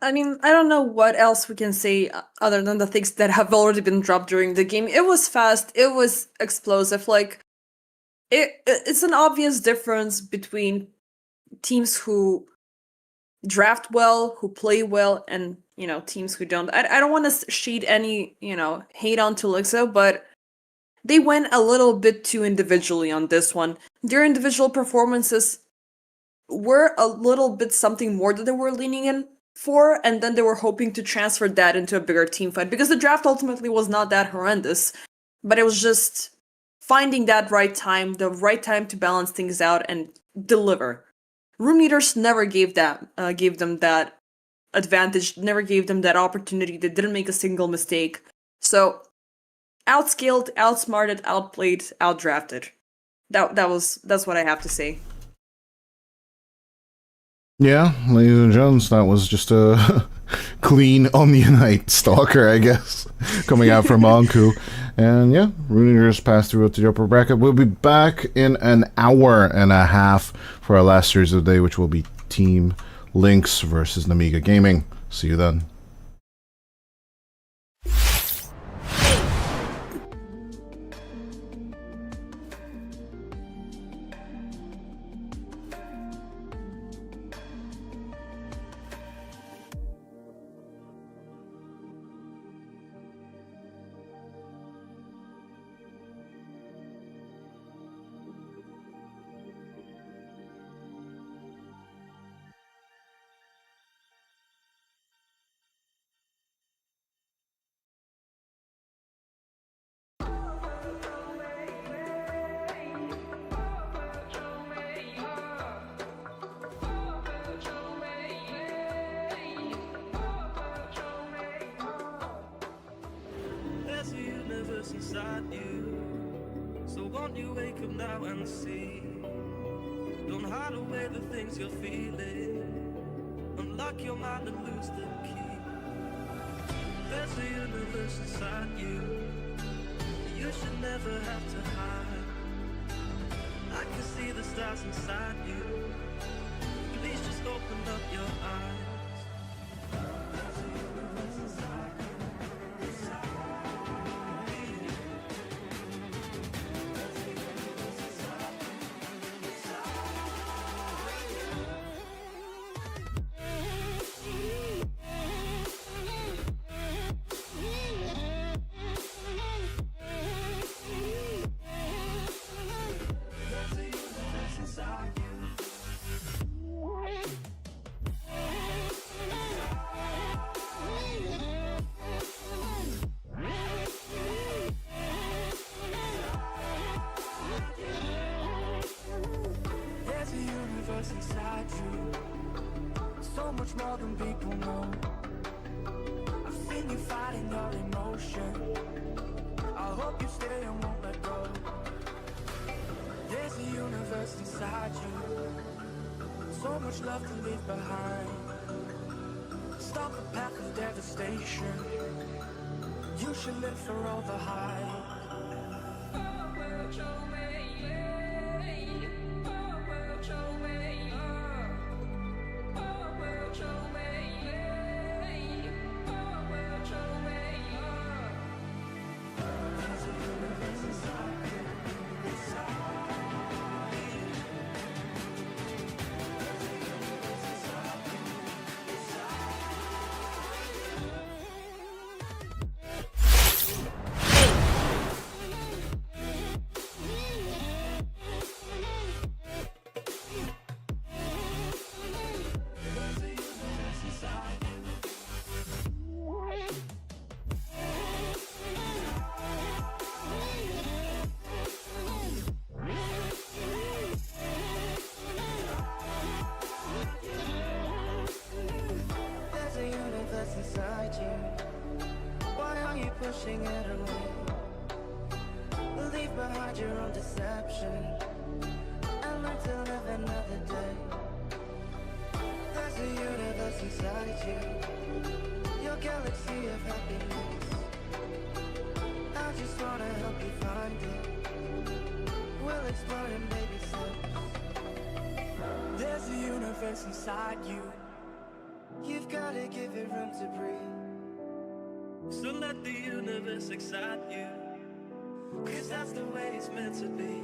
I mean, I don't know what else we can say other than the things that have already been dropped during the game. It was fast, it was explosive, like, it's an obvious difference between teams who draft well, who play well, and, you know, teams who don't. I don't want to shade any, you know, hate onto LiXO, but they went a little bit too individually on this one. Their individual performances were a little bit something more that they were leaning in for, and then they were hoping to transfer that into a bigger team fight, because the draft ultimately was not that horrendous, but it was just finding that right time, the right time to balance things out and deliver. Room Eaters never gave them that advantage, never gave them that opportunity. They didn't make a single mistake. So, outskilled, outsmarted, outplayed, outdrafted. That's what I have to say. Yeah, ladies and gents, that was just a clean Omnionite Stalker, I guess, coming out from Anku. And yeah, Rune just passed through to the upper bracket. We'll be back in an hour and a half for our last series of the day, which will be Team Lynx versus Namiga Gaming. See you then. There's a universe inside you, so won't you wake up now and see? Don't hide away the things you're feeling, unlock your mind and lose the key. There's a universe inside you, you should never have to hide. I can see the stars inside you, please just open up your eyes. There's a universe inside you. Inside you, so much more than people know. I've seen you fighting your emotion, I hope you stay and won't let go. There's a universe inside you, so much love to leave behind. Stop the path of devastation, you should live for all the hype. pushing it away. Leave behind your own deception and learn to live another day. There's a universe inside you, your galaxy of happiness. I just wanna help you find it. We'll explore in baby steps. There's a universe inside you, you've gotta give it room to breathe. So let the universe excite you, 'cause that's the way it's meant to be.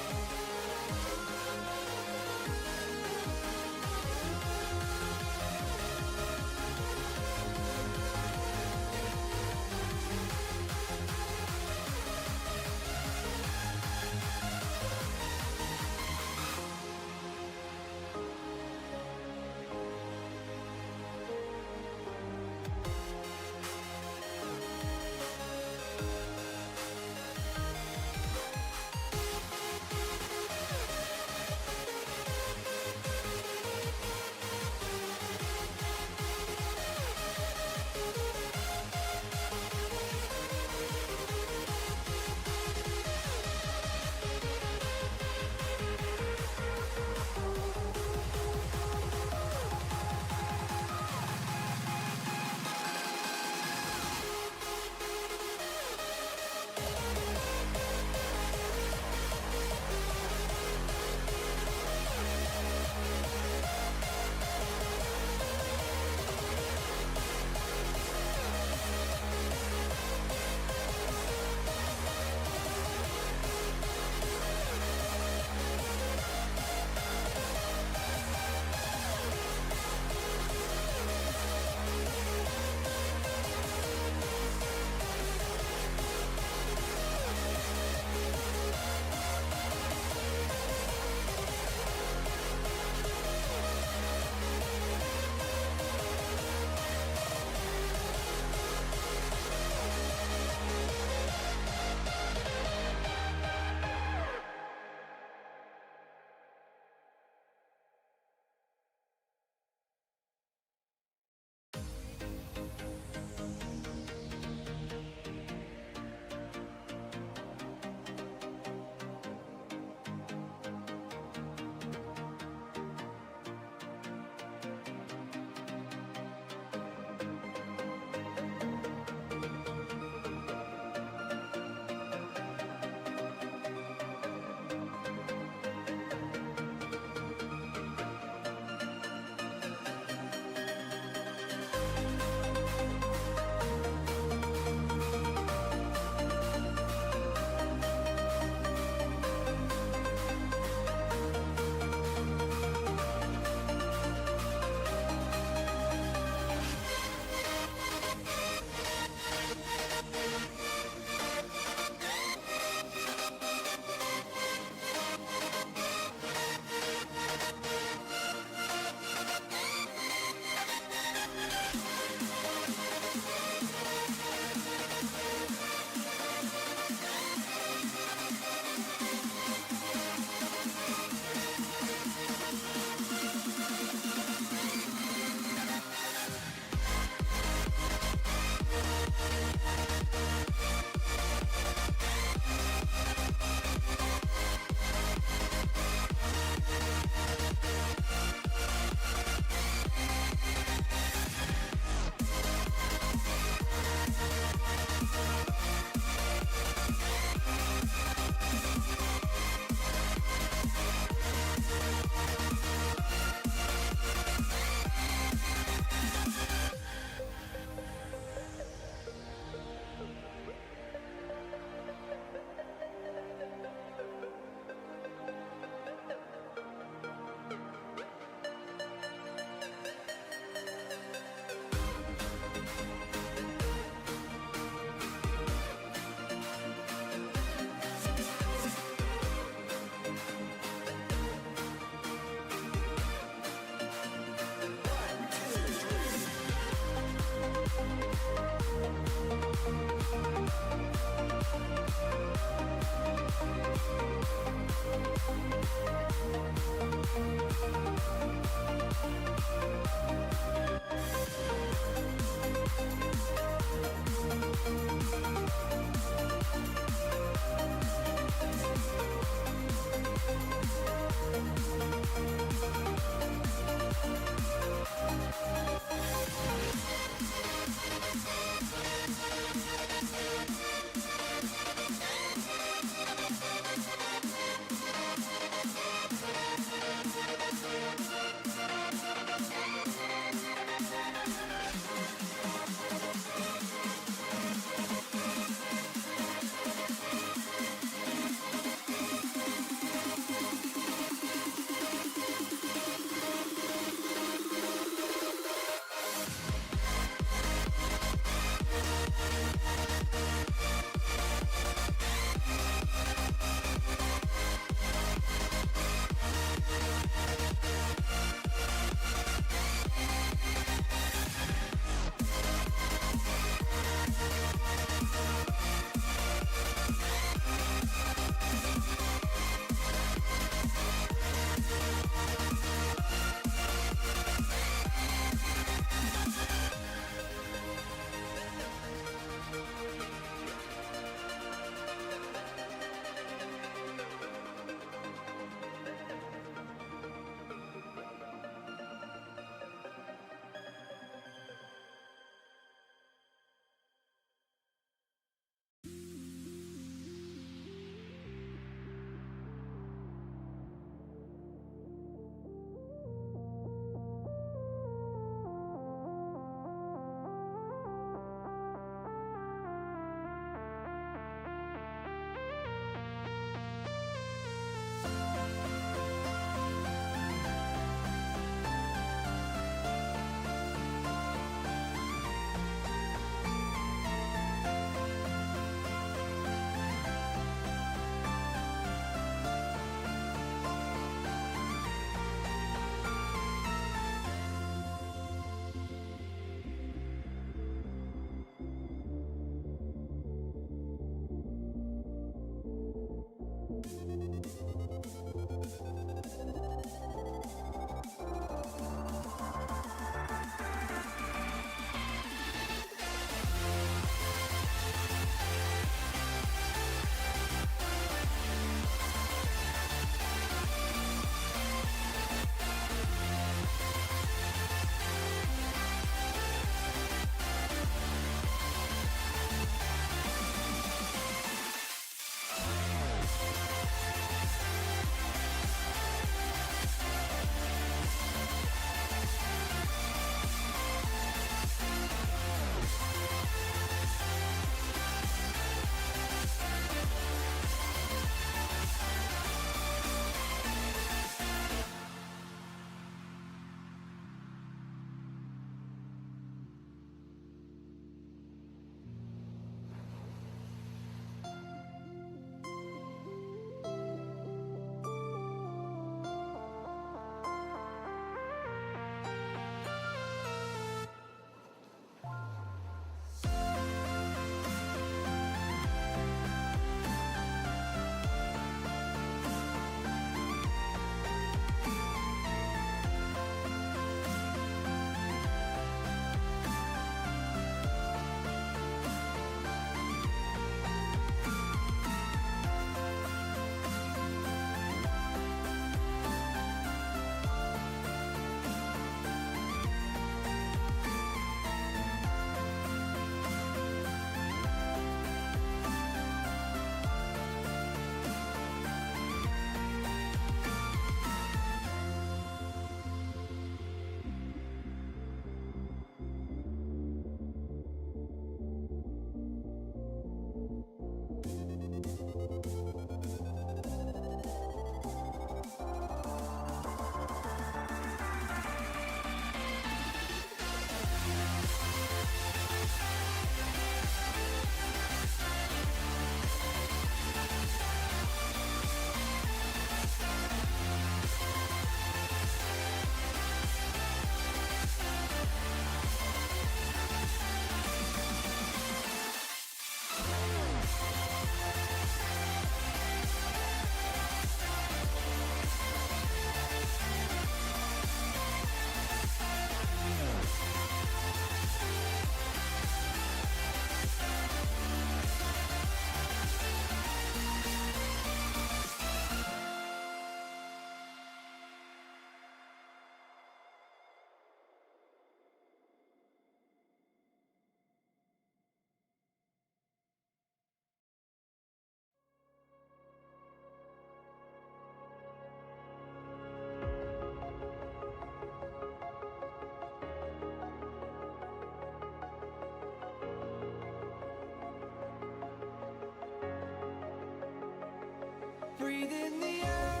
breathing the air,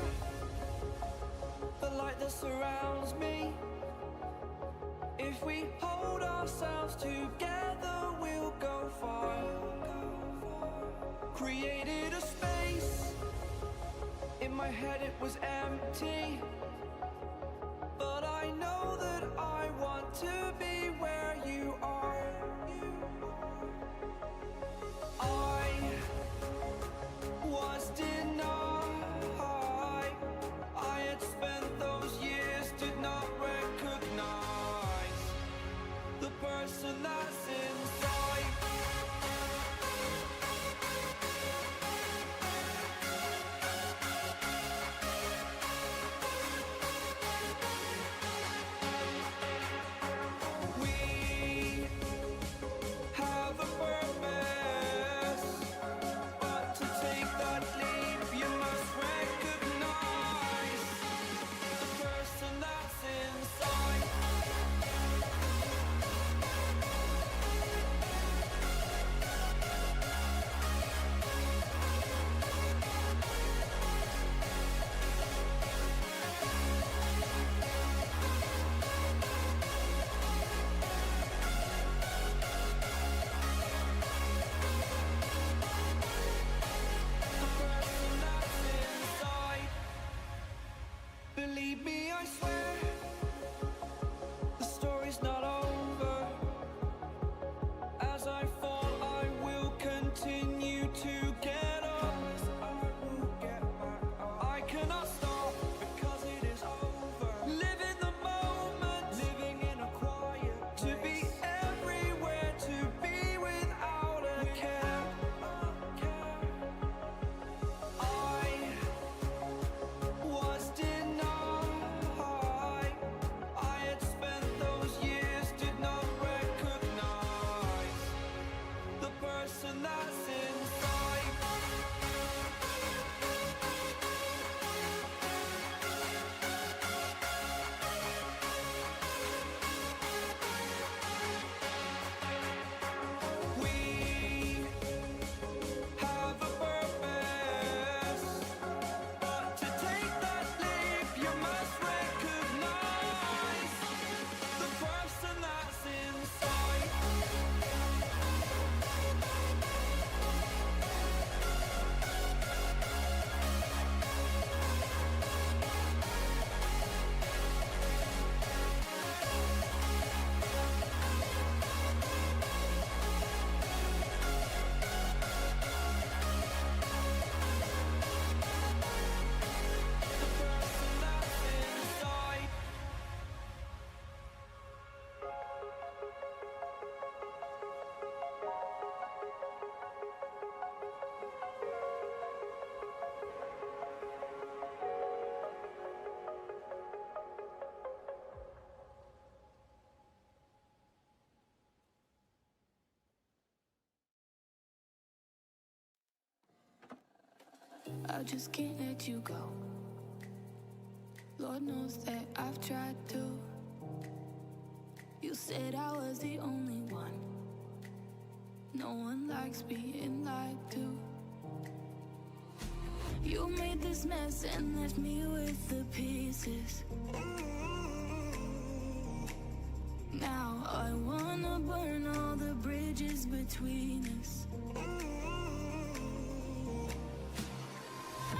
the light that surrounds me. If we hold ourselves together, we'll go far. Created a space, in my head it was empty, but I know that I want to be where you are. I was denied. I had spent those years, did not recognize the person that's inside. We have a purpose, but to take that leap, you must recognize the person that's inside. Believe me, I swear, the story's not over. As I fall, I will continue to get up. I cannot stop because it is over. Live in the moment, living in a quiet place. To be everywhere, to be without a care. I was denied. I had spent those years, did not recognize the person that's inside. We have a purpose, but to take that leap, you must recognize the person that's inside. The person that's inside. I just can't let you go. Lord knows that I've tried to. You said I was the only one. No one likes being lied to. You made this mess and left me with the pieces. Now I wanna burn all the bridges between us. I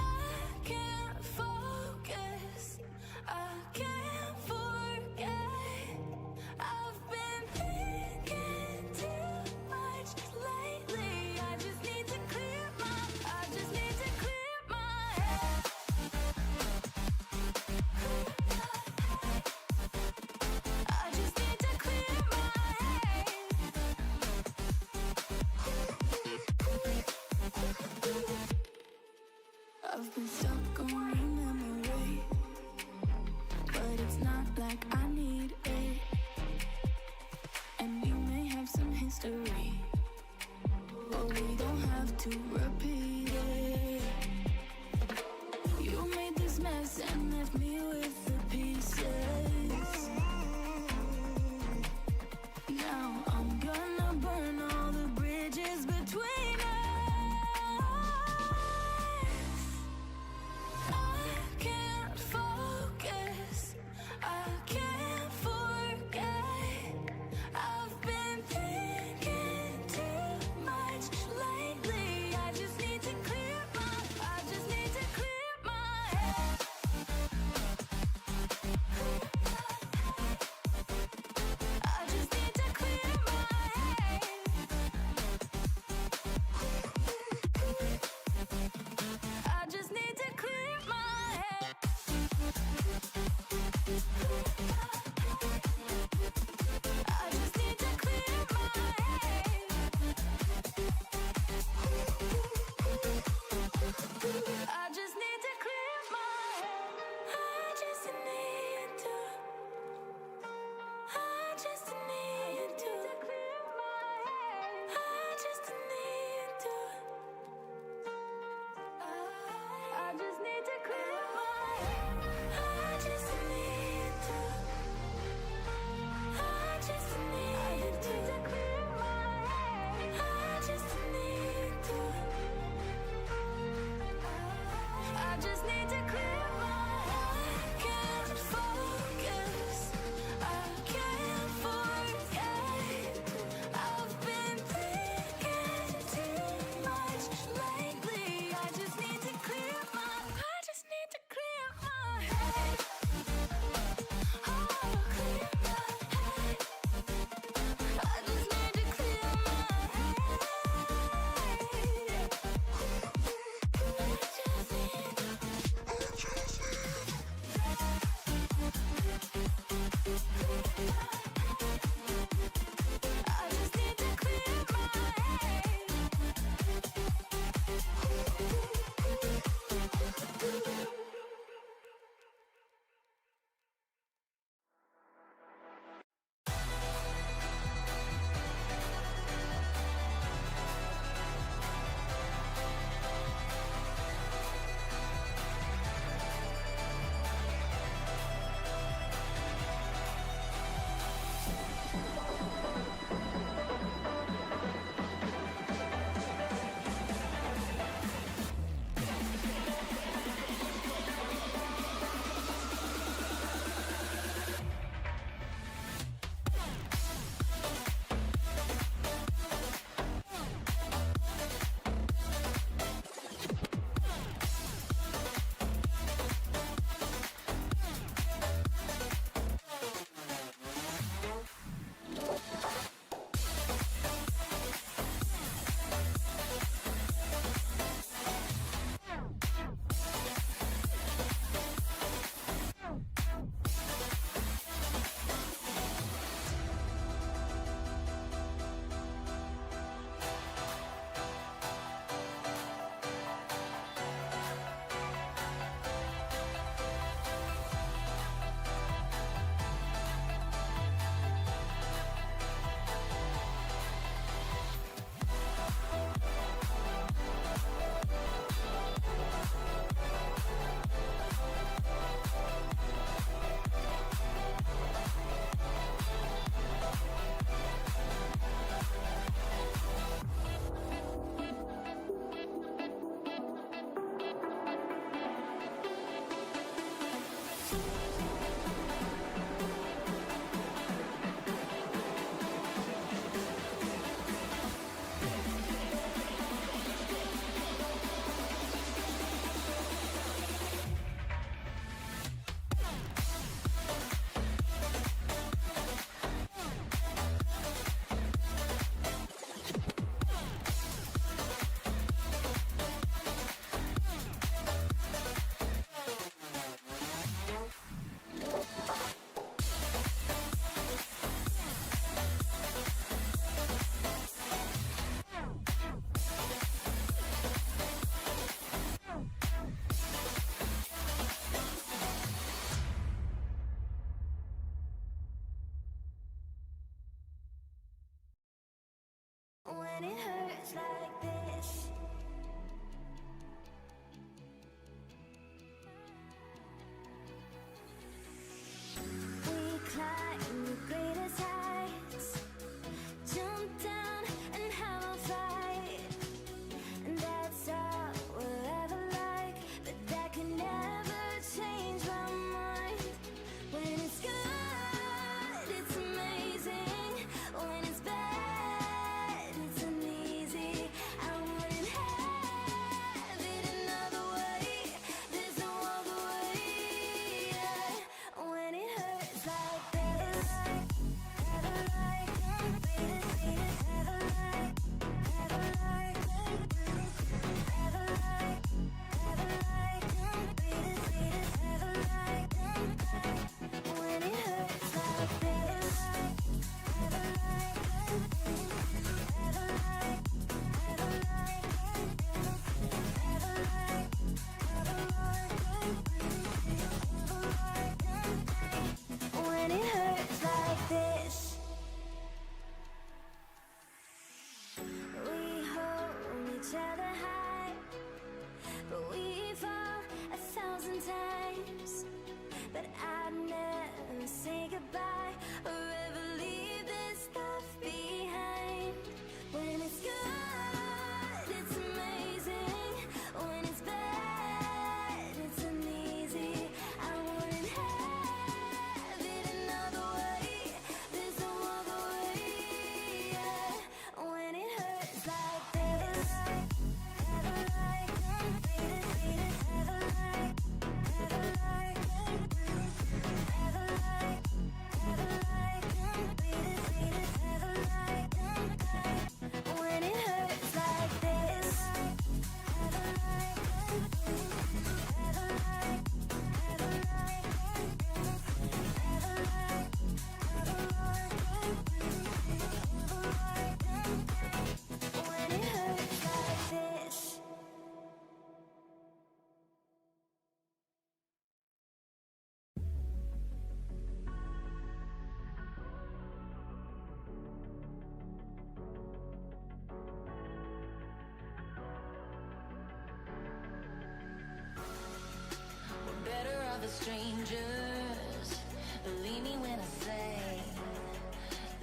can't focus, I can't forget. I've been thinking too much lately. I just need to clear my head. I just need to clear my head. I've been stuck on your memory, but it's not like I need it. And we may have some history, but we don't have to repeat it. You made this mess and left me with the pieces. Now I'm gonna burn all the bridges between us.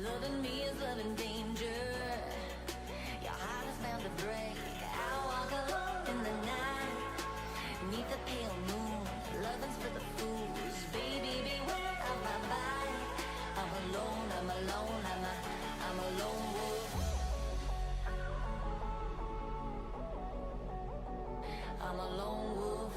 Loving me is loving danger. Your heart is bound to break. I walk alone in the night, neath the pale moon. Loving's for the fools. Baby, beware of my bite. I'm alone, I'm alone, I'm a lone wolf. I'm a lone wolf.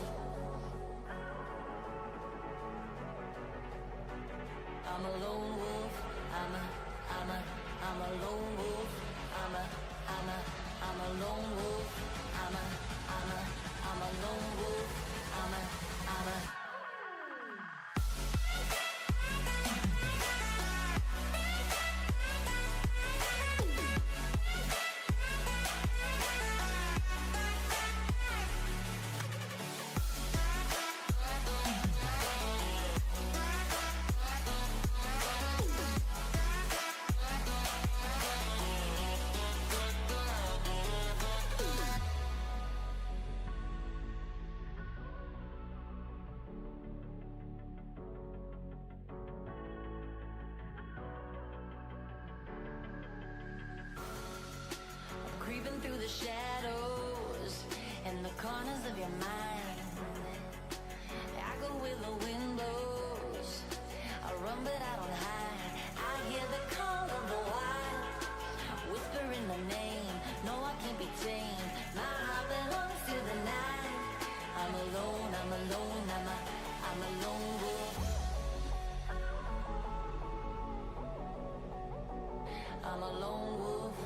I'm a lone wolf. I'm a lone wolf. I'm a lone wolf. I'm a lone wolf. I'm a creeping through the shadows and the corners of your mind. I go where the wind blows. I run but I don't hide. I hear the call of the wild, whispering the name. No, I can't be tamed. My heart belongs to the night. I'm alone, I'm alone, I'm a lone wolf. I'm a lone wolf.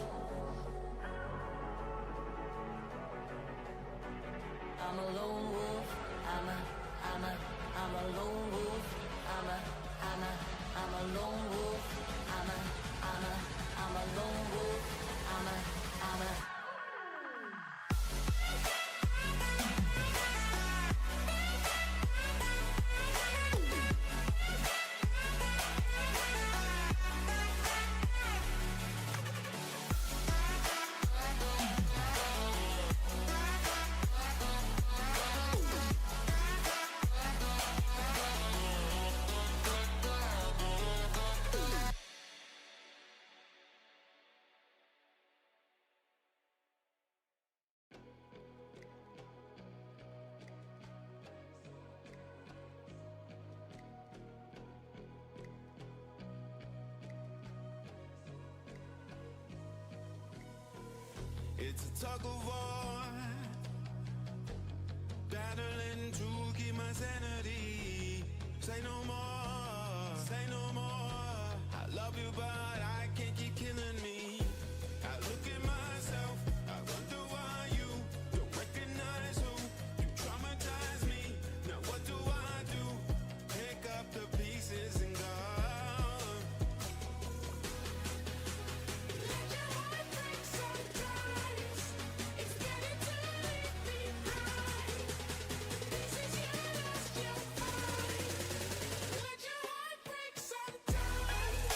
I'm a lone wolf. I'm a lone wolf. I'm a lone wolf. I'm a lone wolf. I'm a It's a tug of war, battling to keep my sanity. Say no more, say no more. I love you, but I can't keep killing me. I look at myself, I wonder why you don't recognize who you traumatize me. Now what do I do? Pick up the pieces and go. Sometimes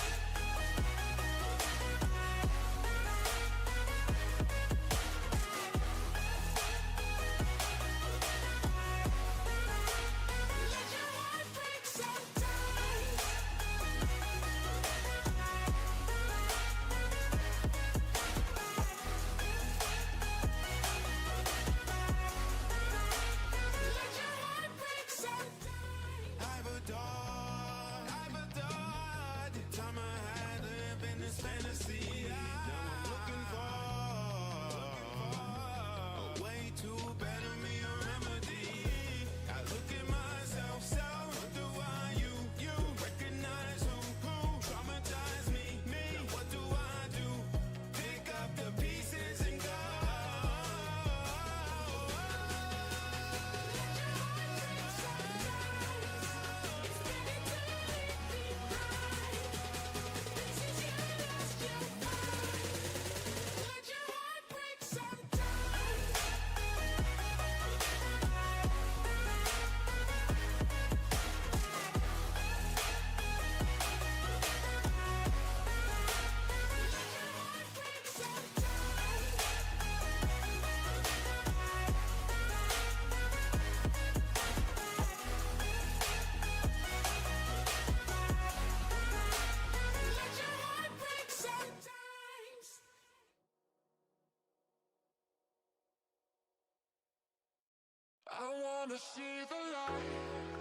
I wanna see the light.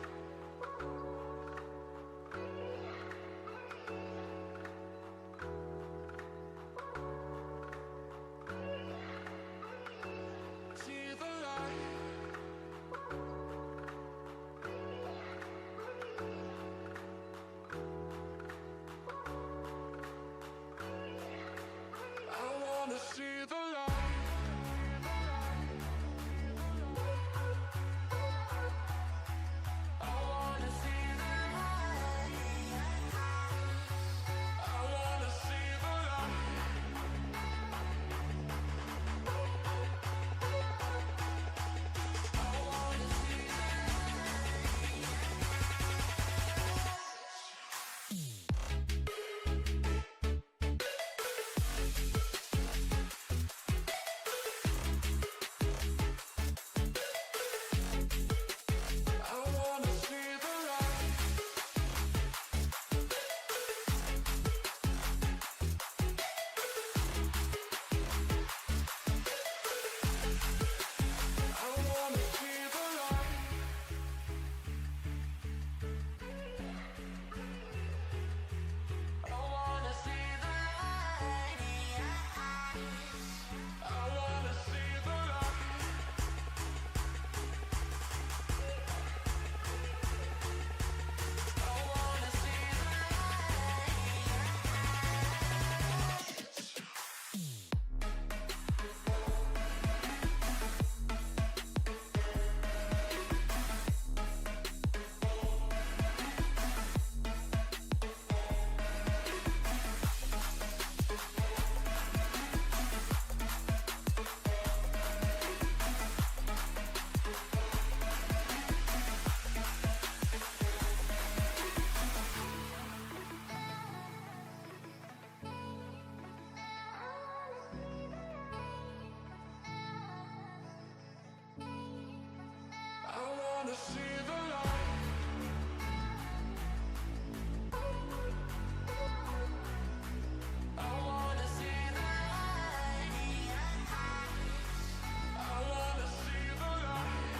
See the light. I wanna see the light. I wanna see the light. I wanna see the light. I wanna see the I wanna see the light. I wanna see the light. I wanna see the light. I wanna see the light. I wanna see the light. I wanna see the light. I wanna see the light. I wanna see the light.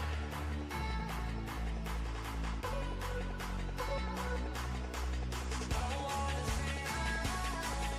I wanna see the light.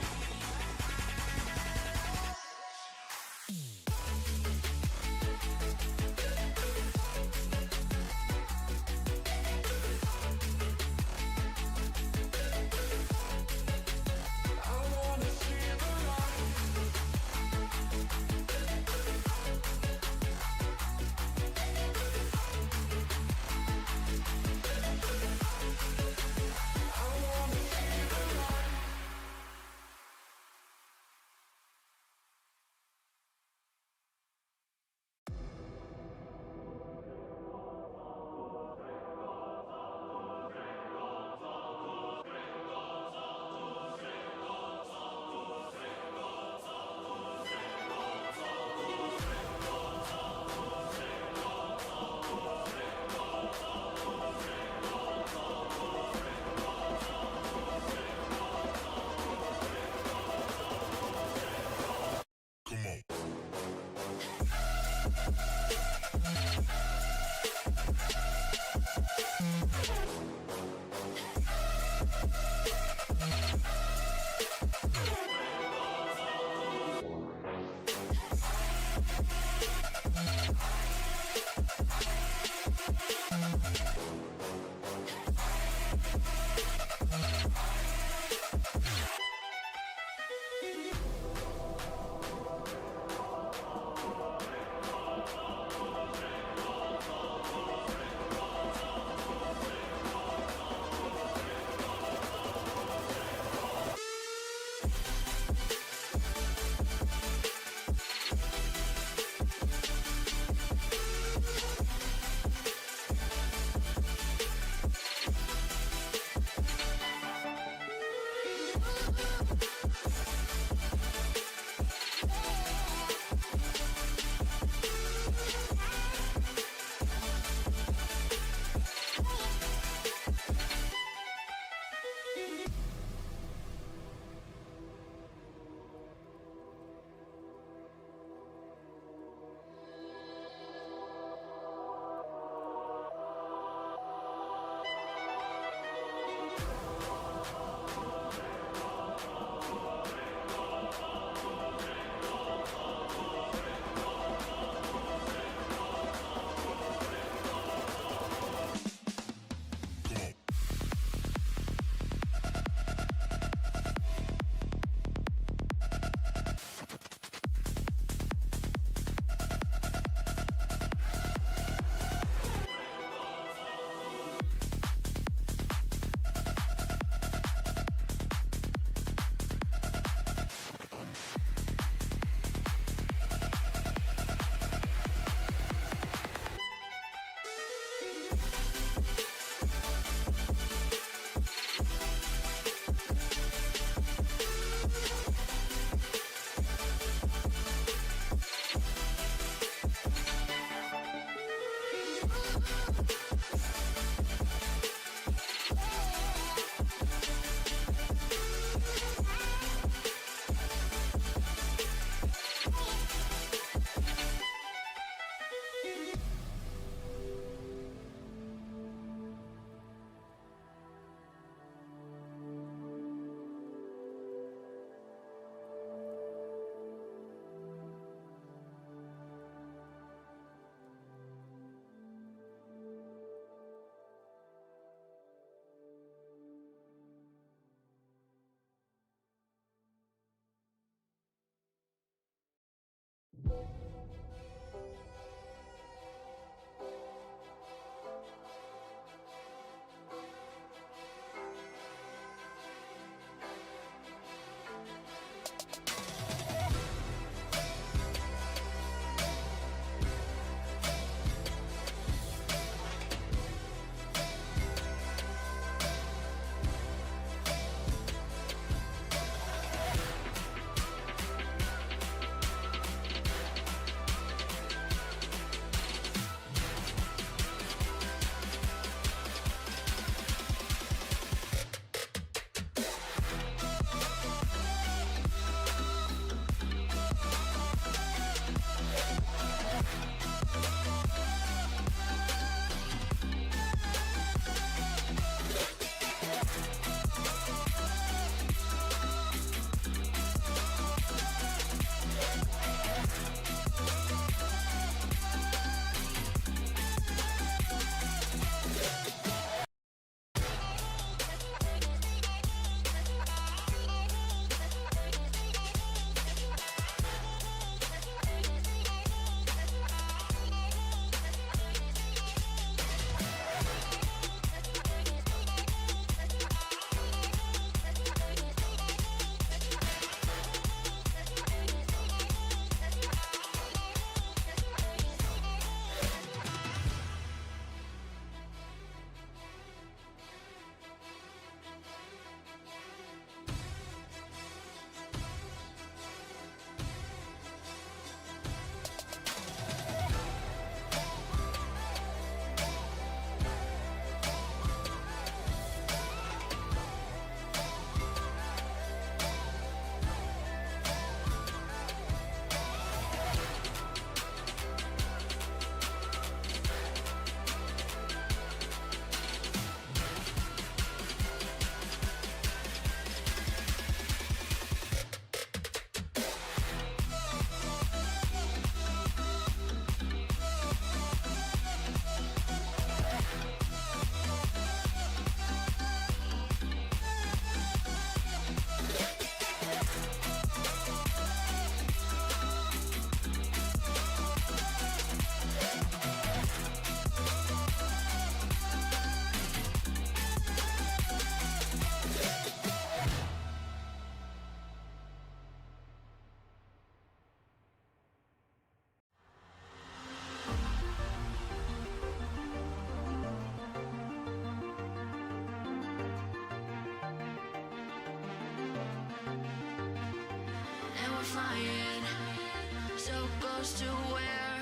close to where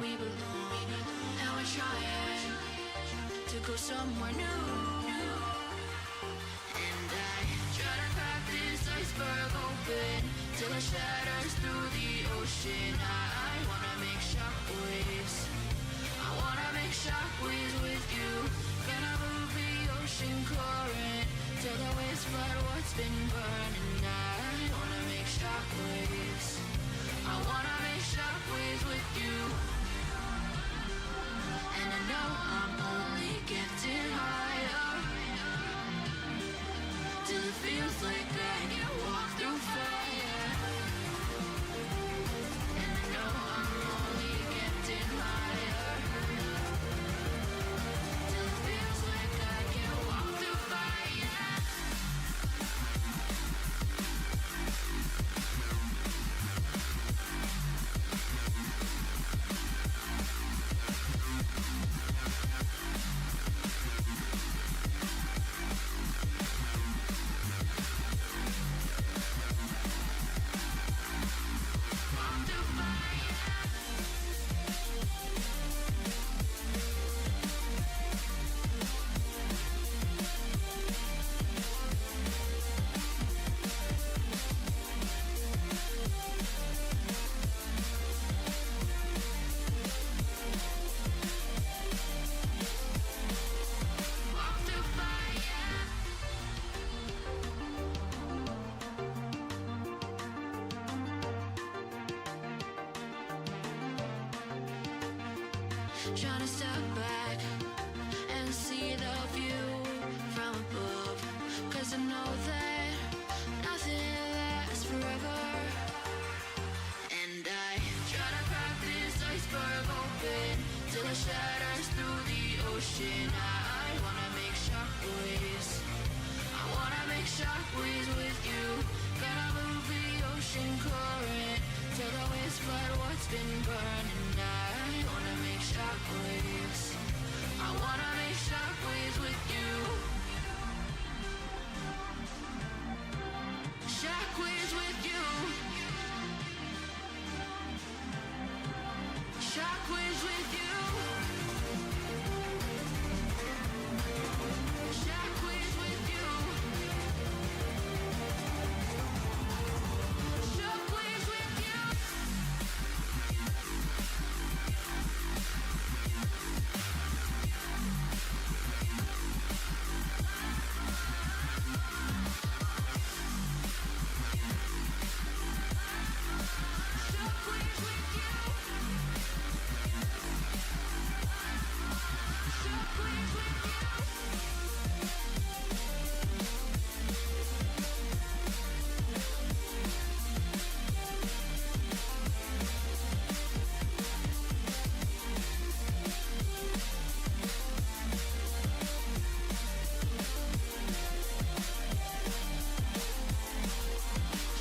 we belong, and we're trying to go somewhere new. And I try to crack this iceberg open till it shatters through the ocean. I wanna make shockwaves. I wanna make shockwaves with you. Gonna move the ocean current till the waves flood what's been burning. I wanna make shockwaves. I wanna make shockwaves with you. And I know I'm only getting higher till it feels like I can walk through fire. And I know I'm only getting higher till it feels like I can walk through fire. ocean. I wanna make shockwaves. I wanna make shockwaves with you. Gonna move the ocean current till the waves flood what's been burning. I wanna make shockwaves. I wanna make shockwaves with you. Shockwaves with you. Shockwaves with you. Shockwaves with you. Shockwaves with you. Shockwaves with you. Shockwaves with you.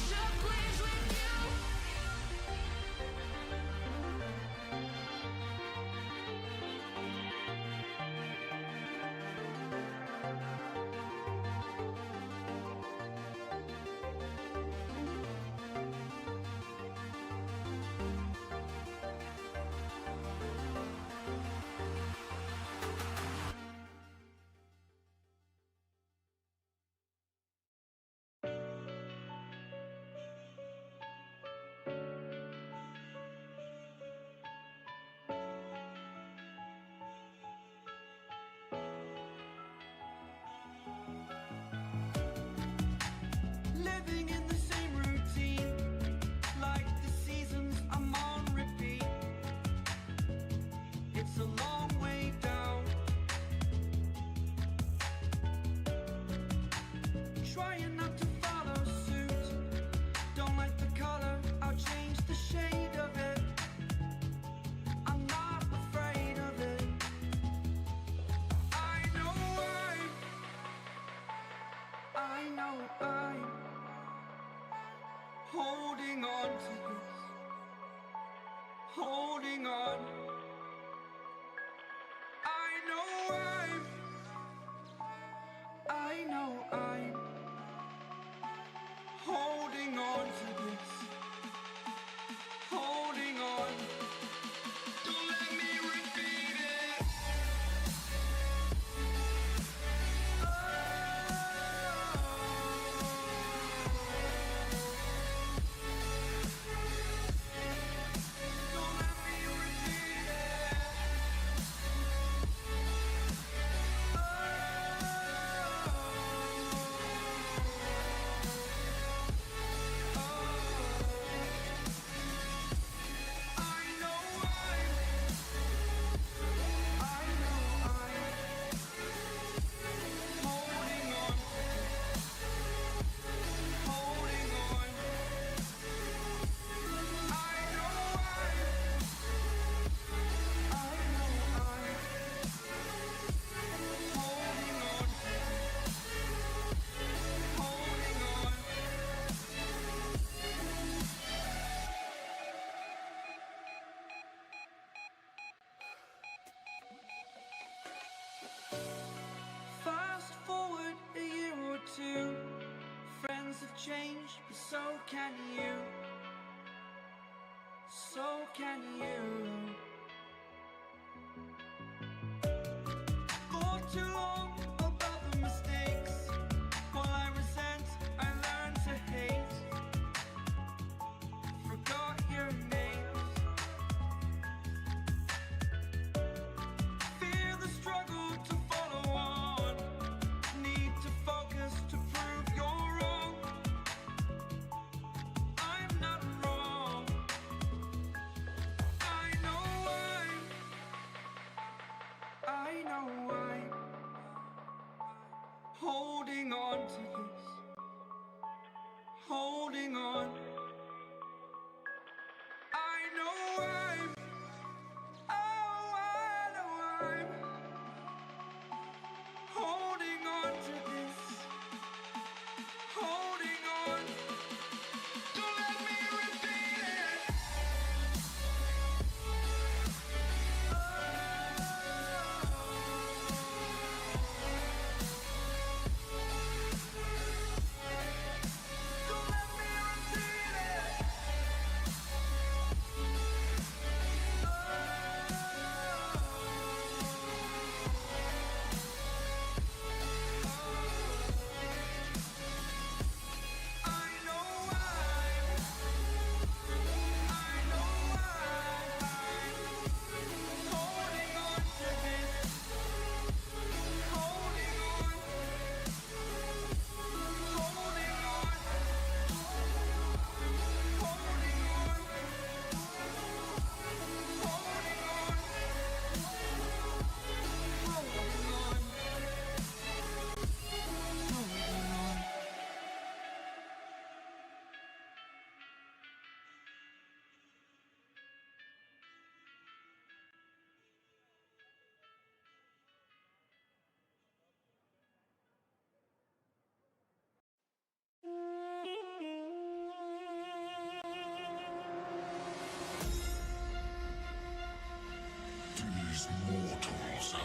Shockwaves with you. Living in the same routine, like the seasons I'm on repeat. It's a long way down. Trying not to follow suit. Don't like the color, I'll change the shade of it. I'm not afraid of it. I know I'm holding on to this, holding on. I know I'm holding on to this, holding on. Don't let me repeat it. Don't let me repeat it. Fast forward a year or two, friends have changed, but so can you. So can you. For too long about the mistakes, while I resent, I learned to hate. Forgot your names. Fear the struggle to follow on. Need to focus to prove you're wrong. I'm not wrong. I know I'm holding on to this, holding on. I know I'm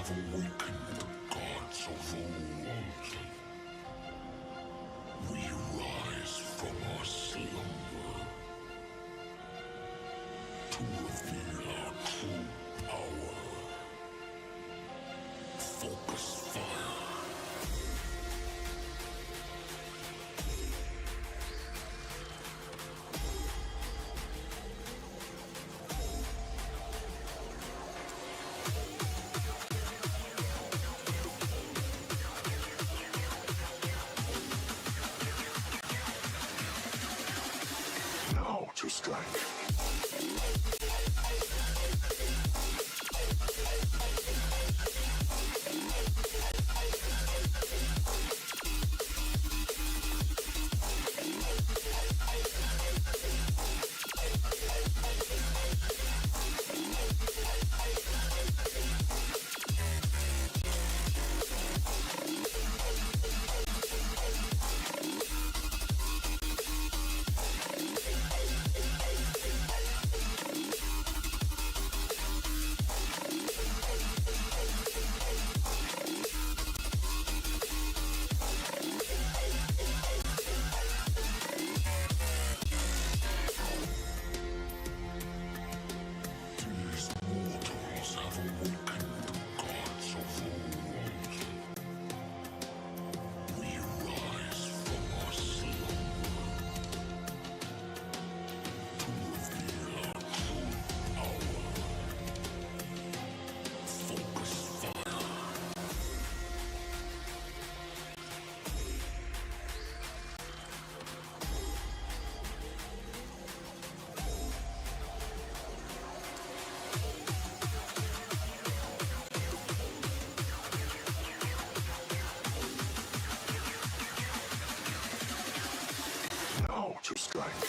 have awakened the gods of old. We rise from our slumber to reveal our true power. Focus fire. Now to strike. These mortals have awakened the gods of old. We rise from our slumber to reveal our true power. Focus fire. Now to strike.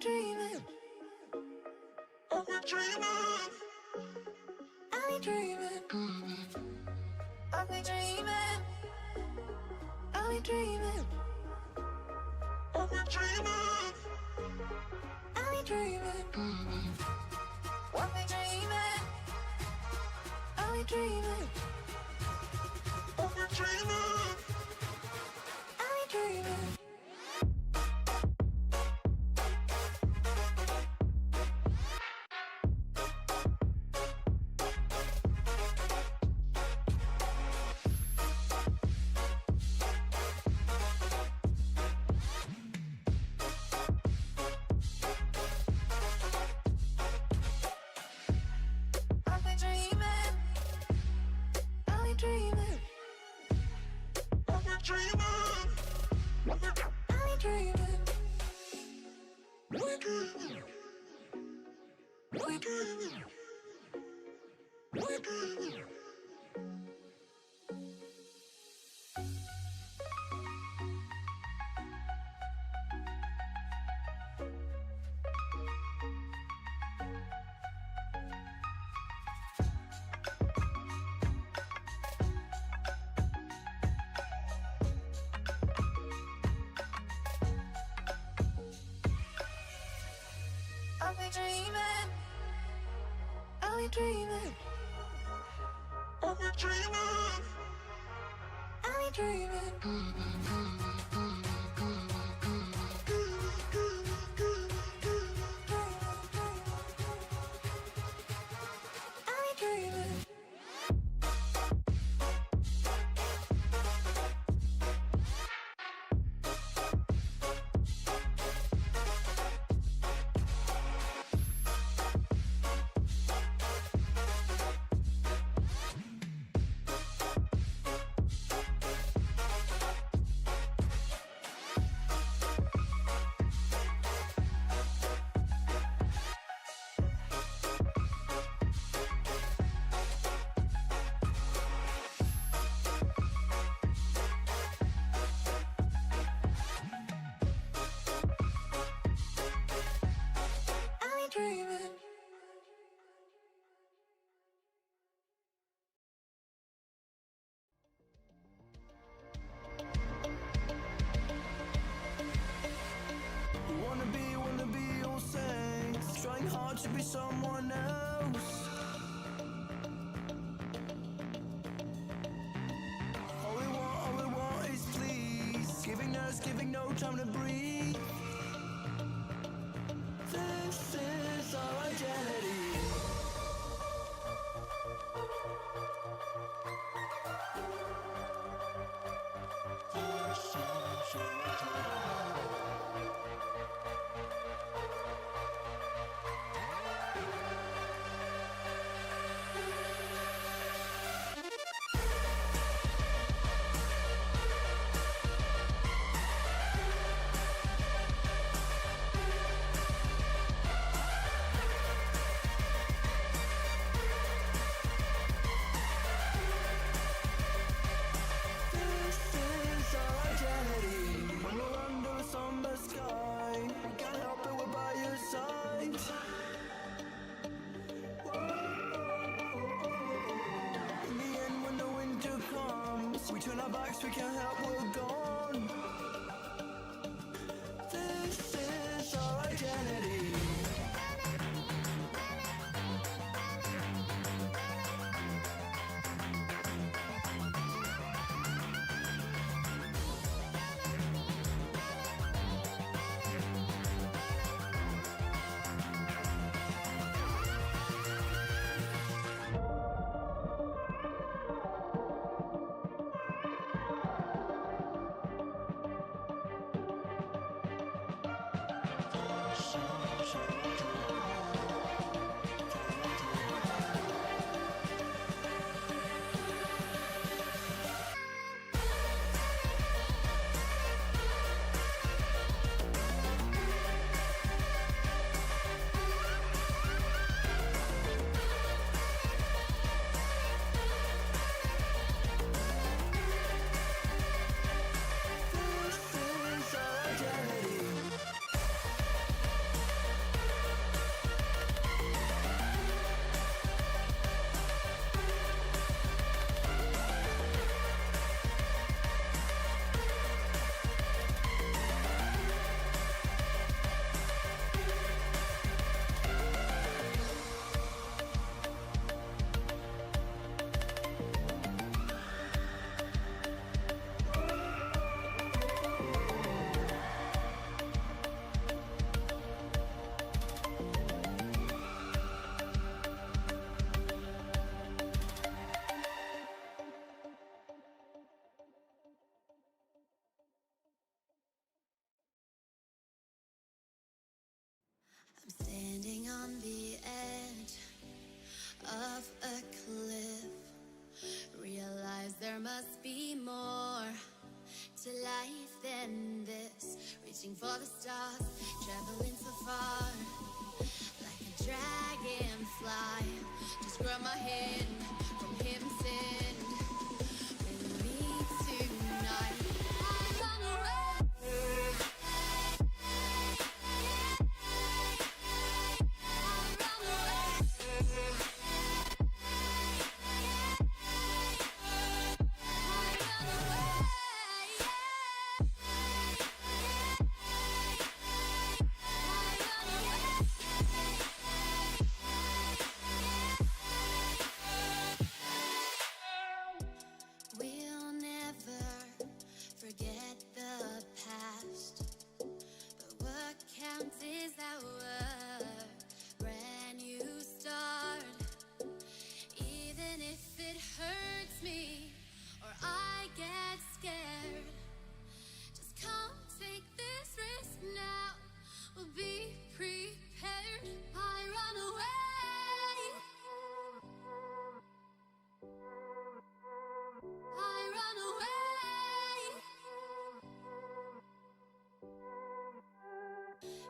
dreaming. Are we dreaming? Are we dreaming? Are we dreaming? Are we dreaming? Are we dreaming? Are we dreaming? Are we dreaming? Are we dreaming? Are we dreaming? Are we dreaming? Are we dreaming? Are we dreaming? Are we dreaming? Are we dreaming? Are we dreaming? Wanna be all saints, trying hard to be someone else. All we want is please, giving us, giving no time to breathe. This is our identity. We can't help, we're gone. This is our identity. Reaching for the stars, traveling so far, like a dragonfly. Just grab my hand from heaven sent. With me tonight, I run away. We'll never forget the past, but what counts is our brand new start. Even if it hurts me or I get scared, just come take this risk now. We'll be prepared. I run away. I run away.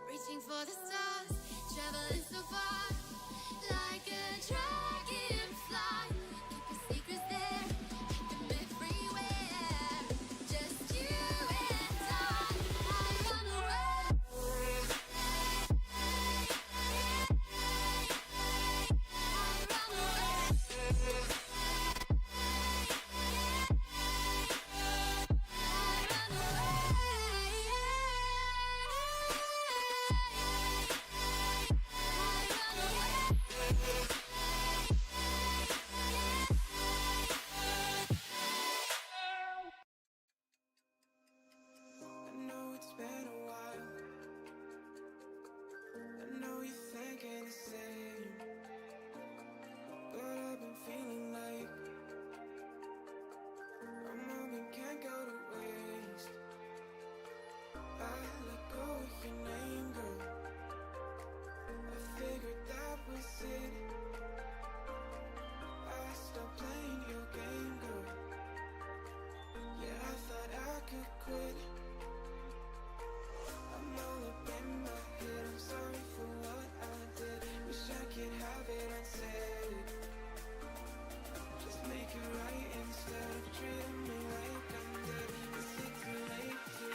Reaching for the stars, traveling so far, like a dragonfly. Keep your secrets there, keep them everywhere. Just you and I run away. I run away. I know it's been a while. I know you're thinking the same, but I've been feeling like a moment can't go to waste. I let go of your name, girl. I figured that was it. I stopped playing your game, girl. Yeah, I thought I could quit. I'm all up in my head, I'm sorry for what I did. Wish I could have it unsaid. Just make it right instead of treating me like I'm dead. Is it too late to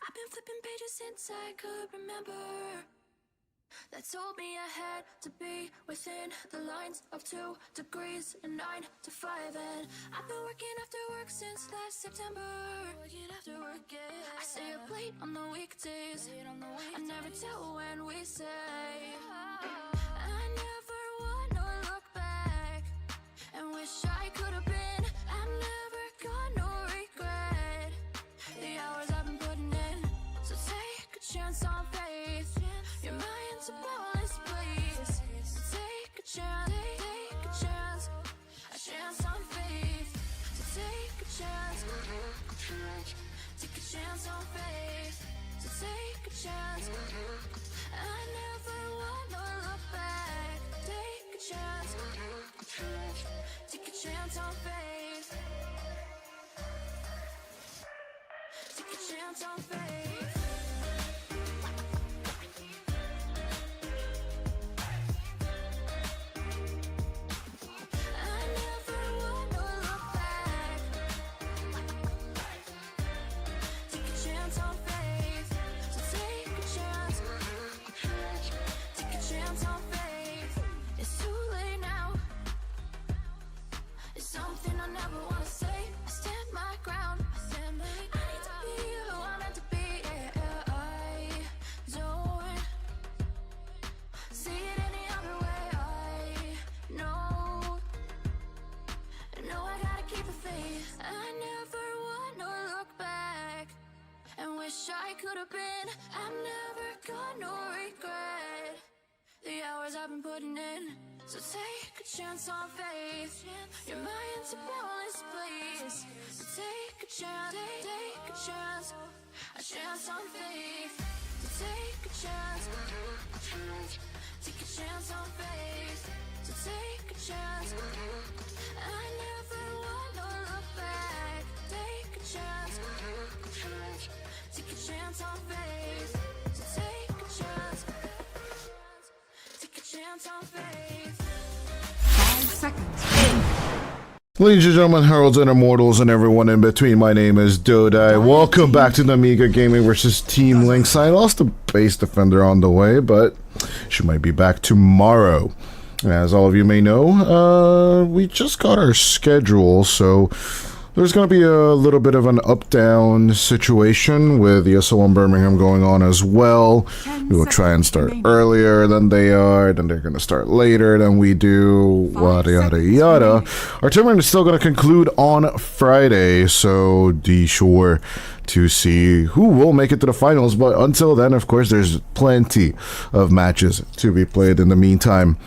I've been flipping pages since I could remember. that told me I had to be within the lines of 2 degrees and 9 to 5. And I've been working after work since last September. Working after work, yeah. I stay up late on the weekdays. I never tell when we say. I never wanna look back and wish I could have been. I've never got no regret. The hours I've been putting in, so take a chance on faith. Your mind's a boundless place. So take a chance, a chance on faith. So take a chance, take a chance on faith. So take a chance. I never wanna look back. Take a chance, take a chance on faith. Take a chance on faith. I never wanna look back. Take a chance on faith. So take a chance. Take a chance on faith. It's too late now. It's something I never wanna say. I stand my ground. I need to be who I'm meant to be. Yeah, I don't see it any other way. I know I gotta keep the faith. I never wanna look back and wish I could have been. I've never got no regret. The hours I've been putting in, so take a chance on faith. Your mind's a boundless place. So take a chance, take a chance, a chance on faith. So take a chance, take a chance on faith. So take a chance. I never wanna look back. Take a chance, take a chance on faith. So take a chance. Take a chance on faith. 5 seconds. Ladies and gentlemen, heralds and immortals, and everyone in between, my name is Dodai. Welcome back to the Amiga Gaming versus Team LiXO. I lost a base defender on the way, but she might be back tomorrow. As all of you may know, we just got our schedule, so there's going to be a little bit of an up-down situation with the SO1 Birmingham going on as well. We will try and start earlier than they are, then they're going to start later than we do, yada yada yada. Our tournament is still going to conclude on Friday, so be sure to see who will make it to the finals. But until then, of course, there's plenty of matches to be played in the meantime.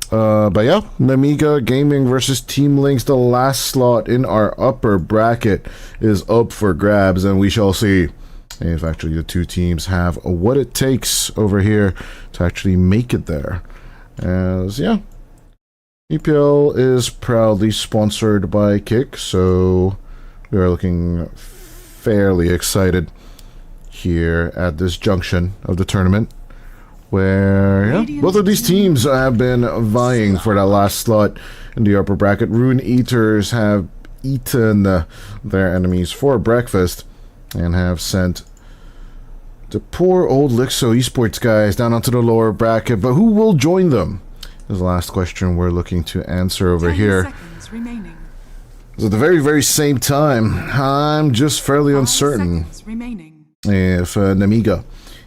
But yeah, Amiga Gaming versus Team LiXO, the last slot in our upper bracket is up for grabs, and we shall see if actually the two teams have what it takes over here to actually make it there. As yeah, EPL is proudly sponsored by Kick, so we are looking fairly excited here at this junction of the tournament, where yeah, both of these teams have been vying for that last slot in the upper bracket. Rune Eaters have eaten their enemies for breakfast and have sent the poor old LiXO esports guys down onto the lower bracket. But who will join them is the last question we're looking to answer over 10 here. seconds remaining. So at the very, very same time, I'm just fairly 5 uncertain seconds remaining. if Amiga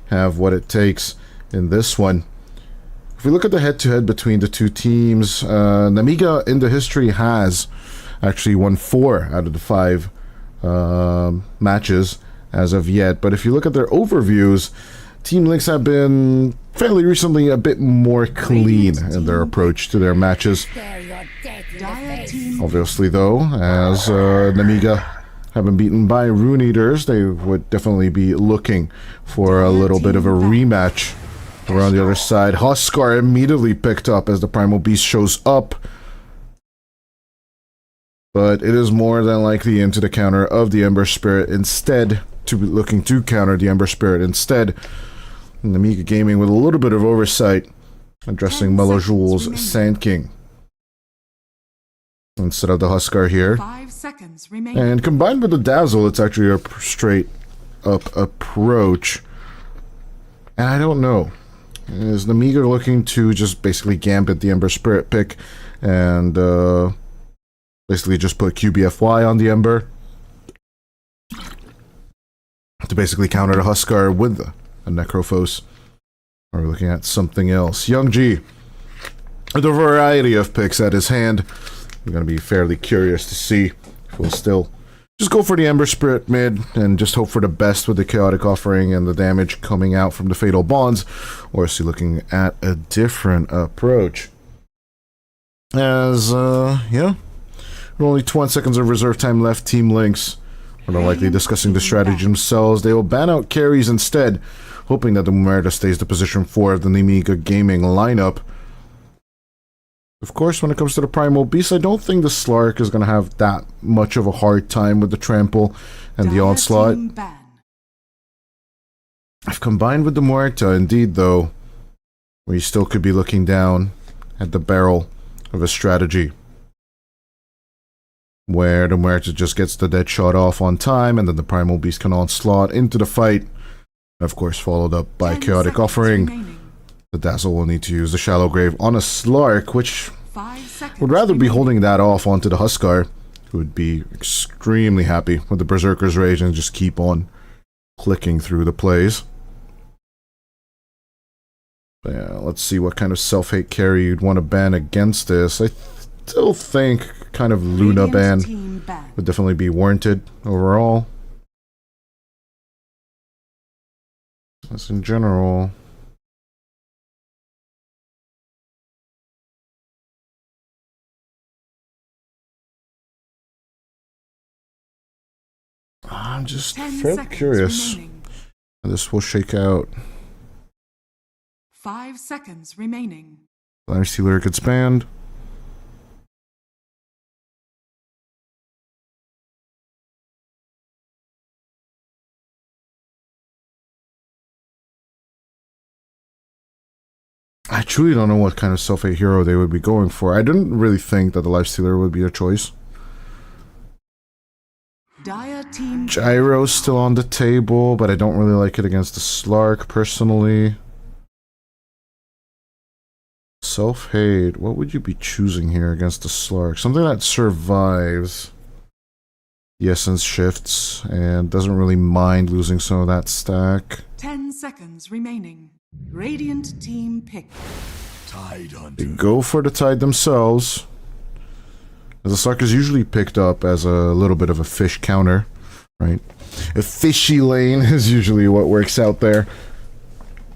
have what it takes in this one. If we look at the head-to-head between the two teams, Amiga in the history has actually won 4 out of the 5 matches as of yet. But if you look at their overviews, Team LiXO have been fairly recently a bit more clean in their approach to their matches. Dire team Obviously, though, as Amiga have been beaten by Rune Eaters, they would definitely be looking for a little bit of a rematch. Around the other side, Huskar immediately picked up as the Primal Beast shows up. But it is more than likely into the counter of the Ember Spirit instead, to be looking to counter the Ember Spirit instead. And Amiga Gaming with a little bit of oversight, addressing Mellow Jewel's Sand King instead of the Huskar here. 5 seconds remaining. And combined with the Dazzle, it's actually a straight up approach. And I don't know Is Namiga looking to just basically gambit the Ember Spirit pick and basically just put QBFY on the Ember to basically counter the Huskar with a Necrophos? Or are we looking at something else? Young G, with a variety of picks at his hand, we're going to be fairly curious to see if we'll still just go for the Ember Spirit mid and just hope for the best with the Chaotic Offering and the damage coming out from the Fatal Bonds, or is he looking at a different approach? As, yeah, with only 20 seconds of reserve time left, Team Lynx are likely discussing the strategy themselves. They will ban out carries instead, hoping that the Muerta stays the position 4 of the Nemiga Gaming lineup. Of course, when it comes to the Primal Beast, I don't think the Slark is going to have that much of a hard time with the Trample and the Onslaught. If combined with the Muerta, indeed though, we still could be looking down at the barrel of a strategy where the Muerta just gets the dead shot off on time, and then the Primal Beast can Onslaught into the fight. Of course, followed up by Chaotic Offering. Remaining. The Dazzle will need to use the Shallow Grave on a Slark, which 5 seconds would rather be remaining. holding that off onto the Huskar, who would be extremely happy with the Berserker's Rage and just keep on clicking through the plays. But yeah, let's see what kind of self-hate carry you'd want to ban against this. I still think kind of Luna ban Radiant team ban. would definitely be warranted overall. That's in general. I'm just 10 fairly seconds curious remaining. how this will shake out. 5 seconds remaining. Live Stealer gets banned. I truly don't know what kind of self-hate hero they would be going for. I didn't really think that the Life Stealer would be a choice. Dire team Gyro's still on the table, but I don't really like it against the Slark, personally. Self-hate, what would you be choosing here against the Slark? Something that survives the Essence shifts and doesn't really mind losing some of that stack. 10 seconds remaining. Radiant team pick. Tide They Hunter. go for the Tide themselves, as the Slark is usually picked up as a little bit of a fish counter, right? A fishy lane is usually what works out there.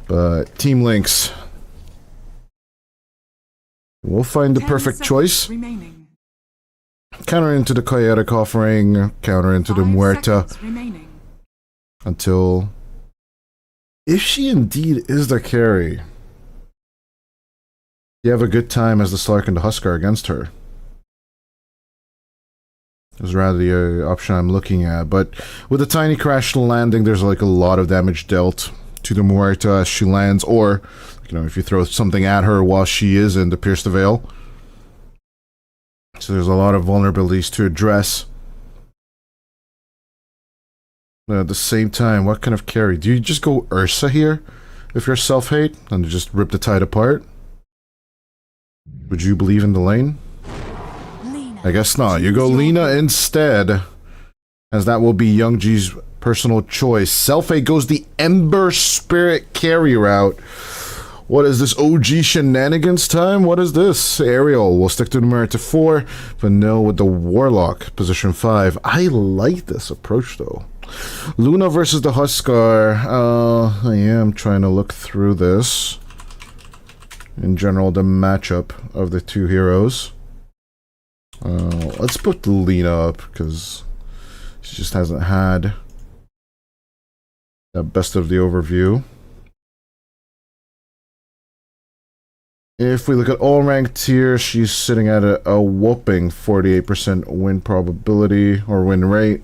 But Team Lynx will find the 10 perfect seconds choice. Remaining. Counter into the Chaotic Offering, counter into the 5 Muerta, seconds remaining. until, if she indeed is the carry, you have a good time as the Slark and the Huskar against her. Is rather the option I'm looking at, but with a tiny crash landing, there's like a lot of damage dealt to the Muerta as she lands, or, you know, if you throw something at her while she is in to pierce the veil. So there's a lot of vulnerabilities to address. At the same time, what kind of carry? Do you just go Ursa here if you're self-hate and just rip the Tide apart? Would you believe in the lane? I guess not. You go Lina instead, as that will be Young G's personal choice. Self-hate goes the Ember Spirit carry route. What is this, OG shenanigans time? What is this? Ariel will stick to the Muerta 4, Vanille with the Warlock, position 5. I like this approach though. Luna versus the Huskar. I am trying to look through this. In general, the matchup of the two heroes. Let's put Lena up, because she just hasn't had the best of the overview. If we look at all ranked tiers, she's sitting at a whopping 48% win probability, or win rate.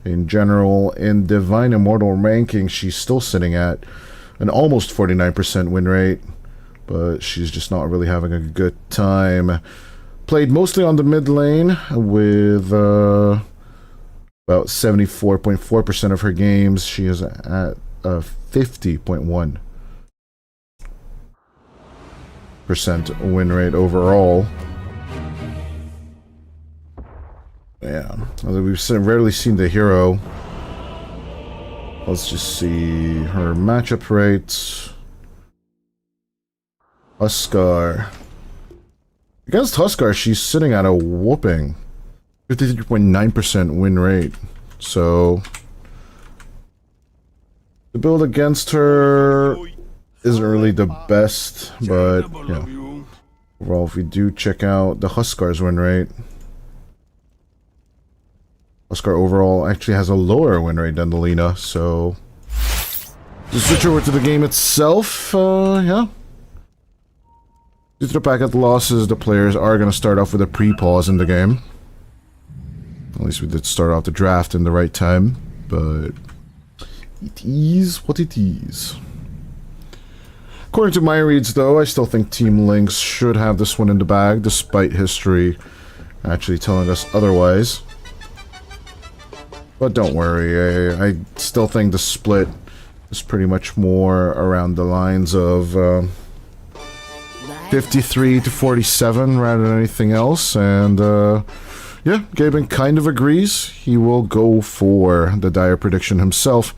In general, in Divine Immortal ranking, she's still sitting at an almost 49% win rate, but she's just not really having a good time. Played mostly on the mid lane with about 74.4% of her games. She is at 50.1. win rate overall. Yeah, although we've rarely seen the hero. Let's just see her matchup rates. Huskar. Against Huskar, she's sitting at a whooping 53.9% win rate. So the build against her isn't really the best, but yeah. Overall, if we do check out the Huskar's win rate, Huskar overall actually has a lower win rate than the Lina, so to switch over to the game itself, yeah. Due to the packet losses, the players are going to start off with a pre-pause in the game. At least we did start off the draft in the right time, but it is what it is. According to my reads, though, I still think Team LiXO should have this one in the bag, despite history actually telling us otherwise. But don't worry, I still think the split is pretty much more around the lines of 53 to 47 rather than anything else, and yeah, Gaben kind of agrees. He will go for the dire prediction himself,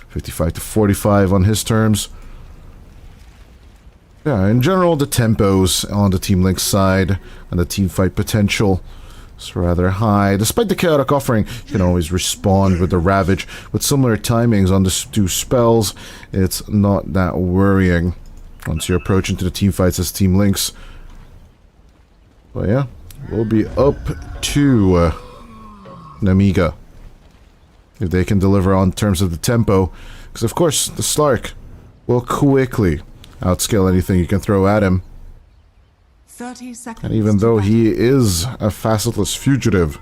55 to 45 on his terms. Yeah, in general, the tempos on the Team LiXO side and the team fight potential is rather high. Despite the chaotic offering, you can always respond with the Ravage. With similar timings on the two spells, it's not that worrying once you approach into the team fights as Team LiXO. But yeah, we'll be up to Namiga if they can deliver on terms of the tempo, because of course the Slark will quickly outscale anything you can throw at him. 30 seconds. And even though he is a facetless fugitive,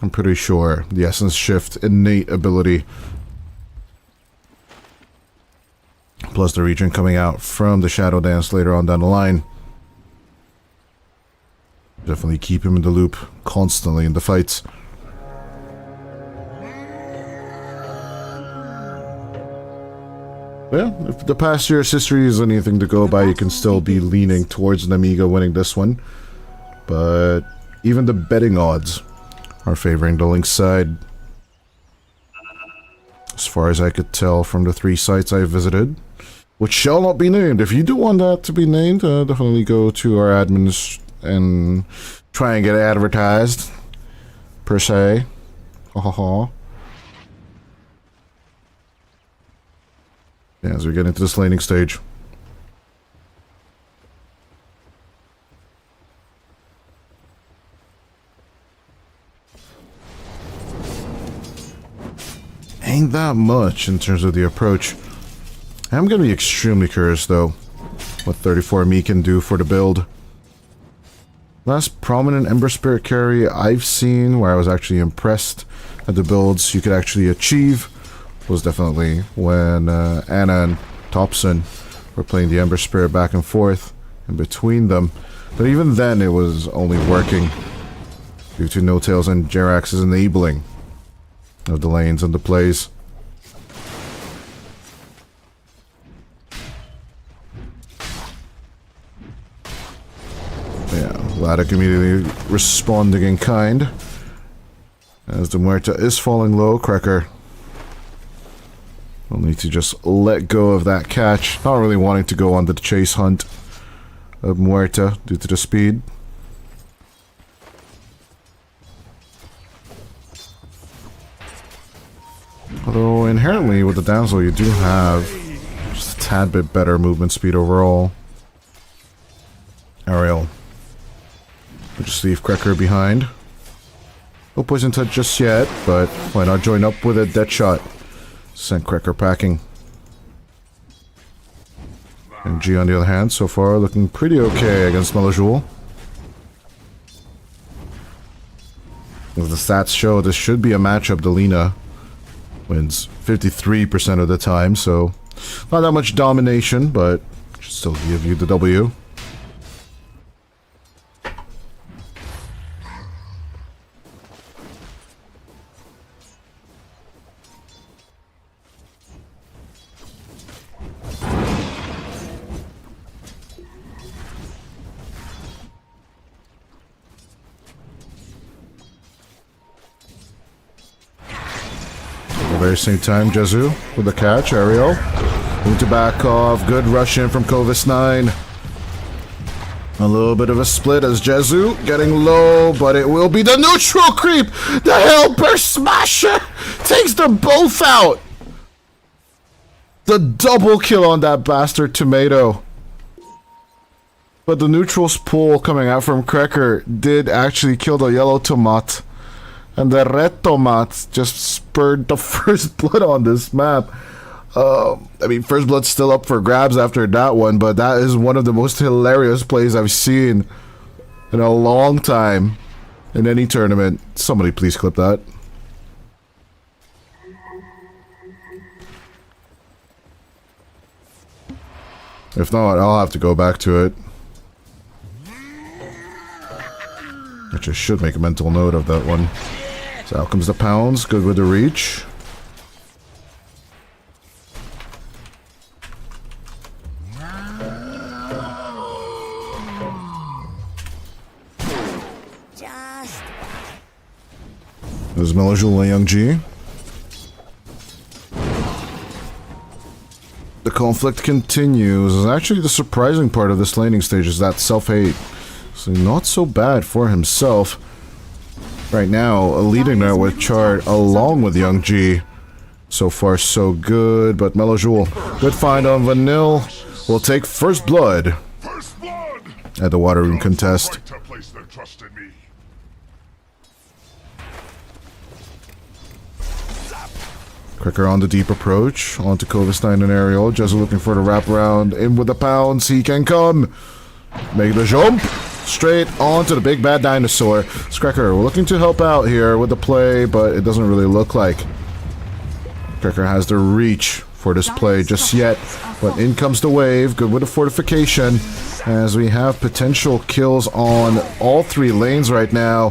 I'm pretty sure the Essence Shift innate ability, plus the regen coming out from the Shadow Dance later on down the line, definitely keep him in the loop constantly in the fights. Yeah, if the past year's history is anything to go by, you can still be leaning towards Namiga winning this one. But even the betting odds are favoring the LiXO side, as far as I could tell from the 3 sites I visited, which shall not be named. If you do want that to be named, definitely go to our admins and try and get it advertised, per se. Ha ha ha. Yeah, as we get into this laning stage. Ain't that much in terms of the approach. I'm gonna be extremely curious though what 34Me can do for the build. Last prominent Ember Spirit carry I've seen where I was actually impressed at the builds you could actually achieve was definitely when Anna and Thompson were playing the Ember Spirit back and forth in between them. But even then it was only working due to No-Tails and Jerax's enabling of the lanes and the plays. Yeah, Laddick immediately responding in kind. As the Muerta is falling low, Cracker will need to just let go of that catch. Not really wanting to go on the chase hunt of Muerta due to the speed. Although inherently with the Damsel you do have just a tad bit better movement speed overall. Ariel. We'll just leave Cracker behind. No poison touch just yet, but why not join up with a dead shot? Sent Cracker packing. And G on the other hand, so far looking pretty okay against Melajul. As the stats show, this should be a matchup Delina wins 53% of the time, so not that much domination, but should still give you the W. the very same time, Jezu with the catch. Ariel into back off. Good rush in from Kovis9. A little bit of a split as Jezu getting low, but it will be the neutral creep. The Hellburst Smasher takes them both out. The double kill on that bastard tomato. But the neutral's pull coming out from Cracker did actually kill the yellow tomat. And the red tomat just spurred the first blood on this map. I mean, first blood's still up for grabs after that one, but that is one of the most hilarious plays I've seen in a long time in any tournament. Somebody please clip that. If not, I'll have to go back to it. Which I should make a mental note of that one. So out comes the pounds, good with the reach. There's Melajul and Young G. The conflict continues. And actually, the surprising part of this laning stage is that self-hate. So not so bad for himself. Right now, leading there with Chart along with Young G. So far, so good. But Melajul, good find on Vanille. Will take first blood at the Water Rune contest. Cracker on the deep approach, onto Kovis9 and Ariel. Jezu looking for the wraparound. In with the pounds, he can come. Make the jump. Straight onto the big bad dinosaur. Cracker, we're looking to help out here with the play, but it doesn't really look like Cracker has the reach for this play just yet. But in comes the wave, good with the fortification, as we have potential kills on all three lanes right now.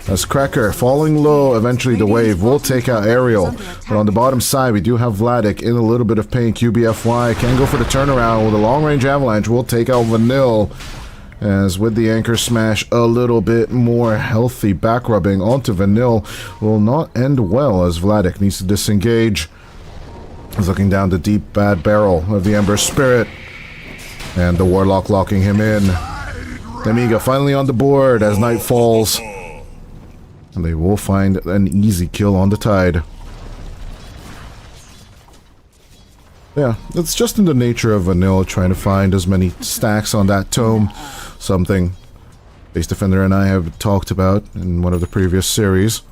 As Cracker falling low, eventually the wave will take out Ariel. But on the bottom side, we do have Vladik in a little bit of pain. QBFY can go for the turnaround with a long-range avalanche. Will take out Vanille. As with the anchor smash, a little bit more healthy back rubbing onto Vanille will not end well as Vladik needs to disengage. He's looking down the deep bad barrel of the Ember Spirit. And the Warlock locking him in. Amiga finally on the board as night falls. And they will find an easy kill on the Tide. Yeah, it's just in the nature of Vanille trying to find as many stacks on that tome. Something Base Defender and I have talked about in one of the previous series.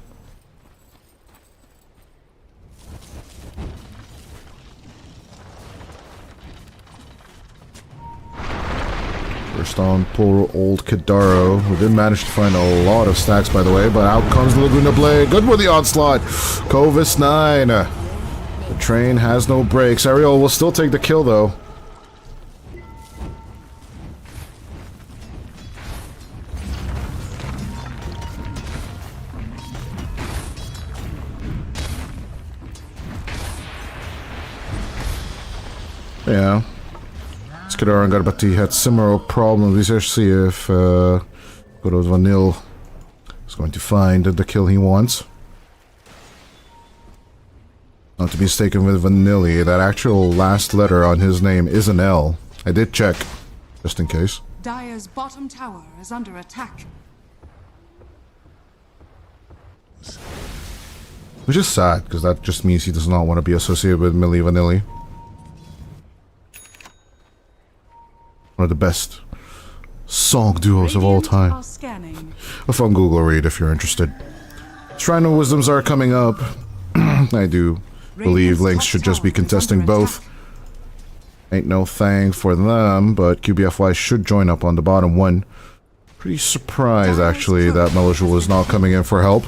First on poor old Kadaro, who did manage to find a lot of stacks, by the way, but out comes the Laguna Blade. Good with the onslaught. Kovis9. The train has no brakes. Ariel will still take the kill, though. Yeah. Skidar and Garbati had similar problems. We should see if good old Vanille is going to find the kill he wants. Not to be mistaken with Vanilli, that actual last letter on his name is an L. I did check, just in case. Dire's bottom tower is under attack. Which is sad, because that just means he does not want to be associated with Milli Vanilli. One of the best song duos of all time. A fun Google read if you're interested. Shrine of Wisdoms are coming up. I do believe Lynx should just be contesting both. Ain't no thing for them, but QBFY should join up on the bottom one. Pretty surprised, actually, that Melajul is not coming in for help.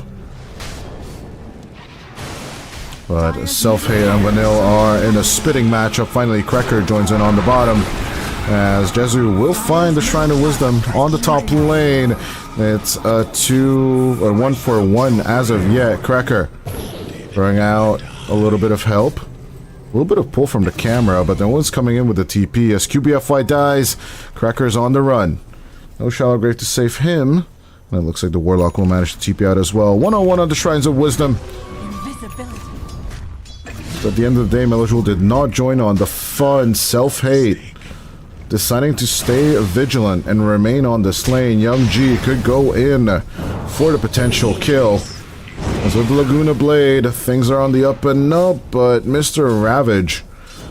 But Self-Hate and Vanille are in a spitting matchup. Finally, Cracker joins in on the bottom, as Jezu will find the Shrine of Wisdom on the top lane. It's a 1-for-1 as of yet. Cracker throwing out a little bit of help. A little bit of pull from the camera, but no one's coming in with the TP. As QBFY dies, Cracker's on the run. No Shallow Grave to save him. And it looks like the Warlock will manage to TP out as well. 1-on-1 on the Shrines of Wisdom. At the end of the day, Melojul did not join on the fun self-hate. Deciding to stay vigilant and remain on this lane, Young G could go in for the potential kill. As with the Laguna Blade, things are on the up and up, but Mr. Ravage,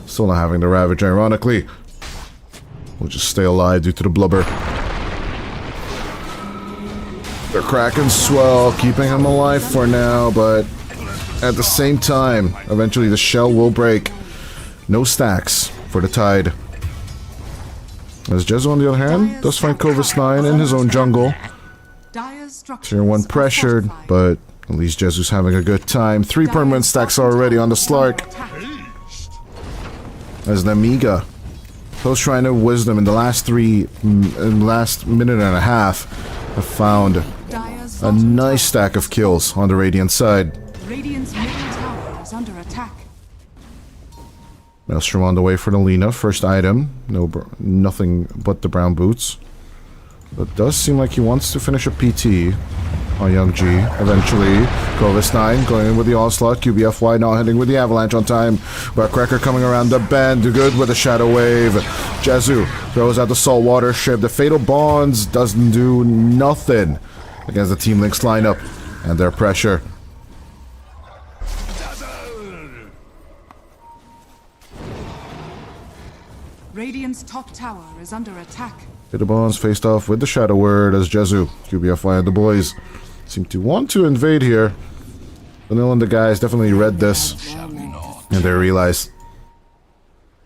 still not having the Ravage, ironically, will just stay alive due to the blubber. They're cracking swell, keeping him alive for now, but at the same time, eventually the shell will break. No stacks for the Tide. As Jezu, on the other hand, does find Kovis 9 in his own jungle. Tier 1 pressured, but at least Jezu's having a good time. 3 permanent stacks already on the Slark. As Namiga, post Shrine of Wisdom in the last last minute and a half, have found a nice stack of kills on the Radiant side. Radiant's middle tower is under attack. Maelstrom on the way for the Lina. First item. Nothing but the brown boots. But does seem like he wants to finish a PT on Young G. Eventually, Kovis 9 going in with the Onslaught. QBFY not hitting with the Avalanche on time. Buckcracker coming around the bend. Do good with the Shadow Wave. Jezu throws out the Saltwater Ship. The Fatal Bonds doesn't do nothing against the Team Link's lineup and their pressure. Radiant's top tower is under attack. Fatal Bonds faced off with the Shadow Word as Jezu, QBFY and the boys seem to want to invade here. Vanilla and the guys definitely read this and they realize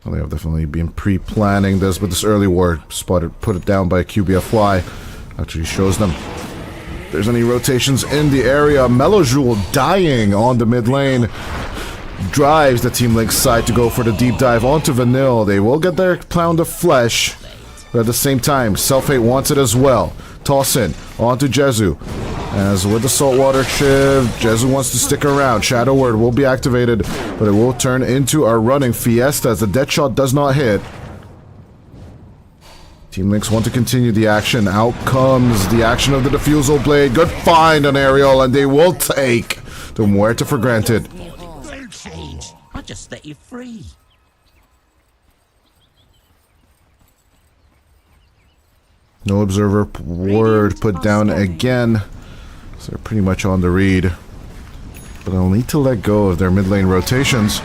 well, they have definitely been pre-planning this, but this early ward put it down by QBFY actually shows them if there's any rotations in the area. Melojul dying on the mid lane drives the Team Link side to go for the deep dive onto Vanille. They will get their pound of flesh, but at the same time, Self-Hate wants it as well. Toss in onto Jezu. As with the Saltwater Shiv, Jezu wants to stick around. Shadow Word will be activated, but it will turn into a running Fiesta as the dead shot does not hit. Team Links want to continue the action. Out comes the action of the Diffusal Blade. Good find on Ariel, and they will take the Muerta for granted. I'll just set you free. No observer word put down again. So they're pretty much on the read. But they'll need to let go of their mid lane rotations.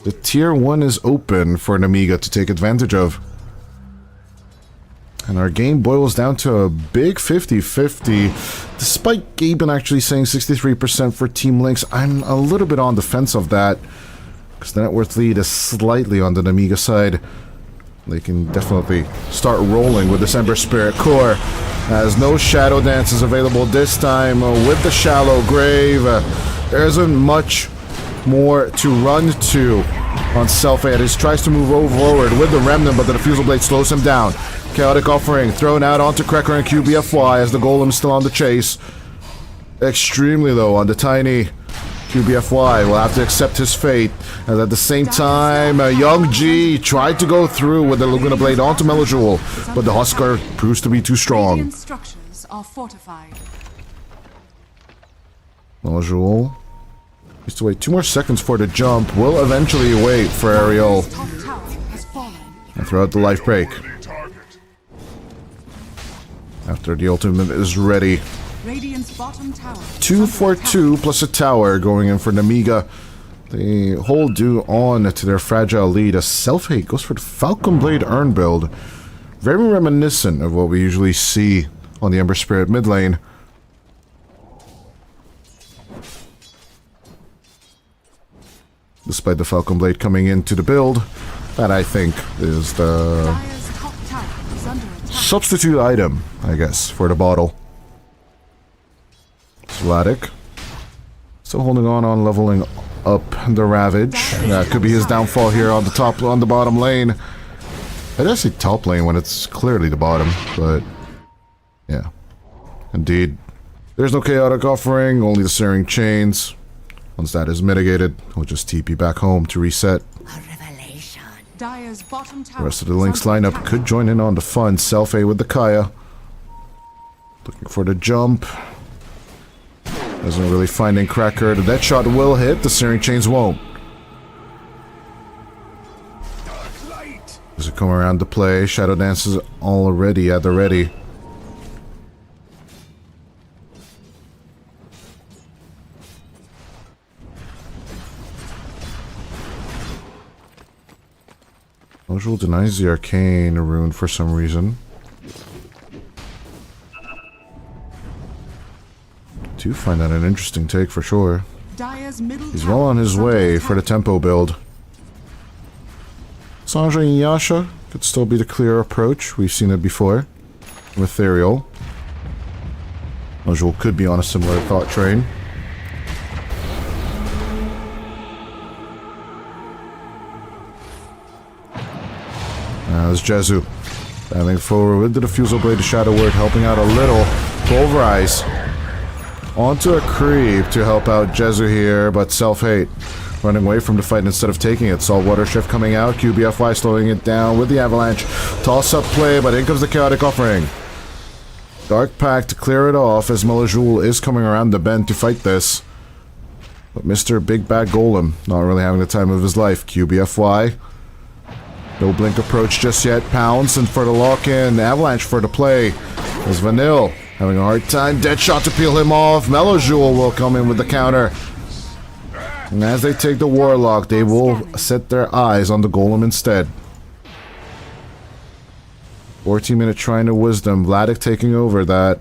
The tier 1 is open for an Amiga to take advantage of. And our game boils down to a big 50-50. Despite Gaben actually saying 63% for Team Links, I'm a little bit on the fence of that. Because the net worth lead is slightly on the Amiga side. They can definitely start rolling with this Ember Spirit core. As no Shadow Dance is available this time with the Shallow Grave. There isn't much more to run to on Self-Hate. He tries to move forward with the Remnant, but the Diffusal Blade slows him down. Chaotic Offering thrown out onto Krekker and QBFY as the Golem is still on the chase. Extremely low on the tiny QBFY. Will have to accept his fate. As at the same time, Young G tried to go through with the Laguna Blade onto Melojul, but the Huskar proves to be too strong. Radiant structures are fortified. Melojul needs to wait 2 more seconds for the jump. Will eventually wait for Ariel. Top tower has fallen. And throw out the life break. After the ultimate is ready. Radiant's bottom tower. 2 for 2 plus a tower going in for Namiga. They hold due on to their fragile lead as Self-Hate goes for the Falcon Blade Urn build. Very reminiscent of what we usually see on the Ember Spirit mid lane. Despite the Falcon Blade coming into the build, that I think is the Dire's top tower is under attack. substitute item, I guess, for the bottle. Vladik still holding on leveling up the Ravage. That could be his downfall here on the bottom lane. I did say top lane when it's clearly the bottom, but yeah, indeed. There's no Chaotic Offering, only the Searing Chains. Once that is mitigated, we'll just TP back home to reset. Dire's bottom tower The rest of the Lynx lineup could join in on the fun. Self-A with the Kaya. Looking for the jump. Isn't really finding Cracker. The dead shot will hit, the Searing Chains won't. To come around to play. Shadow Dance is already at the ready. Usual denies the arcane rune for some reason. Do find that an interesting take for sure. He's well on his way for the tempo build. Sandra and Yasha could still be the clear approach. We've seen it before with Ethereal. Usual could be on a similar thought train. There's Jezu. Diving forward with the Diffusal Blade to Shadow Word, helping out a little. Pulverize. Onto a creep to help out Jezu here, but Self-Hate. Running away from the fight instead of taking it. Saltwater Shift coming out. QBFY slowing it down with the Avalanche. Toss-up play, but in comes the Chaotic Offering. Dark Pact to clear it off as Melajul is coming around the bend to fight this. But Mr. Big Bad Golem not really having the time of his life. QBFY. No blink approach just yet. Pounce and for the lock-in. Avalanche for the play. As Vanille having a hard time. Dead shot to peel him off. Melajul will come in with the counter. And as they take the Warlock, they will set their eyes on the Golem instead. 14-minute Shrine of Wisdom. Vladik taking over that.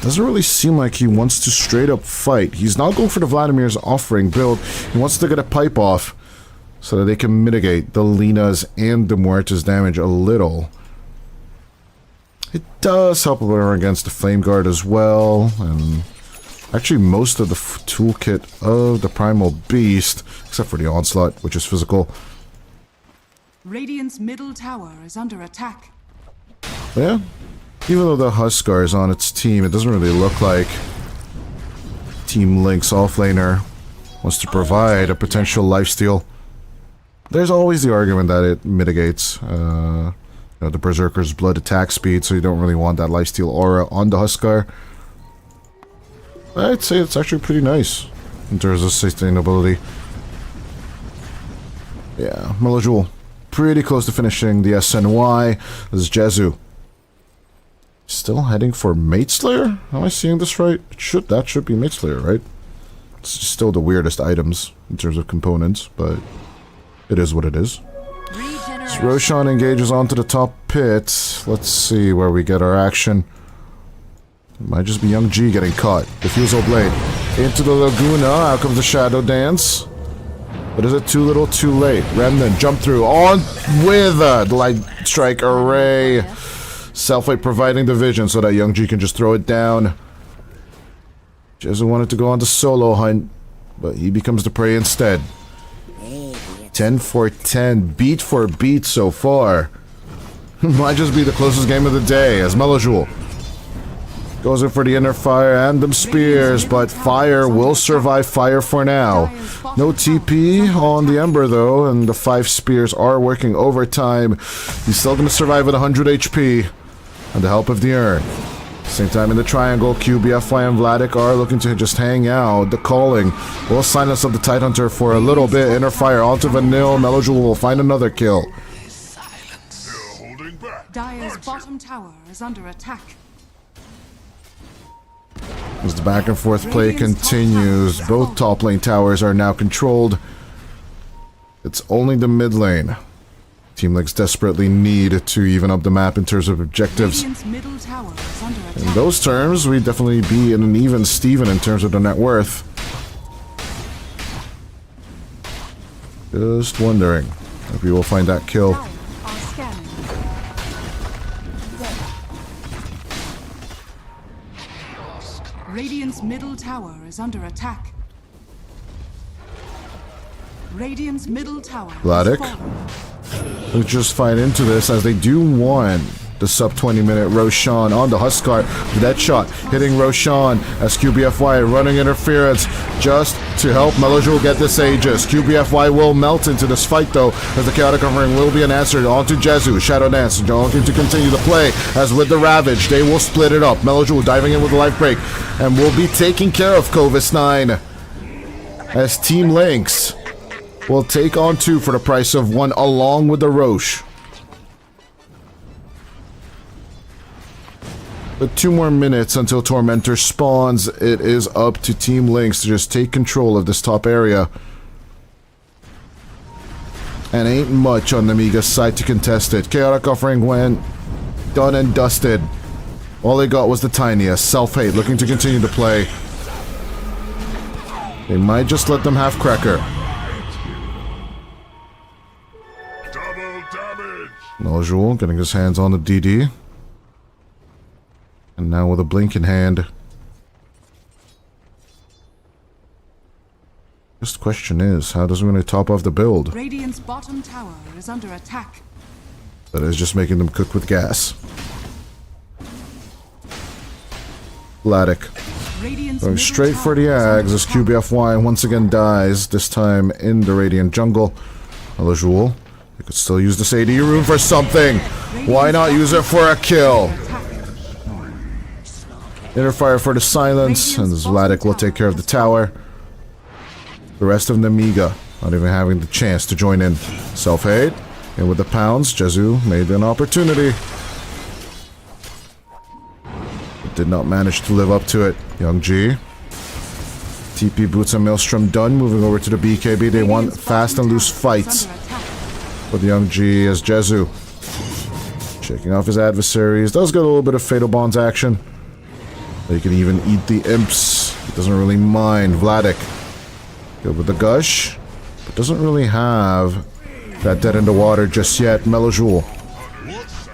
Doesn't really seem like he wants to straight up fight. He's not going for the Vladimir's offering build. He wants to get a pipe off so that they can mitigate the Lina's and the Muerta's damage a little. It does help a little against the Flame Guard as well, and actually most of the toolkit of the Primal Beast, except for the Onslaught, which is physical. Radiant's middle tower is under attack. Yeah, even though the Huskar is on its team, it doesn't really look like Team Link's offlaner wants to provide a potential lifesteal. There's always the argument that it mitigates the Berserker's blood attack speed, so you don't really want that lifesteal aura on the Huskar. I'd say it's actually pretty nice in terms of sustainability. Yeah, Melajul pretty close to finishing the SNY. This is Jezu. Still heading for Mateslayer? Am I seeing this right? That should be Mateslayer, right? It's just still the weirdest items in terms of components, but it is what it is. So Roshan engages onto the top pit. Let's see where we get our action. It might just be Young G getting caught. Diffusal Blade into the Laguna. Out comes the Shadow Dance. But is it too little, too late? Remnant jump through on with the Light Strike Array. Self-Hate providing the vision so that Young G can just throw it down. Jezu wanted to go on the solo hunt, but he becomes the prey instead. 10 for 10, beat for beat so far. Might just be the closest game of the day as Melajul goes in for the inner fire and them spears, but fire will survive fire for now. No TP on the Ember though, and the 5 spears are working overtime. He's still going to survive with 100 HP and the help of the urn. Same time in the triangle, QBFY and Vladik are looking to just hang out. The calling will silence up the Tidehunter for a little bit. Inner fire onto Vanille. Melajul will find another kill. Dire's bottom tower is under attack. As the back and forth play continues, both top lane towers are now controlled. It's only the mid lane Team Link's desperately need to even up the map in terms of objectives. In those terms, we'd definitely be in an even Steven in terms of the net worth. Just wondering if we will find that kill. Radiant's middle tower is under attack. Radiant's middle tower. Vladik. Let's just fight into this as they do want the sub 20-minute Roshan on the Huskar. Dead shot hitting Roshan as QBFY running interference just to help Melajul get this Aegis. QBFY will melt into this fight though as the Chaotic Offering will be an answer onto Jezu. Shadow Dance looking to continue the play as with the Ravage they will split it up. Melajul diving in with the life break and will be taking care of Kovis 9 as Team Lynx will take on 2 for the price of 1 along with the Roche. With 2 more minutes until Tormentor spawns, it is up to Team LiXO to just take control of this top area. And ain't much on Namiga's side to contest it. Chaotic Offering went done and dusted. All they got was the tiniest. Self-Hate looking to continue to play. They might just let them have Cracker. Double damage. Noljul getting his hands on the DD. And now with a blink in hand. Just the question is, how does Rune top off the build? Radiant's bottom tower is under attack. That is just making them cook with gas. Vladik Radiant's going middle straight for tower the is under Ags as attack. QBFY once again dies, this time in the Radiant jungle. Noljul, they could still use this AD room for something. Why not use it for a kill? Interfire for the silence, and Vladik will take care of the tower. The rest of Namiga not even having the chance to join in. Self-Hate, and with the pounds, Jezu made an opportunity. But did not manage to live up to it. Young G. TP Boots and Maelstrom done, moving over to the BKB. They want fast and loose fights for the Young G as Jezu shaking off his adversaries. Does get a little bit of Fatal Bonds action. They can even eat the imps. He doesn't really mind. Vladik. Good with the gush. But doesn't really have that dead in the water just yet. Melojoule.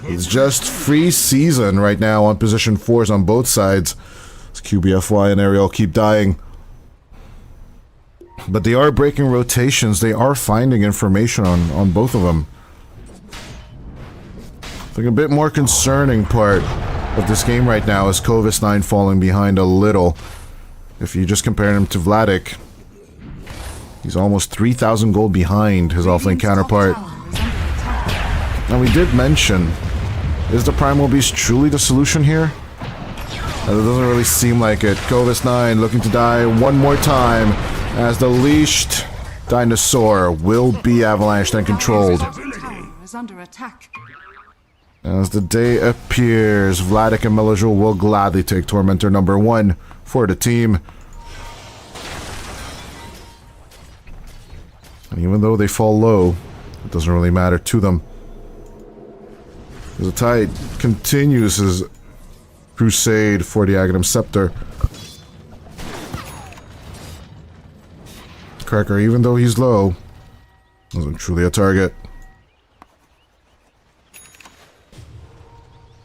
It's just free season right now on position 4s on both sides. As QBFY and Ariel keep dying. But they are breaking rotations. They are finding information on both of them. I think a bit more concerning part of this game right now is Kovis9 falling behind a little. If you just compare him to Vladik, he's almost 3,000 gold behind his offlane counterpart. Now we did mention, is the Primal Beast truly the solution here? It doesn't really seem like it. Kovis9 looking to die one more time as the leashed dinosaur will be avalanched and controlled. Tower is under attack. As the day appears, Vladik and Melojoule will gladly take Tormentor number 1 for the team. And even though they fall low, it doesn't really matter to them. The Tide continues his crusade for the Aghanim Scepter. Cracker, even though he's low, isn't truly a target.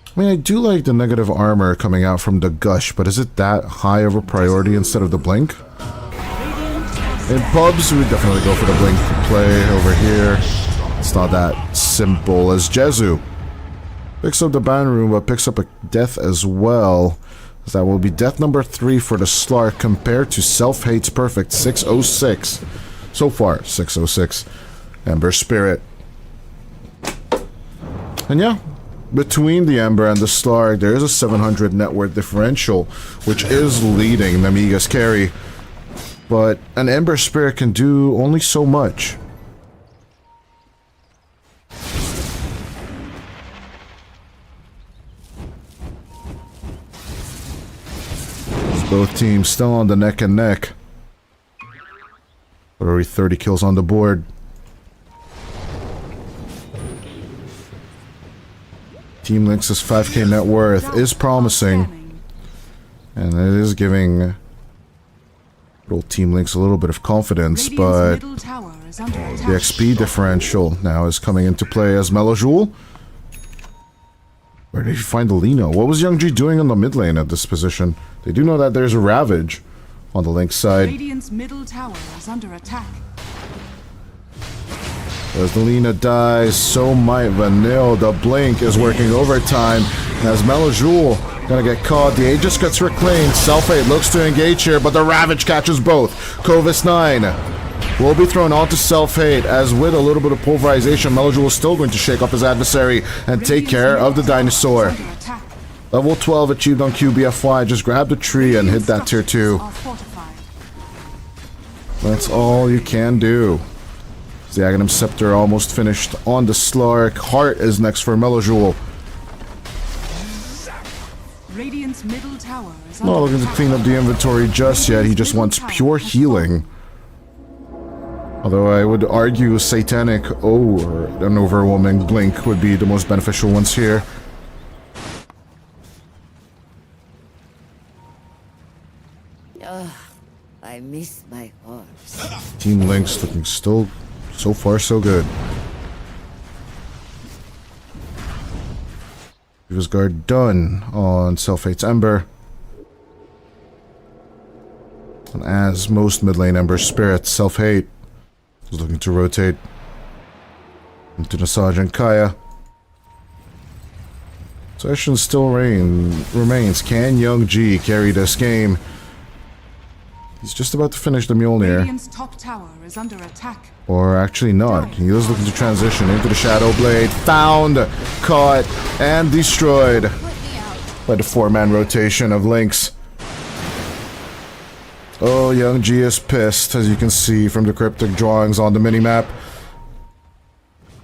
I mean, I do like the negative armor coming out from the Gush, but is it that high of a priority instead of the Blink? In pubs, we definitely go for the Blink play over here. It's not that simple as Jezu picks up the ban room, but picks up a death as well. That will be death number 3 for the Slark compared to Self-Hate's perfect 606. So far, 606. Ember Spirit. And yeah, between the Ember and the Slark, there is a 700 net worth differential, which is leading Namiga's carry. But an Ember Spirit can do only so much. Both teams still on the neck and neck. Already 30 kills on the board. Team LiXO's 5k net worth is promising. And it is giving old Team LiXO a little bit of confidence, but the XP differential now is coming into play as Melojoule. Where did he find the Lino? What was Young G doing on the mid lane at this position? They do know that there's a Ravage on the Link side. Radiant's middle tower is under attack. As the Lina dies, so might Vanille. The Blink is working overtime. As Melojoule gonna get caught. The Aegis gets reclaimed. Self-Hate looks to engage here, but the Ravage catches both. Kovis9 will be thrown onto Self-Hate, as with a little bit of pulverization, Melojoule is still going to shake off his adversary and take care of the dinosaur. Level 12 achieved on QBFY. Just grab the tree and hit that tier 2. That's all you can do. The Aghanim Scepter almost finished on the Slark. Heart is next for Melojoul. Radiant's middle tower is Not looking to clean up the inventory just yet. He just wants pure healing. Although I would argue Satanic or an Overwhelming Blink would be the most beneficial ones here. I miss my horse. Team Link's looking still so far so good. His guard done on Self-Hate's Ember. And as most mid lane Ember spirits, Self-Hate is looking to rotate into Nasaj and Kaya. Question still remains. Can Young G carry this game? He's just about to finish the Mjolnir. Radiant's top tower is under attack. Or actually not. He is looking to transition into the Shadow Blade. Found, caught, and destroyed by the 4-man rotation of Lynx. Oh, Young G is pissed, as you can see from the cryptic drawings on the minimap.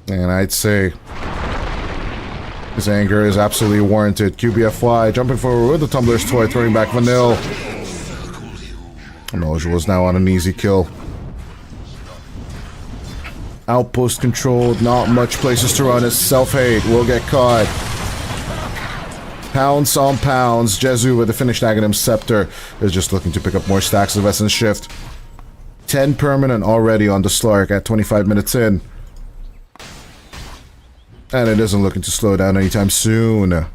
And I'd say his anger is absolutely warranted. QBFY jumping forward with the Tumbler's Toy, throwing back Vanille. Melojoul is now on an easy kill. Outpost controlled, not much places to run as Self-Hate will get caught. Pounds on pounds. Jezu with the finished Aghanim Scepter is just looking to pick up more stacks of Essence Shift. 10 permanent already on the Slark at 25 minutes in. And it isn't looking to slow down anytime soon.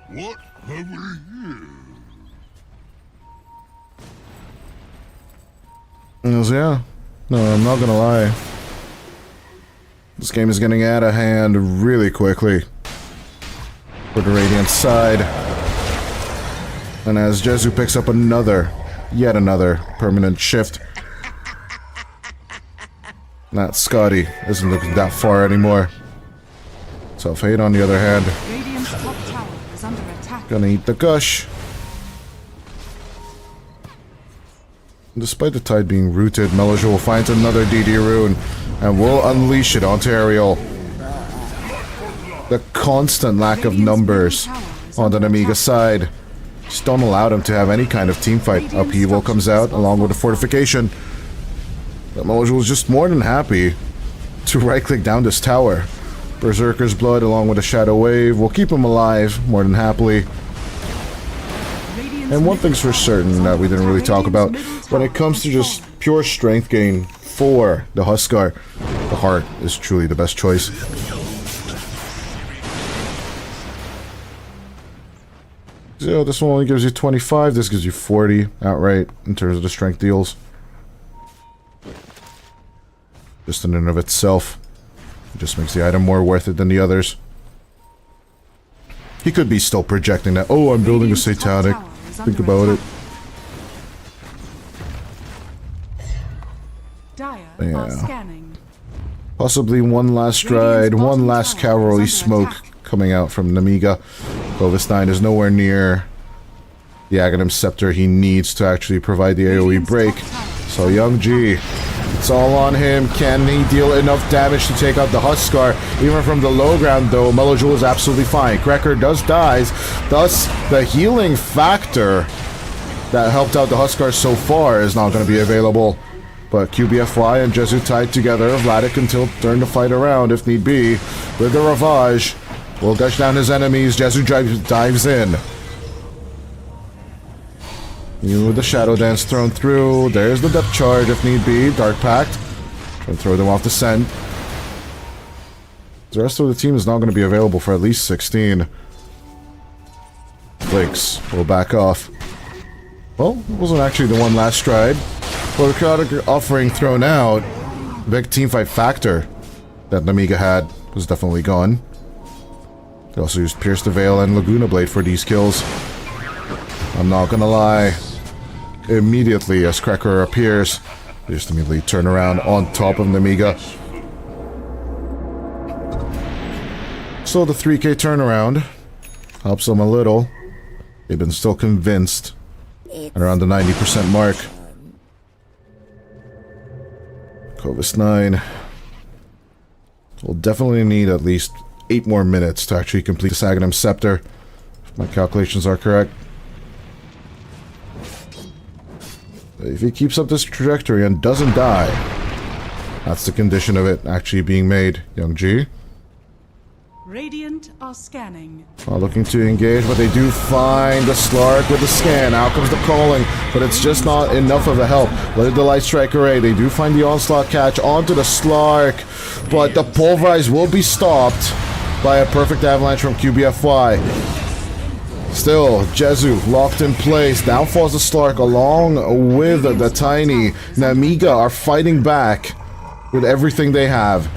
What have we here? Yeah. No, I'm not gonna lie. This game is getting out of hand really quickly for the Radiant side. And as Jezu picks up yet another permanent shift, that Scotty isn't looking that far anymore. Self-Hate on the other hand, Radiant's top tower is under attack. gonna eat the gush. Despite the tide being rooted, Melojoul finds another DD rune and will unleash it onto Ariel. The constant lack of numbers on the Namiga side just don't allow them to have any kind of team fight. Upheaval comes out along with a fortification. But Melojoul is just more than happy to right-click down this tower. Berserker's Blood along with a Shadow Wave will keep him alive more than happily. And one thing's for certain that we didn't really talk about, when it comes to just pure strength gain for the Huskar, the Heart is truly the best choice. So this one only gives you 25, this gives you 40 outright in terms of the strength deals. Just in and of itself, it just makes the item more worth it than the others. He could be still projecting that, oh, I'm building a Satanic. Think about it. Yeah. Possibly one last stride, one last cavalry smoke coming out from Namiga. Clovis9 is nowhere near the Aghanim Scepter he needs to actually provide the AoE break. So Young G, it's all on him. Can he deal enough damage to take out the Huskar? Even from the low ground though, Melojoul is absolutely fine. Krekker does dies, thus the healing factor that helped out the Huskar so far is not going to be available. But QBFY and Jezu tied together. Vladik can turn the fight around if need be. With the Ravage, will gush down his enemies. Jezu dives in. With the Shadow Dance thrown through. There's the Depth Charge if need be. Dark Pact. And throw them off the scent. The rest of the team is not going to be available for at least 16. Blix will back off. Well, it wasn't actually the one last stride. Well, the chaotic offering thrown out, big teamfight factor that Namiga had was definitely gone. They also used Pierce the Veil and Laguna Blade for these kills. I'm not gonna lie. Immediately as Krekker appears, they just immediately turn around on top of Namiga. So the 3k turnaround helps them a little. They've been still convinced. And around the 90% mark. Covis 9 will definitely need at least 8 more minutes to actually complete this Aghanim Scepter, if my calculations are correct. If he keeps up this trajectory and doesn't die, that's the condition of it actually being made, Young G. Radiant are scanning. Looking to engage, but they do find the Slark with the scan. Out comes the calling, but it's just not enough of a help. Let the Light Strike Array. They do find the Onslaught catch onto the Slark, but the Pulverize will be stopped by a perfect avalanche from QBFY. Still, Jezu locked in place. Down falls the Slark along with the Tiny. Namiga are fighting back with everything they have.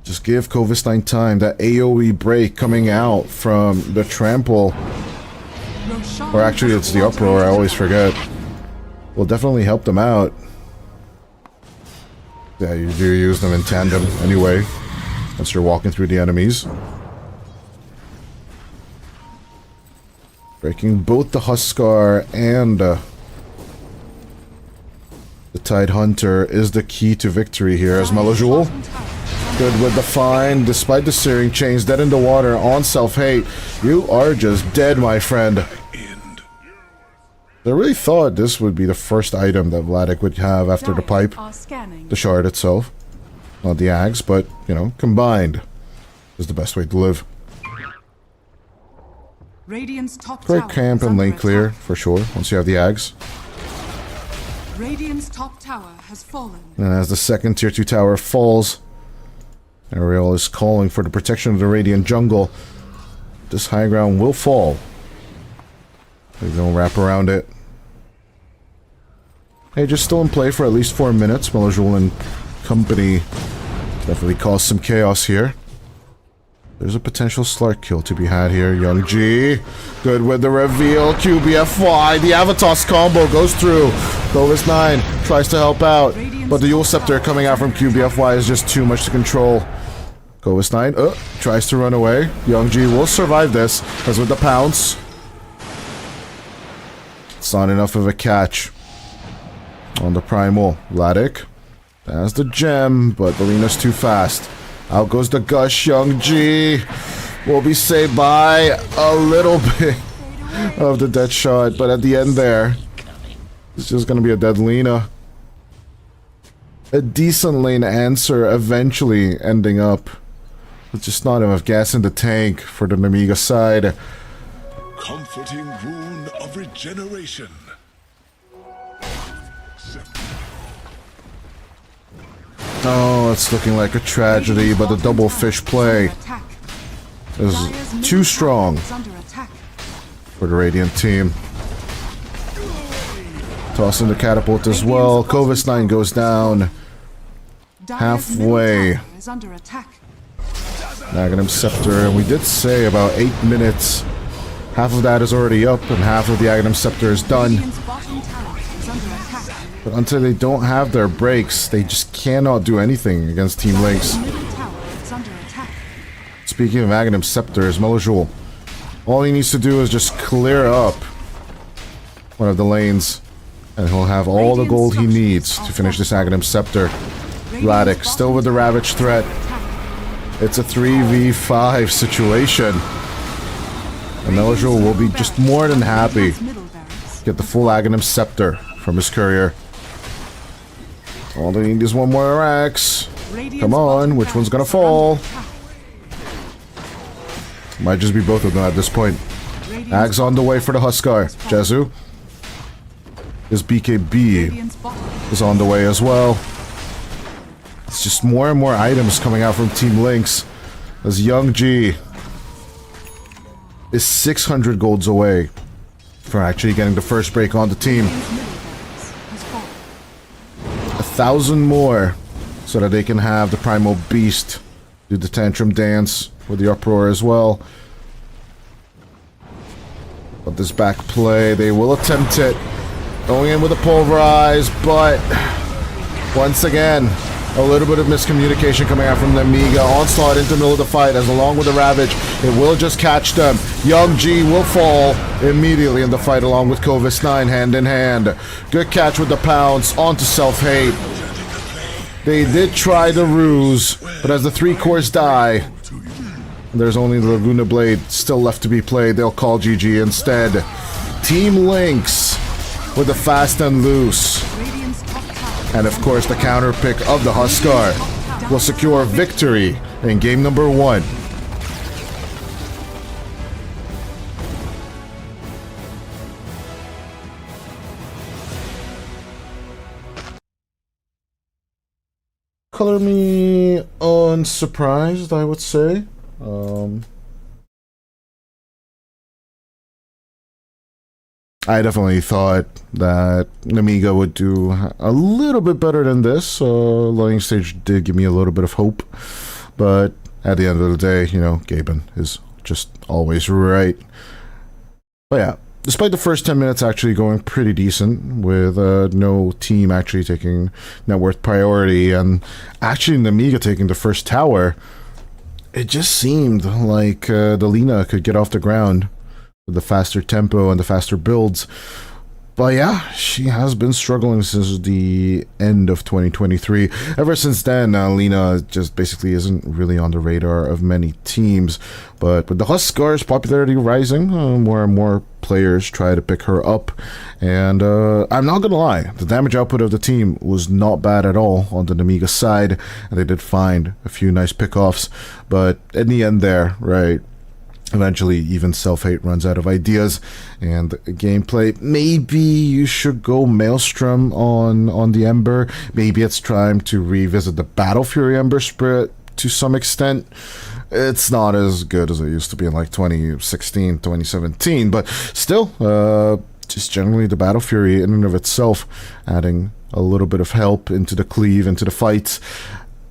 Just give Kovistine time. That AoE break coming out from the Trample. Or actually, it's the Uproar, I always forget. Will definitely help them out. Yeah, you do use them in tandem anyway, once you're walking through the enemies. Breaking both the Huskar and the Tide Hunter is the key to victory here, as Melojul good with the find, despite the Searing Chains, dead in the water on self-hate. You are just dead, my friend. I really thought this would be the first item that Vladik would have after the pipe. The shard itself. Not the axe, but, you know, combined is the best way to live. Radiant's top Great tower camp is and under lane clear, attack. for sure, once you have the axe. Radiant's top tower has fallen. And as the second tier 2 tower falls, Ariel is calling for the protection of the Radiant jungle. This high ground will fall. They don't wrap around it. Hey, just still in play for at least 4 minutes. Melojul and company definitely caused some chaos here. There's a potential Slark kill to be had here. Young G, good with the reveal. QBFY, the Avatos combo goes through. Clovis 9 tries to help out, but the Yule Scepter coming out from QBFY is just too much to control. Clovis 9 tries to run away. Young G will survive this, as with the pounce. It's not enough of a catch on the Primal. Vladik has the gem, but Valina's too fast. Out goes the Gush. Young G will be saved by a little bit of the dead shot, but at the end there, it's just gonna be a dead Lina. A decent lane answer eventually ending up with just not enough gas in the tank for the Namiga side. Comforting rune of regeneration. Oh, it's looking like a tragedy, but the double fish play is too strong for the Radiant team. Tossing the catapult as well. Clovis 9 goes down halfway. Aghanim Scepter, and we did say about 8 minutes. Half of that is already up, and half of the Aghanim Scepter is done. But until they don't have their breaks, they just cannot do anything against Team LiXO. Speaking of Aghanim Scepters, Melojul, all he needs to do is just clear up one of the lanes, and he'll have all the gold he needs to finish this Aghanim Scepter. Vladik, still with the Ravage threat. It's a 3v5 situation. And Melojul will be just more than happy to get the full Aghanim Scepter from his courier. All they need is one more axe. Come on, which one's gonna fall? Might just be both of them at this point. Axe on the way for the Huskar. Jezu. His BKB is on the way as well. It's just more and more items coming out from Team LiXO, as Young G is 600 golds away from actually getting the first break on the team. 1,000 more so that they can have the Primal Beast do the Tantrum Dance with the Uproar as well. But this back play, they will attempt it. Going in with a Pulverize, but once again, A little bit of miscommunication coming out from the Amiga. Onslaught into the middle of the fight, as along with the Ravage, it will just catch them. Young G will fall immediately in the fight, along with Kovis 9, hand in hand. Good catch with the pounce onto Self-Hate. They did try the ruse, but as the 3 cores die, there's only the Rune Blade still left to be played. They'll call GG instead. Team LiXO with the fast and loose. And of course, the counter pick of the Huskar will secure victory in game number 1. Color me unsurprised, I would say. I definitely thought that Amiga would do a little bit better than this. Loading stage did give me a little bit of hope. But at the end of the day, you know, Gaben is just always right. But yeah, despite the first 10 minutes actually going pretty decent, with no team actually taking net worth priority, and actually Amiga taking the first tower, it just seemed like the Lina could get off the ground with the faster tempo and the faster builds. But yeah, she has been struggling since the end of 2023. Ever since then, Lina just basically isn't really on the radar of many teams. But with the Huskar's popularity rising, more and more players try to pick her up. And I'm not gonna lie, the damage output of the team was not bad at all on the Amiga side. And they did find a few nice pickoffs. But in the end there, right, eventually, even Self-Hate runs out of ideas and gameplay. Maybe you should go Maelstrom on the Ember. Maybe it's time to revisit the Battle Fury Ember Spirit to some extent. It's not as good as it used to be in like 2016, 2017, but still, just generally the Battle Fury in and of itself, adding a little bit of help into the cleave, into the fights.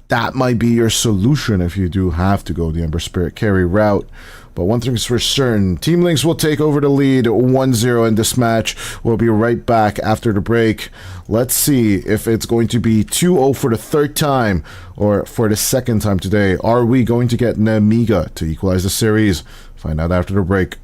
That might be your solution if you do have to go the Ember Spirit carry route. But one thing's for certain, Team LiXO will take over the lead 1-0 in this match. We'll be right back after the break. Let's see if it's going to be 2-0 for the 3rd time or for the 2nd time today. Are we going to get an Amiga to equalize the series? Find out after the break.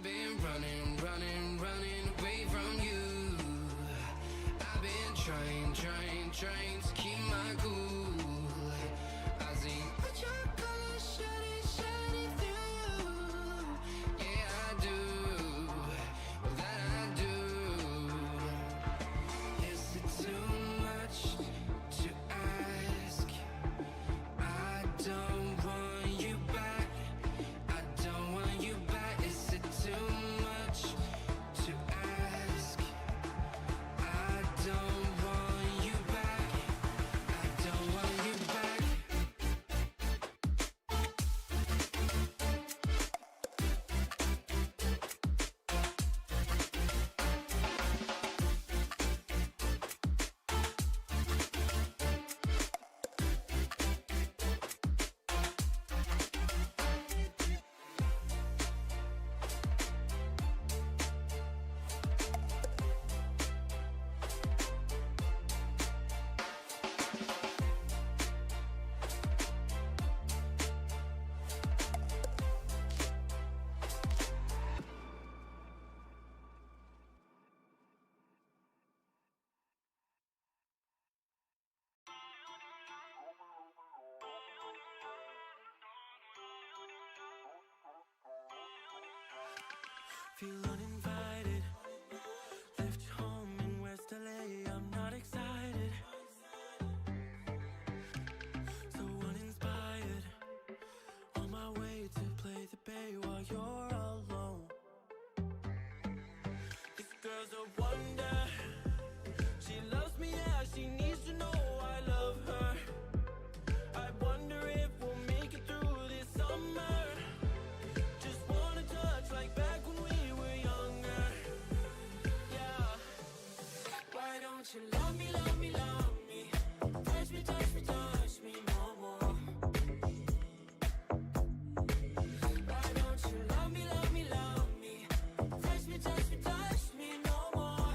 been running, running, running away from you. I've been trying, trying, trying to keep my cool. I see what your colors shining, shining through. Yeah, I do. Well, that I do. Is it too much to ask? I don't want you back. I don't want you back. Is it too much to ask? I don't want you back. I don't want you back. Feel uninvited. Left home in West LA. I'm not excited. So uninspired. On my way to play the bay while you're alone. This girl's a wonder. She loves me, yeah. She needs to know I love her. I wonder if we'll make it through this summer. Just wanna touch like back when we were younger. Yeah. Why don't you love me, love me, love me? Touch me, touch me, touch me no more. Why don't you love me, love me, love me? Touch me, touch me, touch me no more.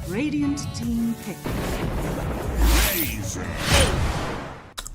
Radiant team pick.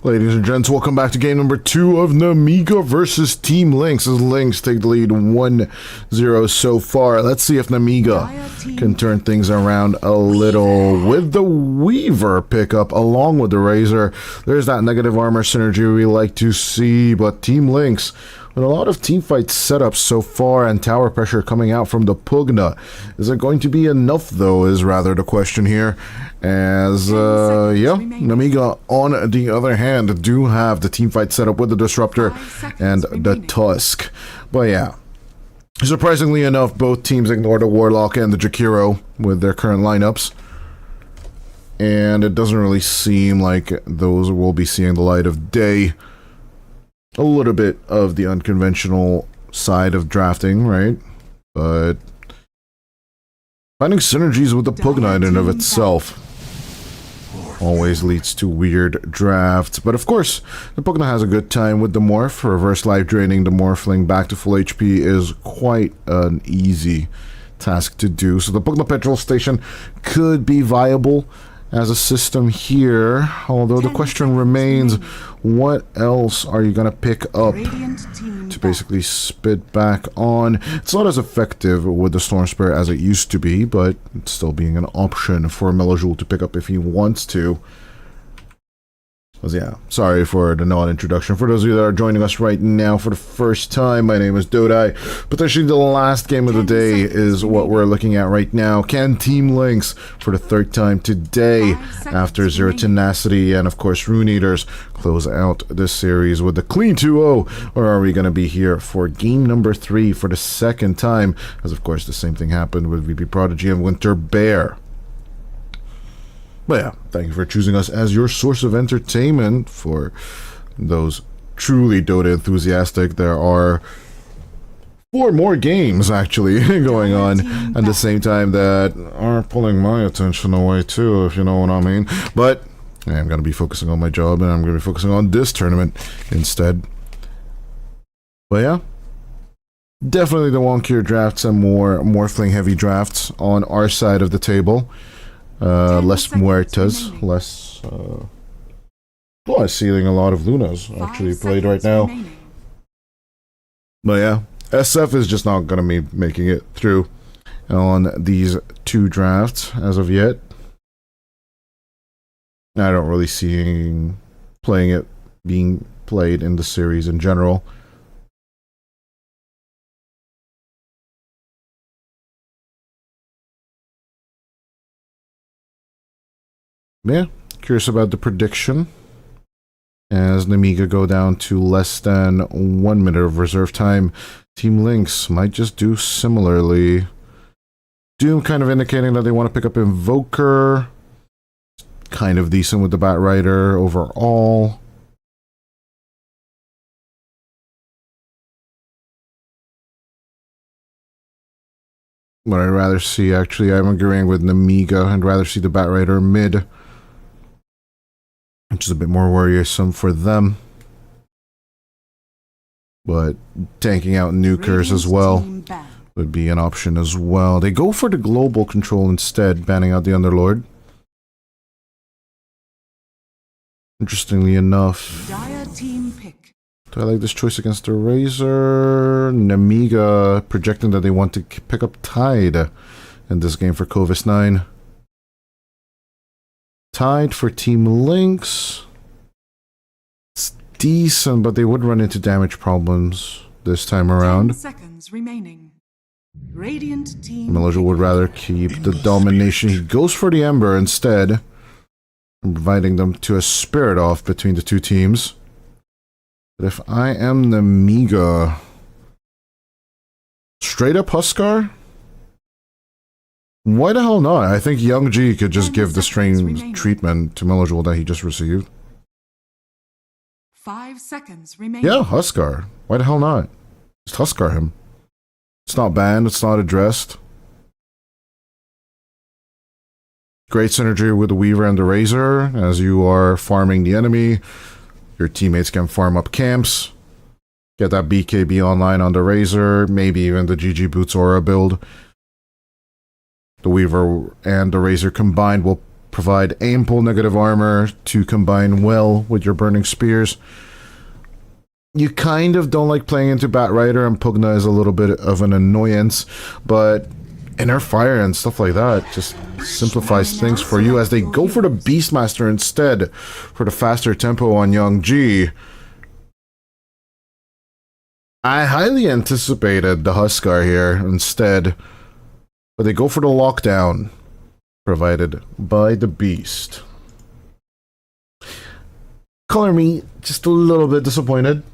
Ladies and gents, welcome back to game number 2 of Namiga versus Team Lynx. As Lynx take the lead 1-0 so far. Let's see if Namiga can turn things around a little with the Weaver pickup along with the Razor. There's that negative armor synergy we like to see, but Team Lynx with a lot of teamfight setups so far and tower pressure coming out from the Pugna. Is it going to be enough, though, is rather the question here. As, yeah, Namiga, on the other hand, do have the teamfight setup with the Disruptor and the Tusk. But yeah, surprisingly enough, both teams ignore the Warlock and the Jakiro with their current lineups. And it doesn't really seem like those will be seeing the light of day. A little bit of the unconventional side of drafting, right? But finding synergies with the Pugna in and of itself always leads to weird drafts. But of course, the Pugna has a good time with the Morph. Reverse life draining the Morphling back to full HP is quite an easy task to do. So the Pugna Petrol Station could be viable as a system here, although the question remains, what else are you going to pick up to basically spit back on? It's not as effective with the Storm Spirit as it used to be, but it's still being an option for Melojoul to pick up if he wants to. So yeah, sorry for the non-introduction. For those of you that are joining us right now for the first time, my name is Dodai. Potentially the last game of the day is what we're looking at right now. Can Team Lynx, for the third time today, after Zero Tenacity and of course Rune Eaters, close out this series with a clean 2-0? Or are we going to be here for game number 3 for the second time? As of course the same thing happened with VP Prodigy and Winter Bear. But yeah, thank you for choosing us as your source of entertainment. For those truly Dota enthusiastic, there are 4 more games actually going on at the same time that are pulling my attention away too, if you know what I mean. But I'm going to be focusing on my job and I'm going to be focusing on this tournament instead. But yeah, definitely the wonkier drafts and more Morphling heavy drafts on our side of the table. Less Muertas, less, well, I'm seeing a lot of Lunas actually played right now. But yeah, SF is just not going to be making it through on these 2 drafts as of yet. I don't really see playing it being played in the series in general. Yeah, curious about the prediction. As Namiga go down to less than 1 minute of reserve time, Team LiXO might just do similarly. Doom kind of indicating that they want to pick up Invoker. Kind of decent with the Bat Rider overall. But I'd rather see, actually, I'm agreeing with Namiga. I'd rather see the Bat Rider mid, which is a bit more worrisome for them. But tanking out nukers as well would be an option as well. They go for the global control instead, banning out the Underlord. Interestingly enough, Dire team pick. do I like this choice against the Razor? Namiga projecting that they want to pick up Tide in this game for Covis 9. Tide for Team LiXO. It's decent, but they would run into damage problems this time around. 10 seconds remaining. Radiant team. Meloja would rather keep the domination. He goes for the Ember instead, inviting them to a spirit off between the two teams. But if I am Namiga, straight up Huskar? Why the hell not? I think Young G could just give the strange treatment to Meloja that he just received. 5 seconds remaining. Yeah, Huskar. Why the hell not? Just Huskar him. It's not banned, it's not addressed. Great synergy with the Weaver and the Razor. As you are farming the enemy, your teammates can farm up camps. Get that BKB online on the Razor, maybe even the GG Boots Aura build. The Weaver and the Razor combined will provide ample negative armor to combine well with your Burning Spears. You kind of don't like playing into Bat Rider, and Pugna is a little bit of an annoyance, but Inner Fire and stuff like that just simplifies things for you as they go for the Beastmaster instead for the faster tempo on Young G. I highly anticipated the Huskar here instead, but they go for the lockdown provided by the Beast. Color me just a little bit disappointed.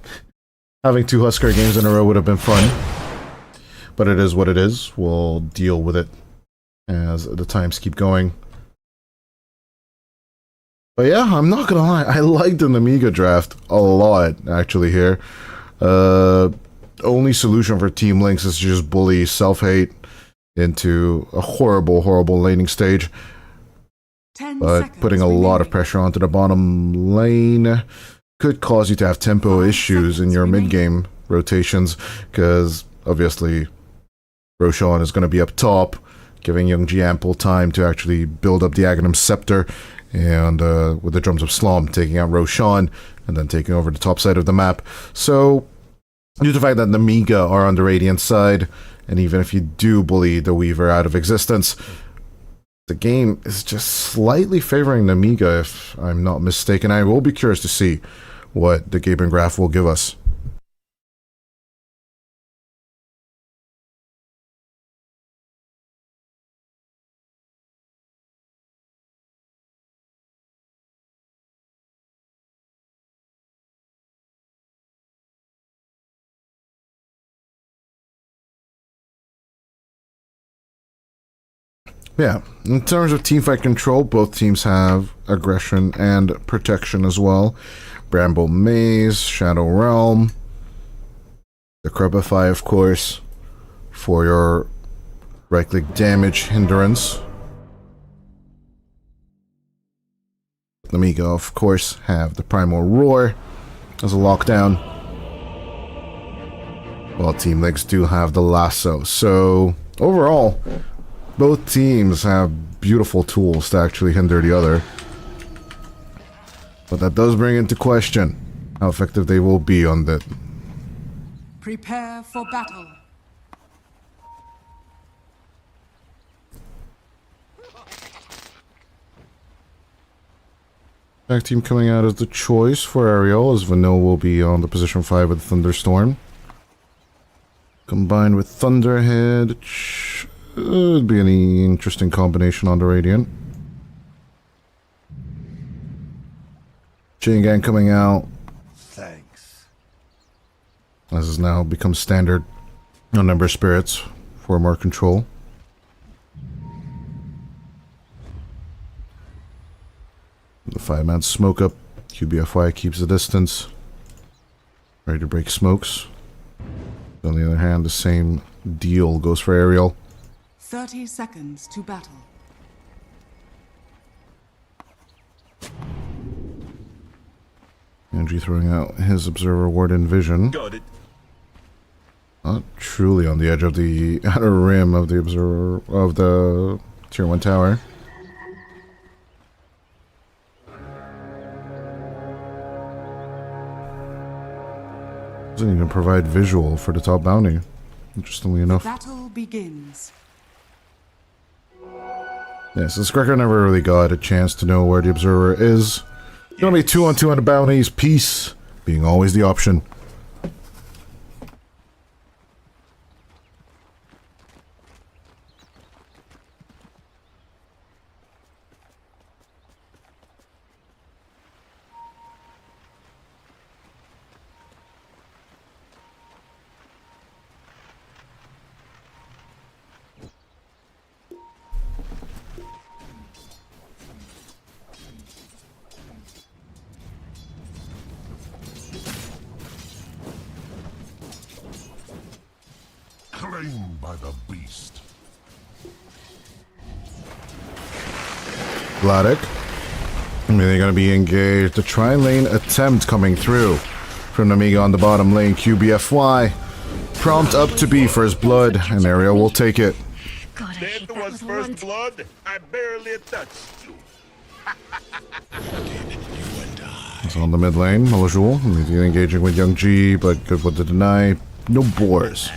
Having 2 Huskar games in a row would have been fun. But it is what it is. We'll deal with it as the times keep going. But yeah, I'm not gonna lie. I liked the Namiga draft a lot, actually, here. Only solution for Team LiXO is to just bully Self-Hate into a horrible, horrible laning stage. But putting a lot of pressure onto the bottom lane could cause you to have tempo issues in your mid-game rotations, because obviously Roshan is going to be up top, giving Young G ample time to actually build up the Aghanim Scepter, and with the Drums of Slom taking out Roshan and then taking over the top side of the map. So, due to the fact that the Namiga are on the Radiant side, and even if you do bully the Weaver out of existence, the game is just slightly favoring Namiga, if I'm not mistaken. I will be curious to see what the Gaben graph will give us. Yeah, in terms of teamfight control, both teams have aggression and protection as well. Bramble Maze, Shadow Realm, the Crepify, of course, for your right-click damage hindrance. Namiga, of course, have the Primal Roar as a lockdown, while Team LiXO do have the Lasso. So, overall, both teams have beautiful tools to actually hinder the other. But that does bring into question how effective they will be on that. Prepare for battle. Tag team coming out as the choice for Ariel, as Vanille will be on the position 5 with Thunderstorm. Combined with Thunderhead, it'd be an interesting combination on the Radiant. Jingan coming out. Thanks. As has now become standard No number spirits for more control. The 5-man smoke up. QBFY keeps the distance. Ready to break smokes. On the other hand, the same deal goes for aerial. 30 seconds to battle. ENG throwing out his observer warden vision. Got it. Not truly on the edge of the outer rim of the observer of the tier 1 tower. Doesn't even provide visual for the top bounty, interestingly enough. Battle begins. Yeah, so Skrekker never really got a chance to know where the observer is. Gonna be 2-on-2 on the bounties, peace being always the option. Claimed by the beast. Vladik. I mean, they're going to be engaged. The tri-lane attempt coming through from Namiga on the bottom lane. QBFY. Prompt up to B for his blood, and Area will take it. That was first blood. I barely touched you. It's on the mid lane. Malajul immediately engaging with Young G, but good with the deny. No boars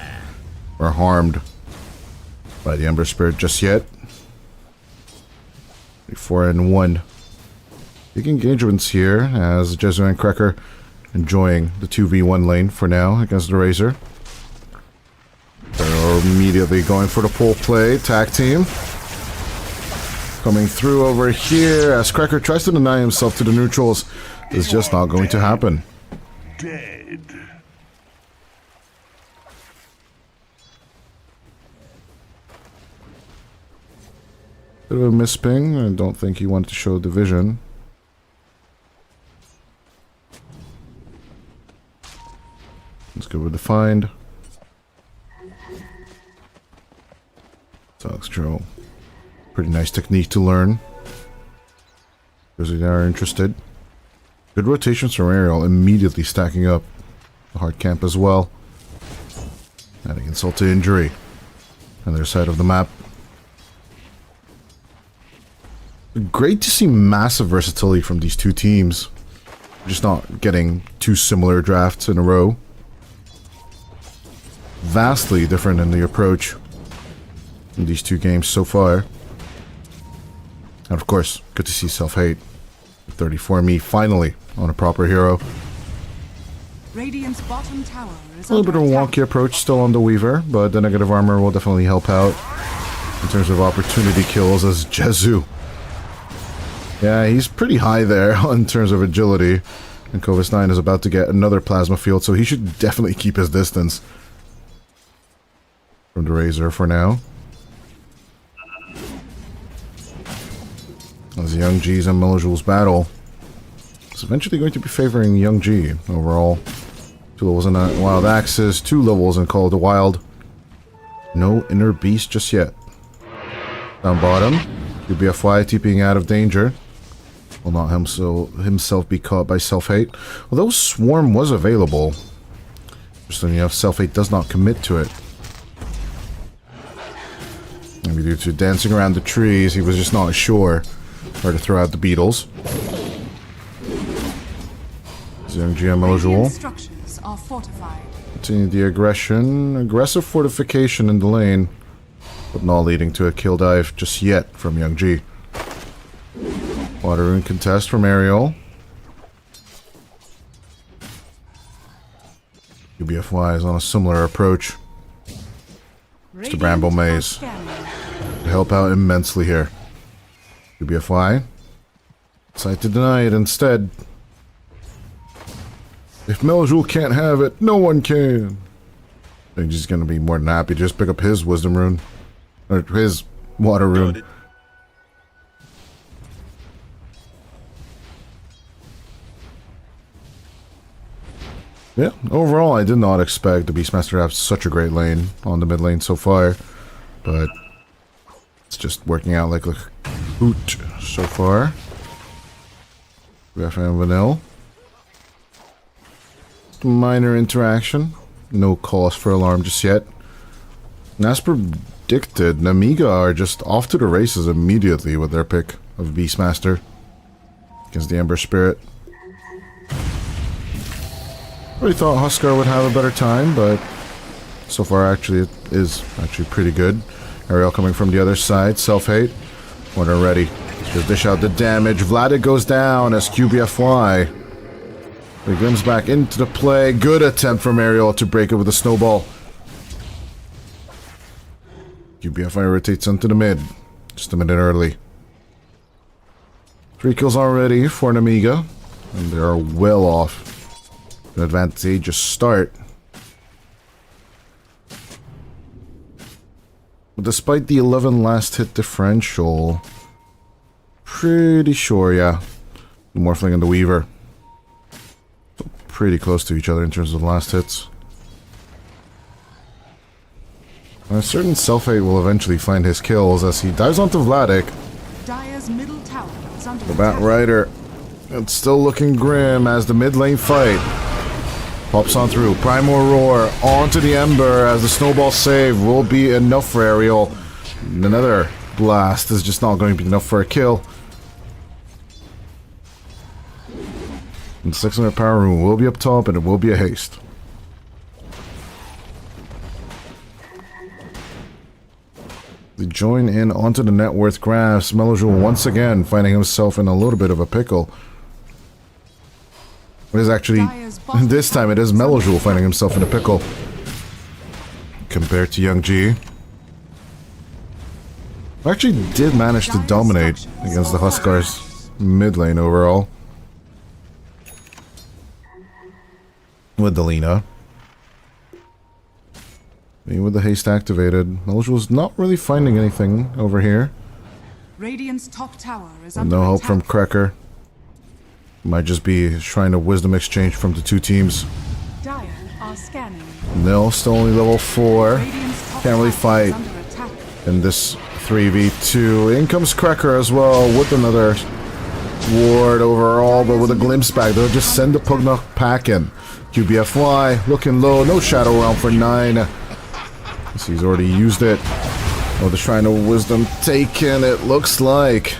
are harmed by the Ember Spirit just yet. 4-1. Big engagements here as Jesu and Skrekker enjoying the 2v1 lane for now against the Razor. They're immediately going for the pole play. Tag team coming through over here as Skrekker tries to deny himself to the neutrals. It's just not going to happen. Dead. Bit of a misping. I don't think he wanted to show division. Let's go with the find. Talkstro. Pretty nice technique to learn. Because they are interested. Good rotations from Aerial, immediately stacking up the hard camp as well. Adding insult to injury. On their side of the map. Great to see massive versatility from these two teams. Just not getting two similar drafts in a row. Vastly different in the approach in these two games so far. And of course, good to see Self-Hate 34 me finally on a proper hero. Radiant's bottom tower is A little bit of a wonky approach still on the Weaver, but the negative armor will definitely help out in terms of opportunity kills as Jesu. Yeah, he's pretty high there in terms of agility. And Kovis 9 is about to get another plasma field, so he should definitely keep his distance from the Razor for now. As Young G's and Melajul's battle is eventually going to be favoring Young G overall. 2 levels in Wild Axis, 2 levels in Call of the Wild. No Inner Beast just yet. Down bottom, UBFY TPing out of danger. Will not himself be caught by Self-Hate. Although Swarm was available. Interestingly enough, Self-Hate does not commit to it. Maybe due to dancing around the trees, he was just not sure where to throw out the beetles. Young GM Melajul. structures are fortified. Continue the aggression. Aggressive fortification in the lane. But not leading to a kill dive just yet from Young G. Water Rune contest from Ariel. UBFY is on a similar approach. It's the Bramble Maze. To help out immensely here. UBFY. Decide to deny it instead. If Melajul can't have it, no one can. I think he's gonna be more than happy to just pick up his wisdom rune. Or his water rune. Yeah, overall I did not expect the Beastmaster to have such a great lane on the mid lane so far. But it's just working out like a hoot so far. Ref and Vanille. Minor interaction. No cause for alarm just yet. And as predicted, Namiga are just off to the races immediately with their pick of Beastmaster against the Ember Spirit. Really thought Huskar would have a better time, but so far actually it is actually pretty good. Ariel coming from the other side, self-hate. When they're ready, just dish out the damage. Vladik goes down as QBFY. He comes back into the play. Good attempt from Ariel to break it with a snowball. QBFY rotates onto the mid. Just a minute early. 3 kills already for Namiga. And they are well off. An advantageous start. But despite the 11 last hit differential, pretty sure, yeah. The Morphling and the Weaver. Pretty close to each other in terms of the last hits. A certain self-hate will eventually find his kills as he dives onto Vladik. Dire's middle tower is under The Bat Rider. It's still looking grim as the mid lane fight pops on through. Primal Roar onto the Ember as the snowball save will be enough for Ariel. Another blast is just not going to be enough for a kill. And 600 power rune will be up top and it will be a haste. They join in onto the net worth graphs. Melojul once again finding himself in a little bit of a pickle. It is actually, this time it is Melojul finding himself in a pickle. Compared to Young G. Who actually did manage to dominate against the Huskar's mid lane overall. With Delina. With the haste activated, Melojul's not really finding anything over here. Radiant's top tower is And under no help attack. from Krekker. Might just be trying to wisdom exchange from the two teams. Dire are scanning. Nil, still only level 4. Radiant's top Can't really tower is fight under attack. in this 3v2. In comes Krekker as well with another ward overall, but with a glimpse back. They'll just send the Pugnok pack in. QBFY looking low, no Shadow Realm for 9. He's already used it. Oh, the Shrine of Wisdom taken, it looks like.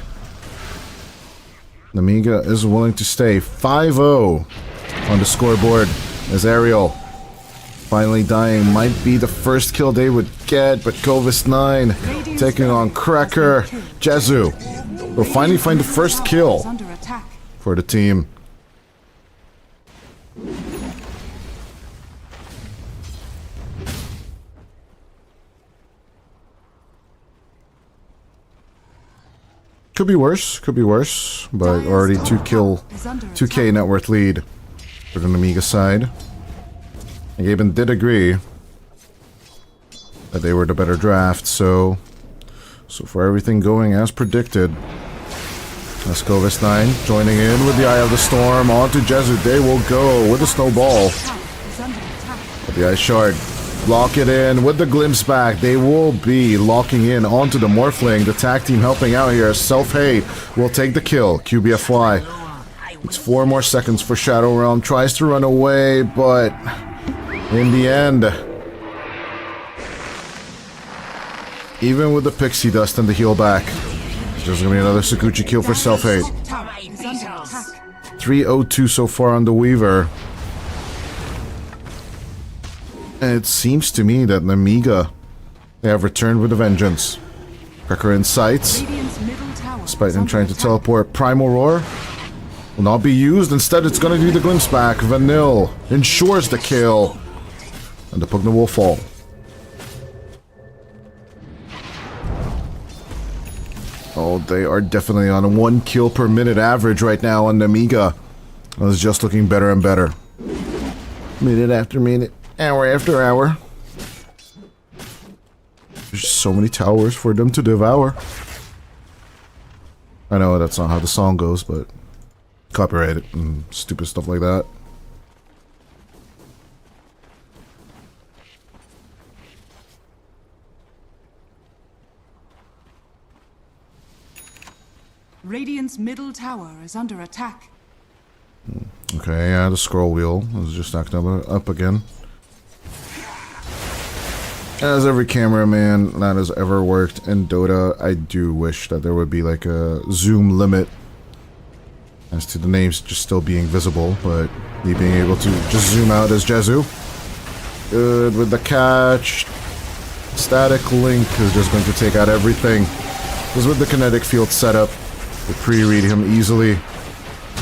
Namiga is willing to stay. 5-0 on the scoreboard as Ariel finally dying. Might be the first kill they would get, but Kovis9 taking on Krekker. Jezu will finally find the first kill for the team. Could be worse, but already 2k net worth lead for the Namiga side. And Gaben did agree that they were the better draft, so far everything going as predicted. Kovis9 joining in with the Eye of the Storm onto Jezu. They will go with the snowball. But the Ice Shard lock it in with the glimpse back. They will be locking in onto the Morphling. The tag team helping out here. Self-hate will take the kill. QBFY. It's 4 more seconds for Shadow Realm. Tries to run away, but in the end, even with the pixie dust and the heal back, there's gonna be another Sakuchi kill for Self-hate. 302 so far on the Weaver. And it seems to me that Namiga, they have returned with a vengeance. Krekker in sights, despite them trying to teleport. Primal Roar will not be used. Instead, it's going to be the glimpse back. Vanille ensures the kill. And the Pugna will fall. Oh, they are definitely on a 1 kill per minute average right now on Namiga. It's just looking better and better. Minute after minute. Hour after hour. There's just so many towers for them to devour. I know that's not how the song goes, but copyrighted and stupid stuff like that. Radiant's middle tower is under attack. Okay, yeah, the scroll wheel is just acting up again. As every cameraman that has ever worked in Dota, I do wish that there would be like a zoom limit as to the names just still being visible, but me being able to just zoom out as Jezu. Good with the catch. Static Link is just going to take out everything. Because with the kinetic field setup, we pre-read him easily.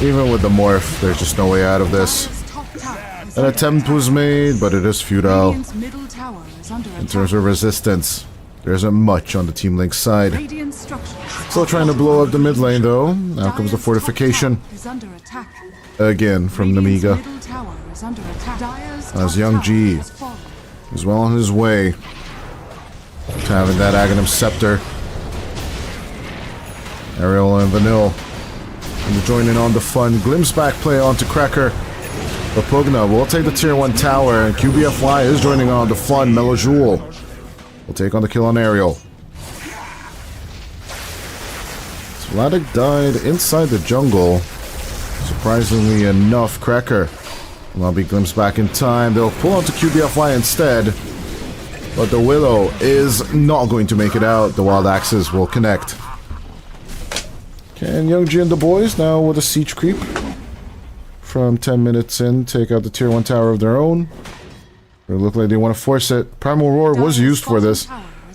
Even with the morph, there's just no way out of this. An attempt was made, but it is futile. In terms of resistance, there isn't much on the Team Link side. Still trying to blow up the mid lane though. Now comes the fortification. Again from Namiga. As Young G is well on his way to having that Aghanim Scepter. Ariel and Vanille and joining on the fun. Glimpse back play onto Cracker. But Pugna will take the tier 1 tower, and QBFY is joining on the fun. Melojoule will take on the kill on Ariel. Vladik died inside the jungle. Surprisingly enough, Cracker will not be glimpsed back in time. They'll pull onto QBFY instead. But the Willow is not going to make it out. The Wild Axes will connect. Can Young G and the boys now with a siege creep from 10 minutes in take out the tier 1 tower of their own? They look like they want to force it. Primal Roar was used for this.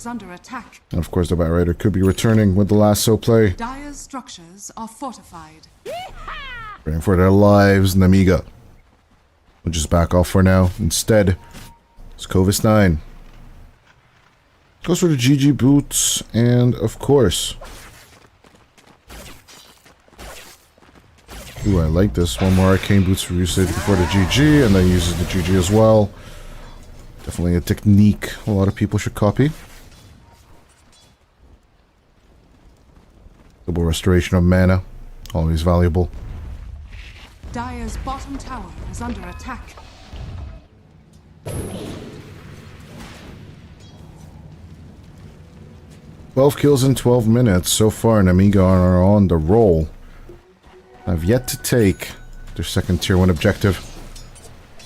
And of course the Batrider could be returning with the lasso play. Dire's structures are fortified. Praying for their lives, Namiga. We'll just back off for now. Instead, it's Covis 9. Goes for the GG boots, and of course... Ooh, I like this. One more arcane boots for usage before the GG, and then uses the GG as well. Definitely a technique a lot of people should copy. Double restoration of mana, always valuable. Dire's bottom tower is under attack. 12 kills in 12 minutes. So far, Namiga are on the roll. Have yet to take their second tier 1 objective.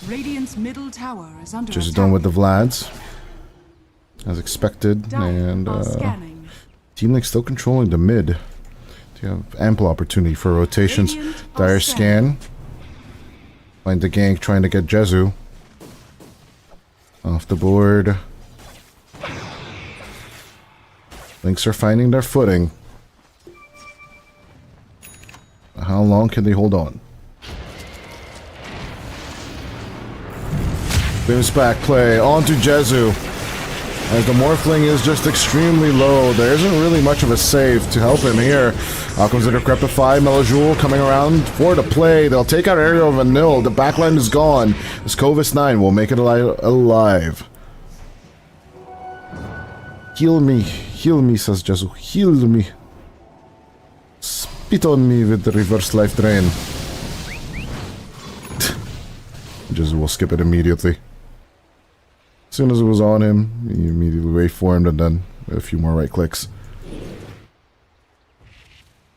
Radiant's middle tower is under Just attack. done with the Vlads. As expected. And Team Link still controlling the mid. They have ample opportunity for rotations. Dire scan. Find the gank trying to get Jezu. Off the board. Links are finding their footing. How long can they hold on? Bounce back play onto Jezu. As the Morphling is just extremely low. There isn't really much of a save to help him here. Out comes the Decrepify. Melojoule coming around for the play. They'll take out Ariel Vanille. The backline is gone. This Covis 9 will make it alive. Heal me, says Jezu. Heal me. Spit on me with the reverse life drain. Jezu will skip it immediately. As soon as it was on him, he immediately waveformed and then a few more right clicks.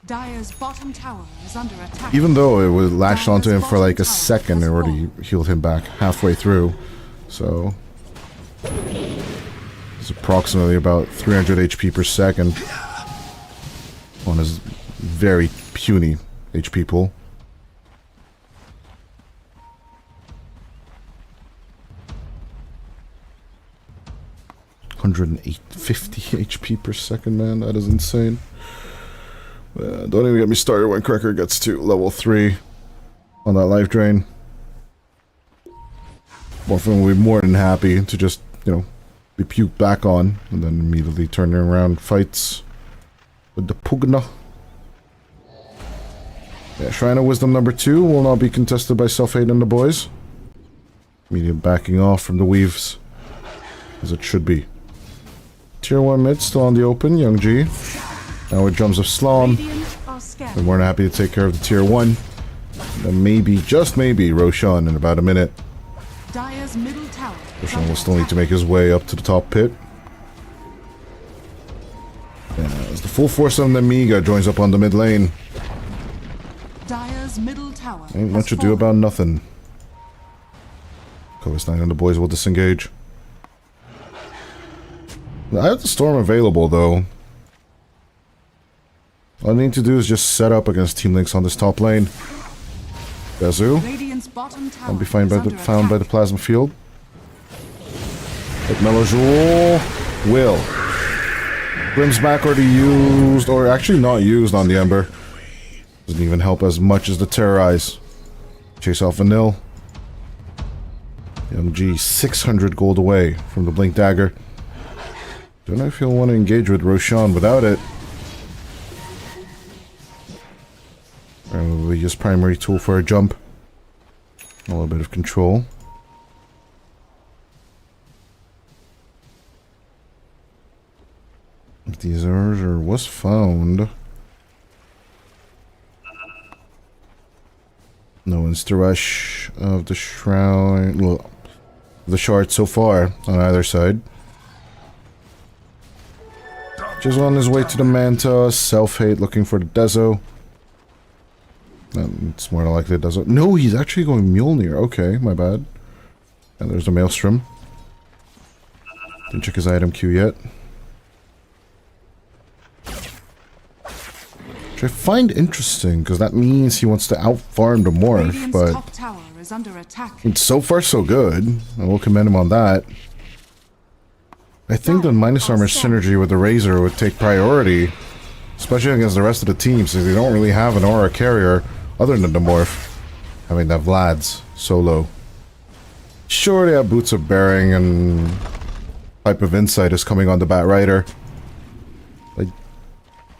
Dire's bottom tower is under attack. Even though it was latched onto him for like a second, it already healed him back halfway through. So it's approximately about 300 HP per second on his very puny HP pool. $150 HP per second, man. That is insane. Don't even get me started when Cracker gets to level 3 on that life drain. Morphin will be more than happy to just, you know, be puked back on and then immediately turn around fights with the Pugna. Yeah, Shrine of Wisdom number 2 will not be contested by Self-Hate and the boys. Immediate backing off from the weaves, as it should be. Tier 1 mid still on the open, Young G. Now with Drums of Slom. Radiant are scared. We're more than happy to take care of the Tier 1. And maybe, just maybe, Roshan in about a minute. Dire's middle tower. Roshan will still need to make his way up to the top pit. As the full force of the Amiga joins up on the mid lane. Dire's middle tower. Ain't much to do about nothing. Kovis9 and the boys will disengage. I have the Storm available though. All I need to do is just set up against Team Links on this top lane. Bezu. Radiant's bottom tower. I'll be found is by the, under found by the attack. Plasma Field. Like Melojoul will. Brim's back already used, or actually not used on the Ember. Doesn't even help as much as the Terrorize. Chase off Vanille. Young G 600 gold away from the Blink Dagger. Don't know if he'll want to engage with Roshan without it. Probably his primary tool for a jump. A little bit of control. The Azure was found. No one's to rush of the Shroud. Well, the Shard so far on either side. Just on his way to the Manta. Self-hate looking for the Dezo. It's more likely it doesn't. No, he's actually going Mjolnir. Okay, my bad. And there's a Maelstrom. Didn't check his item queue yet. Which I find interesting, because that means he wants to out-farm the Morph, Radiant's but top tower is under attack. it's so far so good. I will commend him on that. I think the minus armor synergy with the Razor would take priority, especially against the rest of the team, since they don't really have an aura carrier other than the Morph. Having that Vlad's solo. Sure, they have Boots of Bearing and Pipe of Insight is coming on the Bat Rider. I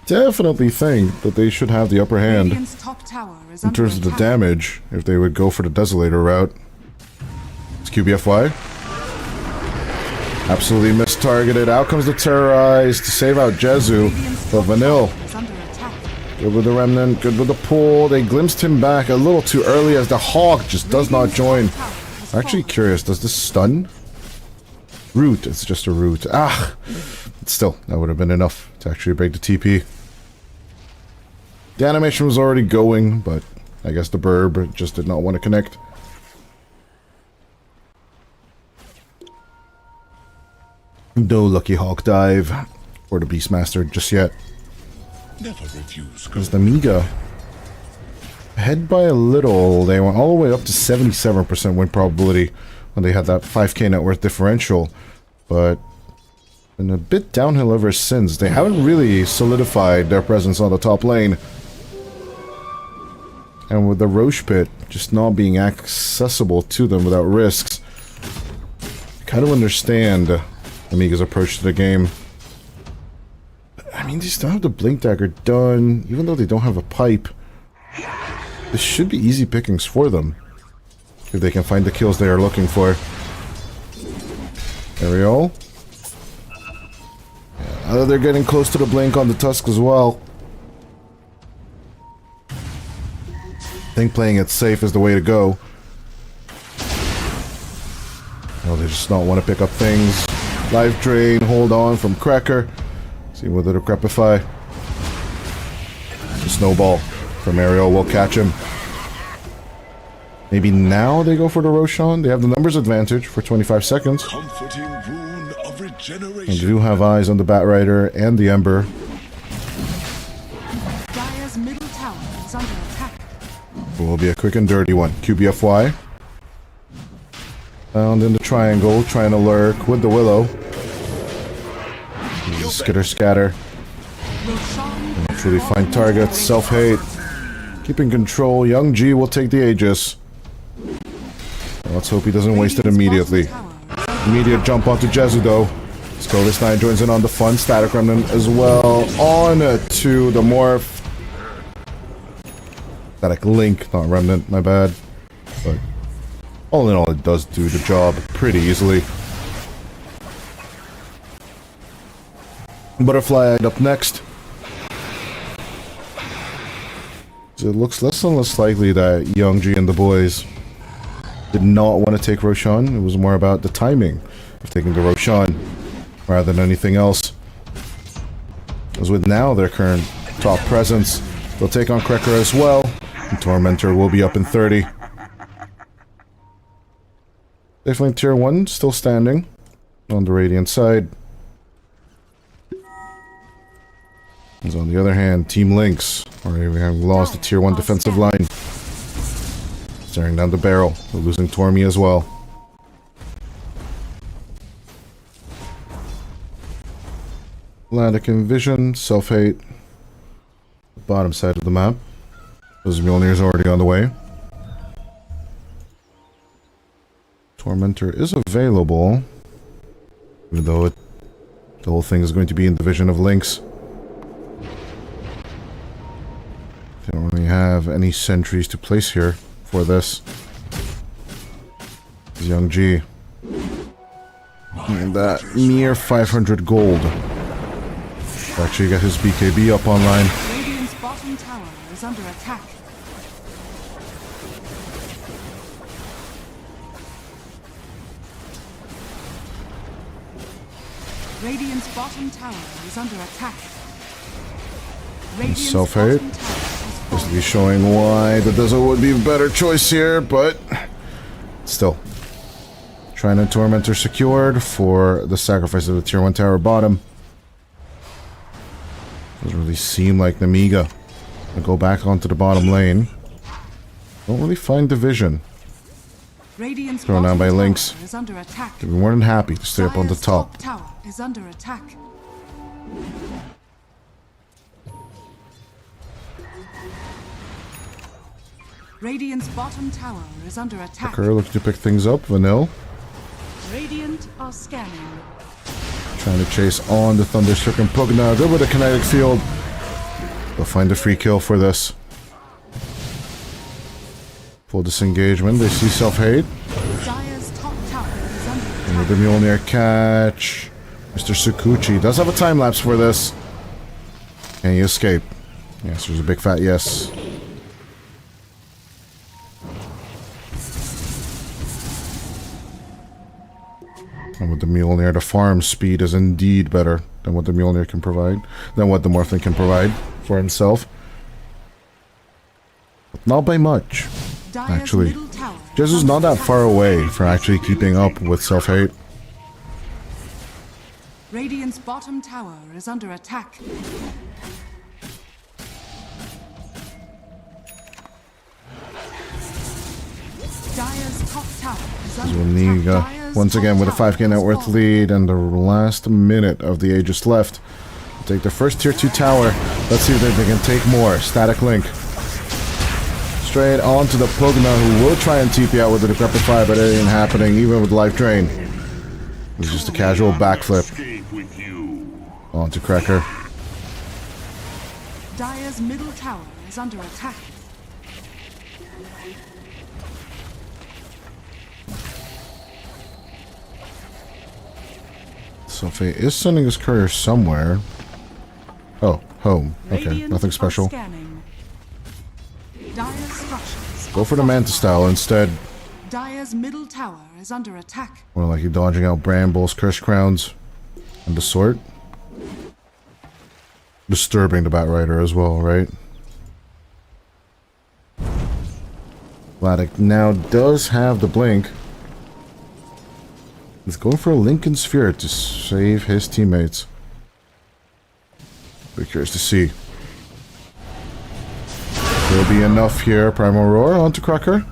definitely think that they should have the upper hand Radiant's top tower is in under terms of the attack. damage if they would go for the Desolator route. It's QBFY. Absolutely mistargeted. Out comes the Terrorize to save out Jezu. But Vanille. Is under attack. Good with the Remnant. Good with the pull. They glimpsed him back a little too early as the Hawk just does not join. I'm actually curious. Does this stun? Root. It's just a root. Ah! But still, that would have been enough to actually break the TP. The animation was already going, but I guess the Burb just did not want to connect. No Lucky Hawk dive or the Beastmaster just yet. Never refuse. Because the Amiga ahead by a little. They went all the way up to 77% win probability when they had that 5k net worth differential, but been a bit downhill ever since. They haven't really solidified their presence on the top lane. And with the Roche Pit just not being accessible to them without risks, I kind of understand Amiga's approach to the game. I mean, they still have the Blink Dagger done, even though they don't have a pipe. This should be easy pickings for them, if they can find the kills they are looking for. Ariel. Yeah, they're getting close to the Blink on the Tusk as well. I think playing it safe is the way to go. Oh, they just not want to pick up things. Life Drain, hold on from Cracker. See whether to Crepify. The Snowball from Ariel will catch him. Maybe now they go for the Roshan. They have the numbers advantage for 25 seconds. Comforting rune of regeneration. And they do have eyes on the Bat Rider and the Ember. Dire's middle tower is under attack. It will be a quick and dirty one. QBFY. Found in the triangle, trying to lurk with the Willow. Skitter scatter. Not truly find targets. Self-hate. Keeping control. Young G will take the Aegis. Let's hope he doesn't waste it immediately. Immediate jump onto Jezu though. Skovis9 joins in on the fun. Static Remnant as well. On to the Morph. Static Link, not Remnant, my bad. But all in all, it does do the job pretty easily. Butterfly up next. So it looks less and less likely that ENG and the boys did not want to take Roshan. It was more about the timing of taking the Roshan rather than anything else. As with now their current top presence, they'll take on Cracker as well, and Tormentor will be up in 30. Definitely tier 1 still standing on the Radiant side. As on the other hand, Team LiXO are having lost the tier 1 defensive line. Staring down the barrel. They're losing Tormy as well. Atlantic Vision, Self-Hate. Bottom side of the map. Those Mjolnir's already on the way. Tormentor is available. Even though the whole thing is going to be in the vision of LiXO. They don't really have any sentries to place here for this. ENG. And that mere 500 gold. Actually get his BKB up online. Radiant's bottom tower is under attack. Radiant's bottom tower is under attack. Radiant's Self-Hate. Basically showing why the Desert would be a better choice here, but still. Trying to Tormentor secured for the sacrifice of the tier 1 tower bottom. Doesn't really seem like Namiga will go back onto the bottom lane. Don't really find division. Thrown down by LiXO. Is under attack. They'd be more than happy to stay up on the top. Tower is under attack. Radiant's bottom tower is under attack. Tucker looking to pick things up. Vanille Radiant are scanning. trying to chase on the Thunderstruck and Pugna. Good with a kinetic field. They'll find a free kill for this. Full disengagement. They see Self-Hate. Dire's top tower is under attack. And with the Mjolnir catch. Mr. Sukuchi does have a time lapse for this. Can he escape? Yes, there's a big fat yes. And with the Mjolnir, the farm speed is indeed better than what the Mjolnir can provide, than what the Morphling can provide for himself. But not by much, actually. Jesu's not that far away from actually keeping up with Self-Hate. Radiant's bottom tower is under attack. Dire's top tower is under Zuniga, attack. once again with a 5k net worth lead and the last minute of the Aegis left. Take the first tier 2 tower. Let's see if they can take more. Static Link. Straight onto the Pugna, who will try and TP out with the Decrepify, but it ain't happening even with Life Drain. It's just a casual backflip. Onto Cracker. Dire's middle tower is under attack. Sophie is sending his courier somewhere. Oh, home. Okay, nothing special. Go for the Manta style instead. Dire's middle tower is under attack. More like you're dodging out Brambles, Curse Crowns, and the sort. Disturbing the Batrider as well, right? Vladik now does have the blink. He's going for a Lincoln Sphere to save his teammates. Be curious to see. There'll be enough here. Primal Roar onto Cracker.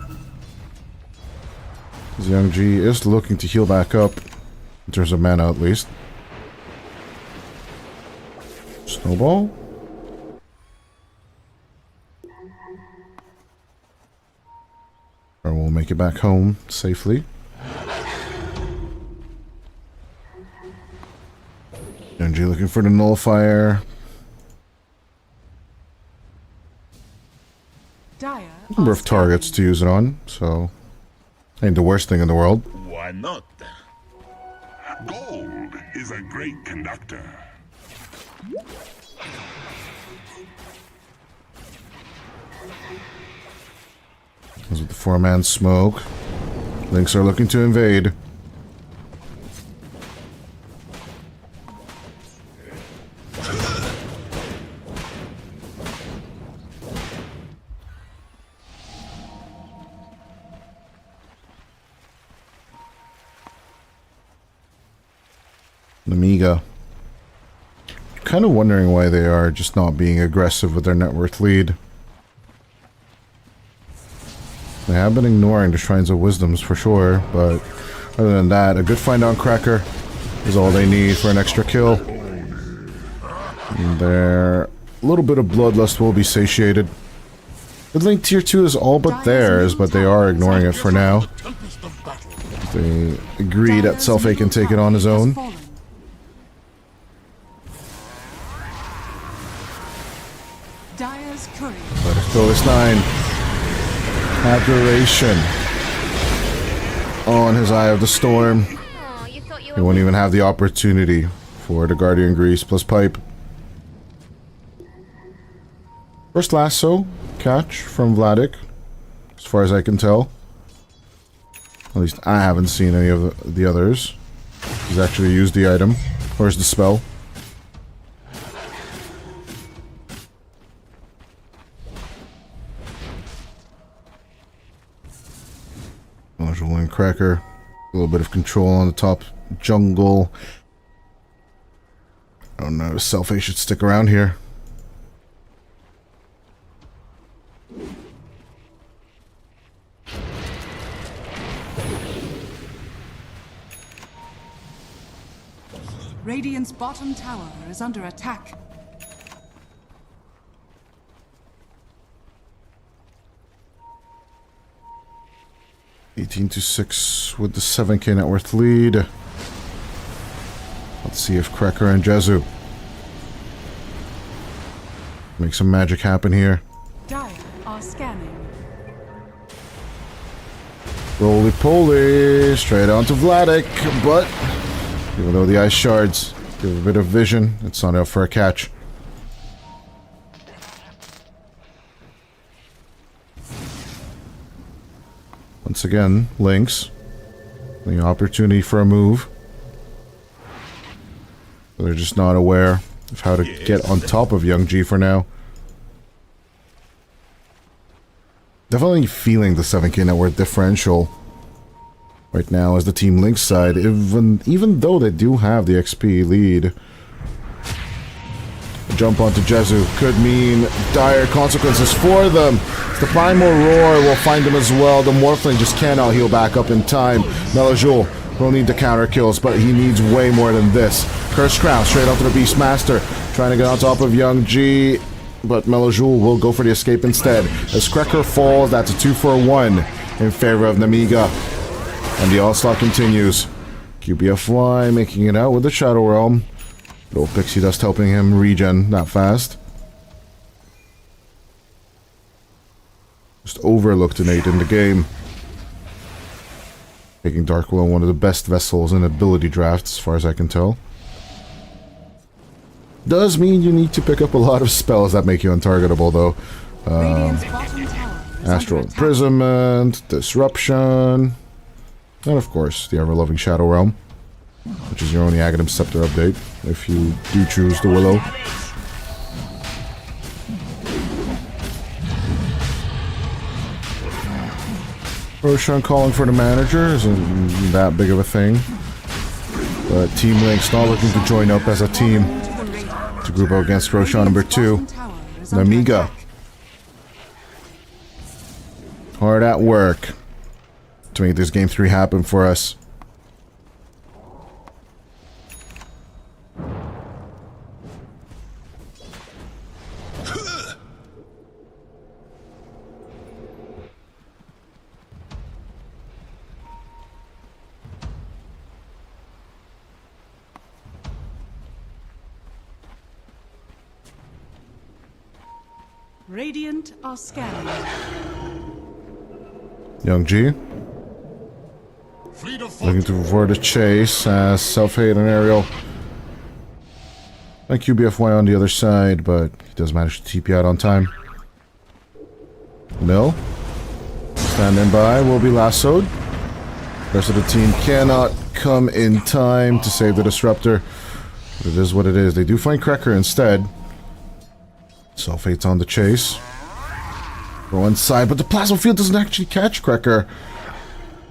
ENG is looking to heal back up. In terms of mana at least. Snowball. Or we'll make it back home safely. ENG looking for the Nullifier. Number of targets to use it on, so ain't the worst thing in the world. Why not? Gold is a great conductor. As with the 4-man smoke, Lynx are looking to invade. Amiga. Kind of wondering why they are just not being aggressive with their net worth lead. They have been ignoring the Shrines of Wisdoms for sure, but other than that, a good find on Cracker is all they need for an extra kill. And their little bit of bloodlust will be satiated. The Link tier 2 is all but theirs, but they are ignoring it for now. They agree that Selfie can take it on his own. Let us go, it's 9. Aberration on his Eye of the Storm. He won't even have the opportunity for the Guardian Grease plus Pipe. First lasso catch from Vladik, as far as I can tell. At least I haven't seen any of the others. He's actually used the item. Where's the spell? Module and Cracker. A little bit of control on the top jungle. I don't know, Selfie should stick around here. Radiant's bottom tower is under attack. (18-6) with the 7k net worth lead. Let's see if Cracker and Jezu make some magic happen here. Dire are scanning. Roly-poly, straight onto Vladik, but even though the ice shards give a bit of vision, it's not out for a catch. Once again, Lynx, the opportunity for a move. They're just not aware of how to get on top of Young G for now. Definitely feeling the 7k net worth differential right now as the Team Lynx side, even though they do have the XP lead. A jump onto Jezu could mean dire consequences for them. The Primal Roar will find them as well. The Morphling just cannot heal back up in time. Melojul will need the counter kills, but he needs way more than this. Curse Crown straight onto the Beastmaster, trying to get on top of Young G, but Melojul will go for the escape instead. As Cracker falls, that's a 2-for-1 in favor of Namiga. And the onslaught continues. QBFY making it out with the Shadow Realm. Little Pixie Dust helping him regen that fast. Just overlooked an 8 in the game. Making Dark Will one of the best vessels in ability drafts, as far as I can tell. Does mean you need to pick up a lot of spells that make you untargetable, though. Astral Imprisonment, Disruption, and of course, the ever-loving Shadow Realm, which is your only Aghanim Scepter update, if you do choose the Willow. Roshan calling for the manager isn't that big of a thing, but Team Link's not looking to join up as a team to group up against Roshan number 2. Namiga. Hard at work to make this game 3 happen for us. Radiant are scanning. Young G looking to avoid a chase as Self-Hate and Ariel And QBFY on the other side, but he does manage to TP out on time. Mill. Standing by, will be lassoed. The rest of the team cannot come in time to save the Disruptor. But it is what it is. They do find Cracker instead. Sulfate's on the chase. Go inside, but the plasma field doesn't actually catch Cracker.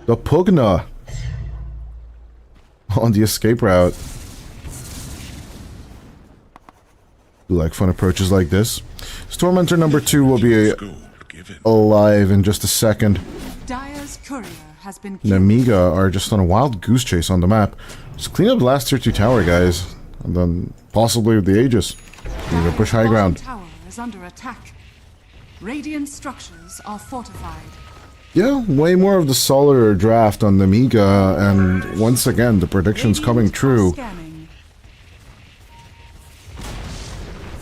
The Pugna on the escape route. Do like fun approaches like this. Stormhunter number 2 will be alive in just a second. Dire's courier has been killed. Namiga are just on a wild goose chase on the map. Just clean up the last tier 2 tower, guys. And then possibly with the Aegis. Either push high ground. Tower is under attack. Radiant structures are fortified. Yeah, way more of the solider draft on Namiga, and once again, the predictions coming true.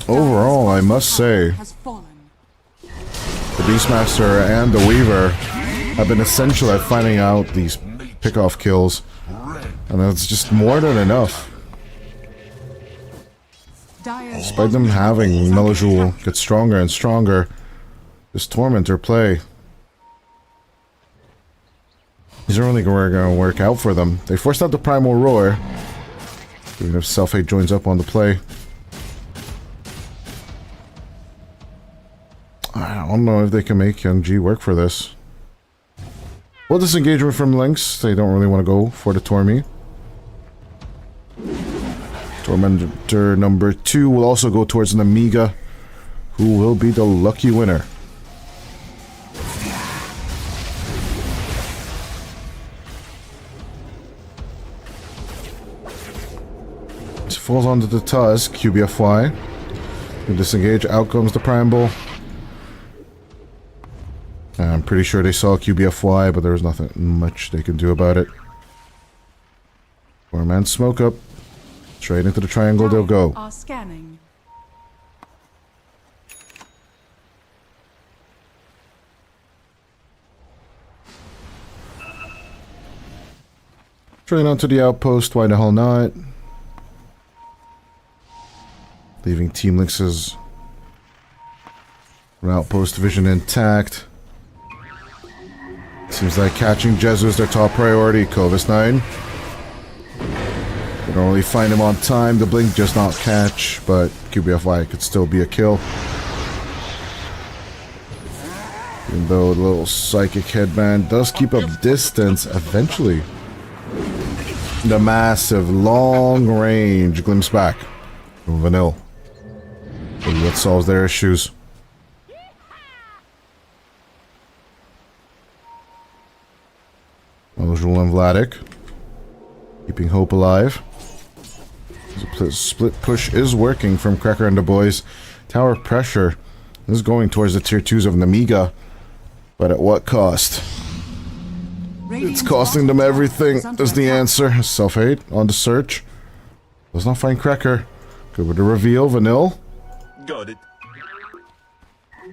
Overall, I must say, the Beastmaster and the Weaver have been essential at finding out these pick-off kills, and that's just more than enough. Despite them having Melojoul get stronger and stronger, this Tormentor play isn't really going to work out for them. They forced out the Primal Roar, even if Self-Hate joins up on the play. I don't know if they can make ENG work for this. Well, disengagement from Lynx. They don't really want to go for the Tormy. Tormentor number 2 will also go towards an Amiga, who will be the lucky winner. This falls onto the Tusk, QBFY. You disengage, out comes the Primal. I'm pretty sure they saw QBFY, but there was nothing much they can do about it. 4-man smoke up. Straight into the triangle they'll go. Are scanning. Straight onto the outpost, why the hell not? Leaving Team Lynx's outpost vision intact. Seems like catching Jezu is their top priority. Covis 9. They don't really find him on time. The blink does not catch, but QBFY could still be a kill. Even though the little psychic headband does keep up distance, eventually the massive long range glimpse back from Vanille. Maybe that solves their issues. Melojoul and Vladik keeping hope alive. The split push is working from Cracker and the boys. Tower pressure is going towards the tier 2s of Namiga, but at what cost? It's costing them everything is the answer. Self-Hate on the search. Does not find Cracker. Good with the reveal. Vanille. Got it.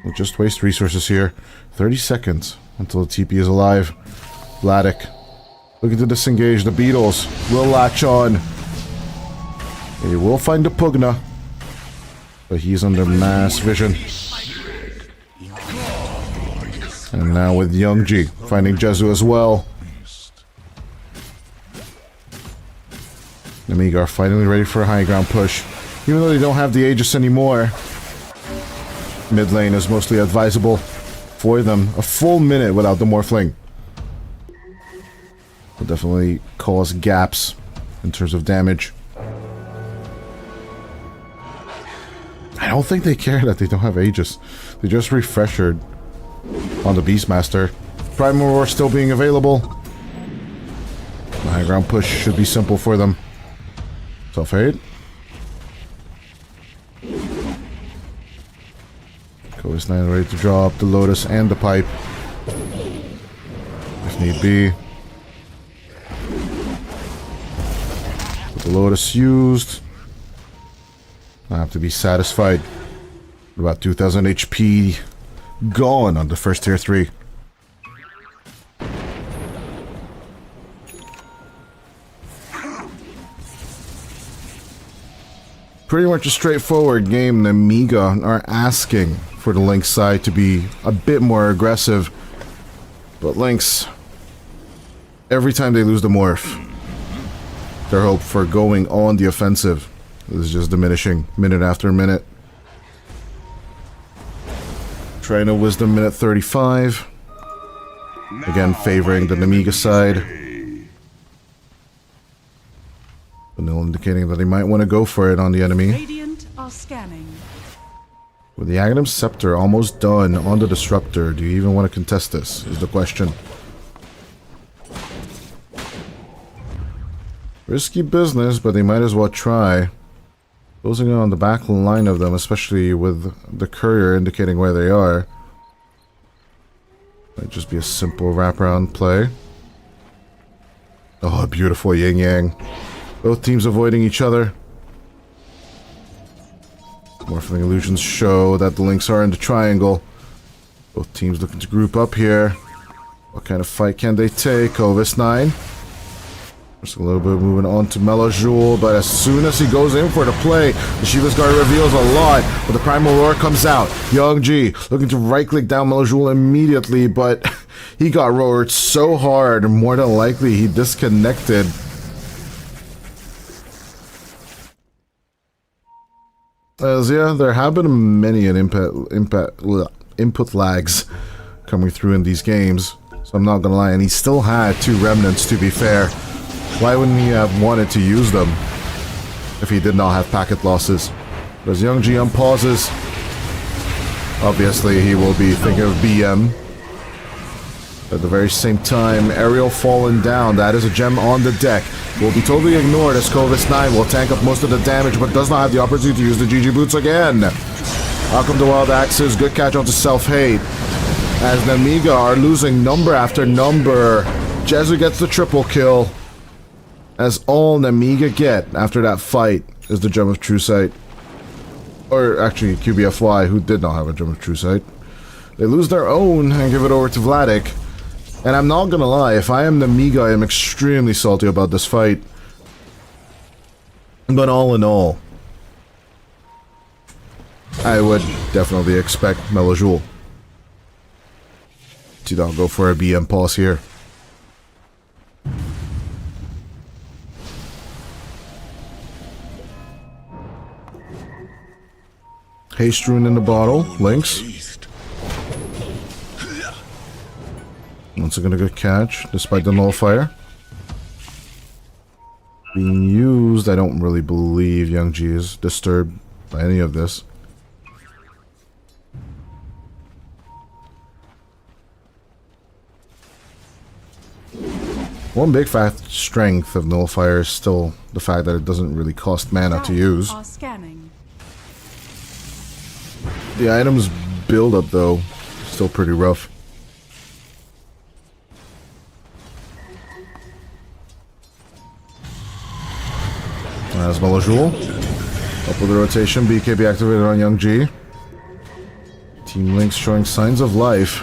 We'll just waste resources here. 30 seconds until the TP is alive. Vladik looking to disengage. The Beatles will latch on. They will find the Pugna, but he's under mass vision. And now with Young G finding Jezu as well. Namiga are finally ready for a high ground push. Even though they don't have the Aegis anymore, mid lane is mostly advisable for them. A full minute without the Morphling will definitely cause gaps in terms of damage. I don't think they care that they don't have Aegis. They just refreshed on the Beastmaster. Primal Roar still being available. The high ground push should be simple for them. Self-Hate. Covis 9 ready to draw up the Lotus and the Pipe, if need be. With the Lotus used, I have to be satisfied. About 2000 HP gone on the first tier 3. pretty much a straightforward game. The Amiga are asking for the Lynx side to be a bit more aggressive. But Lynx, every time they lose the morph, their hope for going on the offensive is just diminishing minute after minute. Trying to wisdom minute 35. Again, favoring the Amiga side. Vanilla indicating that they might want to go for it on the enemy. Radiant are scanning. With the Aghanim Scepter almost done on the Disruptor, do you even want to contest this, is the question. Risky business, but they might as well try. Closing in on the back line of them, especially with the courier indicating where they are. Might just be a simple wraparound play. Oh, beautiful yin-yang. Both teams avoiding each other. Morphling illusions show that the Lynx are in the triangle. Both teams looking to group up here. What kind of fight can they take? Ovis 9. Just a little bit moving on to Melajul, but as soon as he goes in for the play, the Shiva's Guard reveals a lot, but the Primal Roar comes out. Young G looking to right-click down Melajul immediately, but he got roared so hard, more than likely he disconnected. As yeah, there have been many input lags coming through in these games, so I'm not gonna lie, and he still had 2 remnants to be fair. Why wouldn't he have wanted to use them if he did not have packet losses? But as Young G unpauses, obviously he will be thinking of BM. At the very same time, Aerial falling down, that is a gem on the deck. Will be totally ignored as Kovis 9 will tank up most of the damage, but does not have the opportunity to use the GG boots again. Out come the Wild Axes, good catch onto Self-Hate. As the Amiga are losing number after number, Jezu gets the triple kill. As all Namiga get after that fight is the Gem of True Sight. Or actually QBFY, who did not have a Gem of True Sight. They lose their own and give it over to Vladik. And I'm not gonna lie, if I am Namiga, I am extremely salty about this fight. But all in all, I would definitely expect Melajul to not go for a BM pause here. Haste Rune in the bottle, Lynx. Once again a good catch, despite the nullifier. Being used, I don't really believe Young G is disturbed by any of this. One big strength of nullifier is still the fact that it doesn't really cost mana to use. The items build up though, still pretty rough. As Melajul, up with the rotation, BKB activated on Young G. Team Lynx showing signs of life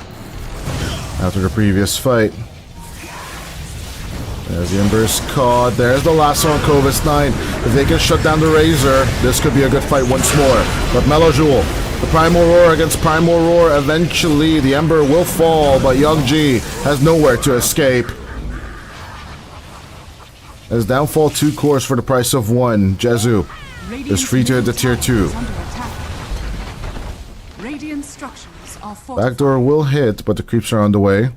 after the previous fight. There's the Ember is caught, there's the lasso on Kovis 9. If they can shut down the Razor, this could be a good fight once more. But Melajul, the Primal Roar against Primal Roar, eventually the Ember will fall, but Young G has nowhere to escape. As downfall 2 cores for the price of 1, Jezu is free to hit the tier 2. Backdoor will hit, but the creeps are on the way.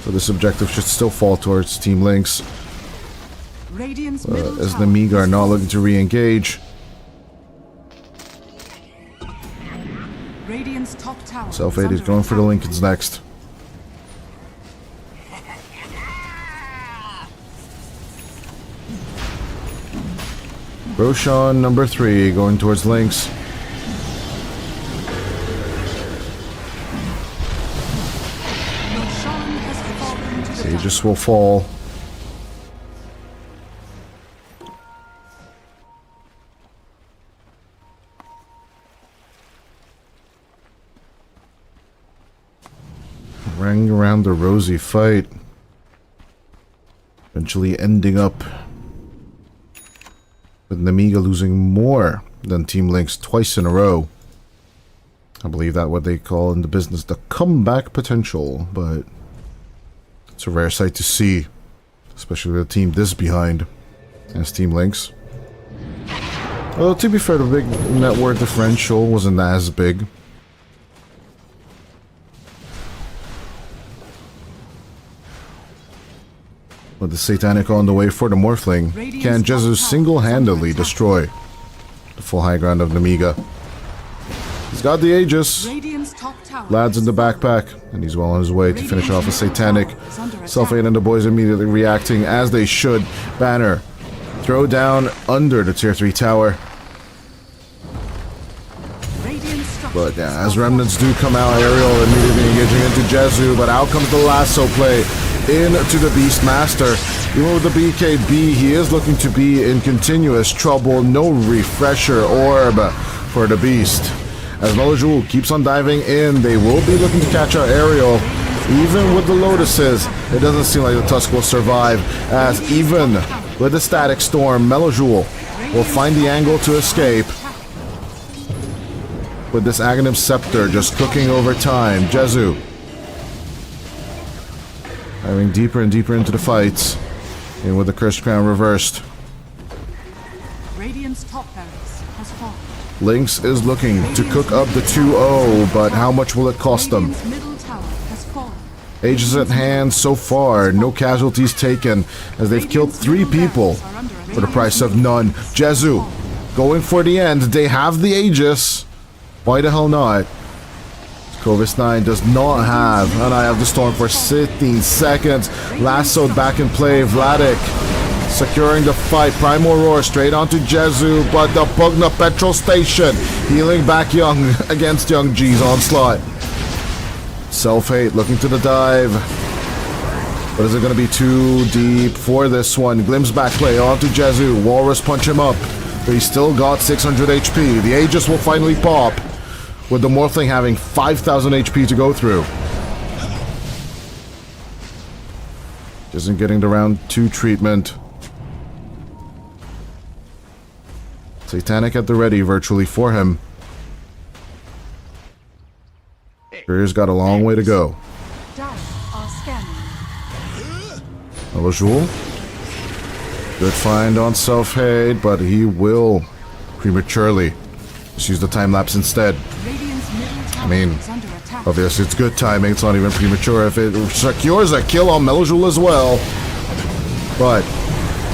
So this objective should still fall towards Team Lynx. As the Amiga are not looking to re-engage. Self-Aid is going for the Lincolns next. Roshan number 3 going towards Lynx. Sages will fall. Rang around the rosy fight. Eventually ending up with Namiga losing more than Team Lynx twice in a row. I believe that's what they call in the business the comeback potential, but it's a rare sight to see, especially with a team this behind as Team Lynx. Well, to be fair, the big net worth differential wasn't as big. With the Satanic on the way for the Morphling, can Jezu single-handedly destroy the full high ground of Namiga? He's got the Aegis. Lad's in the backpack, and he's well on his way to finish off a Satanic. Self-8 and the boys immediately reacting as they should. Banner, throw down under the tier 3 tower. But yeah, as remnants do come out, Ariel immediately engaging into Jezu, but out comes the lasso play into the Beastmaster. Even with the BKB, he is looking to be in continuous trouble. No refresher orb for the Beast. As Melojul keeps on diving in, they will be looking to catch out Ariel. Even with the Lotuses, it doesn't seem like the Tusk will survive, as even with the Static Storm, Melojul will find the angle to escape. With this Aghanim Scepter just cooking over time, Jezu diving deeper and deeper into the fights, and with the Cursed Crown reversed. Radiant's top barracks has fallen. Lynx is looking to cook up the 2-0, but how much will it cost them? Radiant's middle tower has fallen. Aegis at hand so far, no casualties taken, as they've killed 3 people for the price of none. Jezu going for the end. They have the Aegis. Why the hell not? Kovis 9 does not have an Eye of the Storm for 16 seconds. Lassoed back in play. Vladik securing the fight. Primal Roar straight onto Jezu, but the Pugna Petrol Station healing back Young against Young G's onslaught. Self-Hate looking to the dive. But is it going to be too deep for this one? Glimpse back play onto Jezu. Walrus punch him up. But he's still got 600 HP. The Aegis will finally pop, with the Morphling having 5,000 HP to go through. Isn't getting the round 2 treatment. Satanic at the ready virtually for him. Courier's got a long way to go. Melojul. Good find on Self-Hate, but he will prematurely just use the time lapse instead. I mean, obviously it's good timing, it's not even premature if it secures a kill on Melojul as well. But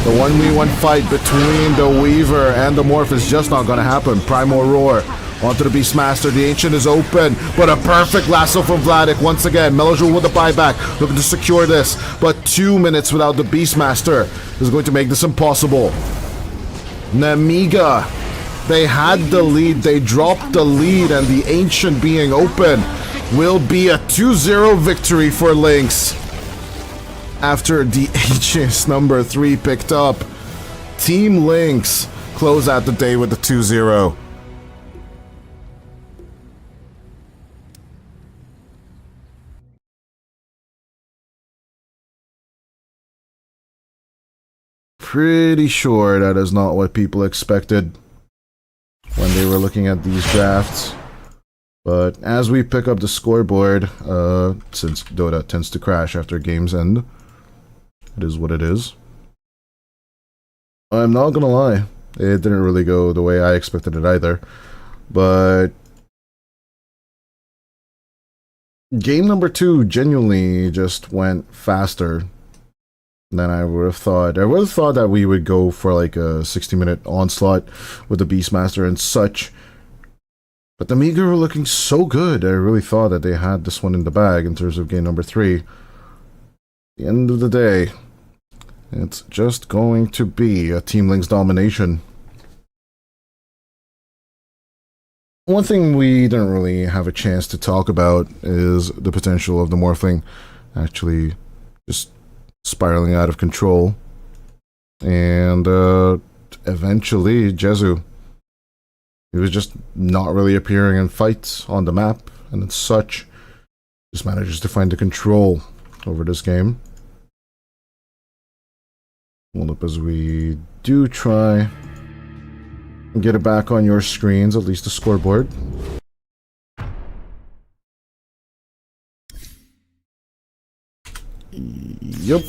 the 1v1 fight between the Weaver and the Morph is just not gonna happen. Primal Roar onto the Beastmaster, the Ancient is open, but a perfect lasso from Vladik once again. Melojul with the buyback, looking to secure this, but 2 minutes without the Beastmaster is going to make this impossible. Namiga, they had the lead, they dropped the lead, and the Ancient being open will be a 2-0 victory for Lynx. After the Aegis number 3 picked up, Team Lynx close out the day with the 2-0. Pretty sure that is not what people expected when they were looking at these drafts. But as we pick up the scoreboard, since Dota tends to crash after games end, it is what it is. I'm not gonna lie, it didn't really go the way I expected it either. But game number 2 genuinely just went faster than I would have thought. I would have thought that we would go for like a 60-minute onslaught with the Beastmaster and such. But the Meager were looking so good. I really thought that they had this one in the bag in terms of game number 3. At the end of the day, it's just going to be a Team Lynx domination. One thing we didn't really have a chance to talk about is the potential of the Morphling actually just spiraling out of control. And eventually, Jezu, he was just not really appearing in fights on the map, and as such, just manages to find the control over this game. Hold up as we do try Get it back on your screens, at least the scoreboard. Yep.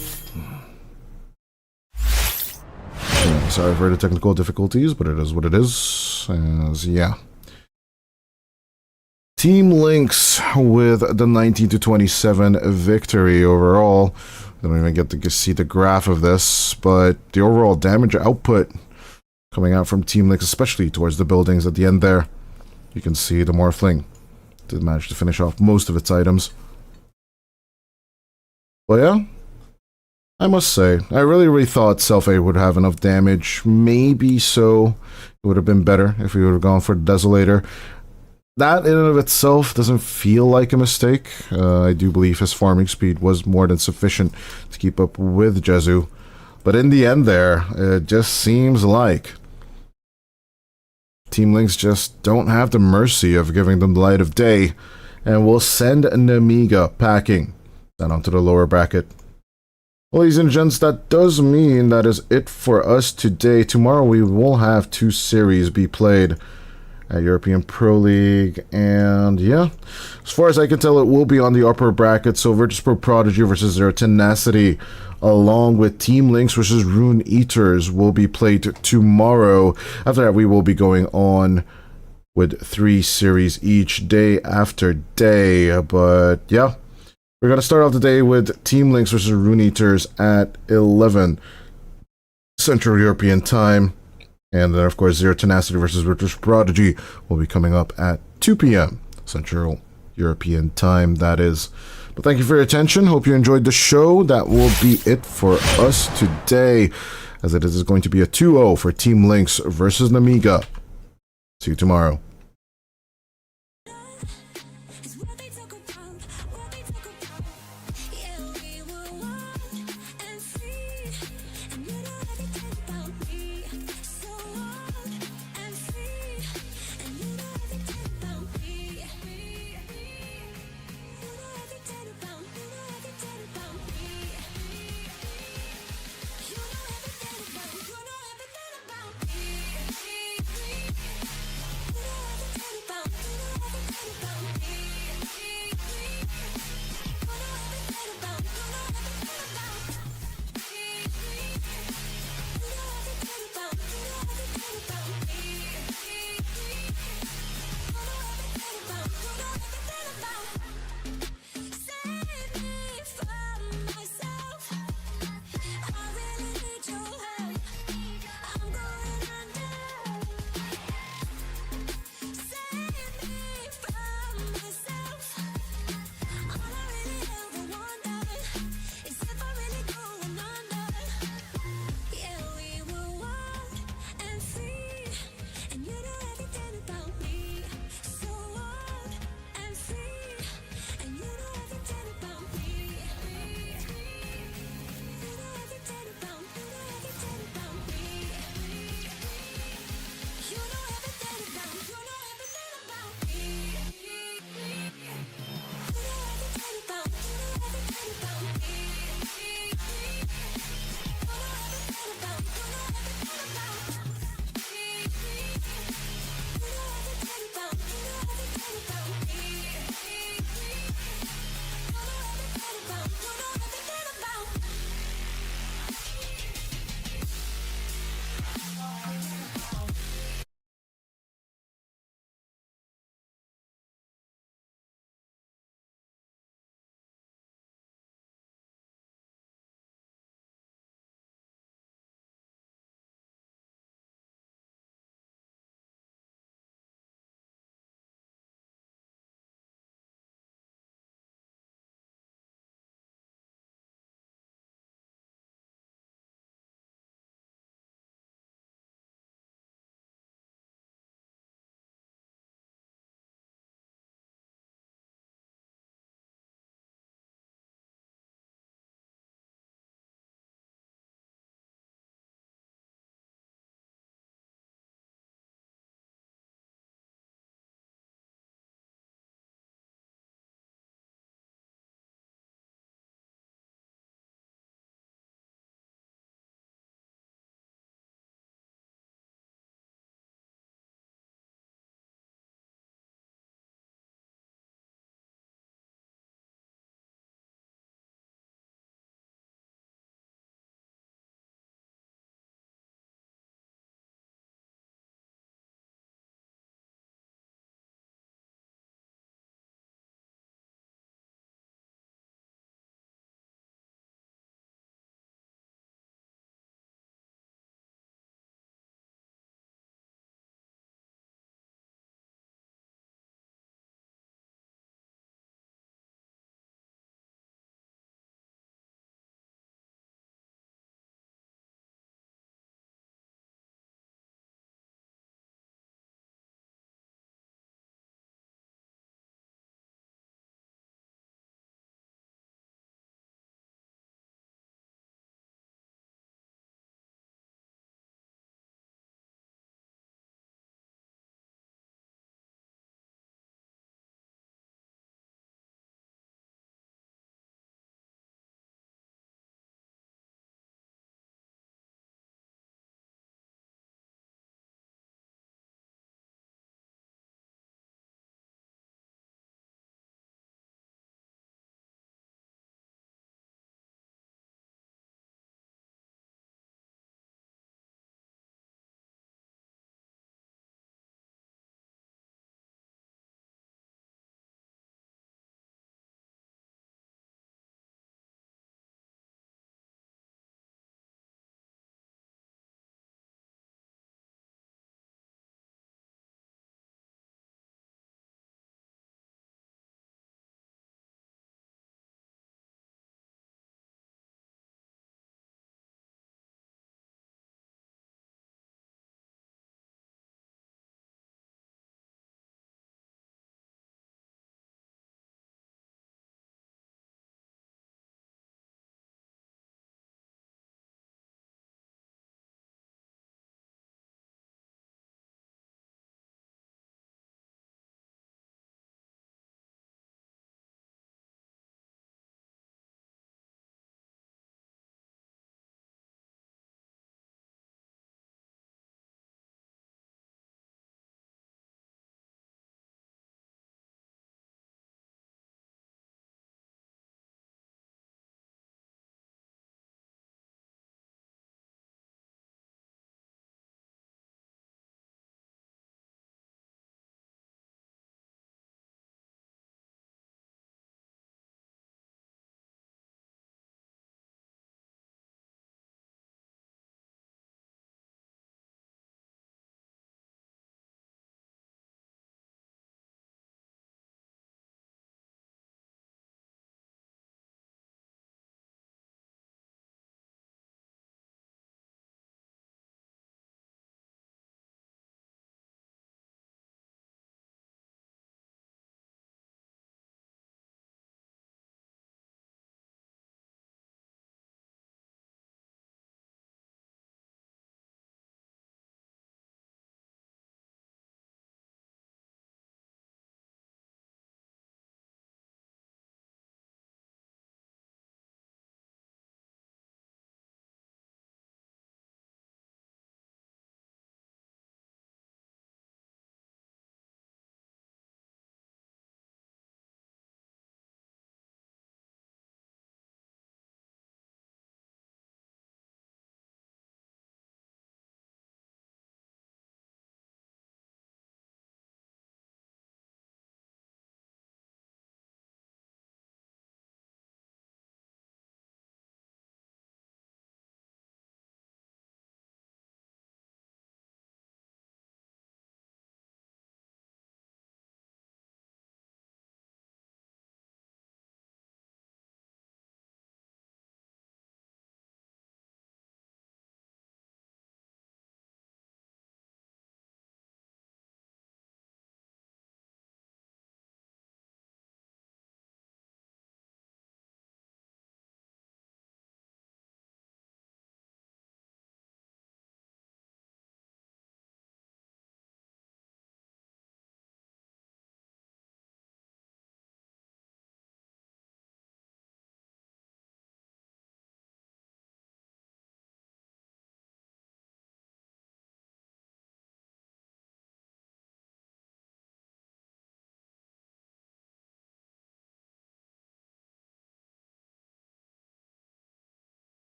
Yeah, sorry for the technical difficulties, but it is what it is. Yeah. Team LiXO with the 19-27 victory overall. I don't even get to see the graph of this, but the overall damage output coming out from Team LiXO, especially towards the buildings at the end there. You can see the Morphling did manage to finish off most of its items. But yeah, I must say, I really thought Self-Aid would have enough damage. Maybe so. It would have been better if we would have gone for the Desolator. That in and of itself doesn't feel like a mistake. I do believe his farming speed was more than sufficient to keep up with Jezu. But in the end there, it just seems like Team LiXO just don't have the mercy of giving them the light of day, and will send Namiga packing down onto the lower bracket. Well, ladies and gents, that does mean that is it for us today. Tomorrow we will have 2 series be played at European Pro League, and yeah, as far as I can tell, it will be on the upper bracket. So Virtus.pro Prodigy versus Zero Tenacity, along with Team LiXO versus Rune Eaters, will be played tomorrow. After that, we will be going on with 3 series each day after day. But yeah, we're gonna start off the day with Team LiXO versus Rune Eaters at 11 Central European Time. And then, of course, Zero Tenacity versus Virtus Prodigy will be coming up at 2 p.m. Central European Time, that is. But thank you for your attention. Hope you enjoyed the show. That will be it for us today, as it is going to be a 2-0 for Team LiXO versus Namiga. See you tomorrow.